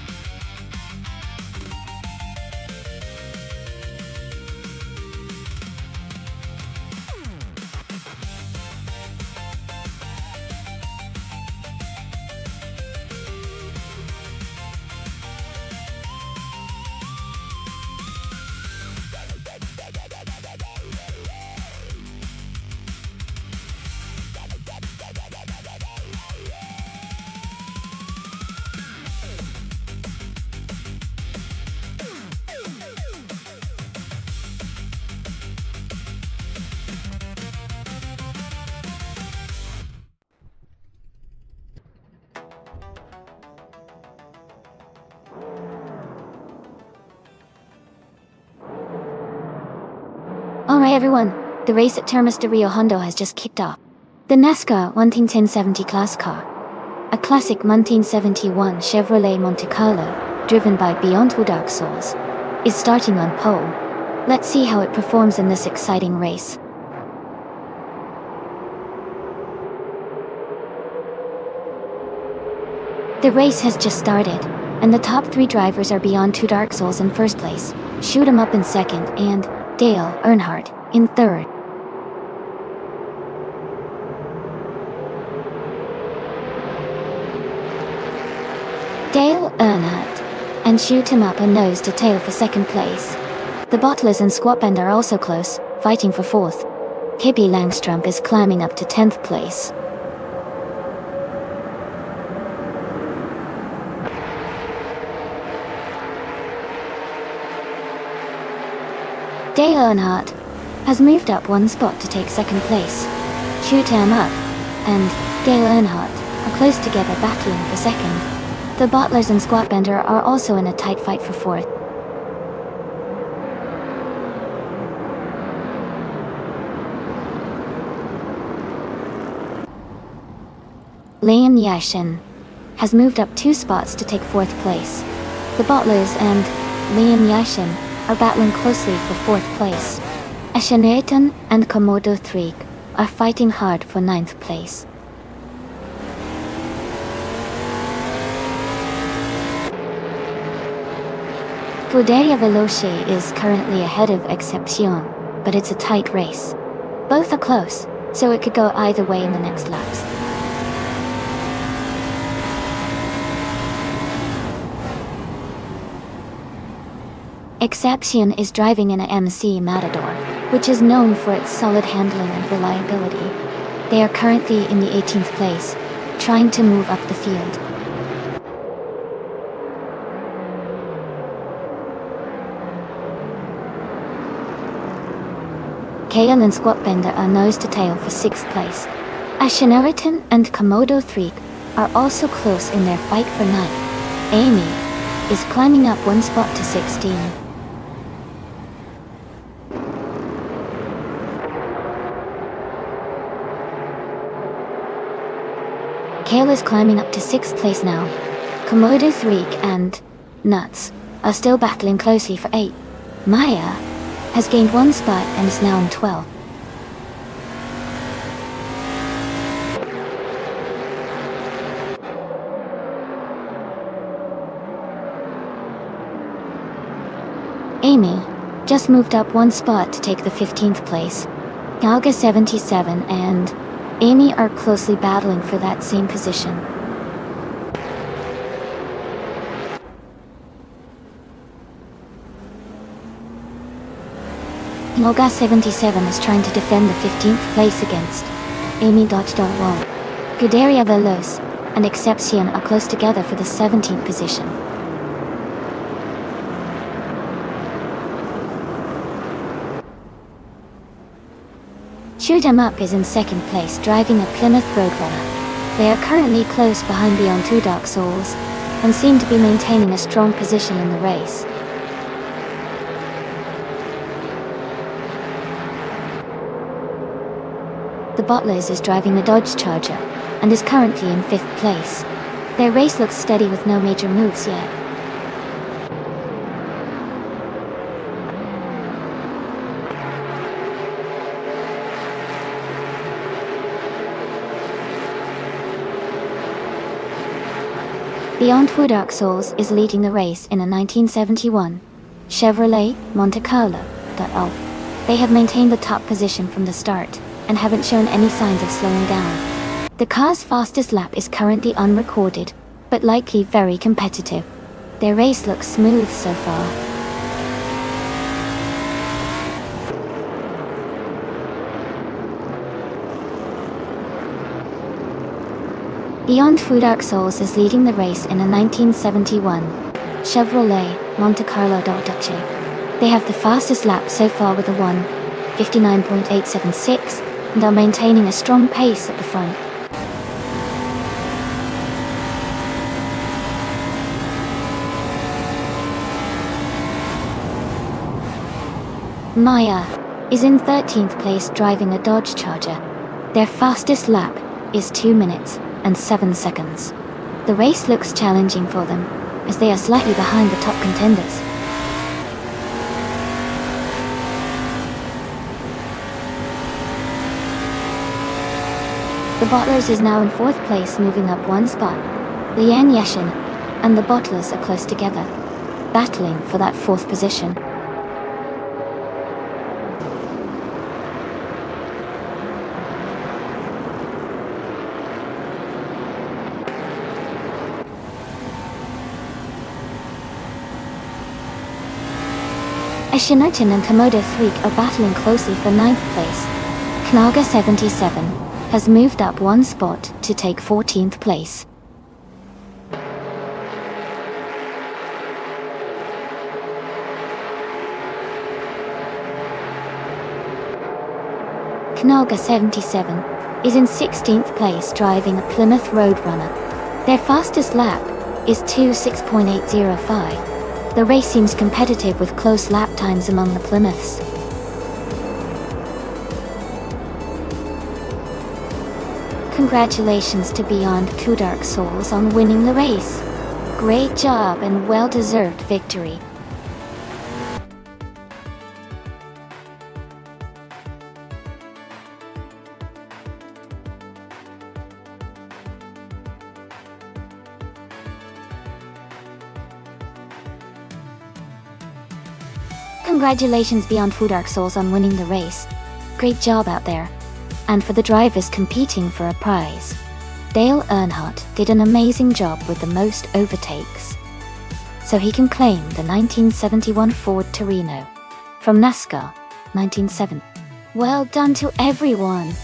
Alright everyone, the race at Termas de Rio Hondo has just kicked off. The NASCAR 1970 class car, a classic 1971 Chevrolet Monte Carlo, driven by Beyond Two Dark Souls, is starting on pole. Let's see how it performs in this exciting race. The race has just started, and the top 3 drivers are Beyond Two Dark Souls in first place, Shoot 'em Up in second, and Dale Earnhardt in third. Dale Earnhardt and Shoot 'em Up are nose to tail for second place. The Bottlers and Squatband are also close, fighting for fourth. Hippie Langstrom is climbing up to 10th place. Dale Earnhardt has moved up 1 spot to take second place. Shoot 'em Up and Dale Earnhardt are close together battling for second. The Bottlers and Squatbender are also in a tight fight for fourth. Liam Yashin has moved up 2 spots to take 4th place. The Bottlers and Liam Yashin are battling closely for 4th place. Ashenerton and Komodo 3 are fighting hard for 9th place. Scuderia Veloce is currently ahead of Excepcion, but it's a tight race. Both are close, so it could go either way in the next laps. Excepcion is driving in a MC Matador, which is known for its solid handling and reliability. They are currently in the 18th place, trying to move up the field. Kale and Squatbender are nose to tail for 6th place. Ashenerton and Komodo 3 are also close in their fight for 9th. Amy is climbing up 1 spot to 16. Kale is climbing up to 6th place now. Komodo 3 and Nuts are still battling closely for 8th. Maya has gained 1 spot and is now in 12th. Amy just moved up 1 spot to take the 15th place. Galga 77 and Amy are closely battling for that same position. Galga 77 is trying to defend the 15th place against Amy Wall. Gudaria Veloz and Excepcion are close together for the 17th position. Shoot 'em Up is in 2nd place, driving a Plymouth Roadrunner. They are currently close behind Beyond Two Dark Souls, and seem to be maintaining a strong position in the race. The Bottlers is driving a Dodge Charger, and is currently in 5th place. Their race looks steady with no major moves yet. Beyond Two Dark Souls is leading the race in a 1971 Chevrolet Monte Carlo. They have maintained the top position from the start, and haven't shown any signs of slowing down. The car's fastest lap is currently unrecorded, but likely very competitive. Their race looks smooth so far. Beyond Two Dark Souls is leading the race in a 1971 Chevrolet Monte Carlo Dolce. They have the fastest lap so far with a 1:59.876, and are maintaining a strong pace at the front. Maya is in 13th place driving a Dodge Charger. Their fastest lap is 2 minutes and 7 seconds. The race looks challenging for them, as they are slightly behind the top contenders. The Bottlers is now in 4th place, moving up 1 spot. Lian Yeshin and the Bottlers are close together, battling for that 4th position. Ashinotin and Komodo 3 are battling closely for 9th place. Knaga 77 has moved up 1 spot to take 14th place. Knaga 77 is in 16th place driving a Plymouth Roadrunner. Their fastest lap is 2:6.805. The race seems competitive with close lap times among the Plymouths. Congratulations to Beyond Two Dark Souls on winning the race. Great job and well-deserved victory. Congratulations Beyond Two Dark Souls on winning the race. Great job out there. And for the drivers competing for a prize, Dale Earnhardt did an amazing job with the most overtakes, so he can claim the 1971 Ford Torino from NASCAR 1970. Well done to everyone!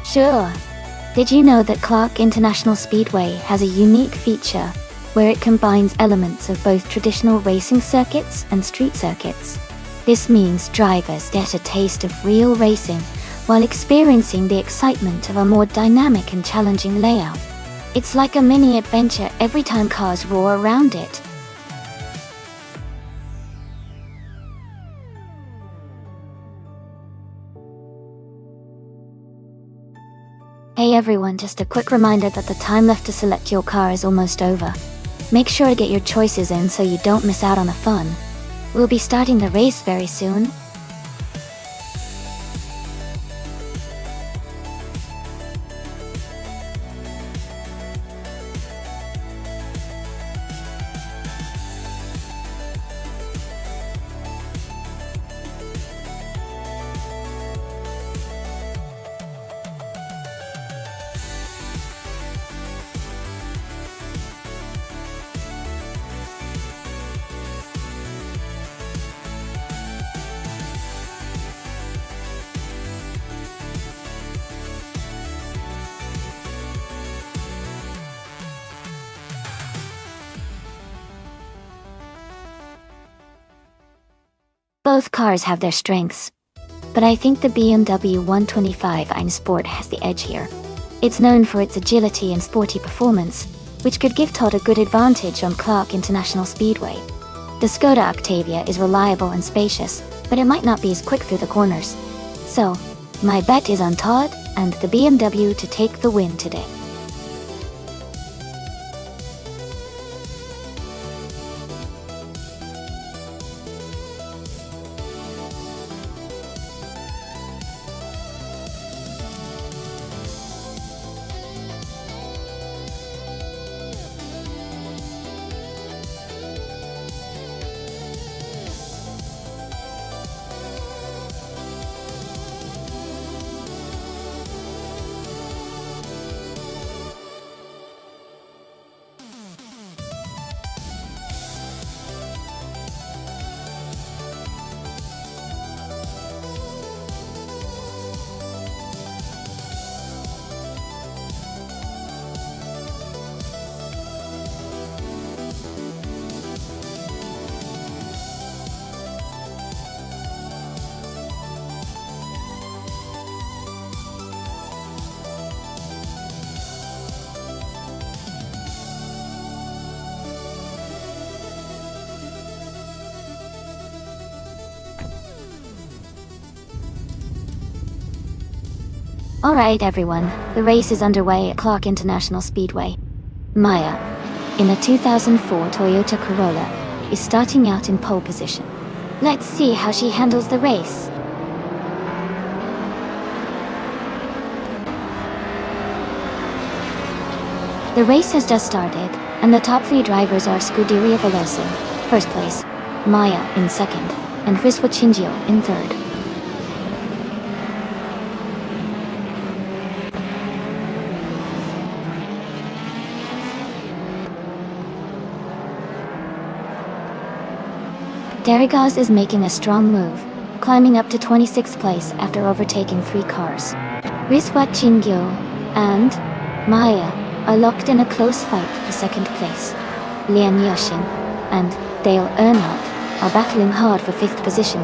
Sure. Did you know that Clark International Speedway has a unique feature where it combines elements of both traditional racing circuits and street circuits? This means drivers get a taste of real racing while experiencing the excitement of a more dynamic and challenging layout. It's like a mini adventure every time cars roar around it. Hey everyone, just a quick reminder that the time left to select your car is almost over. Make sure to get your choices in so you don't miss out on the fun. We'll be starting the race very soon. Both cars have their strengths, but I think the BMW 125i Sport has the edge here. It's known for its agility and sporty performance, which could give Todd a good advantage on Clark International Speedway. The Skoda Octavia is reliable and spacious, but it might not be as quick through the corners. So, my bet is on Todd and the BMW to take the win today. Alright everyone, the race is underway at Clark International Speedway. Maya, in a 2004 Toyota Corolla, is starting out in pole position. Let's see how she handles the race. The race has just started, and the top three drivers are Scuderia Veloso, first place, Maya in second, and Riswa Chingio in third. Darrigas is making a strong move, climbing up to 26th place after overtaking three cars. Riswa Chingyo and Maya are locked in a close fight for second place. Lian Yoshin and Dale Earnhardt are battling hard for fifth position.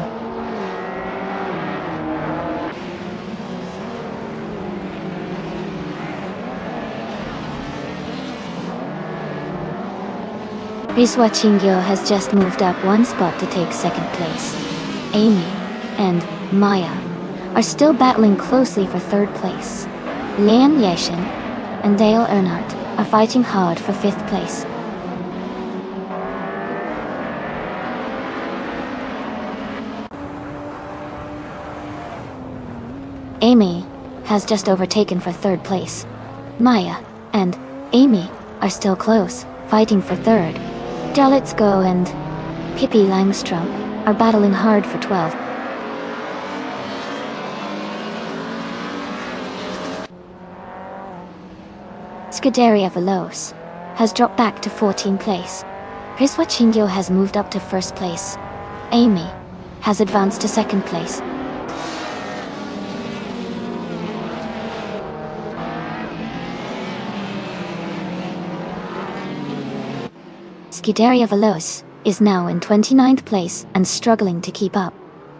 Riswa Chingyo has just moved up one spot to take second place. Amy and Maya are still battling closely for third place. Lian Yeshin and Dale Earnhardt are fighting hard for fifth place. Amy has just overtaken for third place. Maya and Amy are still close, fighting for third. Dalitsko and Pippi Langstrom are battling hard for 12. Scuderia Veloce has dropped back to 14th place. Riswa Chingyo has moved up to first place. Amy has advanced to second place. Scuderia Veloce is now in 29th place and struggling to keep up.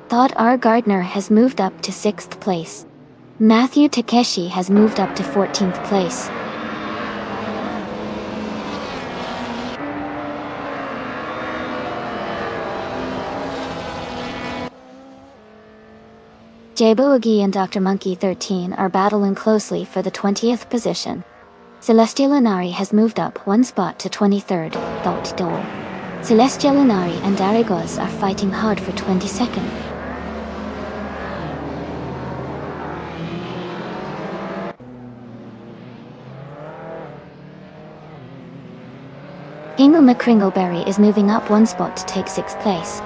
Todd R. Gardner has moved up to 6th place. Matthew Takeshi has moved up to 14th place. Boogie and Dr. Monkey 13 are battling closely for the 20th position. Celestial Inari has moved up one spot to 23rd, Dot Dole. Celestial Inari and Darigos are fighting hard for 22nd. Hingle McCringleberry is moving up one spot to take 6th place.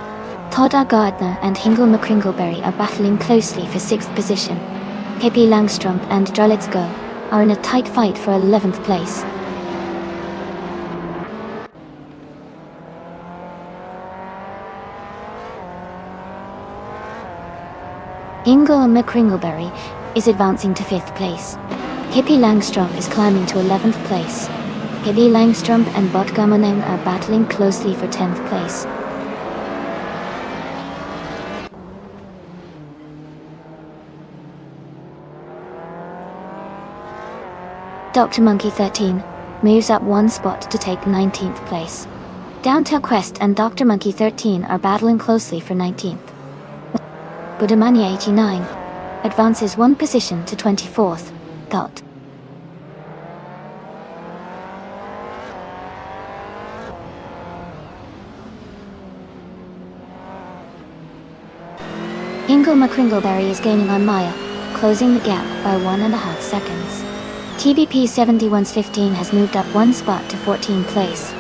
Todd Gardner and Hingle McCringleberry are battling closely for 6th position. Pippi Langstrump and Let's Go are in a tight fight for 11th place. Hingle McCringleberry is advancing to 5th place. Pippi Langstrump is climbing to 11th place. Pippi Langstrump and Botgamoneng are battling closely for 10th place. Dr. Monkey 13 moves up one spot to take 19th place. Downtail Quest and Dr. Monkey 13 are battling closely for 19th. Budamania 89 advances one position to 24th. Dot. Hingle McCringleberry is gaining on Maya, closing the gap by 1.5 seconds. TBP 7115 has moved up one spot to 14th place.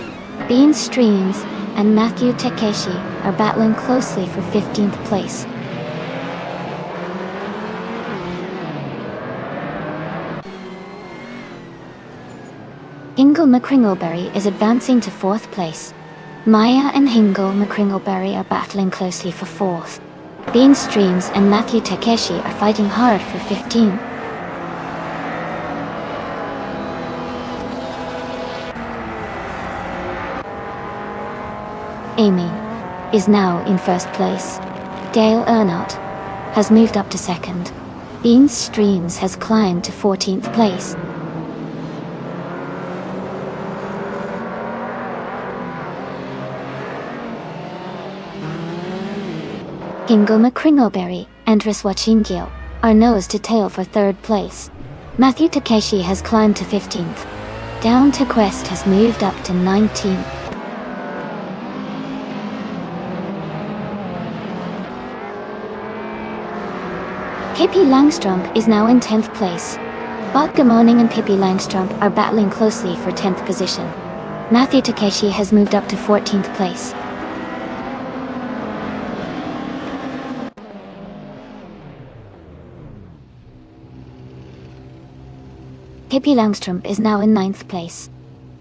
Bean Streams and Matthew Takeshi are battling closely for 15th place. Hingle McCringleberry is advancing to 4th place. Maya and Hingle McCringleberry are battling closely for 4th. Bean Streams and Matthew Takeshi are fighting hard for 15th. Amy is now in 1st place. Dale Earnhardt has moved up to 2nd. Bean Streams has climbed to 14th place. Hingle McCringleberry and Riswachingyo are nose to tail for 3rd place. Matthew Takeshi has climbed to 15th. Down to Quest has moved up to 19th. Pippi Langstrump is now in 10th place. Botgamoning and Pippi Langstrump are battling closely for 10th position. Matthew Takeshi has moved up to 14th place. Pippi Langstrump is now in 9th place.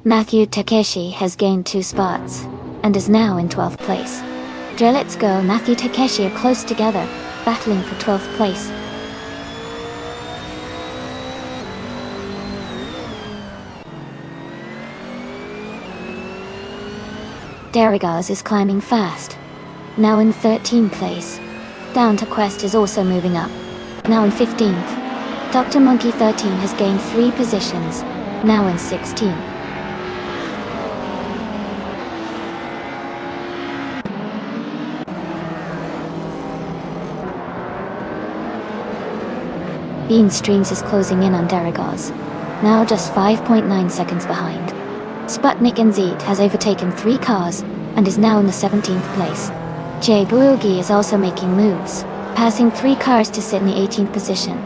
Matthew Takeshi has gained 2 spots and is now in 12th place. Let's Go and Matthew Takeshi are close together, battling for 12th place. Darigaz is climbing fast, now in 13th place. Down to Quest is also moving up, now in 15th. Dr. Monkey 13 has gained 3 positions, now in 16th. Bean Streams is closing in on Darigaz, now just 5.9 seconds behind. Sputnik and Zeet has overtaken 3 cars and is now in the 17th place. Boogie is also making moves, passing 3 cars to sit in the 18th position.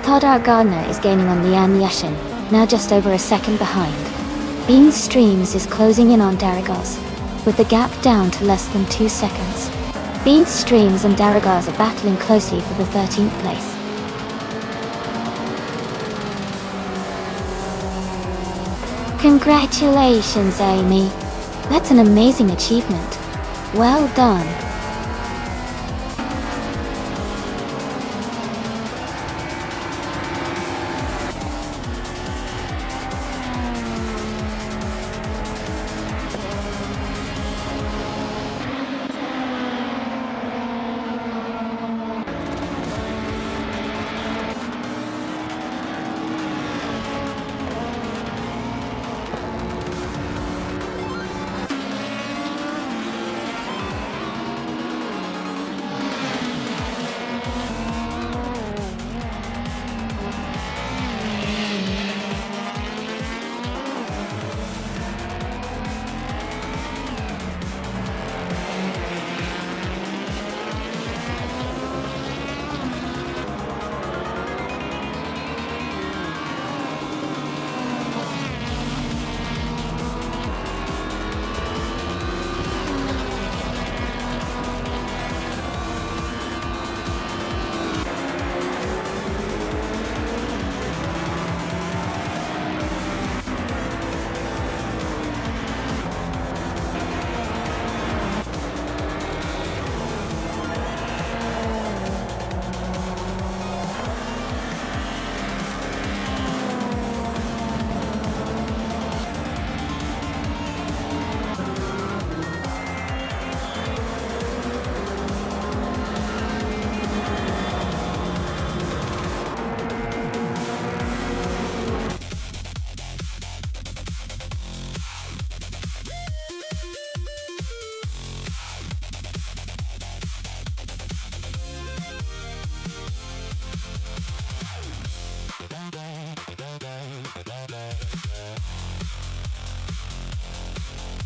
Todd Gardner is gaining on Lian Yashin, now just over a second behind. Bean Streams is closing in on Darigaz, with the gap down to less than 2 seconds. Bean Streams and Darigaz are battling closely for the 13th place. Congratulations, Amy. That's an amazing achievement. Well done.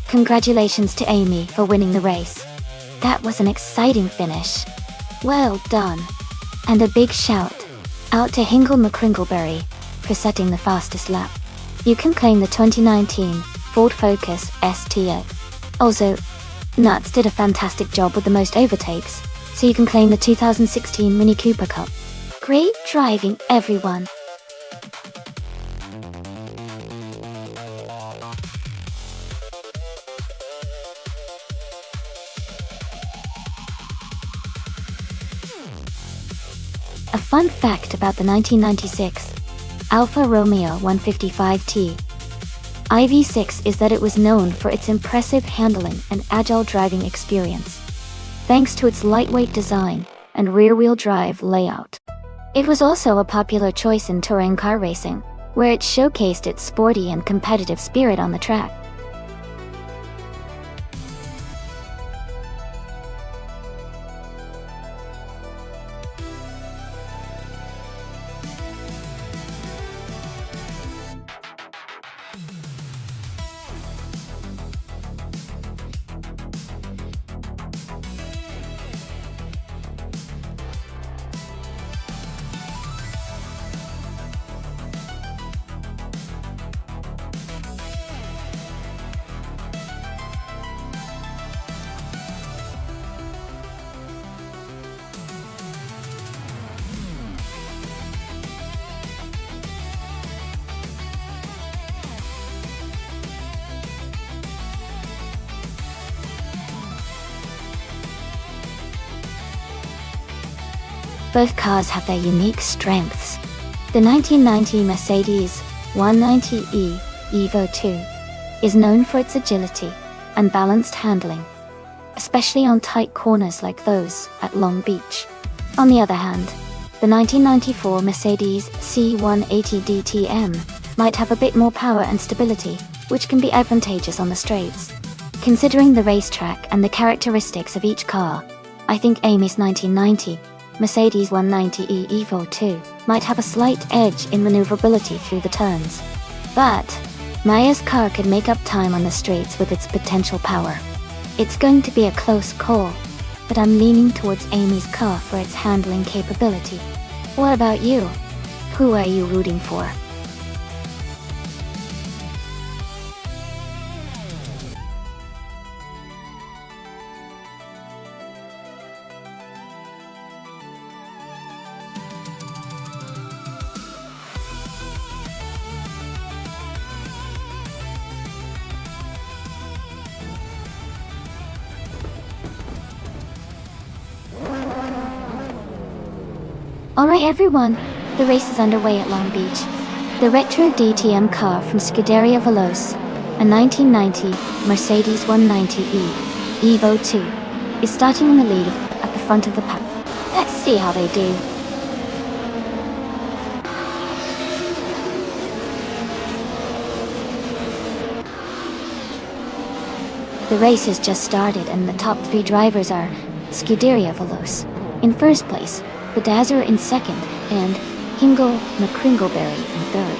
Congratulations to Amy for winning the race. That was an exciting finish. Well done. And a big shout out to Hingle McCringleberry for setting the fastest lap. You can claim the 2019 Ford Focus ST. Also, Nuts did a fantastic job with the most overtakes, so you can claim the 2016 Mini Cooper Cup. Great driving, everyone! A fun fact about the 1996 Alfa Romeo 155T IV6 is that it was known for its impressive handling and agile driving experience, thanks to its lightweight design and rear-wheel drive layout. It was also a popular choice in touring car racing, where it showcased its sporty and competitive spirit on the track. Both cars have their unique strengths. The 1990 Mercedes 190e Evo 2 is known for its agility and balanced handling, especially on tight corners like those at Long Beach. On the other hand, the 1994 Mercedes C180 DTM might have a bit more power and stability, which can be advantageous on the straights. Considering the racetrack and the characteristics of each car, I think Amy's 1990 Mercedes 190e Evo 2 might have a slight edge in maneuverability through the turns. But Maya's car could make up time on the straights with its potential power. It's going to be a close call, but I'm leaning towards Amy's car for its handling capability. What about you? Who are you rooting for? Alright everyone, the race is underway at Long Beach. The retro DTM car from Scuderia Veloce, a 1990 Mercedes 190e Evo 2, is starting in the lead at the front of the pack. Let's see how they do. The race has just started and the top three drivers are Scuderia Veloce in first place, Bedazzler in second, and Hingle McCringleberry in third.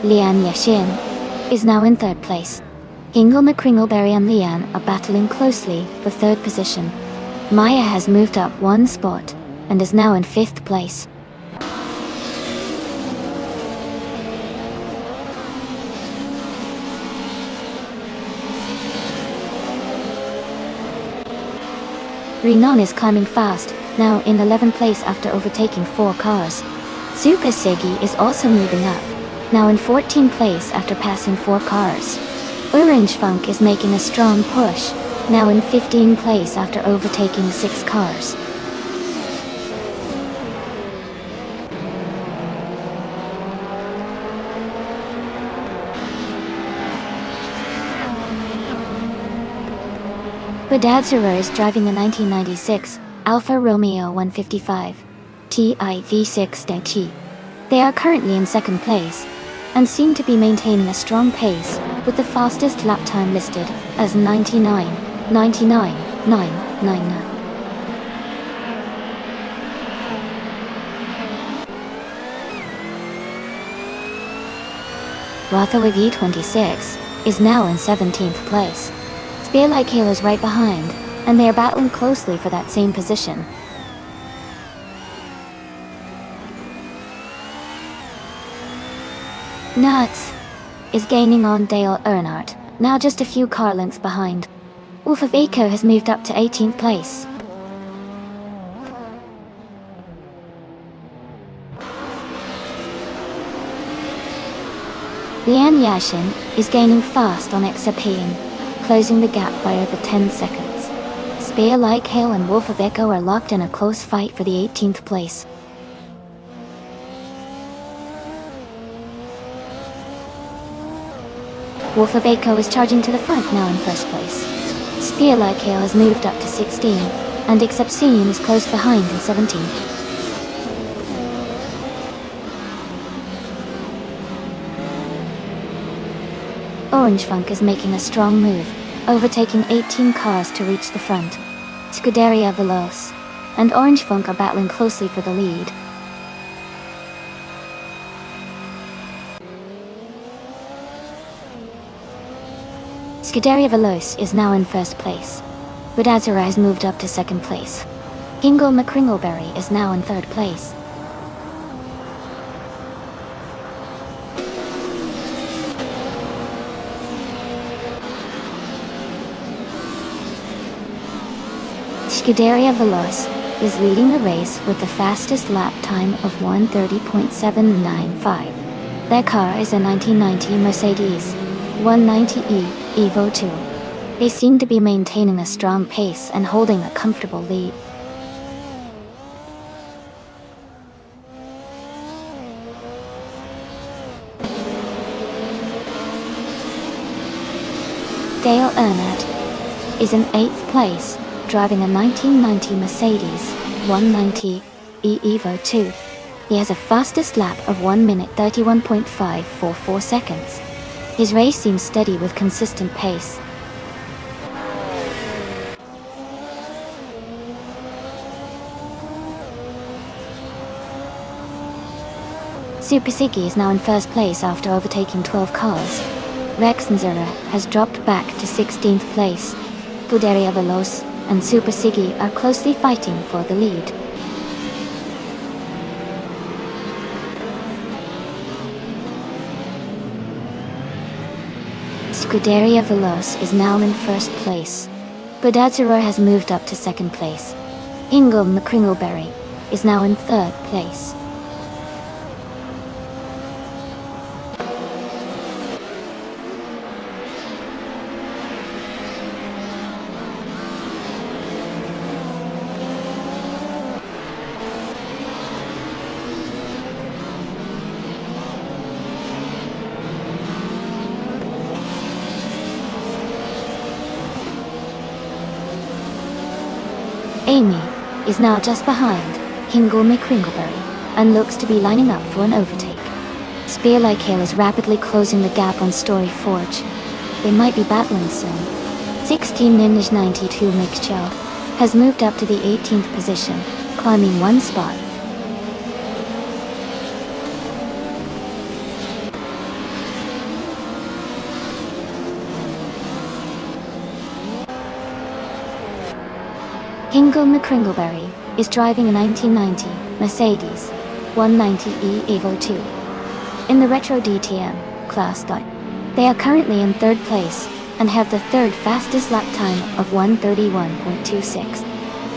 Lian Yashin is now in third place. Hingle McCringleberry and Lian are battling closely for third position. Maya has moved up one spot and is now in fifth place. Renan is climbing fast, now in 11th place after overtaking 4 cars. Super Siggy is also moving up, now in 14th place after passing 4 cars. Orange Funk is making a strong push, now in 15th place after overtaking 6 cars. Bedazzler is driving a 1996 Alfa Romeo 155 Ti V6 Dechi. They are currently in second place and seem to be maintaining a strong pace with the fastest lap time listed as 99.999. Rothawig E26 is now in 17th place. Spear-like Hail is right behind, and they are battling closely for that same position. Nuts is gaining on Dale Earnhardt, now just a few car lengths behind. Wolf of Eco has moved up to 18th place. Lian Yashin is gaining fast on Exapine, closing the gap by over 10 seconds. Spear-like Hail and Wolf of Echo are locked in a close fight for the 18th place. Wolf of Echo is charging to the front now in first place. Spear-like Hail has moved up to 16, and Exapine is close behind in 17th. Orange Funk is making a strong move, overtaking 18 cars to reach the front. Scuderia Veloce and Orange Funk are battling closely for the lead. Scuderia Veloce is now in first place. Budazera has moved up to second place. Hingle McCringleberry is now in third place. Scuderia Veloce is leading the race with the fastest lap time of 1:30.795. Their car is a 1990 Mercedes 190E Evo 2. They seem to be maintaining a strong pace and holding a comfortable lead. Dale Earnhardt is in 8th place, driving a 1990 Mercedes 190E Evo 2. He has a fastest lap of 1 minute 31.544 seconds. His race seems steady with consistent pace. Super Siggy is now in first place after overtaking 12 cars. Rexenzera has dropped back to 16th place. Scuderia Veloce and Super Siggy are closely fighting for the lead. Scuderia Veloce is now in first place. Budazera has moved up to second place. Hingle McCringleberry is now in third place. Amy is now just behind Hingle McCringleberry and looks to be lining up for an overtake. Spear-like Hail is rapidly closing the gap on Story Forge. They might be battling soon. 16 Ninja 92 Mixture has moved up to the 18th position, climbing one spot. Hingle McCringleberry is driving a 1990 Mercedes 190E Evo 2 in the Retro DTM class. They are currently in third place and have the third fastest lap time of 1:31.26.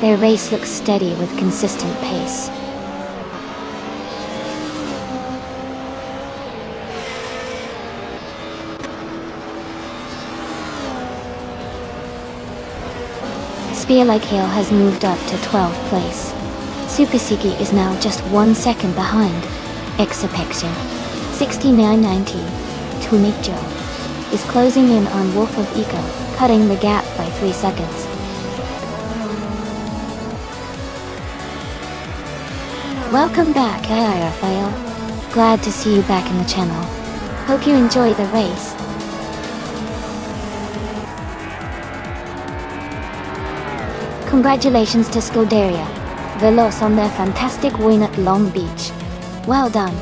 Their race looks steady with consistent pace. Spear-like Hail has moved up to 12th place. Super Siggy is now just 1 second behind. Exapexion 6990 Tumikjo is closing in on Wolf of Eco, cutting the gap by 3 seconds. Welcome back, Raphael. Glad to see you back in the channel. Hope you enjoy the race. Congratulations to Scuderia Veloce on their fantastic win at Long Beach. Well done.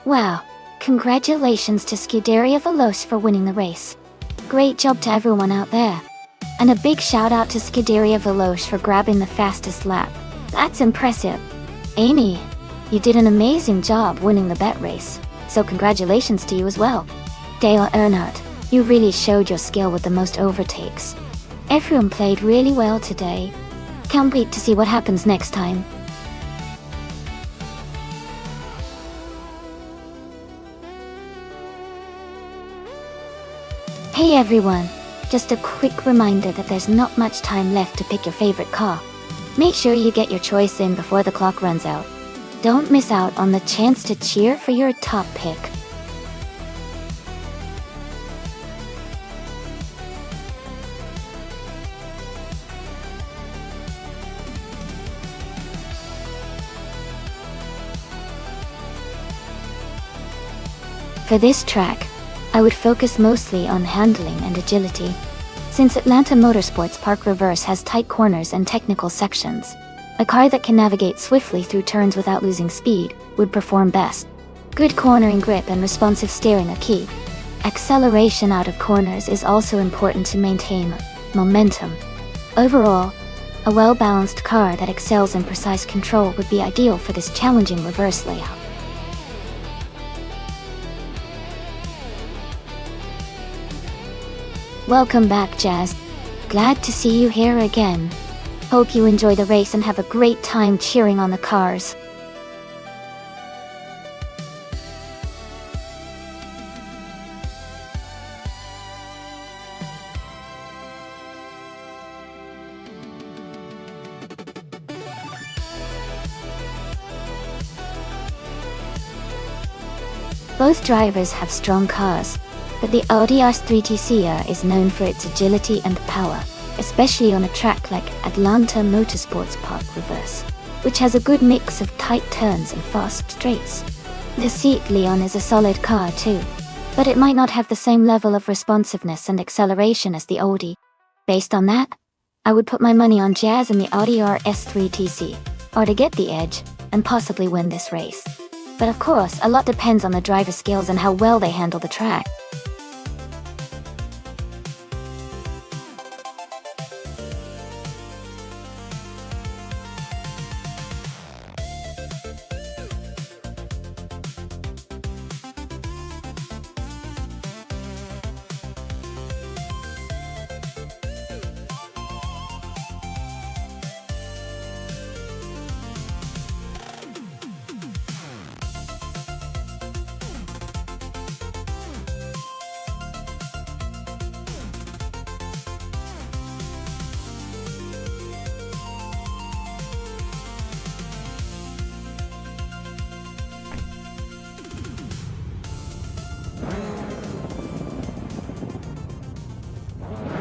Wow, congratulations to Scuderia Veloce for winning the race. Great job to everyone out there. And a big shout out to Scuderia Veloce for grabbing the fastest lap. That's impressive. Amy, you did an amazing job winning the bet race, so congratulations to you as well. Dale Earnhardt, you really showed your skill with the most overtakes. Everyone played really well today. Can't wait to see what happens next time. Hey everyone, just a quick reminder that there's not much time left to pick your favorite car. Make sure you get your choice in before the clock runs out. Don't miss out on the chance to cheer for your top pick. For this track, I would focus mostly on handling and agility. Since Atlanta Motorsports Park Reverse has tight corners and technical sections, a car that can navigate swiftly through turns without losing speed would perform best. Good cornering grip and responsive steering are key. Acceleration out of corners is also important to maintain momentum. Overall, a well-balanced car that excels in precise control would be ideal for this challenging reverse layout. Welcome back, Jazz. Glad to see you here again. Hope you enjoy the race and have a great time cheering on the cars. Both drivers have strong cars, but the Audi R3 TCR is known for its agility and power, especially on a track like Atlanta Motorsports Park Reverse, which has a good mix of tight turns and fast straights. The Seat Leon is a solid car too, but it might not have the same level of responsiveness and acceleration as the Audi. Based on that, I would put my money on Jazz and the Audi RS3 TC, or to get the edge, and possibly win this race. But of course, a lot depends on the driver's skills and how well they handle the track.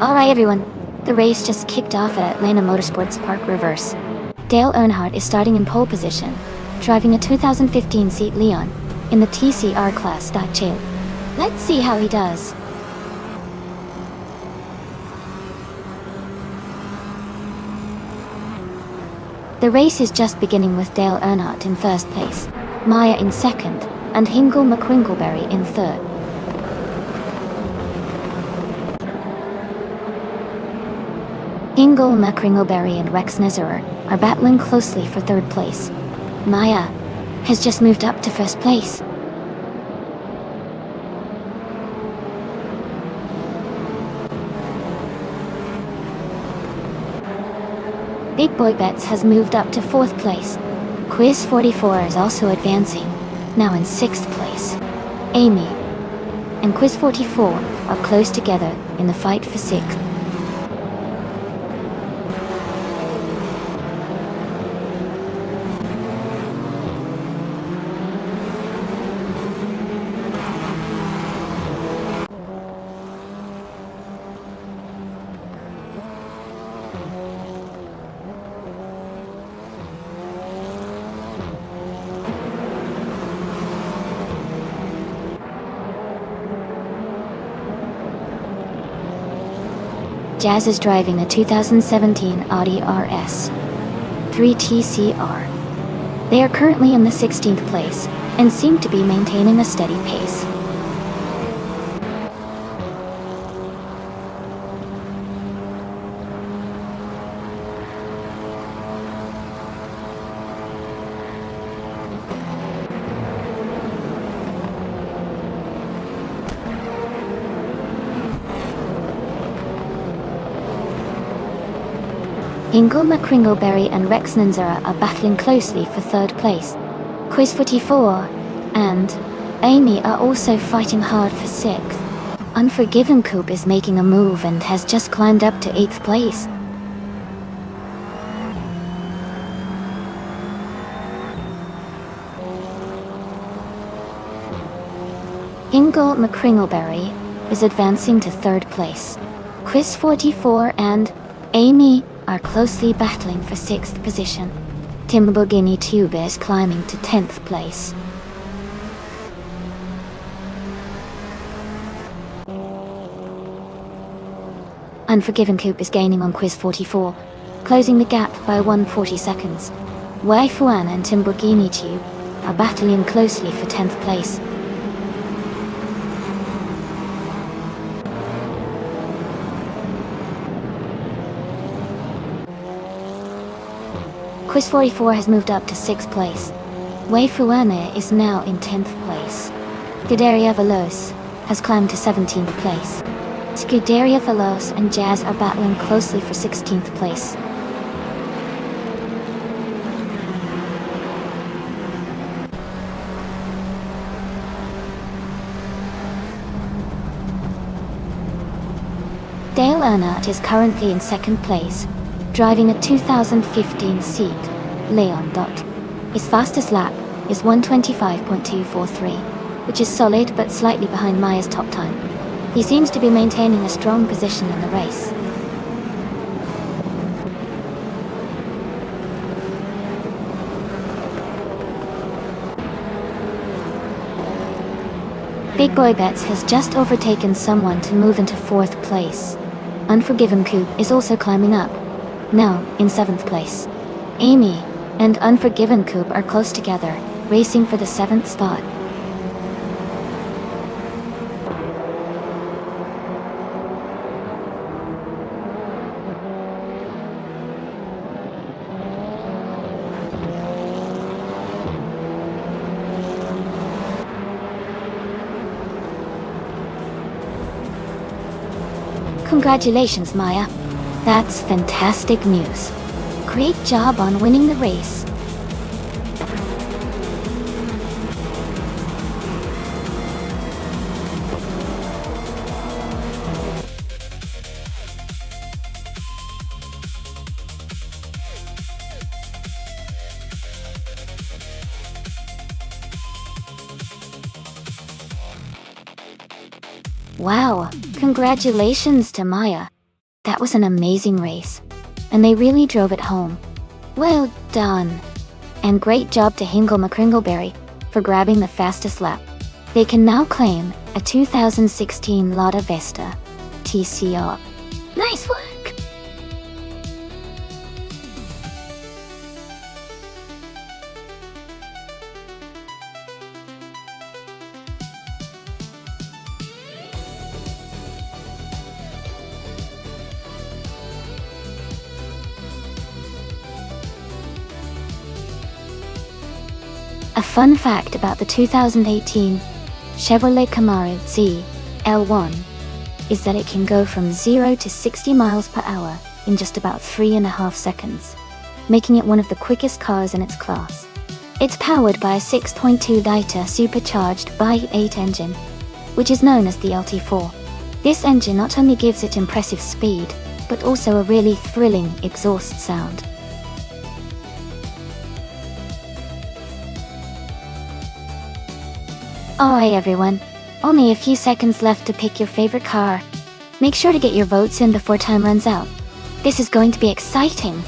Alright everyone, the race just kicked off at Atlanta Motorsports Park Reverse. Dale Earnhardt is starting in pole position, driving a 2015 Seat Leon in the TCR class. Chill. Let's see how he does. The race is just beginning with Dale Earnhardt in first place, Maya in second, and Hingle McQuingleberry in third. Hingle McQuingleberry and Rex Nezerer are battling closely for third place. Maya has just moved up to first place. Big Boy Bets has moved up to fourth place. Quiz 44 is also advancing, now in sixth place. Amy and Quiz 44 are close together in the fight for sixth. Jazz is driving a 2017 Audi RS 3 TCR. They are currently in the 16th place, and seem to be maintaining a steady pace. Ingle McCringleberry and Rex Ninzera are battling closely for third place. Quiz 44 and Amy are also fighting hard for sixth. Unforgiven Coop is making a move and has just climbed up to 8th place. Ingle McCringleberry is advancing to 3rd place. Quiz 44 and Amy are closely battling for 6th position. Timborghini Tube is climbing to 10th place. Unforgiven Coop is gaining on Quiz 44, closing the gap by 140 seconds. Wei Fuan and Timborghini Tube are battling closely for 10th place. Quiz 44 has moved up to 6th place. Wei Fuane is now in 10th place. Scuderia Veloce has climbed to 17th place. Scuderia Veloce and Jazz are battling closely for 16th place. Dale Earnhardt is currently in 2nd place, driving a 2015 Seat Leon Dot. His fastest lap is 1:25.243, which is solid but slightly behind Maya's top time. He seems to be maintaining a strong position in the race. Big Boy Bets has just overtaken someone to move into 4th place. Unforgiven Coop is also climbing up, now in 7th place. Amy and Unforgiven Coop are close together, racing for the 7th spot. Congratulations, Maya. That's fantastic news. Great job on winning the race. Wow, congratulations to Maya. That was an amazing race, and they really drove it home. Well done. And great job to Hingle McCringleberry for grabbing the fastest lap. They can now claim a 2016 Lada Vesta TCR. Nice work! A fun fact about the 2018 Chevrolet Camaro Z L1 is that it can go from 0 to 60 miles per hour in just about 3.5 seconds, making it one of the quickest cars in its class. It's powered by a 6.2-liter supercharged V8 engine, which is known as the LT4. This engine not only gives it impressive speed, but also a really thrilling exhaust sound. Alright everyone, only a few seconds left to pick your favorite car. Make sure to get your votes in before time runs out. This is going to be exciting.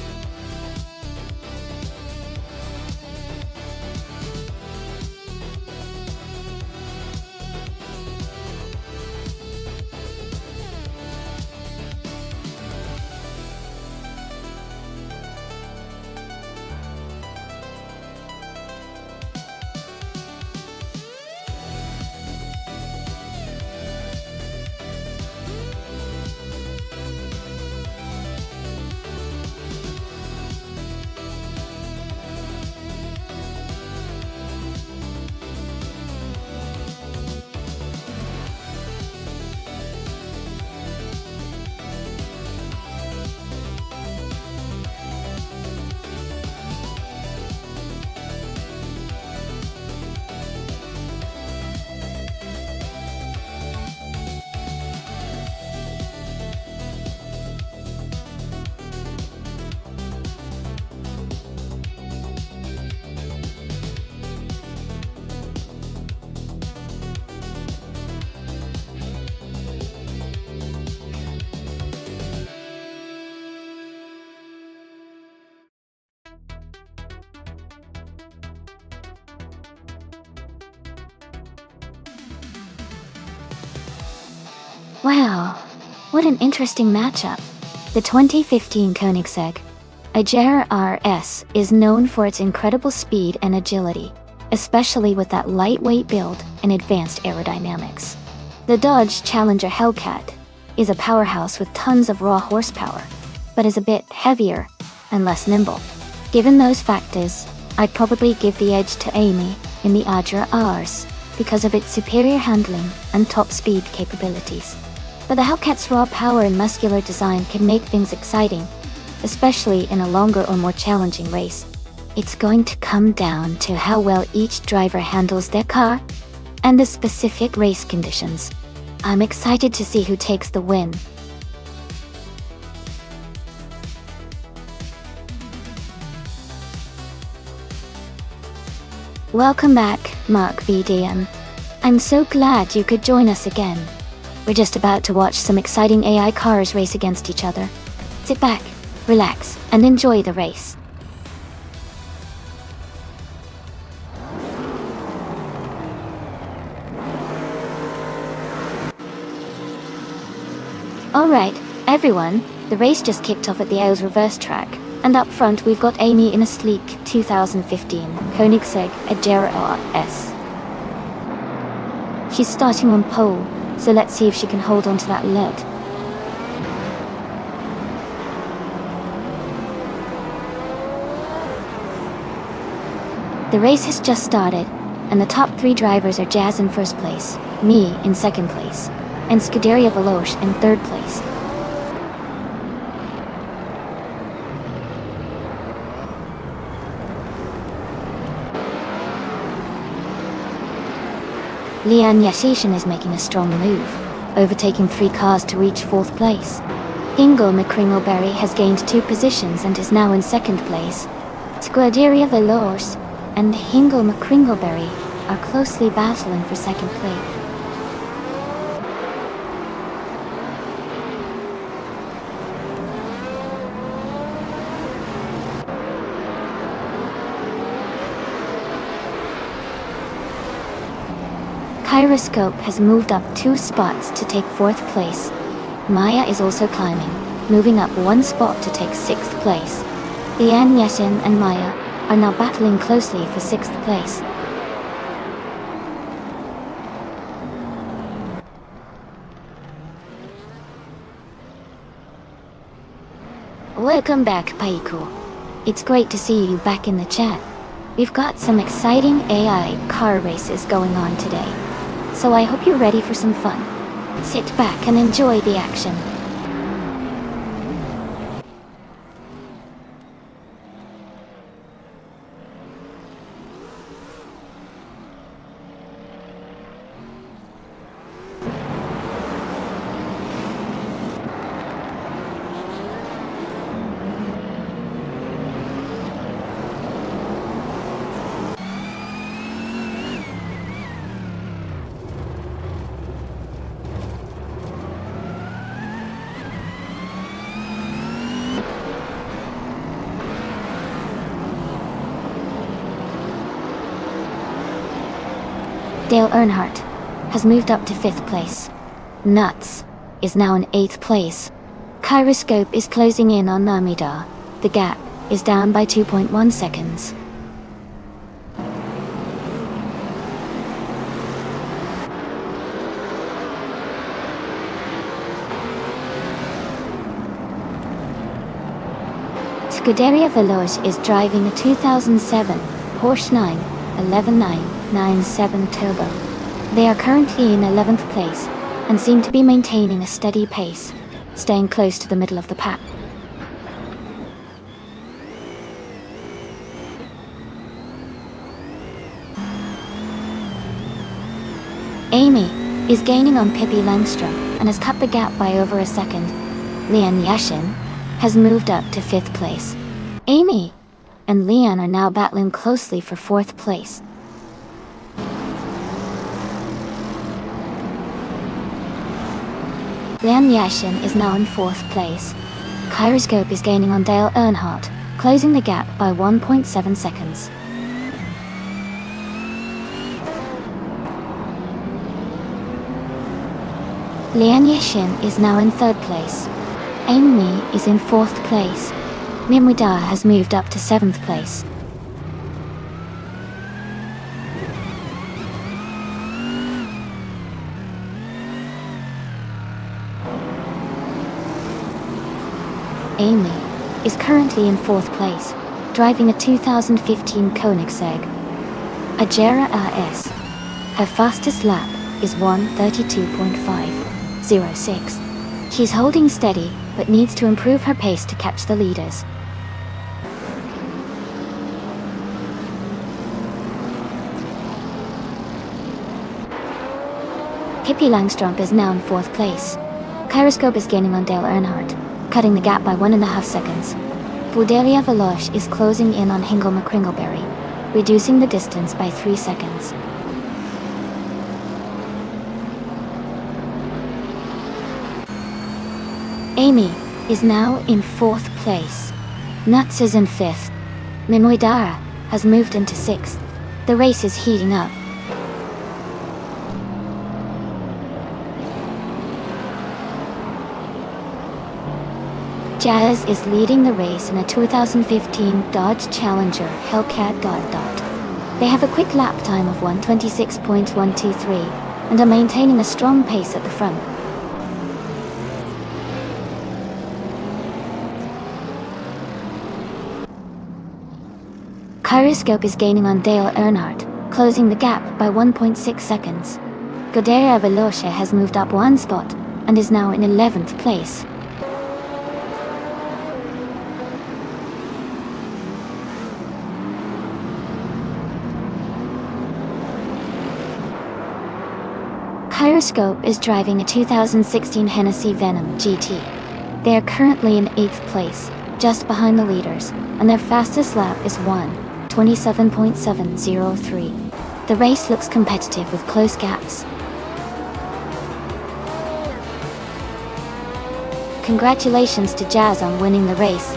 Wow, what an interesting matchup. The 2015 Koenigsegg Agera RS is known for its incredible speed and agility, especially with that lightweight build and advanced aerodynamics. The Dodge Challenger Hellcat is a powerhouse with tons of raw horsepower, but is a bit heavier and less nimble. Given those factors, I'd probably give the edge to Amy in the Agera RS because of its superior handling and top speed capabilities. But the Hellcat's raw power and muscular design can make things exciting, especially in a longer or more challenging race. It's going to come down to how well each driver handles their car and the specific race conditions. I'm excited to see who takes the win. Welcome back, Mark VDM. I'm so glad you could join us again. We're just about to watch some exciting AI cars race against each other. Sit back, relax, and enjoy the race. Alright, everyone, the race just kicked off at the Isles reverse track, and up front we've got Amy in a sleek 2015 Koenigsegg Agera RS. She's starting on pole, so let's see if she can hold on to that lead. The race has just started, and the top three drivers are Jazz in first place, me in second place, and Scuderia Veloce in third place. Leanne Yashishin is making a strong move, overtaking 3 cars to reach 4th place. Ingo McCringleberry has gained 2 positions and is now in 2nd place. Scuderia Veloce and Ingo McCringleberry are closely battling for 2nd place. Gyroscope has moved up 2 spots to take 4th place. Maya is also climbing, moving up 1 spot to take 6th place. Leanne Yashin and Maya are now battling closely for 6th place. Welcome back, Paiko. It's great to see you back in the chat. We've got some exciting AI car races going on today, so I hope you're ready for some fun. Sit back and enjoy the action. Dale Earnhardt has moved up to 5th place. Nuts is now in 8th place. Gyroscope is closing in on Namida. The gap is down by 2.1 seconds. Scuderia Veloce is driving a 2007 Porsche 911-997 Turbo. They are currently in 11th place and seem to be maintaining a steady pace, staying close to the middle of the pack. Amy is gaining on Pippi Langstrom and has cut the gap by over a second. Leanne Yashin has moved up to 5th place. Amy and Leanne are now battling closely for 4th place. Leanne Yashin is now in 4th place. Gyroscope is gaining on Dale Earnhardt, closing the gap by 1.7 seconds. Lian Yixin is now in 3rd place. Amy is in 4th place. Mimwida has moved up to 7th place. Amy is currently in 4th place, driving a 2015 Koenigsegg Agera RS. Her fastest lap is 1:32.506. She's holding steady, but needs to improve her pace to catch the leaders. Pippi Langstrup is now in 4th place. Kyroscope is gaining on Dale Earnhardt, cutting the gap by 1.5 seconds. Budelia Veloce is closing in on Hingle McCringleberry, reducing the distance by 3 seconds. Amy is now in 4th place. Nuts is in 5th. Minwidara has moved into 6th. The race is heating up. Jazz is leading the race in a 2015 Dodge Challenger Hellcat . They have a quick lap time of 1:26.123 and are maintaining a strong pace at the front. Kyroscope is gaining on Dale Earnhardt, closing the gap by 1.6 seconds. Goderia Veloce has moved up 1 spot and is now in 11th place. Kyroscope is driving a 2016 Hennessy Venom GT. They are currently in 8th place, just behind the leaders, and their fastest lap is 1:27.703. The race looks competitive with close gaps. Congratulations to Jazz on winning the race.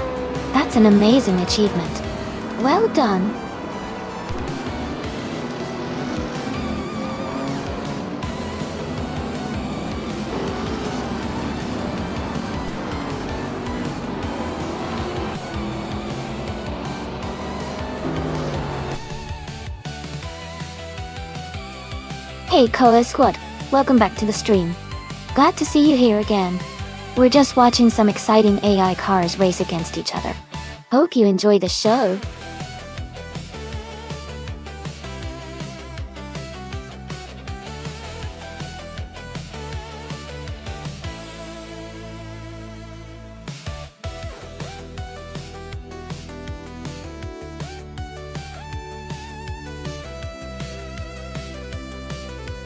That's an amazing achievement. Well done. Hey Koa Squad, welcome back to the stream. Glad to see you here again. We're just watching some exciting AI cars race against each other. Hope you enjoy the show.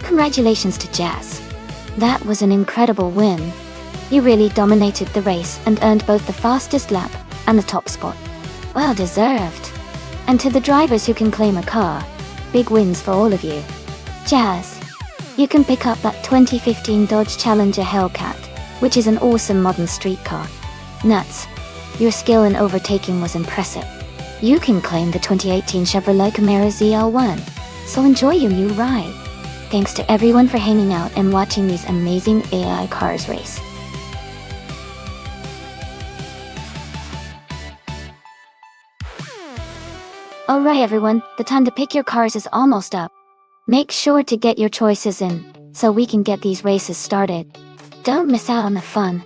Congratulations to Jazz. That was an incredible win. You really dominated the race and earned both the fastest lap and the top spot. Well deserved. And to the drivers who can claim a car, big wins for all of you. Jazz, you can pick up that 2015 Dodge Challenger Hellcat, which is an awesome modern street car. Nuts, your skill in overtaking was impressive. You can claim the 2018 Chevrolet Camaro ZL1, so enjoy your new ride. Thanks to everyone for hanging out and watching these amazing AI cars race. Alright everyone, the time to pick your cars is almost up. Make sure to get your choices in, so we can get these races started. Don't miss out on the fun.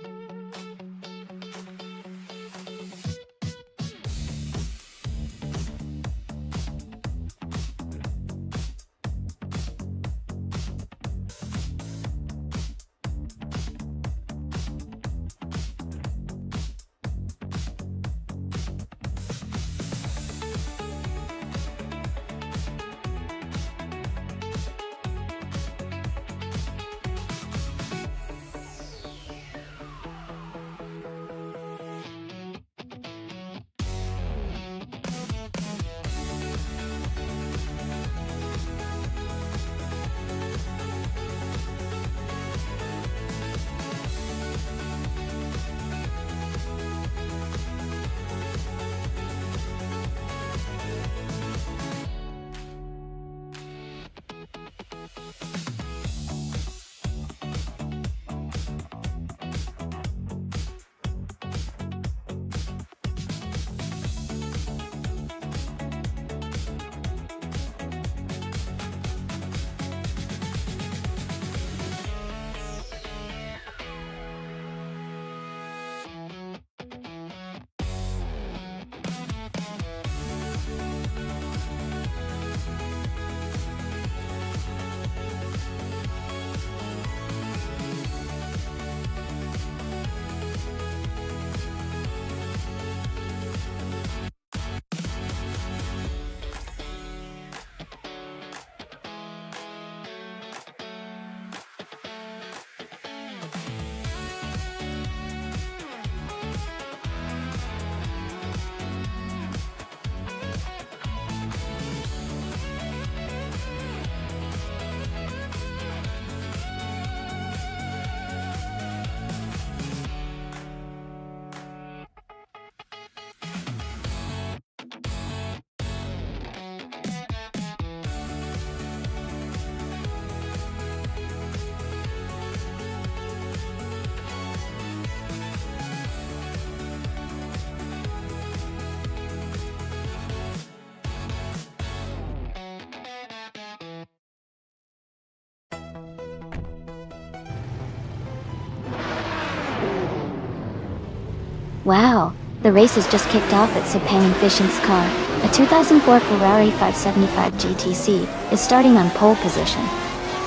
Wow, the race has just kicked off at Sepang Efficient's car. A 2004 Ferrari 575 GTC is starting on pole position.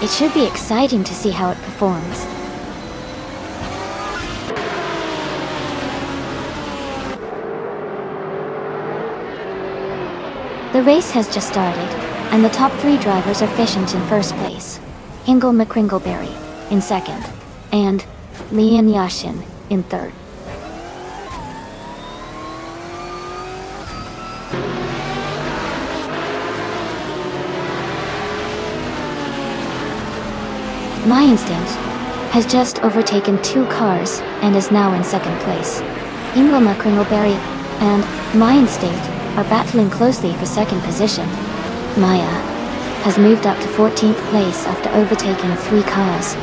It should be exciting to see how it performs. The race has just started, and the top 3 drivers are Efficient in first place, Ingle McCringleberry in second, and Lian Yashin in third. My Instinct has just overtaken 2 cars and is now in second place. Ingle McCringleberry and My Instinct are battling closely for second position. Maya has moved up to 14th place after overtaking 3 cars.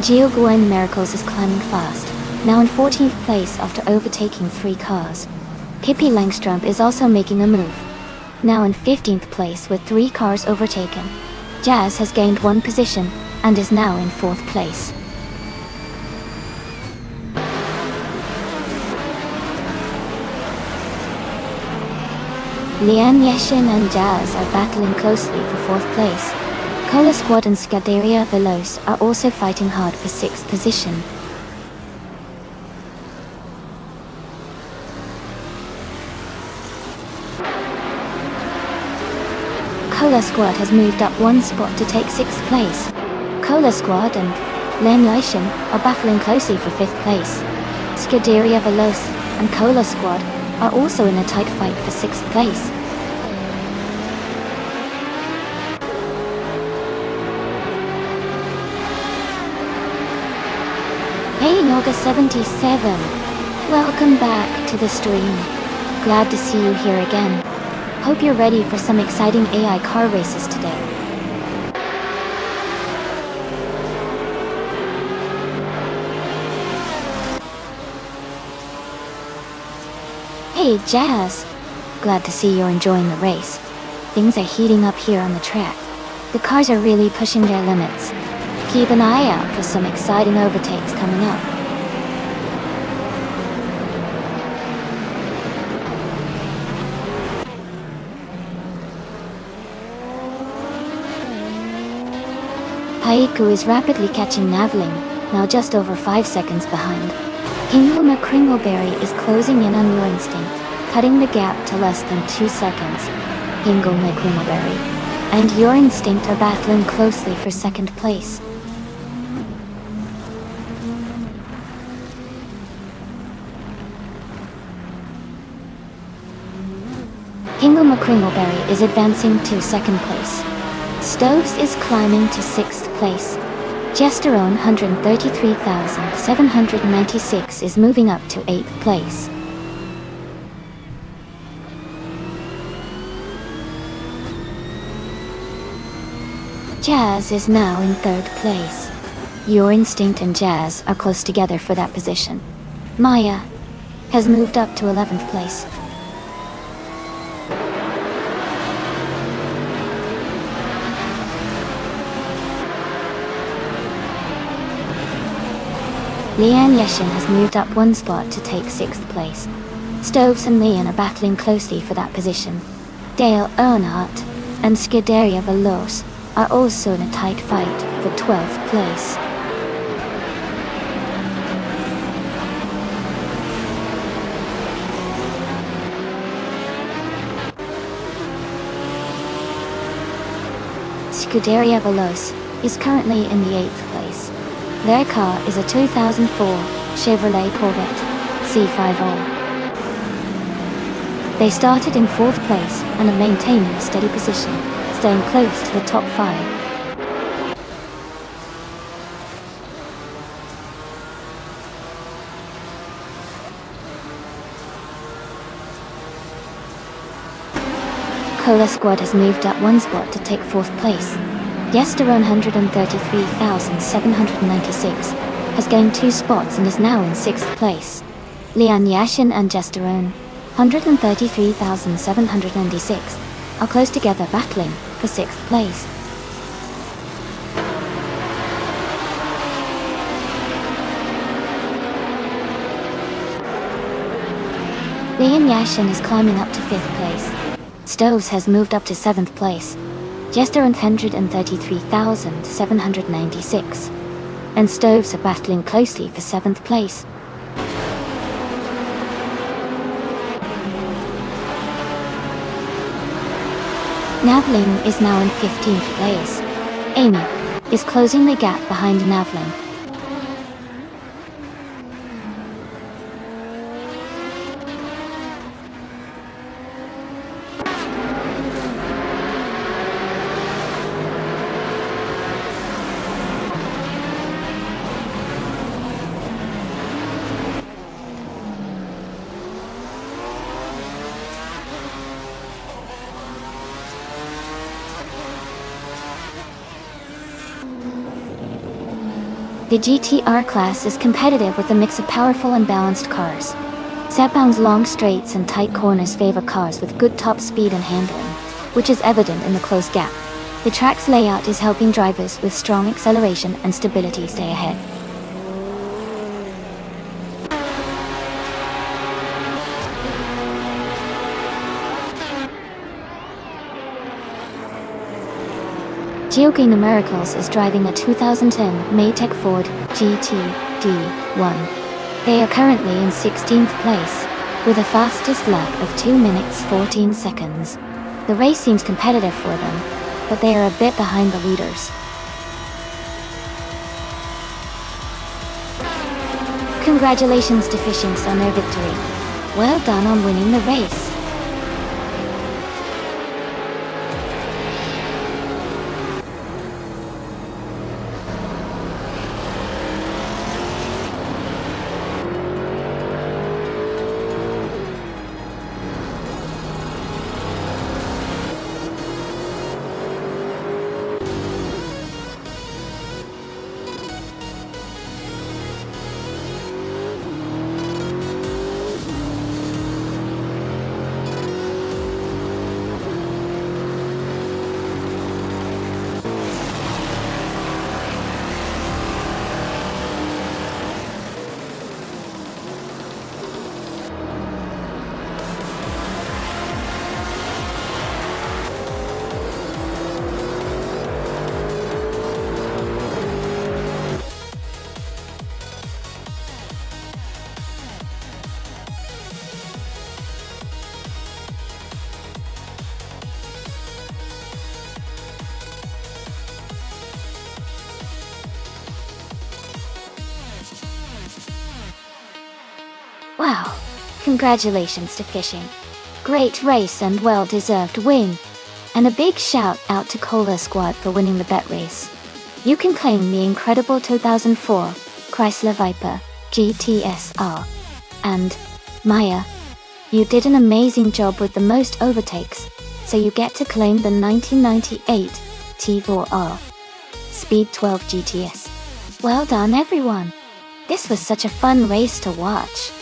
Gio Gwen Miracles is climbing fast, now in 14th place after overtaking 3 cars. Pippi Langstrump is also making a move, now in 15th place with 3 cars overtaken. Jazz has gained 1 position and is now in 4th place. Lian Yashin and Jazz are battling closely for 4th place. Cola Squad and Scuderia Veloce are also fighting hard for 6th position. Cola Squad has moved up 1 spot to take 6th place. Cola Squad and Lian Yashin are battling closely for 5th place. Scuderia Veloce and Cola Squad are also in a tight fight for 6th place. Hey Noga77, welcome back to the stream. Glad to see you here again. Hope you're ready for some exciting AI car races today. Hey Jazz, glad to see you're enjoying the race. Things are heating up here on the track. The cars are really pushing their limits. Keep an eye out for some exciting overtakes coming up. Haiku is rapidly catching Navling, now just over 5 seconds behind. Ingle McCringleberry is closing in on Your Instinct, cutting the gap to less than 2 seconds. Ingle McCringleberry and Your Instinct are battling closely for second place. Ingle McCringleberry is advancing to second place. Stoves is climbing to 6th place. Gesterone 133,796 is moving up to 8th place. Jazz is now in 3rd place. Your Instinct and Jazz are close together for that position. Maya has moved up to 11th place. Lian Yashin has moved up 1 spot to take 6th place. Stoves and Lian are battling closely for that position. Dale Earnhardt and Scuderia Veloce are also in a tight fight for 12th place. Scuderia Veloce is currently in the 8th place. Their car is a 2004 Chevrolet Corvette C50. They started in 4th place and are maintaining a steady position, staying close to the top 5. Cola Squad has moved up 1 spot to take 4th place. Gesterone 133,796 has gained 2 spots and is now in 6th place. Lian Yashin and Gesterone 133,796 are close together battling for 6th place. Liam Yashin is climbing up to 5th place. Stoves has moved up to 7th place. Jester 133,796. And Stoves are battling closely for 7th place. Navlin is now in 15th place. Amy is closing the gap behind Navlin. The GTR class is competitive with a mix of powerful and balanced cars. Sepang's long straights and tight corners favor cars with good top speed and handling, which is evident in the close gap. The track's layout is helping drivers with strong acceleration and stability stay ahead. Geoking Numericals is driving a 2010 Maytag Ford GT D1. They are currently in 16th place, with a fastest lap of 2 minutes 14 seconds. The race seems competitive for them, but they are a bit behind the leaders. Congratulations to Fishings on their victory. Well done on winning the race. Wow, congratulations to Fishing. Great race and well-deserved win. And a big shout out to Cola Squad for winning the bet race. You can claim the incredible 2004 Chrysler Viper GTSR. And, Maya, you did an amazing job with the most overtakes, so you get to claim the 1998 T4R Speed 12 GTS. Well done everyone. This was such a fun race to watch.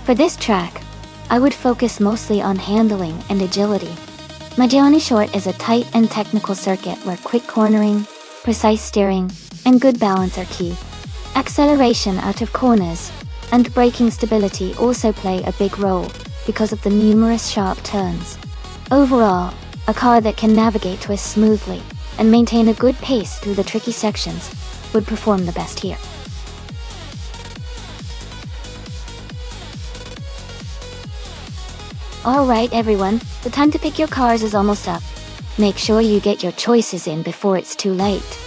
For this track, I would focus mostly on handling and agility. Majani Short is a tight and technical circuit where quick cornering, precise steering, and good balance are key. Acceleration out of corners and braking stability also play a big role because of the numerous sharp turns. Overall, a car that can navigate twists smoothly and maintain a good pace through the tricky sections would perform the best here. Alright everyone, the time to pick your cars is almost up. Make sure you get your choices in before it's too late.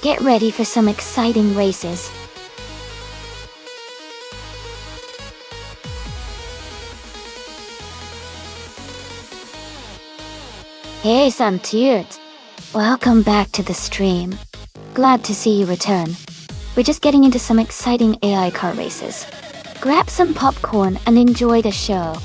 Get ready for some exciting races. Hey Samtiert! Welcome back to the stream. Glad to see you return. We're just getting into some exciting AI car races. Grab some popcorn and enjoy the show.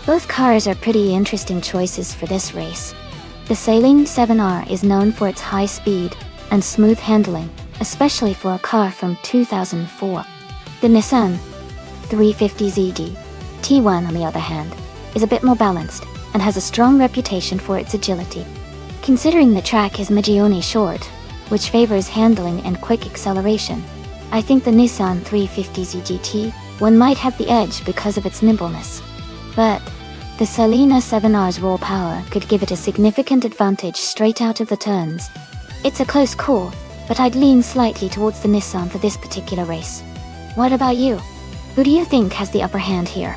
Both cars are pretty interesting choices for this race. The Saleen 7R is known for its high speed and smooth handling, especially for a car from 2004. The Nissan 350ZD T1, on the other hand, is a bit more balanced and has a strong reputation for its agility. Considering the track is medially short, which favors handling and quick acceleration, I think the Nissan 350Z GT1 might have the edge because of its nimbleness. But the Saleen 7R's raw power could give it a significant advantage straight out of the turns. It's a close call, but I'd lean slightly towards the Nissan for this particular race. What about you? Who do you think has the upper hand here?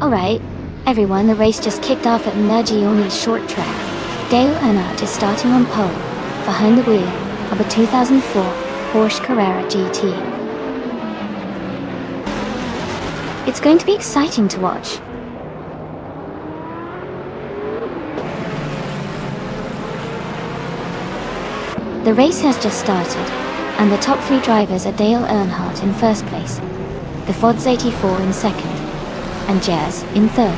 Alright, everyone, the race just kicked off at Nagioni's short track. Dale Earnhardt is starting on pole, behind the wheel of a 2004 Porsche Carrera GT. It's going to be exciting to watch. The race has just started, and the top three drivers are Dale Earnhardt in first place, the Fords 84 in second, and Jazz in third.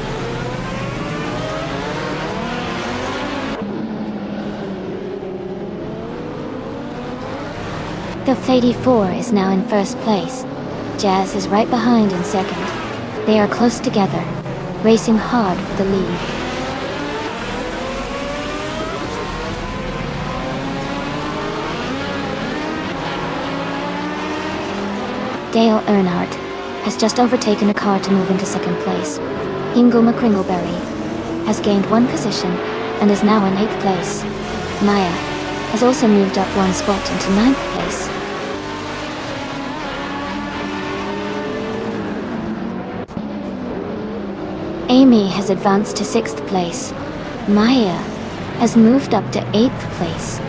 The 84 is now in first place. Jazz is right behind in second. They are close together, racing hard for the lead. Dale Earnhardt has just overtaken a car to move into second place. Ingo McCringleberry has gained one position and is now in 8th place. Maya has also moved up one spot into 9th place. Amy has advanced to 6th place. Maya has moved up to 8th place.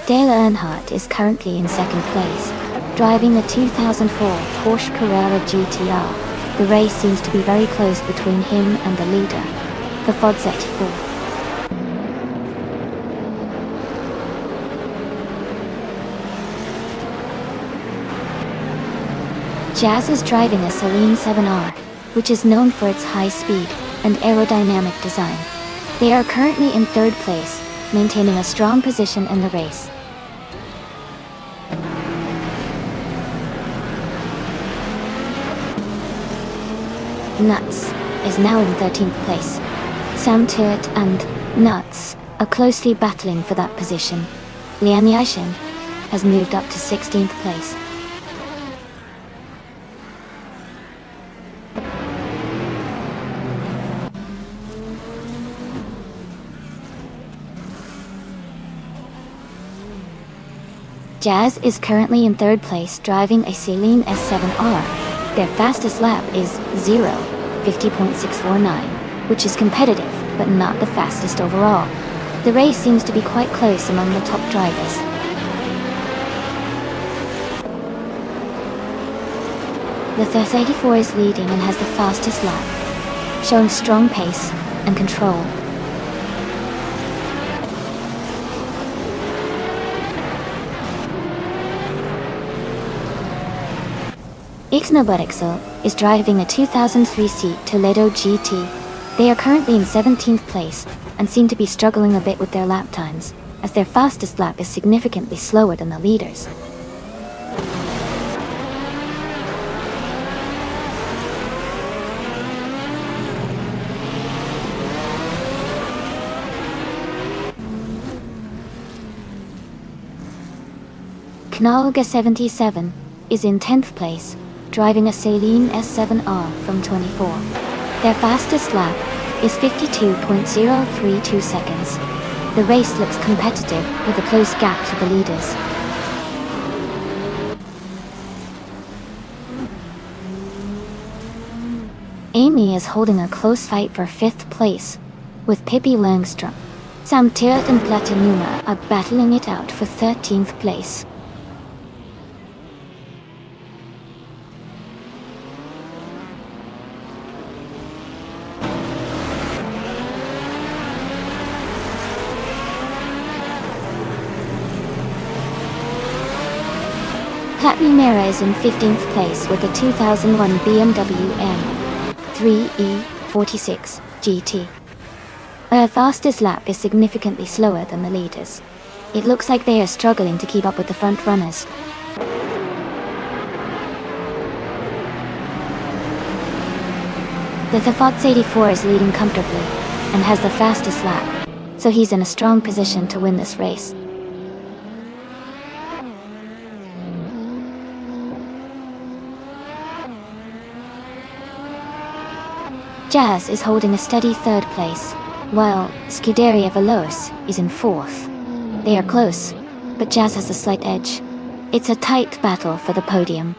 Dale Earnhardt is currently in second place, driving a 2004 Porsche Carrera GTR. The race seems to be very close between him and the leader, the Fords 84. Jazz is driving a Saleen 7R, which is known for its high speed and aerodynamic design. They are currently in third place, maintaining a strong position in the race. Nuts is now in 13th place. Sam Turt and Nuts are closely battling for that position. Lian Yashin has moved up to 16th place. Jazz is currently in third place, driving a Saleen S7R. Their fastest lap is 50.649, which is competitive, but not the fastest overall. The race seems to be quite close among the top drivers. The Thurs 84 is leading and has the fastest lap, showing strong pace and control. Ixnobutixel is driving a 2003 Toledo GT. They are currently in 17th place and seem to be struggling a bit with their lap times, as their fastest lap is significantly slower than the leaders. Knalga 77 is in 10th place, driving a Saleen S7R from 24. Their fastest lap is 52.032 seconds. The race looks competitive, with a close gap to the leaders. Amy is holding a close fight for 5th place, with Pippi Langstrom. Samtiert and Platinuma are battling it out for 13th place. Platinumera is in 15th place with the 2001 BMW M3E46 GT. Her fastest lap is significantly slower than the leaders. It looks like they are struggling to keep up with the front runners. The Thefats 84 is leading comfortably and has the fastest lap, so he's in a strong position to win this race. Jazz is holding a steady 3rd place, while Scuderia Veloce is in 4th. They are close, but Jazz has a slight edge. It's a tight battle for the podium.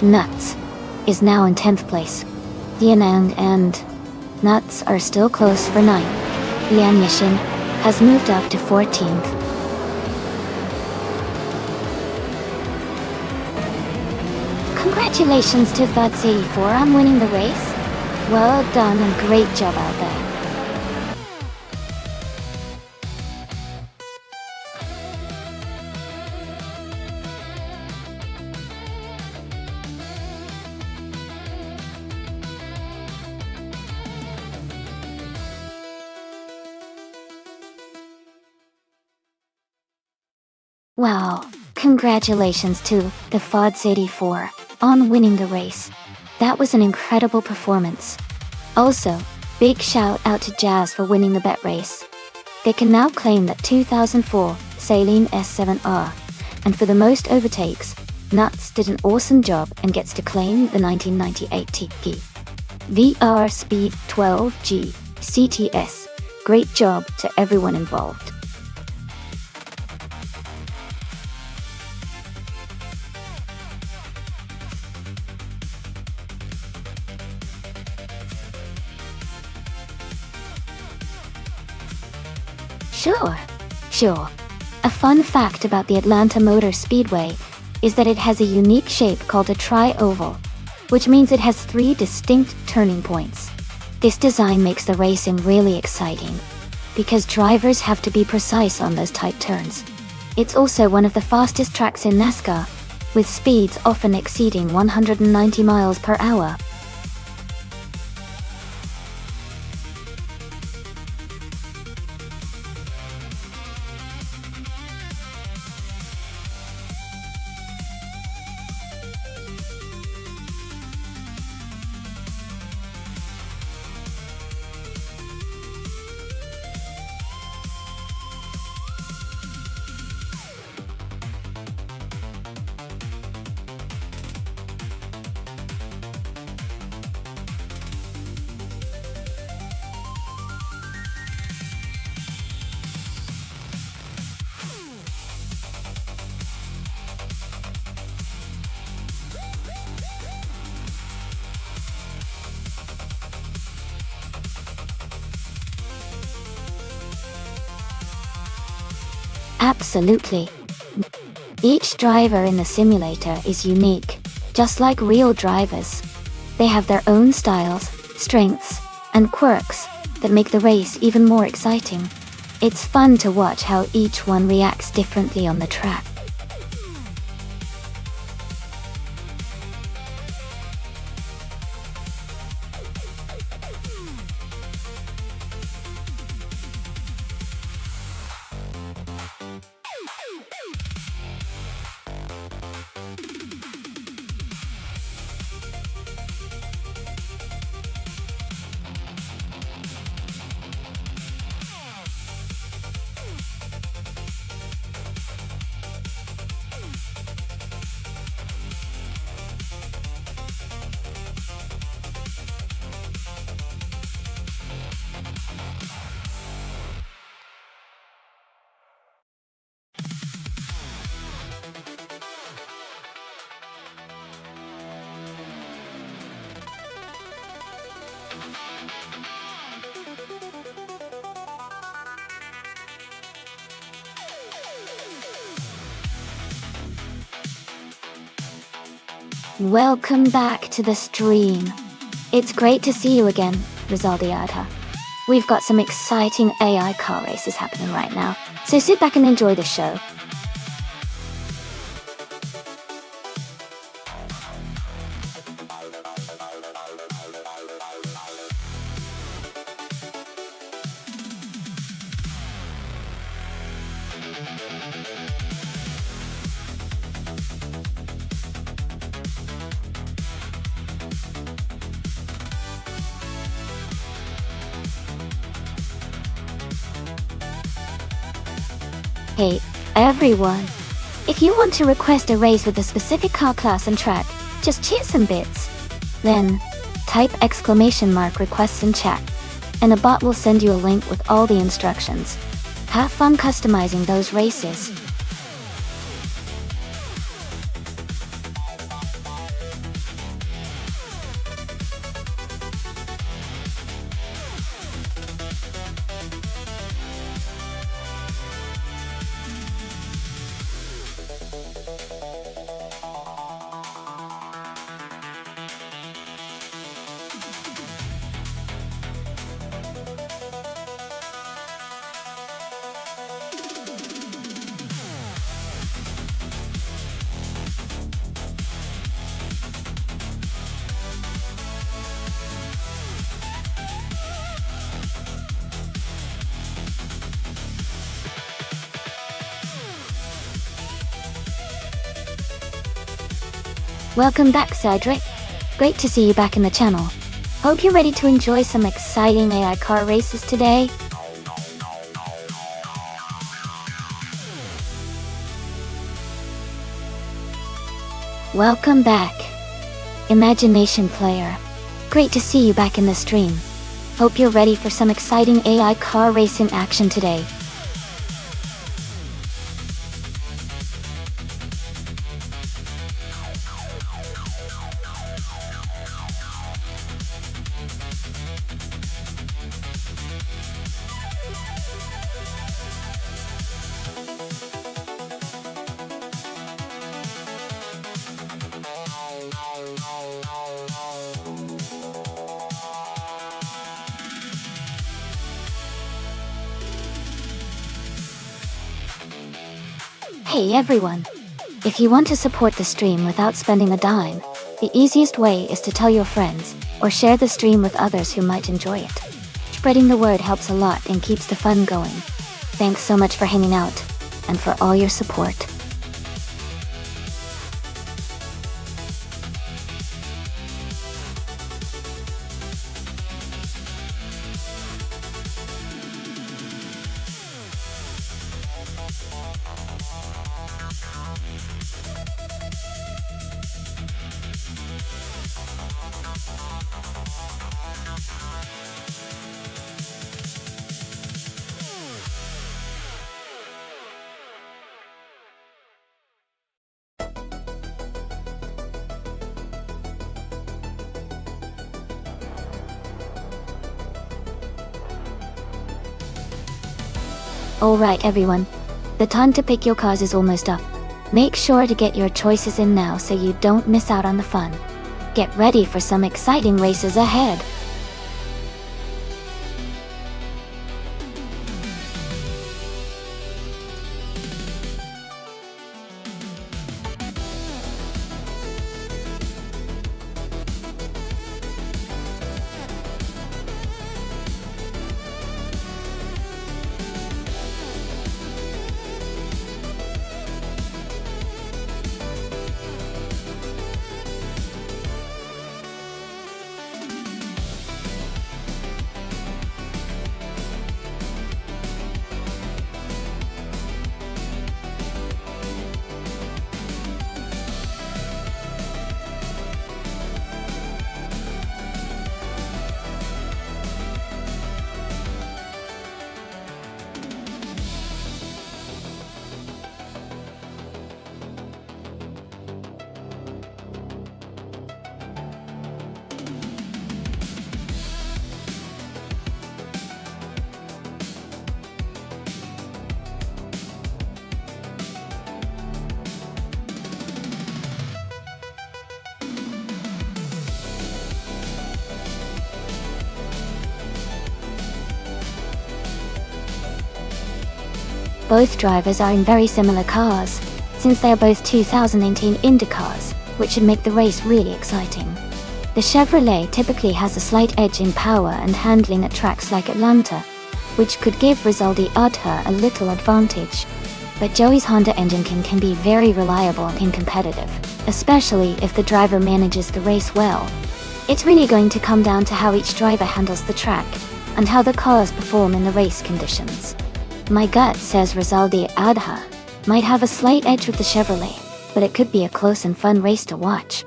Nuts is now in 10th place. Yanang and Nuts are still close for 9th. Lian Yishin has moved up to 14th. Congratulations to Thefats 84 on winning the race. Well done and great job out there. Wow, congratulations to Thefats 84 on winning the race. That was an incredible performance. Also, big shout out to Jazz for winning the bet race. They can now claim that 2004 Saleen S7R, and for the most overtakes, Nuts did an awesome job and gets to claim the 1998 TP. VR Speed 12G CTS. Great job to everyone involved. Sure. A fun fact about the Atlanta Motor Speedway is that it has a unique shape called a tri-oval, which means it has 3 distinct turning points. This design makes the racing really exciting, because drivers have to be precise on those tight turns. It's also one of the fastest tracks in NASCAR, with speeds often exceeding 190 miles per hour. Absolutely. Each driver in the simulator is unique, just like real drivers. They have their own styles, strengths, and quirks that make the race even more exciting. It's fun to watch how each one reacts differently on the track. Welcome back to the stream. It's great to see you again, Rizaldiata. We've got some exciting AI car races happening right now, so sit back and enjoy the show. Hey, everyone! If you want to request a race with a specific car class and track, just cheer some bits. Then, type !requests in chat, and a bot will send you a link with all the instructions. Have fun customizing those races. Welcome back, Cedric. Great to see you back in the channel. Hope you're ready to enjoy some exciting AI car races today. Welcome back, Imagination Player. Great to see you back in the stream. Hope you're ready for some exciting AI car racing action today. Hey everyone! If you want to support the stream without spending a dime, the easiest way is to tell your friends, or share the stream with others who might enjoy it. Spreading the word helps a lot and keeps the fun going. Thanks so much for hanging out, and for all your support. Alright everyone, the time to pick your cars is almost up. Make sure to get your choices in now so you don't miss out on the fun. Get ready for some exciting races ahead. Both drivers are in very similar cars, since they are both 2018 Indy cars, which should make the race really exciting. The Chevrolet typically has a slight edge in power and handling at tracks like Atlanta, which could give Rizaldi Adha a little advantage. But Joey's Honda engine can be very reliable and competitive, especially if the driver manages the race well. It's really going to come down to how each driver handles the track, and how the cars perform in the race conditions. My gut says Rizaldi Adha might have a slight edge with the Chevrolet, but it could be a close and fun race to watch.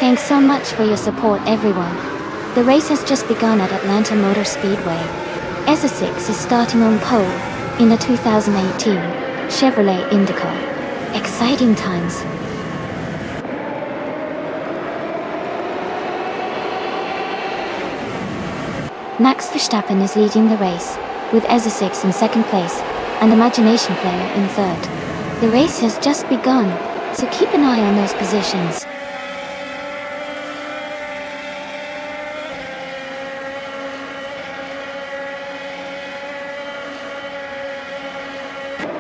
Thanks so much for your support, everyone. The race has just begun at Atlanta Motor Speedway. S6 is starting on pole in the 2018 Chevrolet IndyCar. Exciting times. Max Verstappen is leading the race, with S6 in second place and Imagination Player in third. The race has just begun, so keep an eye on those positions.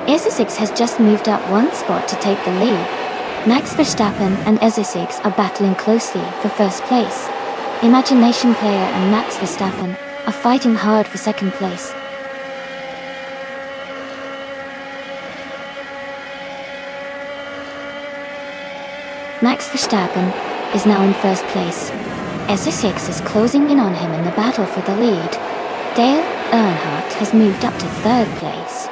S6 has just moved up one spot to take the lead. Max Verstappen and S6 are battling closely for first place. Imagination Player and Max Verstappen are fighting hard for second place. Max Verstappen is now in first place. S6 is closing in on him in the battle for the lead. Dale Earnhardt has moved up to third place.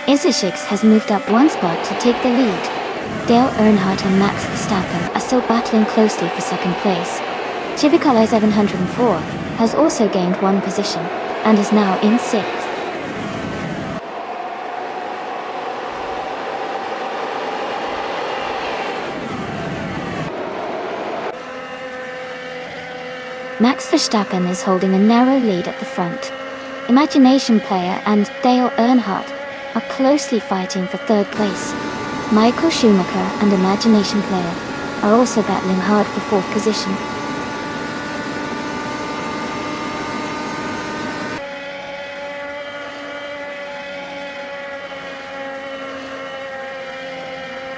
S6 has moved up one spot to take the lead. Dale Earnhardt and Max Verstappen are still battling closely for second place. Chevrolet 704 has also gained one position and is now in sixth. Max Verstappen is holding a narrow lead at the front. Imagination Player and Dale Earnhardt are closely fighting for third place. Michael Schumacher and Imagination Player are also battling hard for fourth position.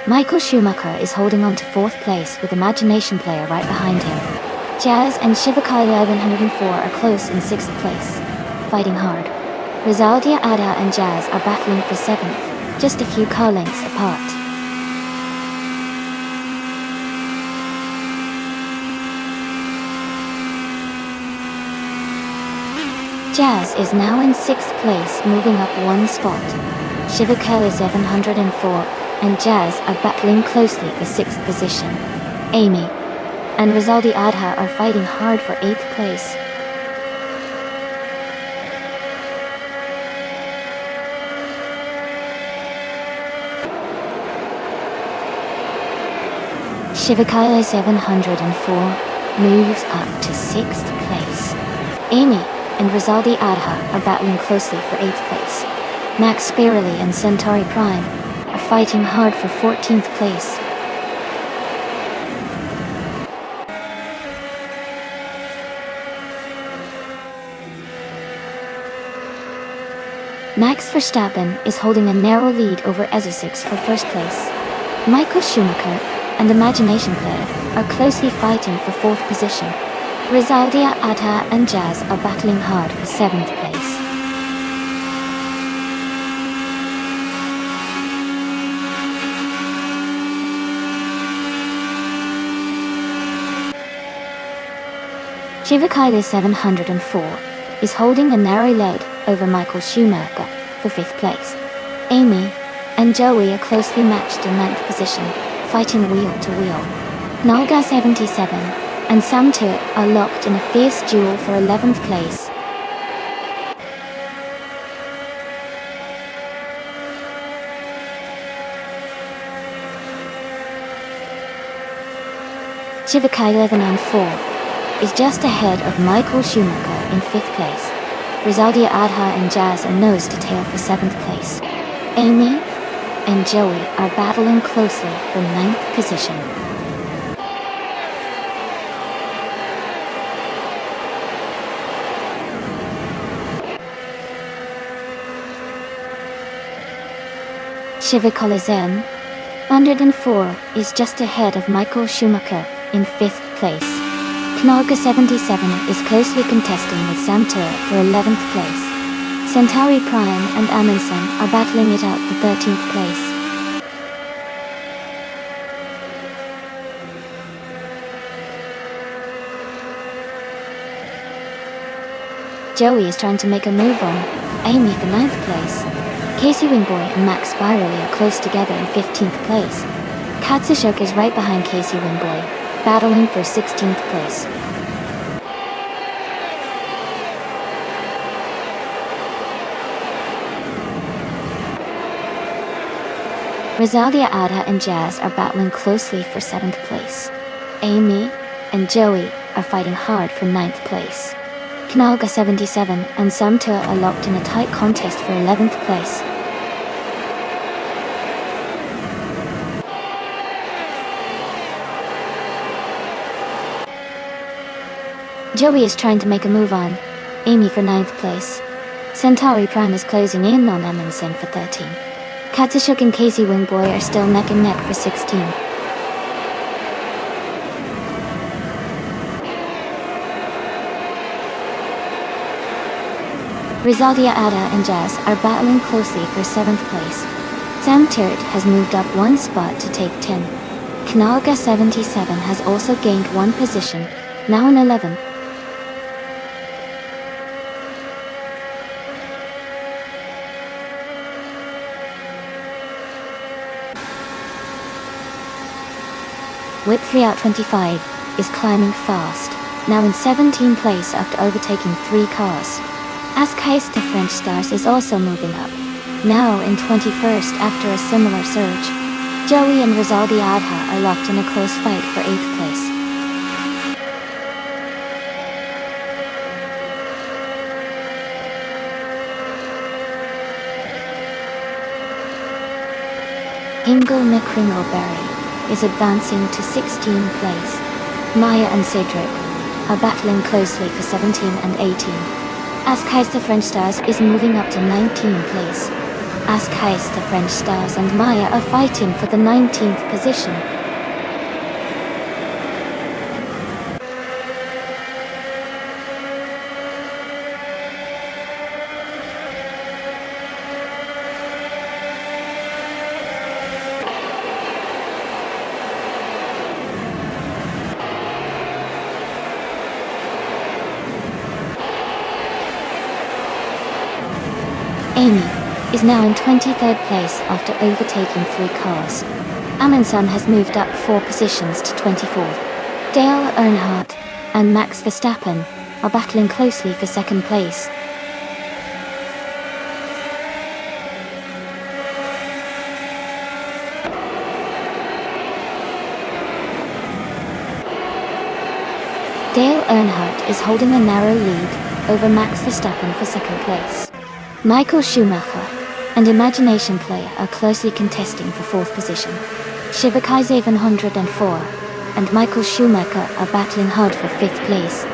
Michael Schumacher is holding on to fourth place with Imagination Player right behind him. Jazz and Chevrolet 1104 are close in sixth place, fighting hard. Rizaldi Adha and Jazz are battling for seventh, just a few car lengths apart. Jazz is now in sixth place, moving up one spot. Chevrolet 704 and Jazz are battling closely for sixth position. Amy and Rizaldi Adha are fighting hard for eighth place. Chevrolet 704 moves up to sixth place. Amy and Rizaldi Adha are battling closely for eighth place. Max Spirelli and Centauri Prime are fighting hard for 14th place. Max Verstappen is holding a narrow lead over Essex for first place. Michael Schumacher and Imagination Player are closely fighting for fourth position. Rizaldia Adha and Jazz are battling hard for seventh place. Chivakaila 704 is holding a narrow lead over Michael Schumacher for fifth place. Amy and Joey are closely matched in ninth position, fighting wheel to wheel. Nalga 77 and Sam Tuit are locked in a fierce duel for 11th place. Chivakaila 704 is just ahead of Michael Schumacher in 5th place. Rizaldia Adha and Jazz are nose to tail for 7th place. Amy and Joey are battling closely for 9th position. Chivakaila 104 is just ahead of Michael Schumacher in 5th place. Knalga 77 is closely contesting with Sam Tuit for 11th place. Centauri Prime and Amundsen are battling it out for 13th place. Joey is trying to make a move on Amy for 9th place. Casey Wingboy and Max Spirally are close together in 15th place. Katsushok is right behind Casey Wingboy, battling for 16th place. Rizaldia Adha and Jazz are battling closely for 7th place. Amy and Joey are fighting hard for 9th place. Knalga 77 and Sam Tuit are locked in a tight contest for 11th place. Joey is trying to make a move on Amy for 9th place. Centauri Prime is closing in on Amundsen for 13. Katsushuk and Casey Wingboy are still neck and neck for 16. Rizaldia Adha and Jazz are battling closely for 7th place. Sam Tuit has moved up one spot to take 10. Knalga 77 has also gained one position, now in 11th. Whip 3out25 is climbing fast, now in 17th place after overtaking 3 cars. Askheist the French Stars is also moving up, now in 21st after a similar surge. Joey and Rizaldia Adha are locked in a close fight for 8th place. Ingo McCringleberry is advancing to 16th place. Maya and Cedric are battling closely for 17 and 18. Askheist the French Stars is moving up to 19th place. Askheist the French Stars and Maya are fighting for the 19th position. Amy is now in 23rd place after overtaking 3 cars. Amundsen has moved up 4 positions to 24th. Dale Earnhardt and Max Verstappen are battling closely for 2nd place. Dale Earnhardt is holding a narrow lead over Max Verstappen for 2nd place. Michael Schumacher and Imagination Player are closely contesting for 4th position. Shivakai 704 and Michael Schumacher are battling hard for 5th place.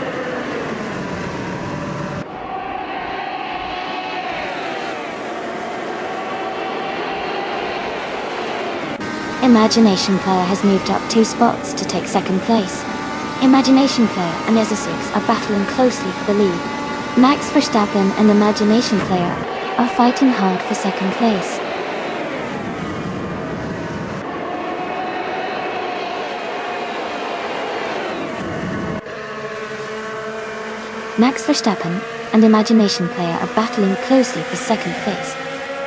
Imagination Player has moved up 2 spots to take second place. Imagination Player and Ezra6 are battling closely for the lead. Max Verstappen and Imagination Player are fighting hard for second place. Max Verstappen and Imagination Player are battling closely for second place.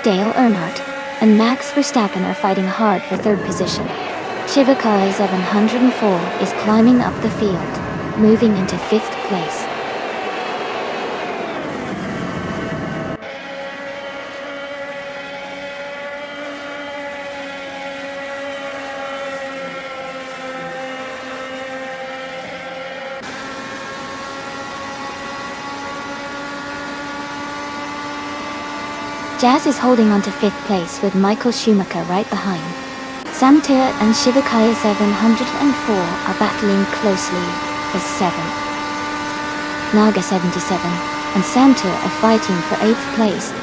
Dale Earnhardt and Max Verstappen are fighting hard for third position. Shivakaya 704 is climbing up the field, moving into 5th place. Jazz is holding on to 5th place with Michael Schumacher right behind. Sam Tyrrell and Shivakaya 704 are battling closely for 7th. Naga 77 and Sam Tyrrell are fighting for 8th place.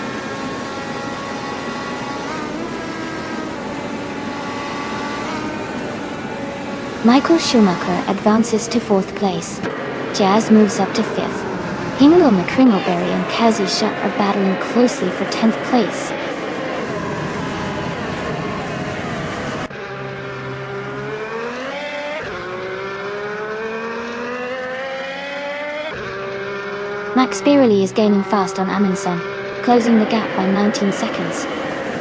Michael Schumacher advances to 4th place. Jazz moves up to 5th. Hingle McCringleberry and Kazi Shuck are battling closely for 10th place. Max Birley is gaining fast on Amundsen, closing the gap by 19 seconds.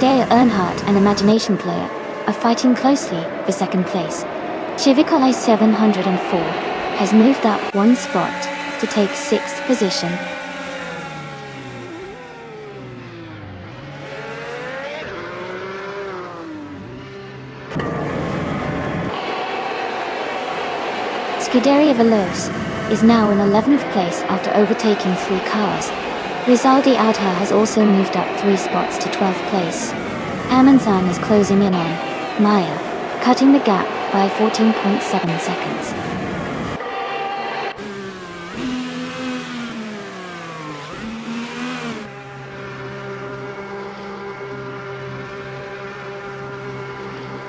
Dale Earnhardt and Imagination Player are fighting closely for second place. Shivakalai 704 has moved up 1 spot to take 6th position. Scuderia Veloce is now in 11th place after overtaking 3 cars. Rizaldi Adha has also moved up 3 spots to 12th place. Amundsen is closing in on Maya, cutting the gap by 14.7 seconds.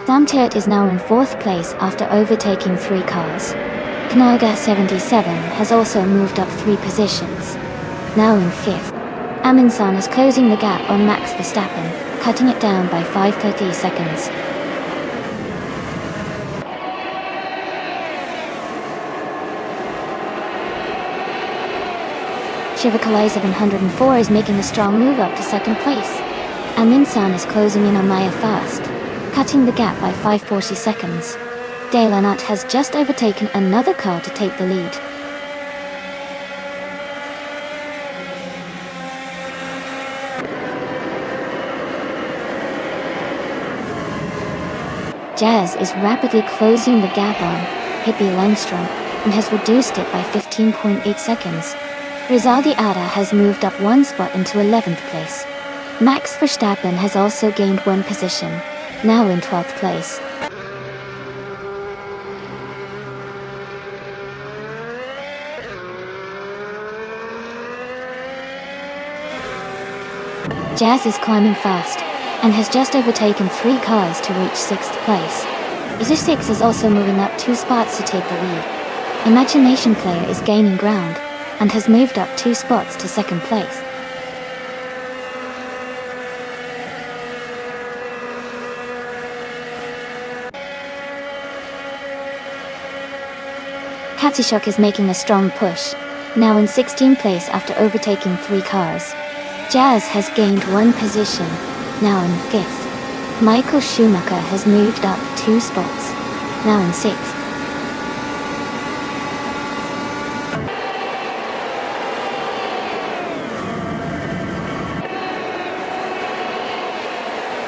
Sam Tyrrell is now in 4th place after overtaking 3 cars. Knaga 77 has also moved up 3 positions, now in 5th. Amundsen is closing the gap on Max Verstappen, cutting it down by 5.30 seconds. Shivakalai 704 is making a strong move up to second place. Amundsen is closing in on Maya fast, cutting the gap by 5.40 seconds. Dale Earnhardt has just overtaken another car to take the lead. Jazz is rapidly closing the gap on Hippie Lundstrom and has reduced it by 15.8 seconds. Rizaldi Ada has moved up 1 spot into 11th place. Max Verstappen has also gained 1 position, now in 12th place. Jazz is climbing fast and has just overtaken 3 cars to reach 6th place. Ezra6 is also moving up 2 spots to take the lead. Imagination Player is gaining ground and has moved up 2 spots to second place. Katsishok is making a strong push, now in 16th place after overtaking 3 cars. Jazz has gained 1 position, now in 5th. Michael Schumacher has moved up 2 spots, now in 6th.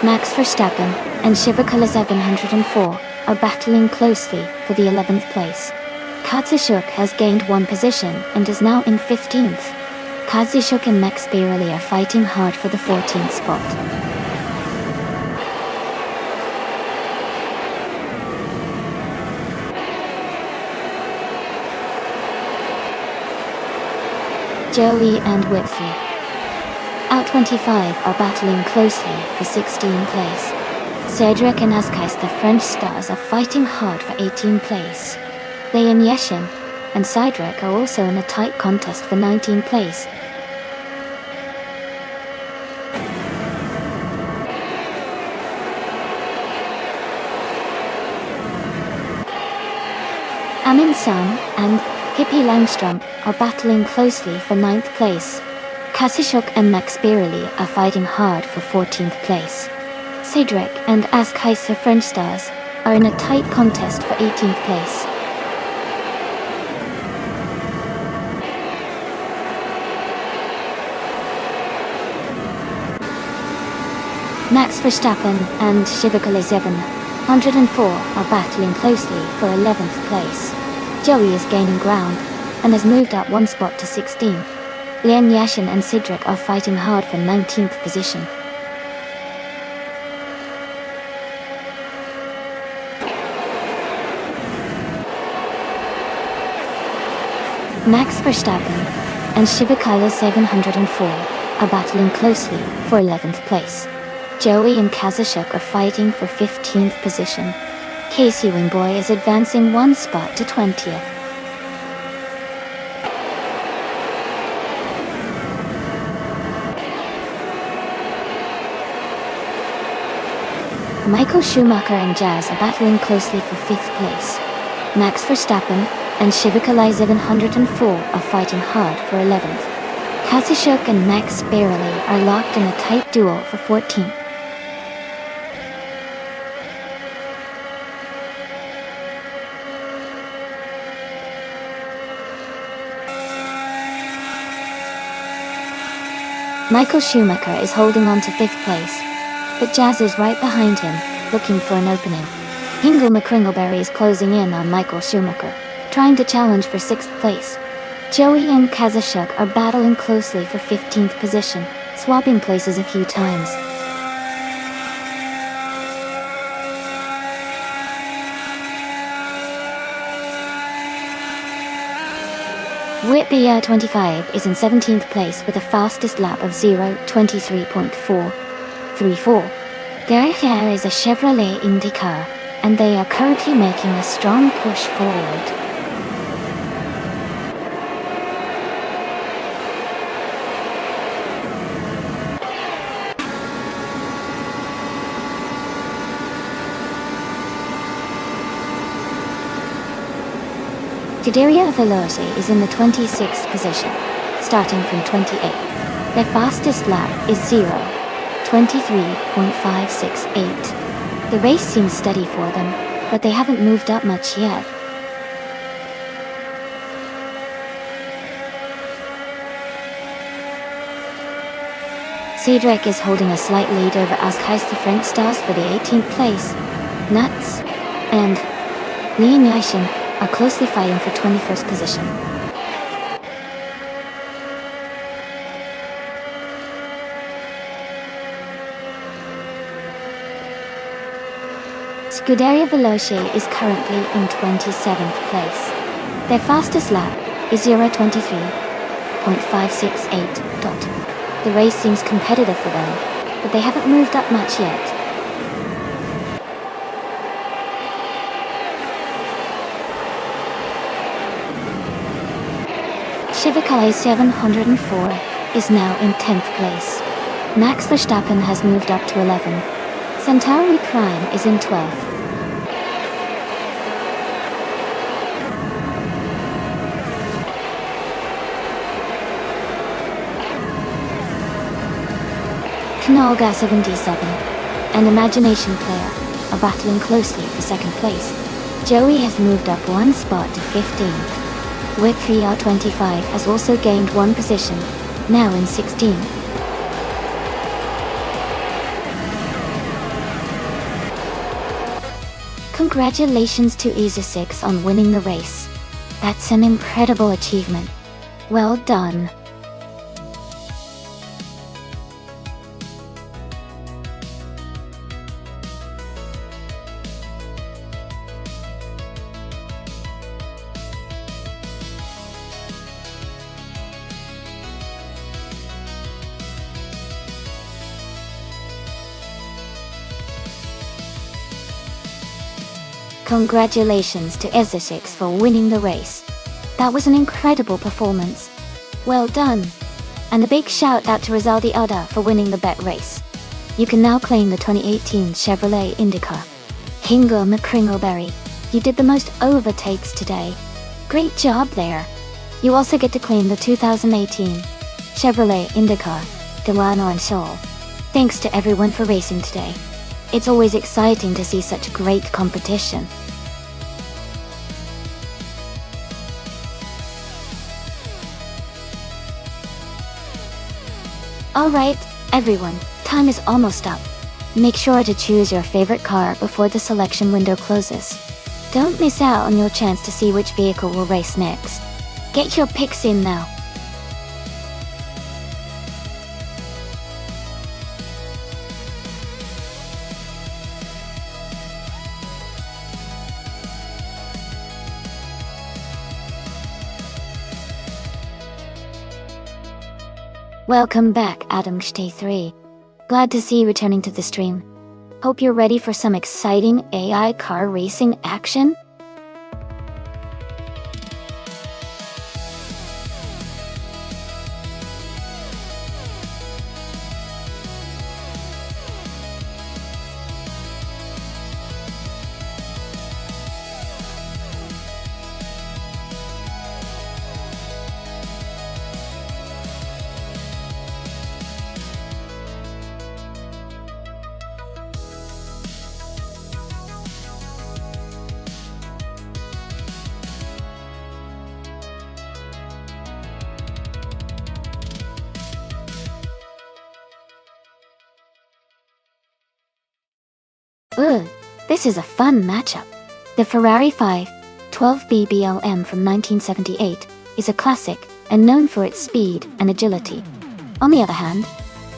Max Verstappen and Shivakala 704 are battling closely for the 11th place. Katsishuk has gained 1 position and is now in 15th. Katsishuk and Max Birley are fighting hard for the 14th spot. Jolie and Whitfield. Out 25 are battling closely for 16th place. Cedric and Azkais, the French stars, are fighting hard for 18th place. They and Yeshin and Cedric are also in a tight contest for 19th place. Amin San and Pippi Langstrom are battling closely for 9th place. Kasishuk and Max Biroli are fighting hard for 14th place. Cedric and Azkais, the French stars, are in a tight contest for 18th place. Max Verstappen and Shivakale 704 are battling closely for 11th place. Joey is gaining ground and has moved up one spot to 16. Lian Yashin and Cedric are fighting hard for 19th position. Max Verstappen and Shivakala 704 are battling closely for 11th place. Joey and Kazashuk are fighting for 15th position. Casey Wingboy is advancing one spot to 20th. Michael Schumacher and Jazz are battling closely for 5th place. Max Verstappen and Shivakalai 704 are fighting hard for 11th. Kazashuk and Max Biroli are locked in a tight duel for 14th. Michael Schumacher is holding on to 5th place, but Jazz is right behind him, looking for an opening. Hingle McCringleberry is closing in on Michael Schumacher, trying to challenge for 6th place. Joey and Kazashuk are battling closely for 15th position, swapping places a few times. Whitby 25 is in 17th place with a fastest lap of 0:23.434. Their hair is a Chevrolet IndyCar, and they are currently making a strong push forward. Scuderia Veloce is in the 26th position, starting from 28th. Their fastest lap is 0:23.568. The race seems steady for them, but they haven't moved up much yet. Cedric is holding a slight lead over Azkais, the French stars, for the 18th place. Nuts and Lian Yashin are closely fighting for 21st position. Scuderia Veloce is currently in 27th place. Their fastest lap is 0:23.568. The race seems competitive for them, but they haven't moved up much yet. Shivakai 704 is now in 10th place. Max Verstappen has moved up to 11. Centauri Prime is in 12th. Kanalga 77 and Imagination Player are battling closely for 2nd place. Joey has moved up one spot to 15th. Whip 3R25 has also gained one position, now in 16th. Congratulations to EZA6 on winning the race. That's an incredible achievement. Well done. Congratulations to Ezesix for winning the race. That was an incredible performance. Well done. And a big shout out to Rizaldi Ada for winning the bet race. You can now claim the 2018 Chevrolet IndyCar. Hingo McCringleberry, you did the most overtakes today. Great job there. You also get to claim the 2018 Chevrolet IndyCar Delano and Soul. Thanks to everyone for racing today. It's always exciting to see such great competition. Alright, everyone, time is almost up. Make sure to choose your favorite car before the selection window closes. Don't miss out on your chance to see which vehicle will race next. Get your picks in now. Welcome back, Adam Stay 3. Glad to see you returning to the stream. Hope you're ready for some exciting AI car racing action. Ugh, this is a fun matchup. The Ferrari 512 BBLM from 1978 is a classic and known for its speed and agility. On the other hand,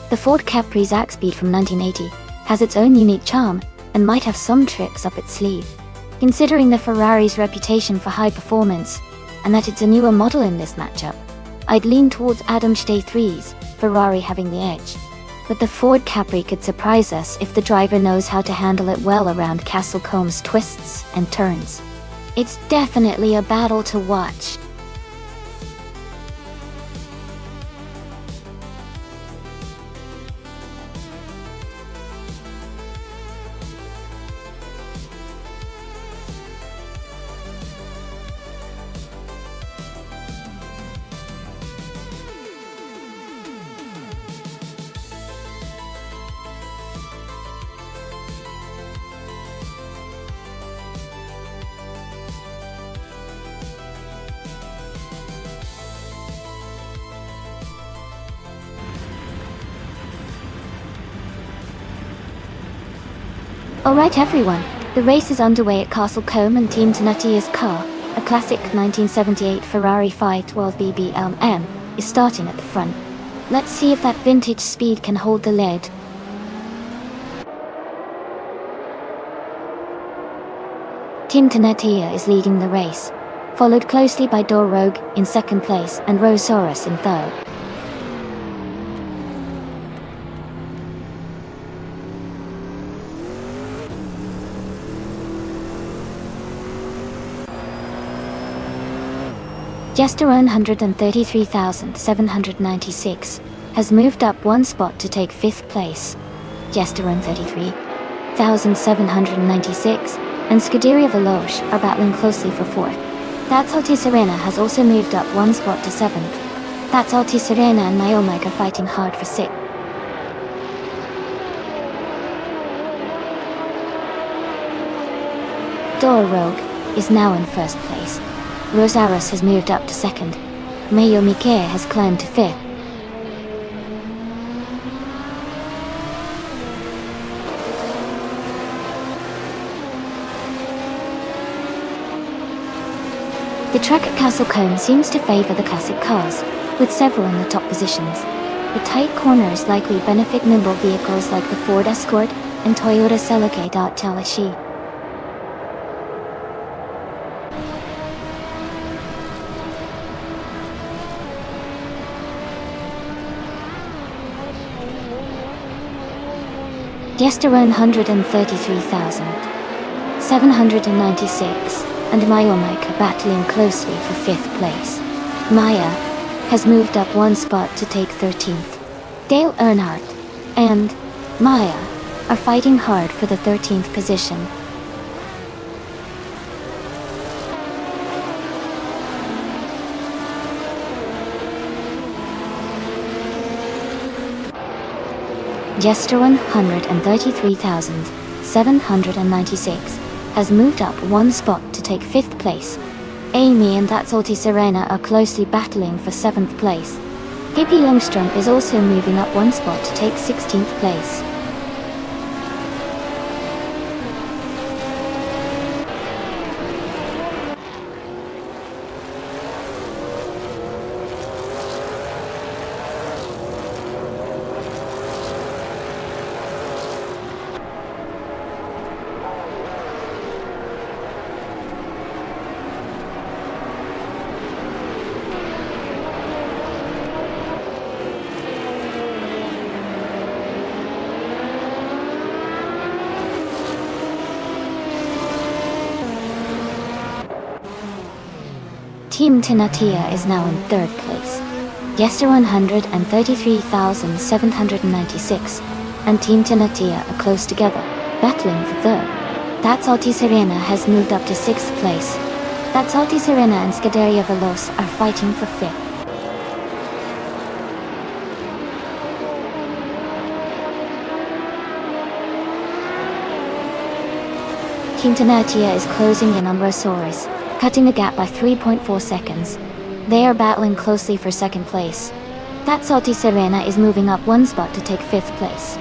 the Ford Capri Zack Speed from 1980 has its own unique charm and might have some tricks up its sleeve. Considering the Ferrari's reputation for high performance and that it's a newer model in this matchup, I'd lean towards Adam Stay 3's Ferrari having the edge. But the Ford Capri could surprise us if the driver knows how to handle it well around Castle Combs twists and turns. It's definitely a battle to watch. Alright everyone, the race is underway at Castle Combe and Team Tenatia's car, a classic 1978 Ferrari 512 BBLM, is starting at the front. Let's see if that vintage speed can hold the lead. Team Tenatia is leading the race, followed closely by Door Rogue in second place and Rosaurus in third. Jester 133,796 has moved up one spot to take 5th place. Jester 133,796 and Scuderia Veloce are battling closely for 4th. That's Alti Serena has also moved up one spot to 7th. That's Alti Serena and Myomike are fighting hard for 6th. Door Rogue is now in 1st place. Rosaurus has moved up to 2nd. Mayo Mike has climbed to 5th. The track at Castle Combe seems to favour the classic cars, with several in the top positions. The tight corners likely benefit nimble vehicles like the Ford Escort and Toyota Celica. Chalashi. Jester 133,796 796, and Mayomike are battling closely for 5th place. Maya has moved up 1 spot to take 13th. Dale Earnhardt and Maya are fighting hard for the 13th position. Jester 133,796 has moved up 1 spot to take 5th place. Amy and That's Alti Serena are closely battling for 7th place. Pippi Longstrump is also moving up 1 spot to take 16th place. Team Tinatia is now in 3rd place. Yester 133,796 and Team Tinatia are close together, battling for 3rd. That's Alti Serena has moved up to 6th place. That's Alti Serena and Scuderia Veloce are fighting for 5th. Team Tinatia is closing in on Rosaurus, cutting the gap by 3.4 seconds. They are battling closely for 2nd place. That's Alti Serena is moving up 1 spot to take 5th place.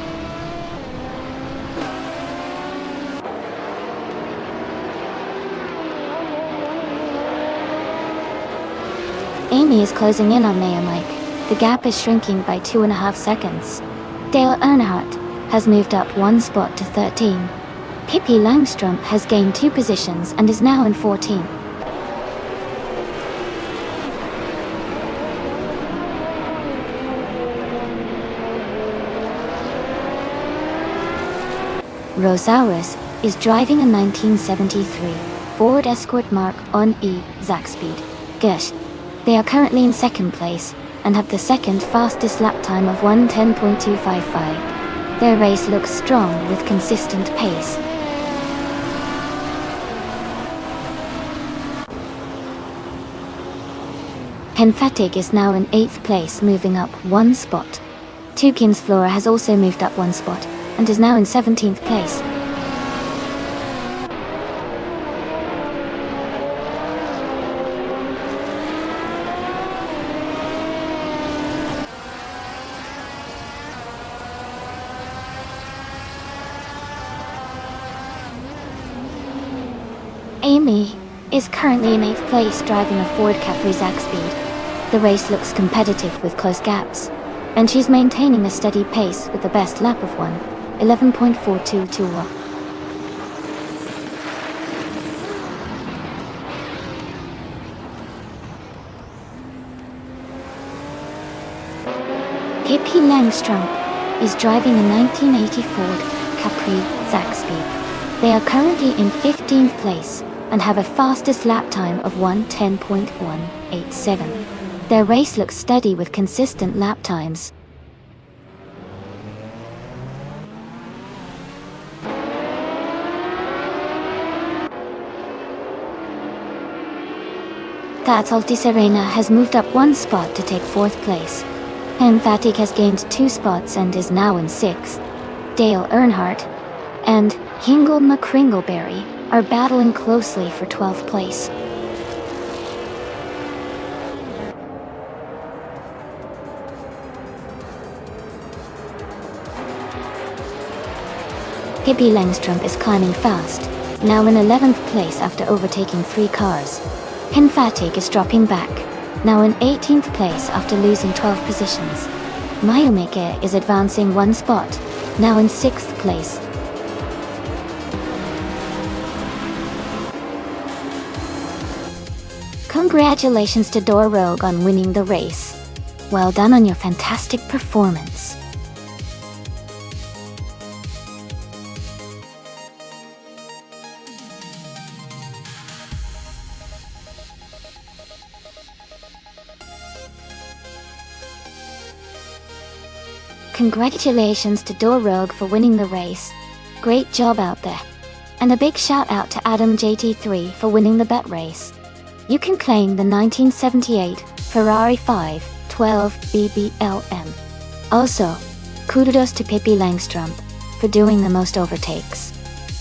Amy is closing in on Mayomike. The gap is shrinking by 2.5 seconds. Dale Earnhardt has moved up 1 spot to 13. Pippi Langstrump has gained 2 positions and is now in 14. Rosaurus is driving a 1973 Ford Escort Mark on E Zaxpeed Gerst. They are currently in 2nd place and have the 2nd fastest lap time of 1:10.255. Their race looks strong with consistent pace. Henfatig is now in 8th place, moving up 1 spot. Tukins Flora has also moved up 1 spot and is now in 17th place. Amy is currently in 8th place driving a Ford Capri Zaxpeed. The race looks competitive with close gaps, and she's maintaining a steady pace with the best lap of 11.422. Pippi Langstrump is driving a 1980 Ford Capri Zaxpeed. They are currently in 15th place and have a fastest lap time of 1:10.187. Their race looks steady with consistent lap times. That's Alti Serena has moved up 1 spot to take 4th place. Henfatig has gained 2 spots and is now in 6th. Dale Earnhardt and Hingle McCringleberry are battling closely for 12th place. Pippi Langstrump is climbing fast, now in 11th place after overtaking 3 cars. Henfatig is dropping back, now in 18th place after losing 12 positions. Mayomike is advancing 1 spot, now in 6th place. Congratulations to Dor Rogue on winning the race. Well done on your fantastic performance. Congratulations to Rogue for winning the race. Great job out there. And a big shout out to Adam JT3 for winning the bet race. You can claim the 1978 Ferrari 512 BBLM. Also, kudos to Pippi Langstrump for doing the most overtakes.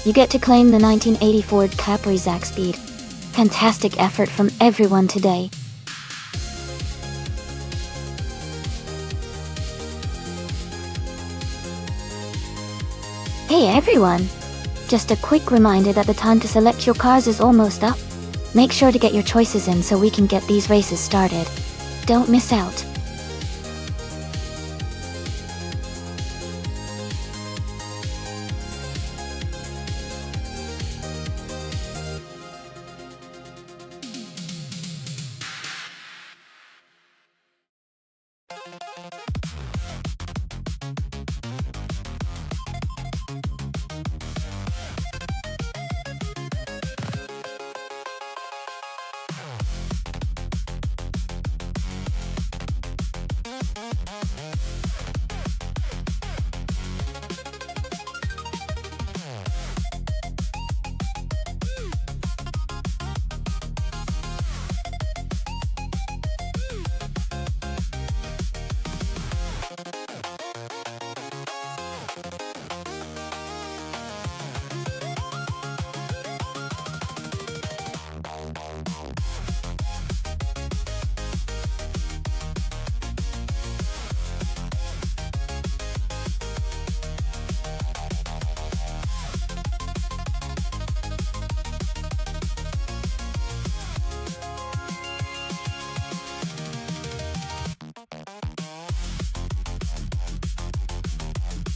You get to claim the 1980 Ford Capri Zac Speed. Fantastic effort from everyone today. Hey everyone! Just a quick reminder that the time to select your cars is almost up. Make sure to get your choices in so we can get these races started. Don't miss out.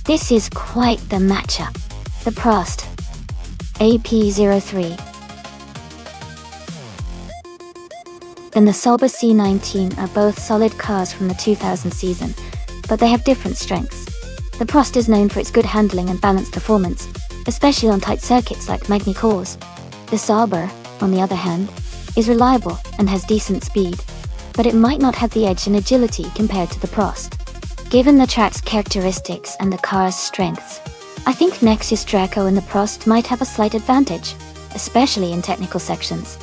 This is quite the matchup. The Prost AP03 and the Sauber C19 are both solid cars from the 2000 season, but they have different strengths. The Prost is known for its good handling and balanced performance, especially on tight circuits like Magny Cours. The Sauber, on the other hand, is reliable and has decent speed, but it might not have the edge in agility compared to the Prost. Given the track's characteristics and the car's strengths, I think Nexus Draco and the Prost might have a slight advantage, especially in technical sections.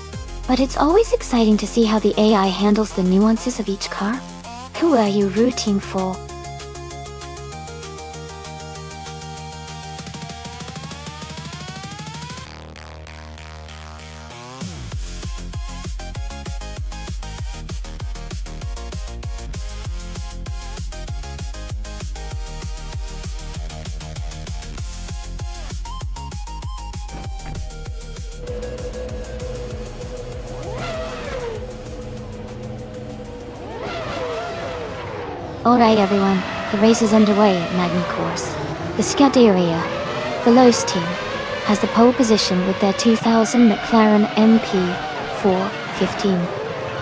But it's always exciting to see how the AI handles the nuances of each car. Who are you rooting for? Alright everyone, the race is underway at Magny Cours. The Scuderia Veloce team has the pole position with their 2000 McLaren MP415.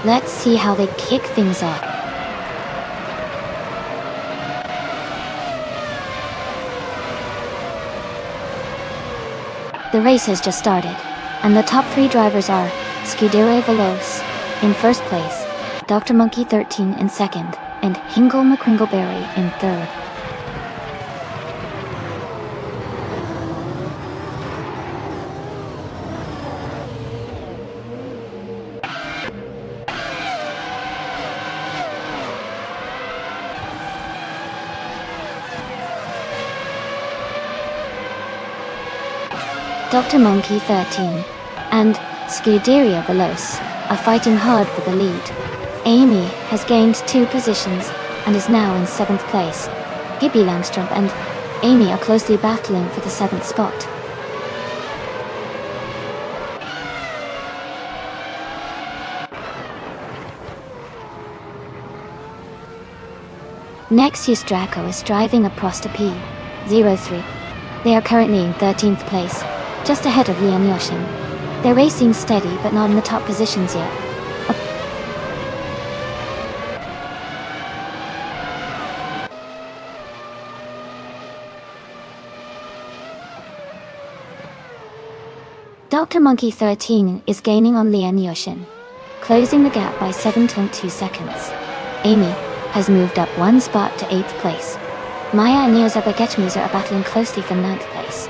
Let's see how they kick things off. The race has just started, and the top three drivers are Scuderia Veloce in first place, Dr. Monkey 13 in second, and Hingle McCringleberry in third. Dr. Monkey 13 and Scuderia Veloce are fighting hard for the lead. Amy has gained 2 positions and is now in 7th place. Pippi Langstrump and Amy are closely battling for the 7th spot. Nexus Draco is driving a Prost P03. They are currently in 13th place, just ahead of Liam Yoshin. They're racing steady but not in the top positions yet. Dr. Monkey 13 is gaining on Liam Yoshin, closing the gap by 7.2 seconds. Amy has moved up 1 spot to 8th place. Maya and Neozabagetmuza are battling closely for 9th place.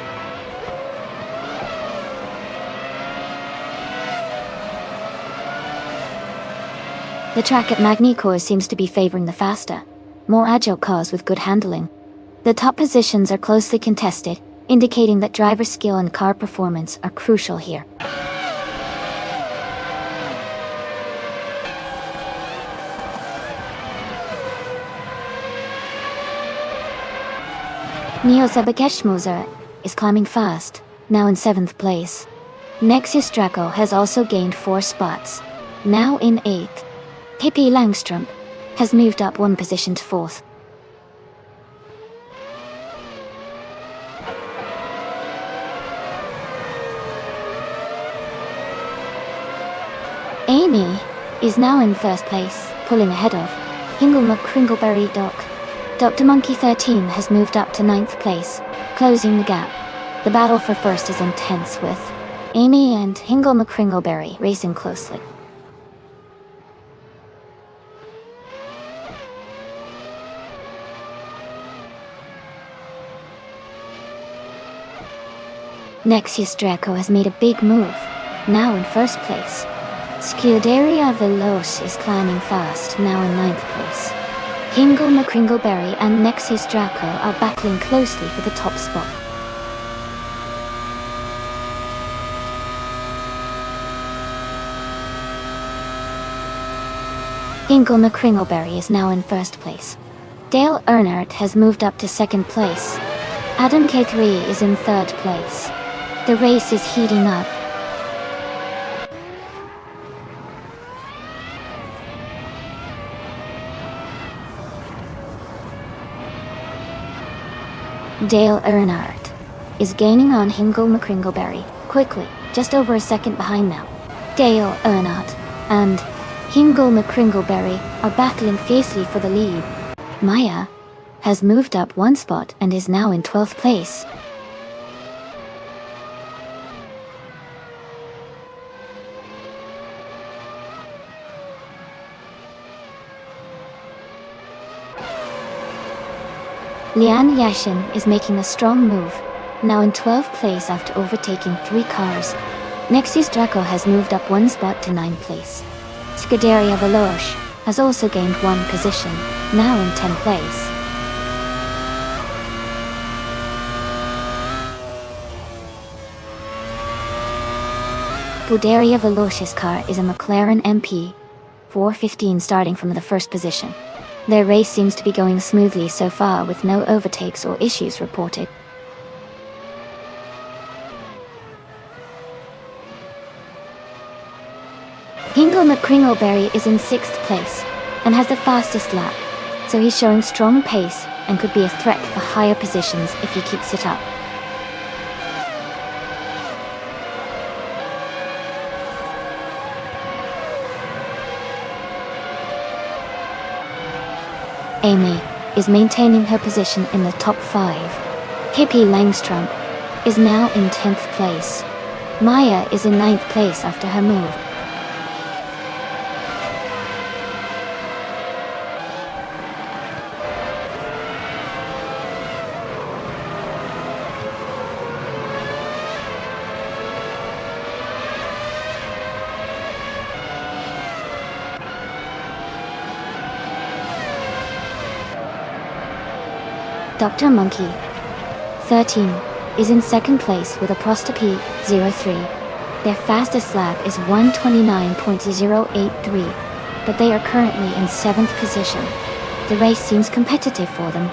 The track at Magny-Cours seems to be favoring the faster, more agile cars with good handling. The top positions are closely contested, indicating that driver skill and car performance are crucial here. Neozabagetmuza is climbing fast, now in 7th place. Nexius Draco has also gained 4 spots, now in 8th. Pippi Langström has moved up 1 position to 4th. Amy is now in 1st place, pulling ahead of Hingelma Kringleberry Doc. Dr. Monkey 13 has moved up to 9th place, closing the gap. The battle for 1st is intense, with Amy and Hingelma Kringleberry racing closely. Nexius Draco has made a big move, now in 1st place. Scuderia Veloce is climbing fast, now in 9th place. Hingelma Kringleberry and Nexius Draco are battling closely for the top spot. Hingelma Kringleberry is now in 1st place. Dale Earnhardt has moved up to 2nd place. Adam K3 is in 3rd place. The race is heating up. Dale Earnhardt is gaining on Hingelma Kringleberry quickly, just over a second behind now. Dale Earnhardt and Hingelma Kringleberry are battling fiercely for the lead. Maya has moved up 1 spot and is now in 12th place. Lian Yashin is making a strong move, now in 12th place after overtaking 3 cars. Nexius Draco has moved up 1 spot to 9th place. Scuderia Veloce has also gained 1 position, now in 10th place. Scuderia Veloce's car is a McLaren MP 415 starting from the 1st position. Their race seems to be going smoothly so far with no overtakes or issues reported. Hingelma Kringleberry is in 6th place and has the fastest lap, so he's showing strong pace and could be a threat for higher positions if he keeps it up. Amy is maintaining her position in the top 5. Pippi Langström is now in 10th place. Maya is in 9th place after her move. Dr. Monkey 13 is in 2nd place with a Prosta P03. Their fastest lap is 129.083, but they are currently in 7th position. The race seems competitive for them.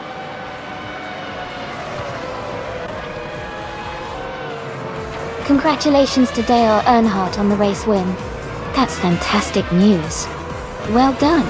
Congratulations to Dale Earnhardt on the race win. That's fantastic news. Well done.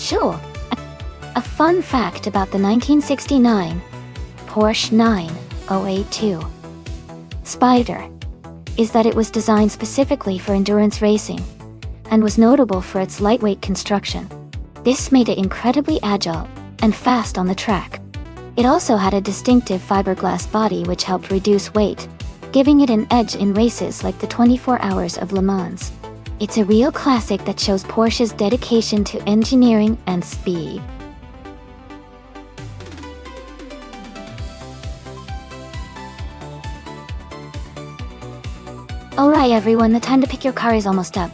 Sure. A fun fact about the 1969 Porsche 9082 Spider is that it was designed specifically for endurance racing and was notable for its lightweight construction. This made it incredibly agile and fast on the track. It also had a distinctive fiberglass body which helped reduce weight, giving it an edge in races like the 24 Hours of Le Mans. It's a real classic that shows Porsche's dedication to engineering and speed. Alright everyone, the time to pick your car is almost up.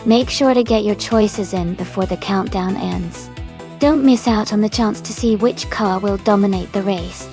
Make sure to get your choices in before the countdown ends. Don't miss out on the chance to see which car will dominate the race.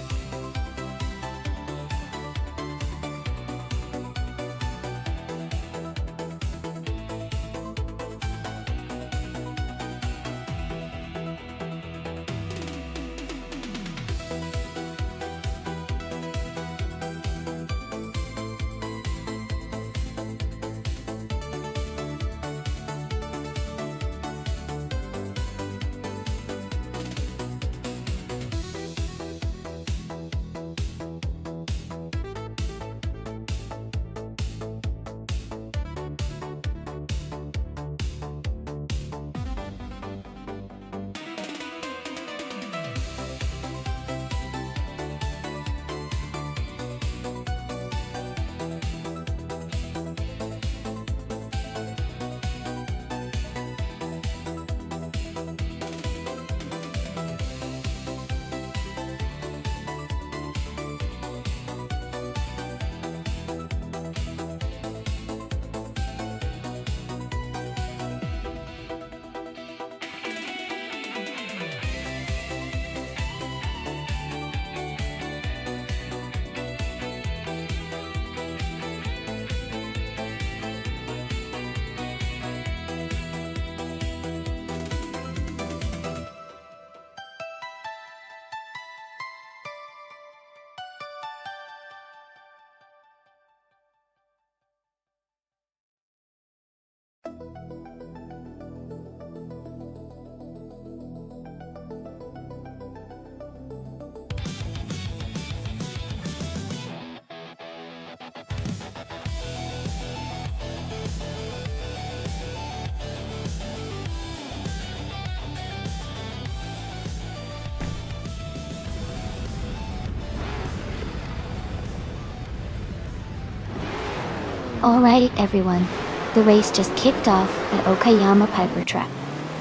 Alright everyone, the race just kicked off at Okayama Piper Track.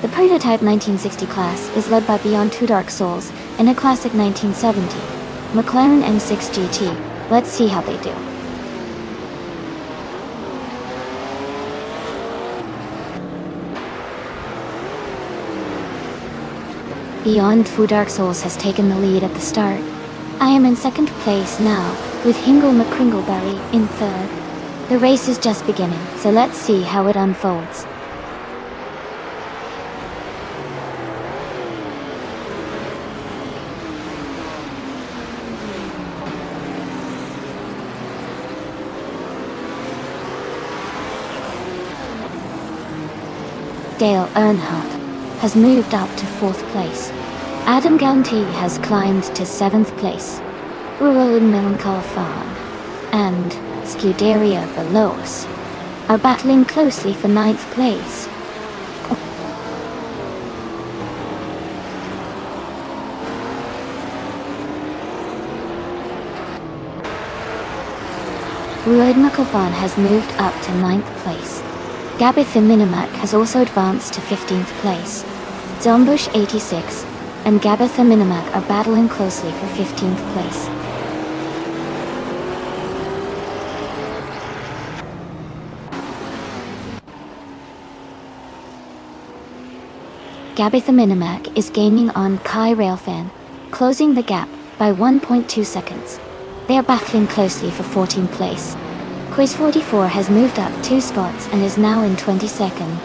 The prototype 1960 class is led by Beyond Two Dark Souls in a classic 1970 McLaren M6 GT. Let's see how they do. Beyond Two Dark Souls has taken the lead at the start. I am in second place now, with Hingle McCringleberry in third. The race is just beginning, so let's see how it unfolds. Dale Earnhardt has moved up to 4th place. Adam Galante has climbed to 7th place. Roland Melancolfan and Scuderia Veloz are battling closely for 9th place. Roland Melancolfan has moved up to 9th place. Gabitha Minimac has also advanced to 15th place. Zombush 86 and Gabitha Minimac are battling closely for 15th place. Gabitha Minimac is gaining on Kai Railfan, closing the gap by 1.2 seconds. They are battling closely for 14th place. Quiz 44 has moved up 2 spots and is now in 22nd.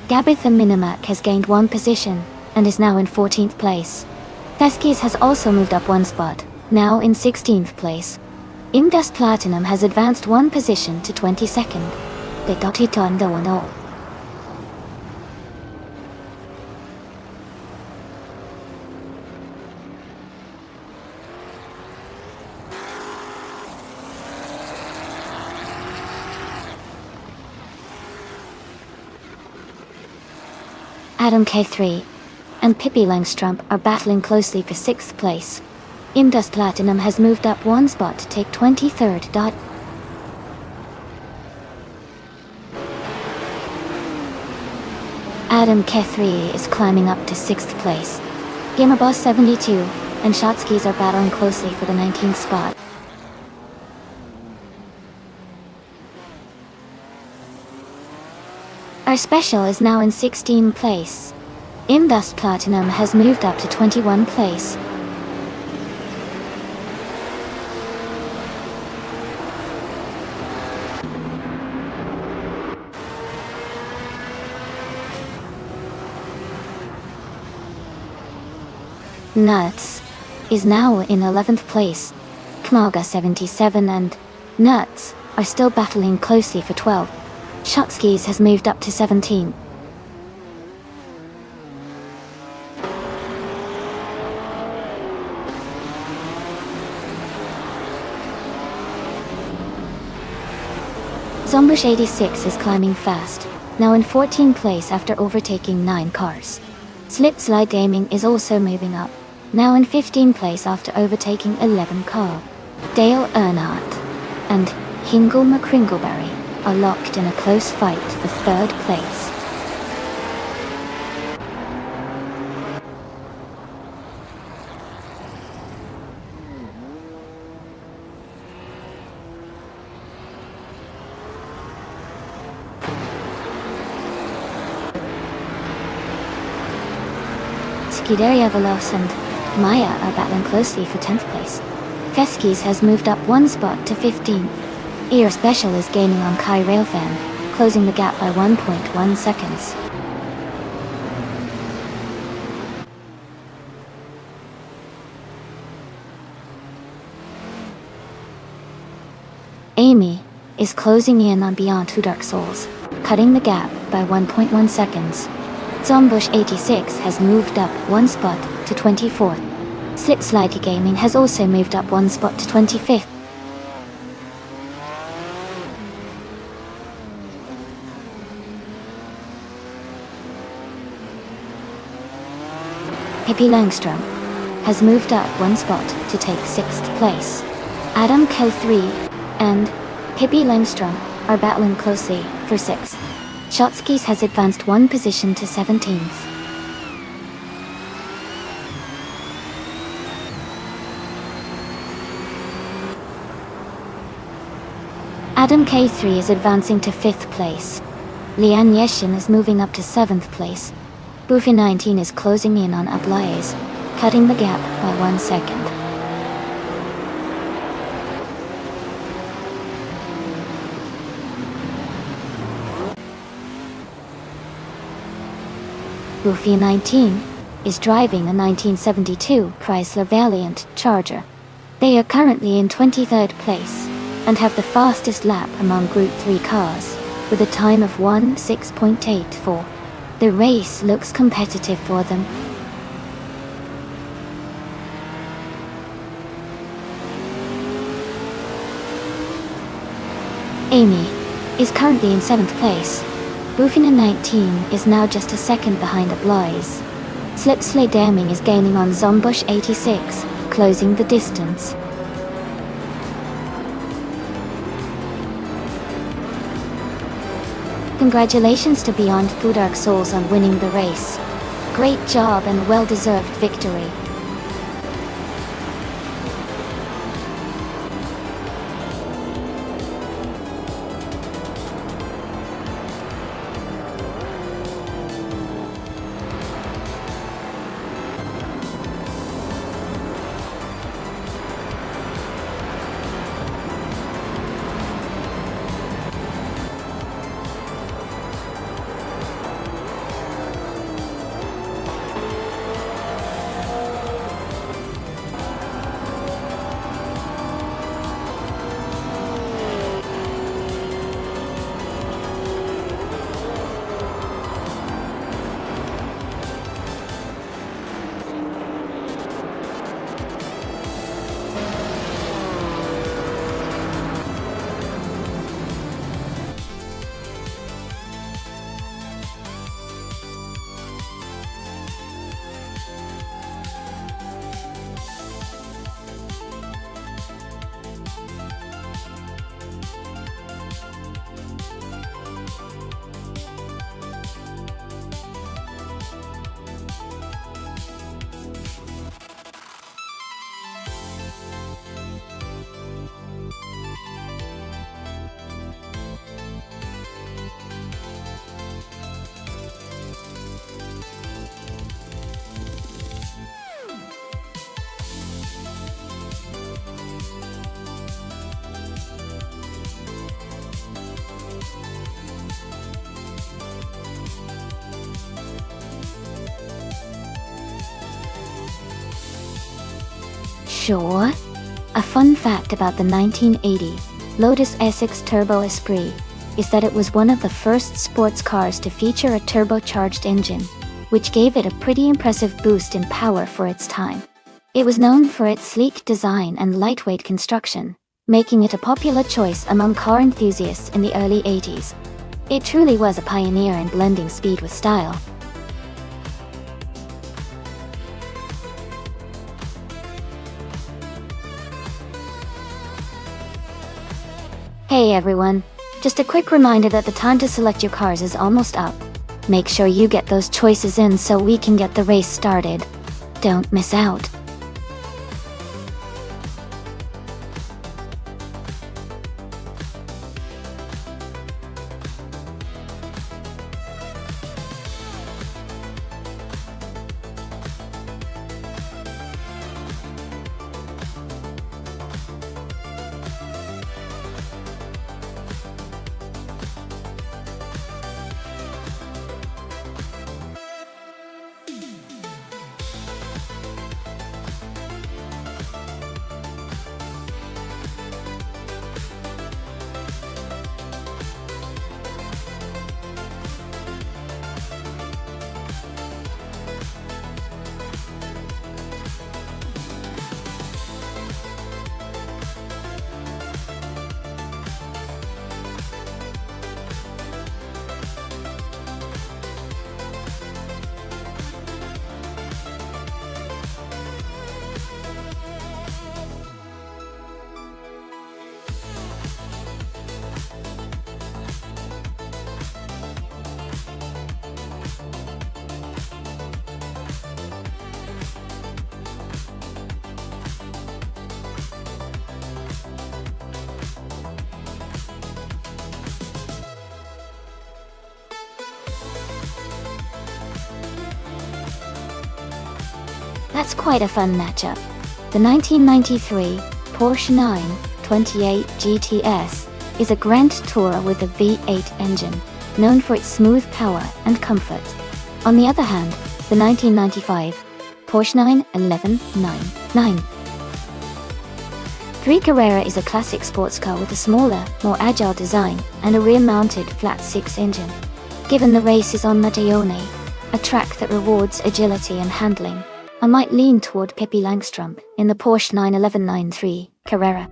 Gabitha Minimac has gained 1 position and is now in 14th place. Theskis has also moved up 1 spot now in 16th place. Indus Platinum has advanced one position to 22nd. They got it on the 1-0. Adam K3 and Pippi Langstrump are battling closely for 6th place. Indus Platinum has moved up one spot to take 23rd. Adam K3 is climbing up to 6th place. Gamerboss 72 and Shotskis are battling closely for the 19th spot. Our special is now in 16th place. Indus Platinum has moved up to 21st place. Nuts is now in 11th place. Kmaga 77 and Nuts are still battling closely for 12. Shotskis has moved up to 17. Zombush 86 is climbing fast, now in 14th place after overtaking 9 cars. Slipslide Gaming is also moving up, now in 15th place after overtaking 11 cars. Dale Earnhardt and Hingle McCringleberry are locked in a close fight for 3rd place. Skidaria Veloz and Maya are battling closely for 10th place. Feskis has moved up one spot to 15th. Ear Special is gaining on Kai Railfan, closing the gap by 1.1 seconds. Amy is closing in on Beyond Two Dark Souls, cutting the gap by 1.1 seconds. Zombush 86 has moved up one spot to 24th. Slipslide Gaming has also moved up one spot to 25th. Pippi Langstrom has moved up one spot to take 6th place. Adam K3 and Pippi Langstrom are battling closely for 6th. Shotskis has advanced one position to 17th. Adam K3 is advancing to 5th place. Lian Yeshin is moving up to 7th place. Boofy 19 is closing in on Ablaze, cutting the gap by 1 second. Boofy 19 is driving a 1972 Chrysler Valiant Charger. They are currently in 23rd place and have the fastest lap among Group 3 cars, with a time of 1:6.84. The race looks competitive for them. Amy is currently in 7th place. Boofina 19 is now just a second behind Ablaze. Slipslide Gaming is gaining on Zombush 86, closing the distance. Congratulations to Beyond Two Dark Souls on winning the race. Great job and well-deserved victory. Sure. A fun fact about the 1980 Lotus Essex Turbo Esprit is that it was one of the first sports cars to feature a turbocharged engine, which gave it a pretty impressive boost in power for its time. It was known for its sleek design and lightweight construction, making it a popular choice among car enthusiasts in the early 80s. It truly was a pioneer in blending speed with style. Hey everyone, just a quick reminder that the time to select your cars is almost up. Make sure you get those choices in so we can get the race started. Don't miss out. That's quite a fun matchup. The 1993 Porsche 928 GTS is a Grand Tourer with a V8 engine, known for its smooth power and comfort. On the other hand, the 1995 Porsche 911 Carrera is a classic sports car with a smaller, more agile design and a rear-mounted flat-six engine. Given the race is on Magione, a track that rewards agility and handling, I might lean toward Pippi Langstrup in the Porsche 911 Carrera.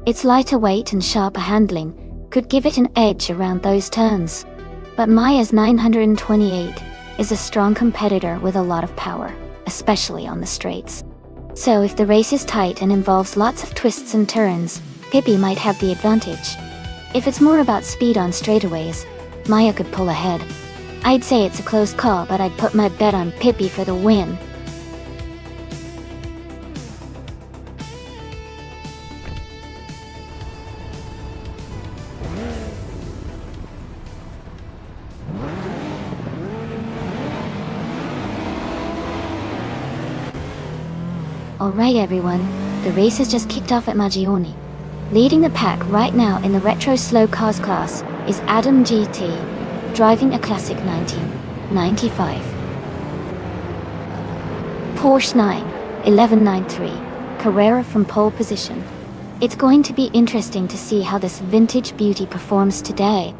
Its lighter weight and sharper handling could give it an edge around those turns. But Maya's 928 is a strong competitor with a lot of power, especially on the straights. So if the race is tight and involves lots of twists and turns, Pippi might have the advantage. If it's more about speed on straightaways, Maya could pull ahead. I'd say it's a close call, but I'd put my bet on Pippi for the win. Alright everyone, the race has just kicked off at Magione. Leading the pack right now in the retro slow cars class is Adam GT, driving a classic 1995 Porsche 911 Carrera from pole position. It's going to be interesting to see how this vintage beauty performs today.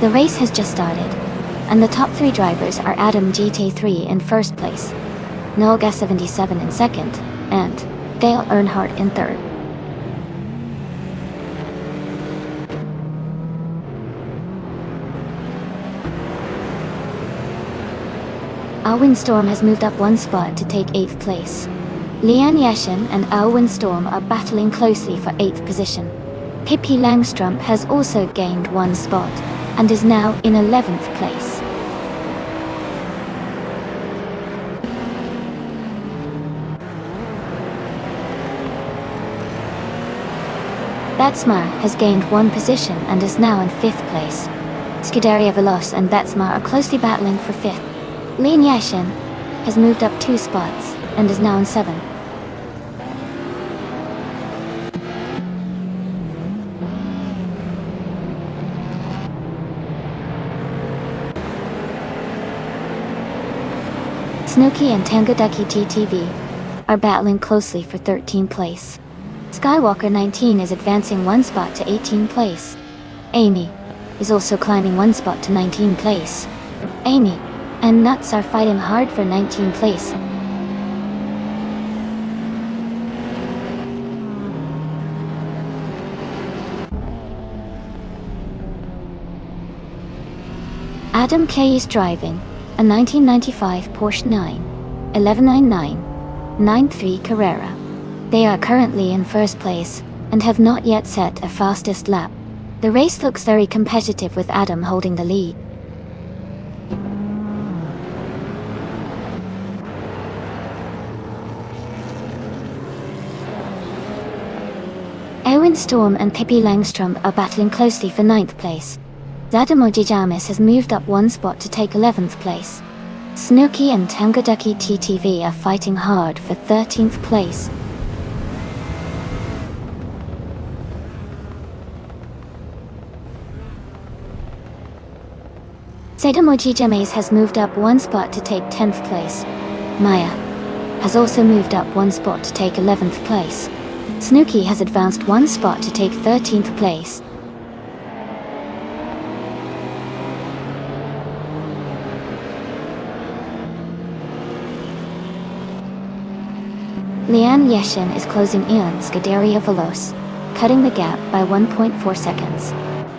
The race has just started, and the top three drivers are Adam GT3 in first place, Nolga 77 in second, and Dale Earnhardt in third. Alwyn Storm has moved up one spot to take 8th place. Leanne Yashin and Alwyn Storm are battling closely for 8th position. Pippi Langstrup has also gained one spot and is now in 11th place. Betsma has gained one position and is now in 5th place. Scuderia Veloce and Betsma are closely battling for 5th. Leanne Yashin has moved up 2 spots and is now in 7th. Snooki and Tangaducky TTV are battling closely for 13th place. Skywalker 19 is advancing one spot to 18th place. Amy is also climbing one spot to 19th place. Amy and Nuts are fighting hard for 19th place. Adam K is driving a 1995 Porsche 91199 Carrera. They are currently in first place and have not yet set a fastest lap. The race looks very competitive with Adam holding the lead. Erwin Storm and Pippi Langstrom are battling closely for 9th place. Zadamoji Jamis has moved up one spot to take 11th place. Snooki and Tangaducky TTV are fighting hard for 13th place. Zadamoji Jamis has moved up one spot to take 10th place. Maya has also moved up one spot to take 11th place. Snooki has advanced one spot to take 13th place. Leanne Yeshin is closing in on Scuderia Veloce, cutting the gap by 1.4 seconds.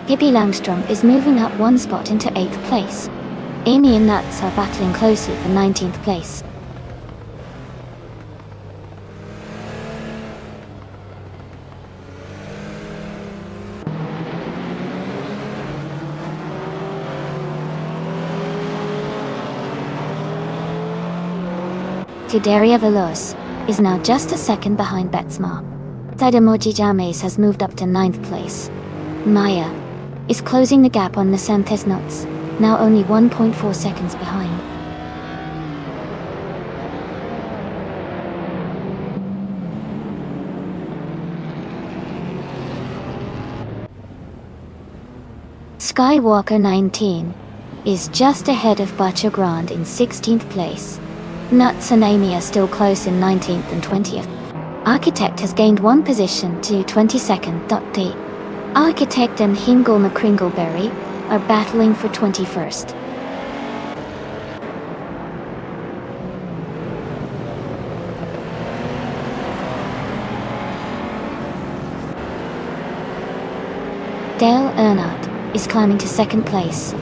Pippi Langstrom is moving up one spot into 8th place. Amy and Nuts are battling closely for 19th place. Scuderia Veloce is now just a second behind Betsma. Zadamoji James has moved up to 9th place. Maya is closing the gap on Nissan Nuts, now only 1.4 seconds behind. Skywalker 19 is just ahead of Bacha Grande in 16th place. Nuts and Amy are still close in 19th and 20th. Architect has gained one position to 22nd. D. Architect and Hingle McCringleberry are battling for 21st. Dale Earnhardt is climbing to 2nd place.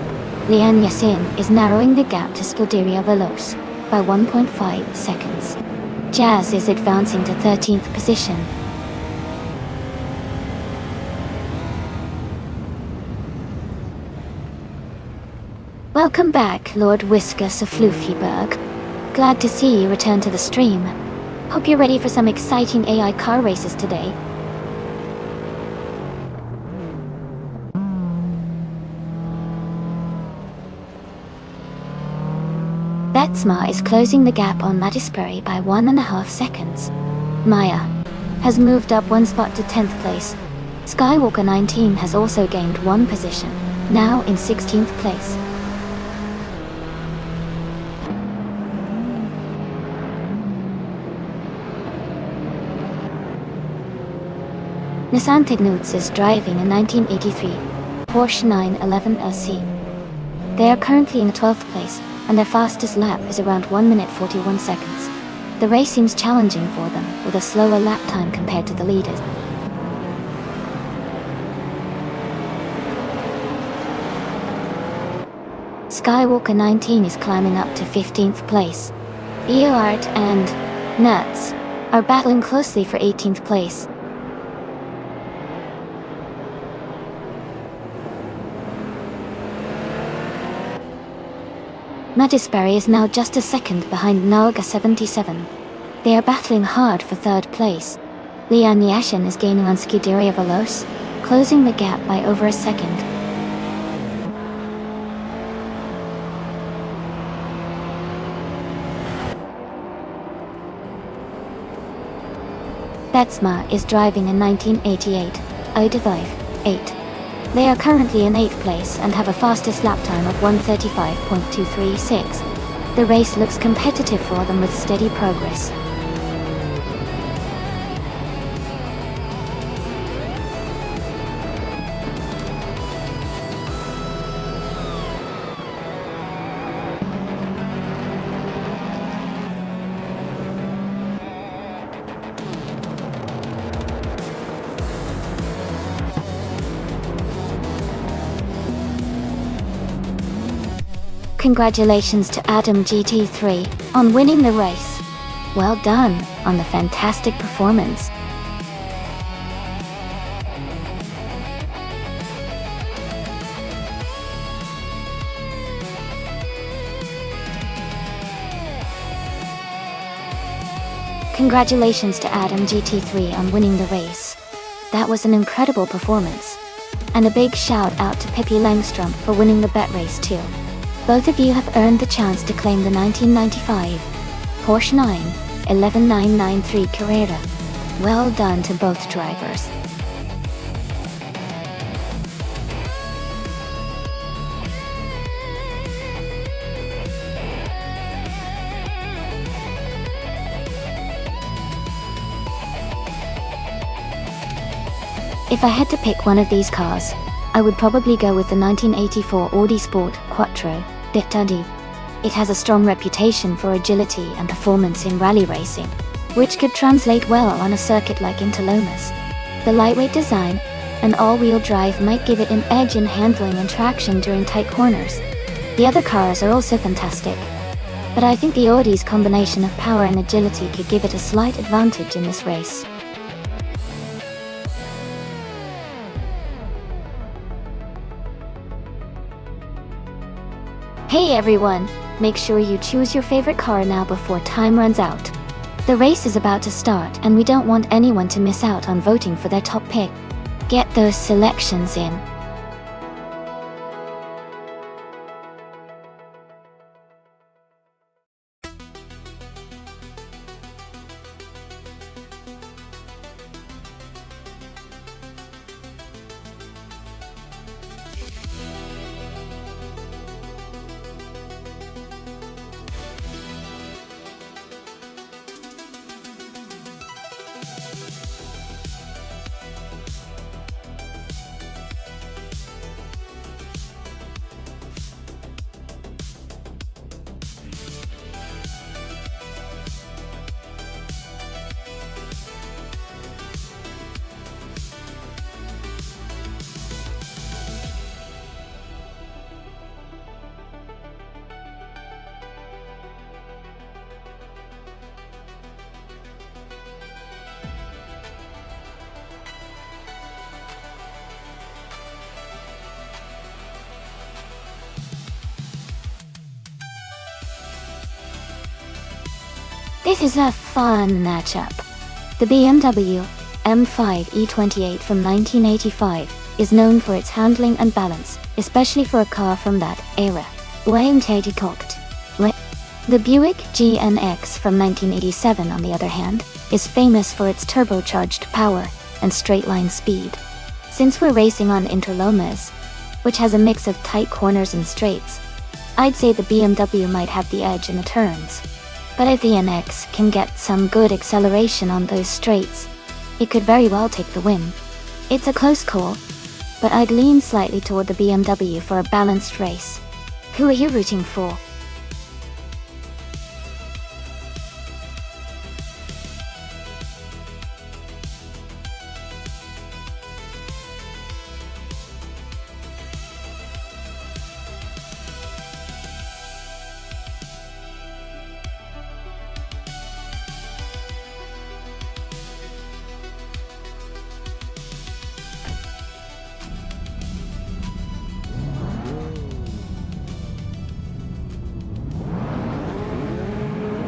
Leanne Yassin is narrowing the gap to Scuderia Veloce by 1.5 seconds. Jazz is advancing to 13th position. Welcome back, Lord Whiskas of Floofyberg. Glad to see you return to the stream. Hope you're ready for some exciting AI car races today. Betsma is closing the gap on Mattisbury by 1.5 seconds. Maya has moved up one spot to 10th place. Skywalker 19 has also gained one position, now in 16th place. Nissan Tignuts is driving a 1983 Porsche 911 LC. They are currently in 12th place, and their fastest lap is around 1 minute 41 seconds. The race seems challenging for them, with a slower lap time compared to the leaders. Skywalker 19 is climbing up to 15th place. Earhart and Nuts are battling closely for 18th place. Mattisbury is now just a second behind Nalga 77. They are battling hard for 3rd place. Leanne Yashin is gaining on Scuderia Veloce, closing the gap by over a second. Betsma is driving a 1988 Audi 8. They are currently in 8th place and have a fastest lap time of 1:35.236. The race looks competitive for them with steady progress. Congratulations to Adam GT3 on winning the race. Well done on the fantastic performance. Congratulations to Adam GT3 on winning the race. That was an incredible performance. And a big shout out to Pippi Langstrom for winning the bet race too. Both of you have earned the chance to claim the 1995 Porsche 911 Carrera. Well done to both drivers. If I had to pick one of these cars, I would probably go with the 1984 Audi Sport Quattro D'Italie. It has a strong reputation for agility and performance in rally racing, which could translate well on a circuit like Interlomas. The lightweight design and all-wheel drive might give it an edge in handling and traction during tight corners. The other cars are also fantastic, but I think the Audi's combination of power and agility could give it a slight advantage in this race. Hey everyone, make sure you choose your favorite car now before time runs out. The race is about to start and we don't want anyone to miss out on voting for their top pick. Get those selections in. This is a fun matchup. The BMW M5 E28 from 1985 is known for its handling and balance, especially for a car from that era. The Buick GNX from 1987, on the other hand, is famous for its turbocharged power and straight-line speed. Since we're racing on Interlomas, which has a mix of tight corners and straights, I'd say the BMW might have the edge in the turns. But if the NX can get some good acceleration on those straights, it could very well take the win. It's a close call, but I'd lean slightly toward the BMW for a balanced race. Who are you rooting for?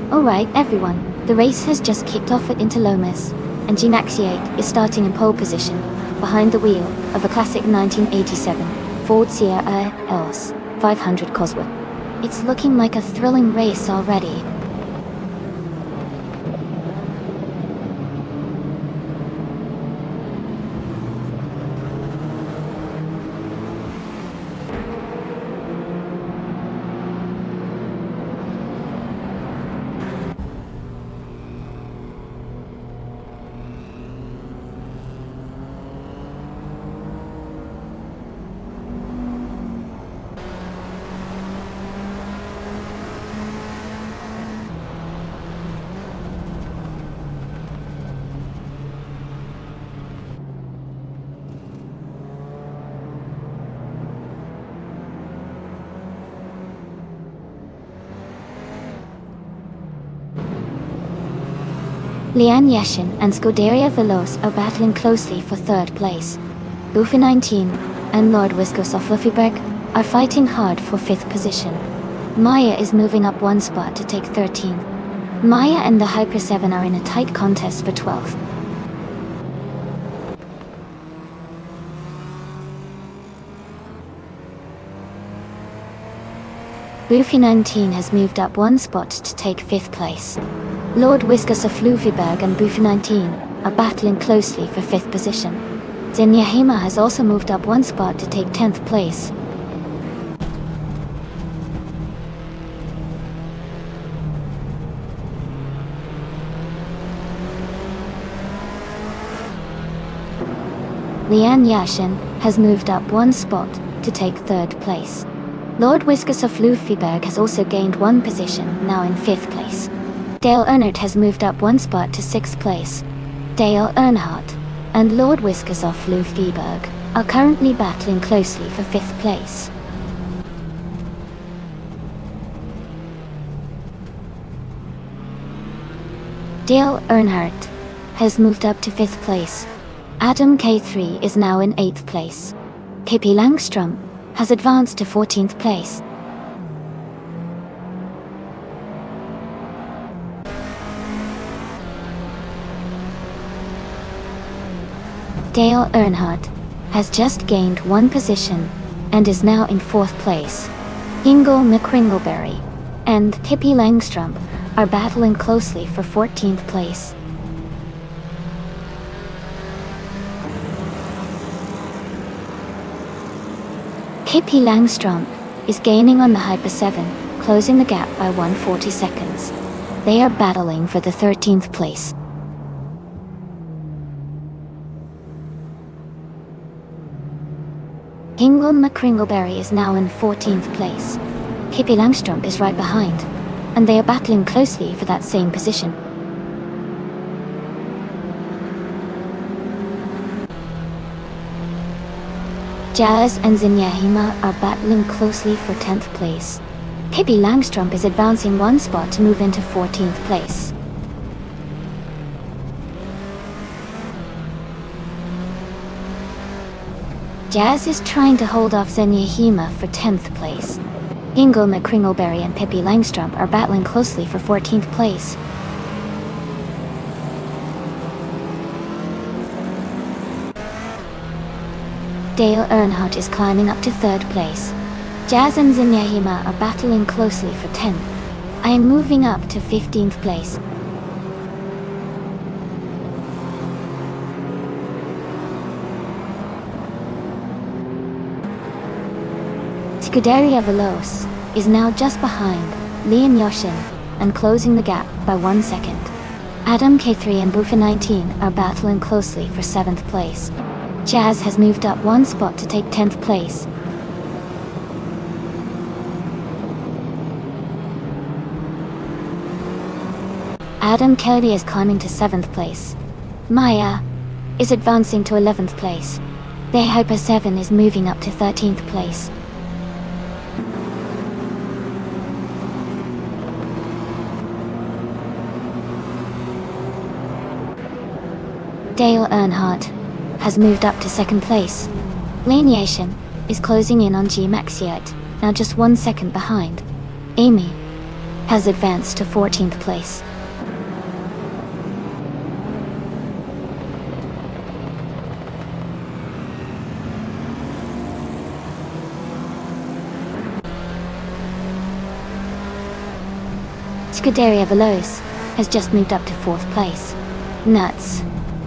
Alright everyone, the race has just kicked off at Interlomas, and G-Max-8 is starting in pole position, behind the wheel of a classic 1987 Ford Sierra LS 500 Cosworth. It's looking like a thrilling race already. Lian Yashin and Scuderia Veloce are battling closely for 3rd place. Goofy 19 and Lord Whiskers of Fluffyberg are fighting hard for 5th position. Maya is moving up 1 spot to take 13th. Maya and the Hyper 7 are in a tight contest for 12th. Goofy 19 has moved up 1 spot to take 5th place. Lord Whiskers of Fluffyberg and Goofy 19 are battling closely for 5th position. Zenyahima has also moved up 1 spot to take 10th place. Lian Yashin has moved up 1 spot to take 3rd place. Lord Whiskers of Fluffyberg has also gained 1 position, now in 5th place. Dale Earnhardt has moved up 1 spot to 6th place. Dale Earnhardt and Lord Whiskers of Fluffyberg are currently battling closely for 5th place. Dale Earnhardt has moved up to 5th place. Adam K3 is now in 8th place. Pippi Langstrom has advanced to 14th place. Dale Earnhardt has just gained 1 position and is now in 4th place. Ingle McCringleberry and Pippi Langstrom are battling closely for 14th place. Pippi Langstrom is gaining on the Hyper 7, closing the gap by 140 seconds. They are battling for the 13th place. Ingle McCringleberry is now in 14th place. Pippi Langstrom is right behind, and they are battling closely for that same position. Jazz and Zenyahima are battling closely for 10th place. Pippi Langstrom is advancing 1 spot to move into 14th place. Jazz is trying to hold off Zenyahima for 10th place. Ingle McCringleberry and Pippi Langstrom are battling closely for 14th place. Dale Earnhardt is climbing up to 3rd place. Jazz and Zenyahima are battling closely for 10th. I am moving up to 15th place. Scuderia Veloce is now just behind Lian Yashin and closing the gap by 1 second. Adam K3 and Bufa 19 are battling closely for 7th place. Jazz has moved up 1 spot to take 10th place. Adam Kelly is climbing to 7th place. Maya is advancing to 11th place. The Hyper 7 is moving up to 13th place. Dale Earnhardt has moved up to 2nd place. Lian Yashin is closing in on G Maxiot, now just 1 second behind. Amy has advanced to 14th place. Scuderia Veloce has just moved up to 4th place. Nuts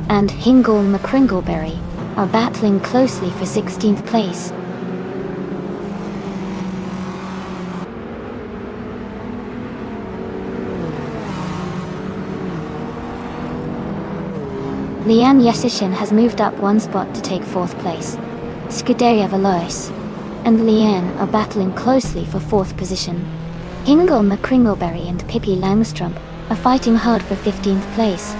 and Ingle McCringleberry are battling closely for 16th place. Lian Yashin has moved up 1 spot to take 4th place. Scuderia Veloce and Lian are battling closely for 4th position. Ingle McCringleberry and Pippi Langstrom are fighting hard for 15th place.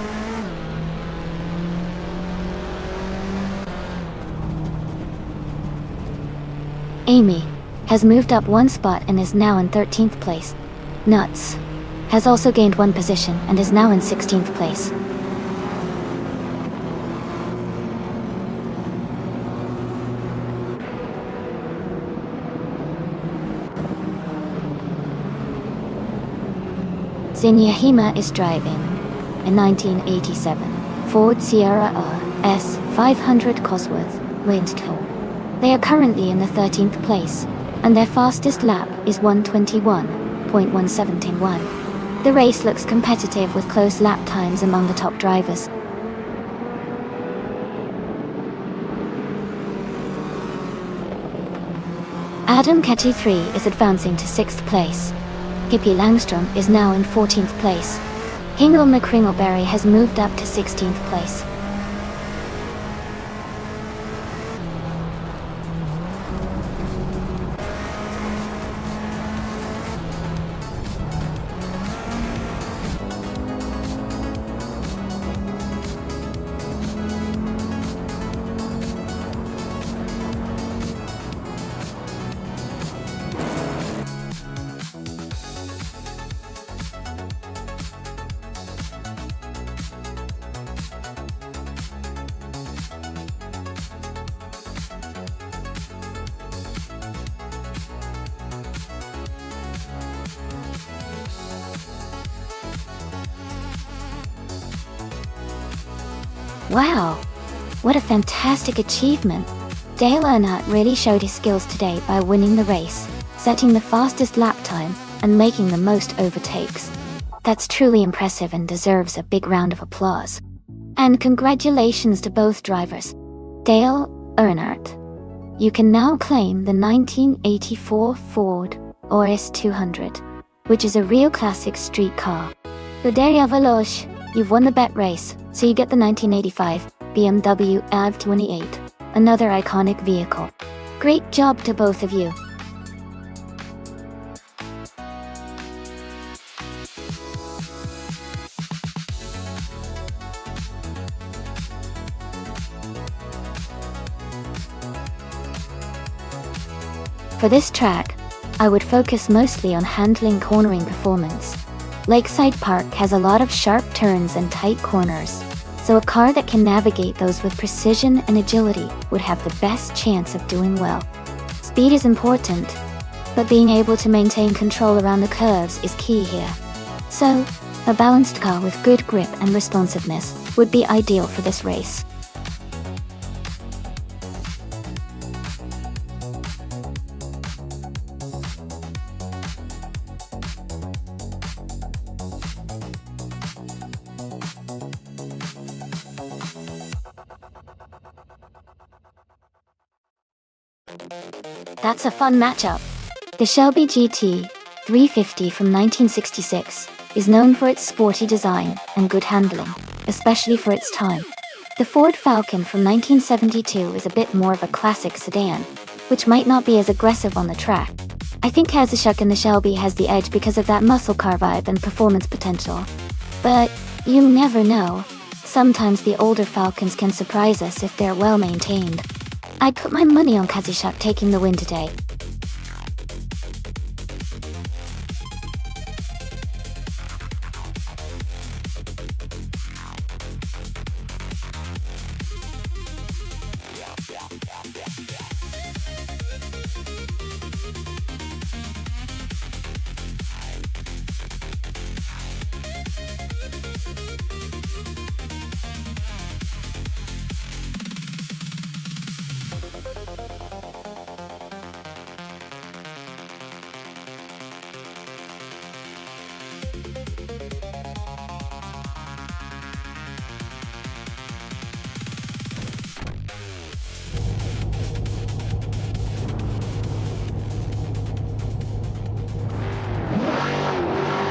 Amy has moved up 1 spot and is now in 13th place. Nuts has also gained 1 position and is now in 16th place. Zinyahima is driving a 1987 Ford Sierra S 500 Cosworth Windshield. They are currently in the 13th place, and their fastest lap is 1:21.171. The race looks competitive with close lap times among the top drivers. Adam Ketty 3 is advancing to 6th place. Hippie Langstrom is now in 14th place. Hingle McCringleberry has moved up to 16th place. Wow, what a fantastic achievement! Dale Earnhardt really showed his skills today by winning the race, setting the fastest lap time, and making the most overtakes. That's truly impressive and deserves a big round of applause. And congratulations to both drivers. Dale Earnhardt, you can now claim the 1984 Ford Urus 200, which is a real classic street car. Cuderia Veloce, you've won the bet race, so you get the 1985 BMW AV28, another iconic vehicle. Great job to both of you. For this track, I would focus mostly on handling cornering performance. Lakeside Park has a lot of sharp turns and tight corners, so a car that can navigate those with precision and agility would have the best chance of doing well. Speed is important, but being able to maintain control around the curves is key here. So, a balanced car with good grip and responsiveness would be ideal for this race. That's a fun matchup. The Shelby GT 350 from 1966 is known for its sporty design and good handling, especially for its time. The Ford Falcon from 1972 is a bit more of a classic sedan, which might not be as aggressive on the track. I think Kazashuk in the Shelby has the edge because of that muscle car vibe and performance potential. But you never know. Sometimes the older Falcons can surprise us if they're well maintained. I'd put my money on Kazashuk taking the win today.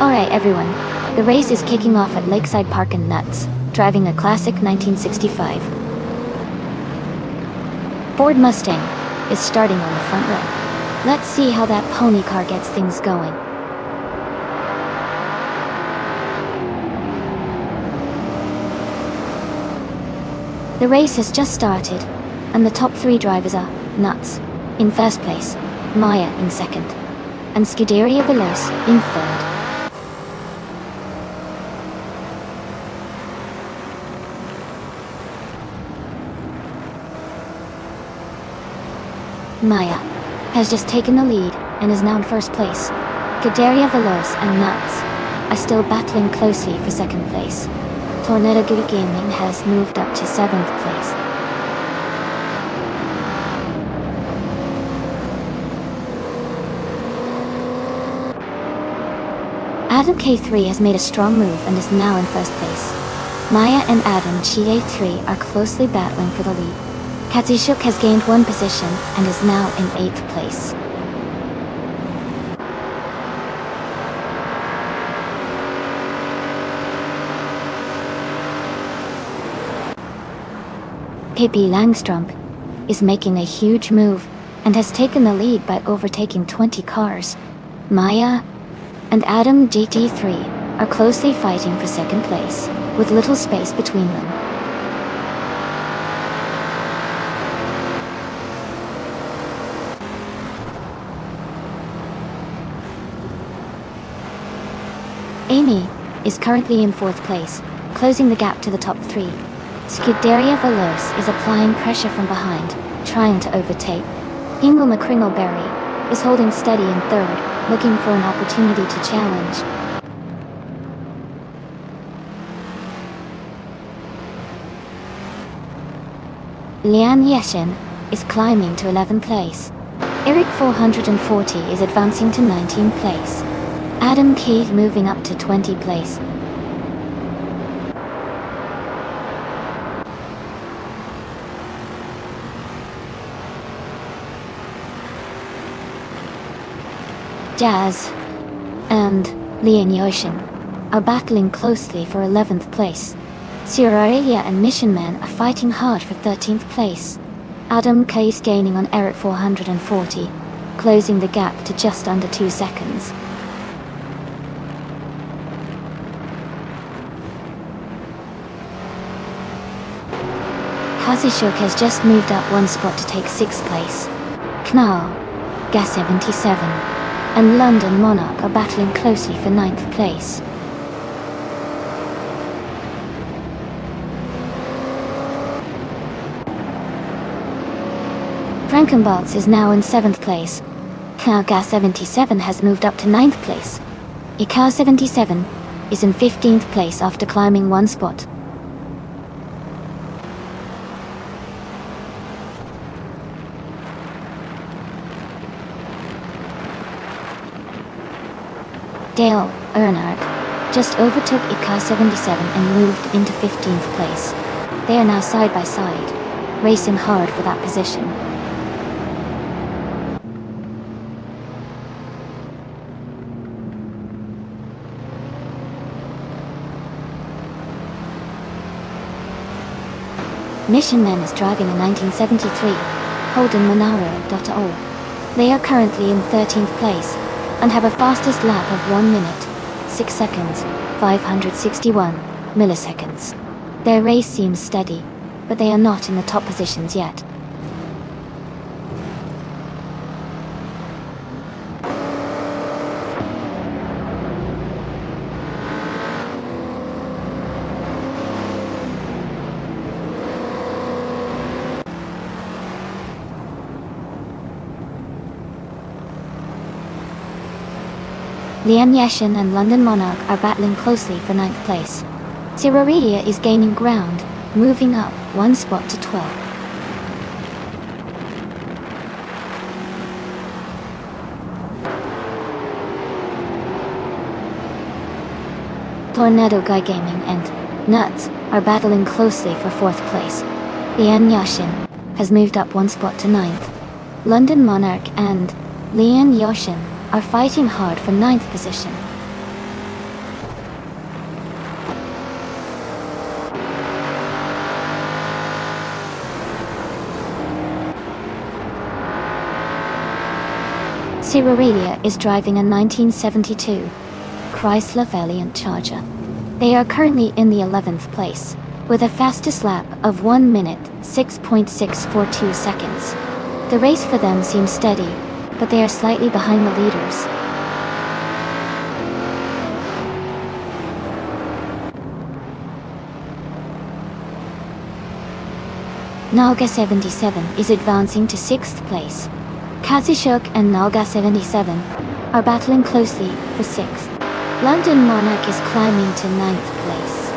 Alright everyone, the race is kicking off at Lakeside Park in Nuts, driving a classic 1965 Ford Mustang is starting on the front row. Let's see how that pony car gets things going. The race has just started, and the top three drivers are Nuts in first place, Maya in second, and Scuderia Veloce in third. Maya has just taken the lead and is now in first place. Scuderia Veloce and Nuts are still battling closely for second place. Tornado Gaming has moved up to 7th place. Adam K3 has made a strong move and is now in first place. Maya and Adam GA3 are closely battling for the lead. Katsushuk has gained 1 position and is now in 8th place. Pippi Langstrump is making a huge move and has taken the lead by overtaking 20 cars. Maya and Adam GT3 are closely fighting for second place, with little space between them. Amy is currently in 4th place, closing the gap to the top 3. Scuderia Veloce is applying pressure from behind, trying to overtake. Ingle McCringleberry is holding steady in 3rd, looking for an opportunity to challenge. Lian Yeshin is climbing to 11th place. Eric 440 is advancing to 19th place. Adam Keith moving up to 20th place. Jazz and Lian Yoshin are battling closely for 11th place. Suraria and Mission Man are fighting hard for 13th place. Adam K is gaining on Eric 440, closing the gap to just under 2 seconds. Kazushuk has just moved up 1 spot to take 6th place. Knarl, Gas 77, and London Monarch are battling closely for 9th place. Frankenbalz is now in 7th place. Knarl Gas 77 has moved up to 9th place. Ikar 77 is in 15th place after climbing 1 spot. Dale Earnhardt just overtook Ikar 77 and moved into 15th place. They are now side by side, racing hard for that position. Mission Man is driving a 1973 Holden Monaro.0. They are currently in 13th place and have a fastest lap of 1 minute, 6 seconds, 561 milliseconds. Their race seems steady, but they are not in the top positions yet. Lian Yashin and London Monarch are battling closely for 9th place. Siraria is gaining ground, moving up 1 spot to 12th. Tornado Guy Gaming and Nuts are battling closely for 4th place. Lian Yashin has moved up 1 spot to 9th. London Monarch and Lian Yashin are fighting hard for 9th position. Siraria is driving a 1972 Chrysler Valiant Charger. They are currently in the 11th place, with a fastest lap of 1 minute, 6.642 seconds. The race for them seems steady, but they are slightly behind the leaders. Nalga 77 is advancing to 6th place. Kazushuk and Nalga 77 are battling closely for 6th. London Monarch is climbing to 9th place.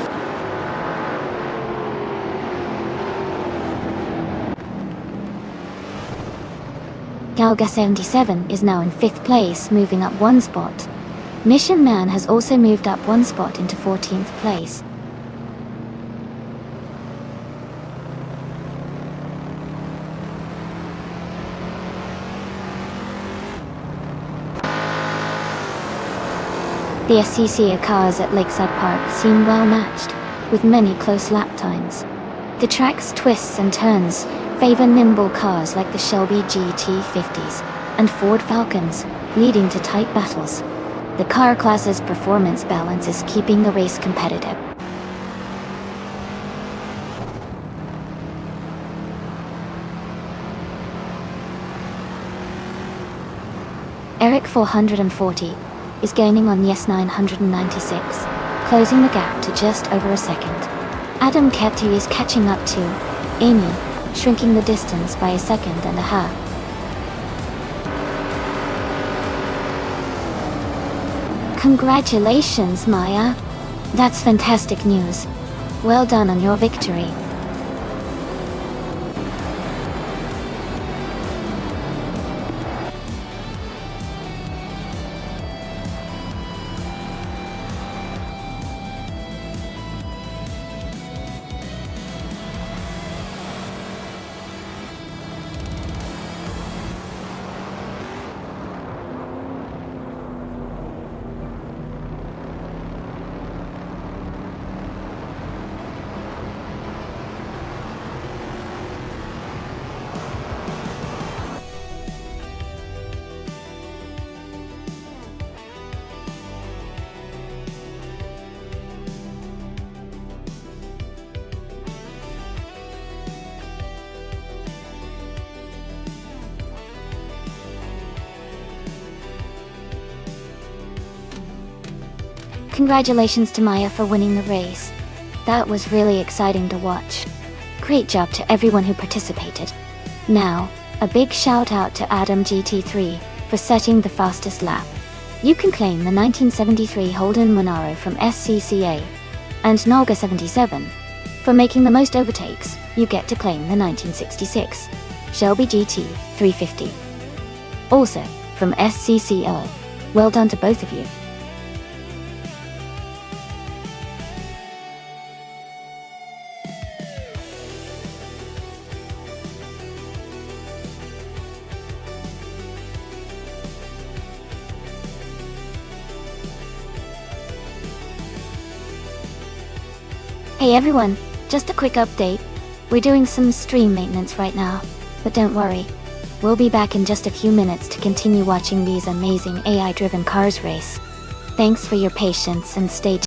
Galga 77 is now in 5th place, moving up 1 spot. Mission Man has also moved up 1 spot into 14th place. The SCCA cars at Lakeside Park seem well matched, with many close lap times. The track's twists and turns favor nimble cars like the Shelby GT50s and Ford Falcons, leading to tight battles. The car class's performance balance is keeping the race competitive. Eric 440 is gaining on Yes 996, closing the gap to just over a second. Adam Ketu is catching up to Amy, shrinking the distance by 1.5 seconds. Congratulations, Maya! That's fantastic news. Well done on your victory. Congratulations to Maya for winning the race. That was really exciting to watch. Great job to everyone who participated. Now, a big shout out to Adam GT3 for setting the fastest lap. You can claim the 1973 Holden Monaro from SCCA, and Nolga 77. For making the most overtakes, you get to claim the 1966 Shelby GT 350. Also, from SCCA. Well done to both of you. Hey everyone, just a quick update. We're doing some stream maintenance right now, but don't worry. We'll be back in just a few minutes to continue watching these amazing AI-driven cars race. Thanks for your patience and stay tuned.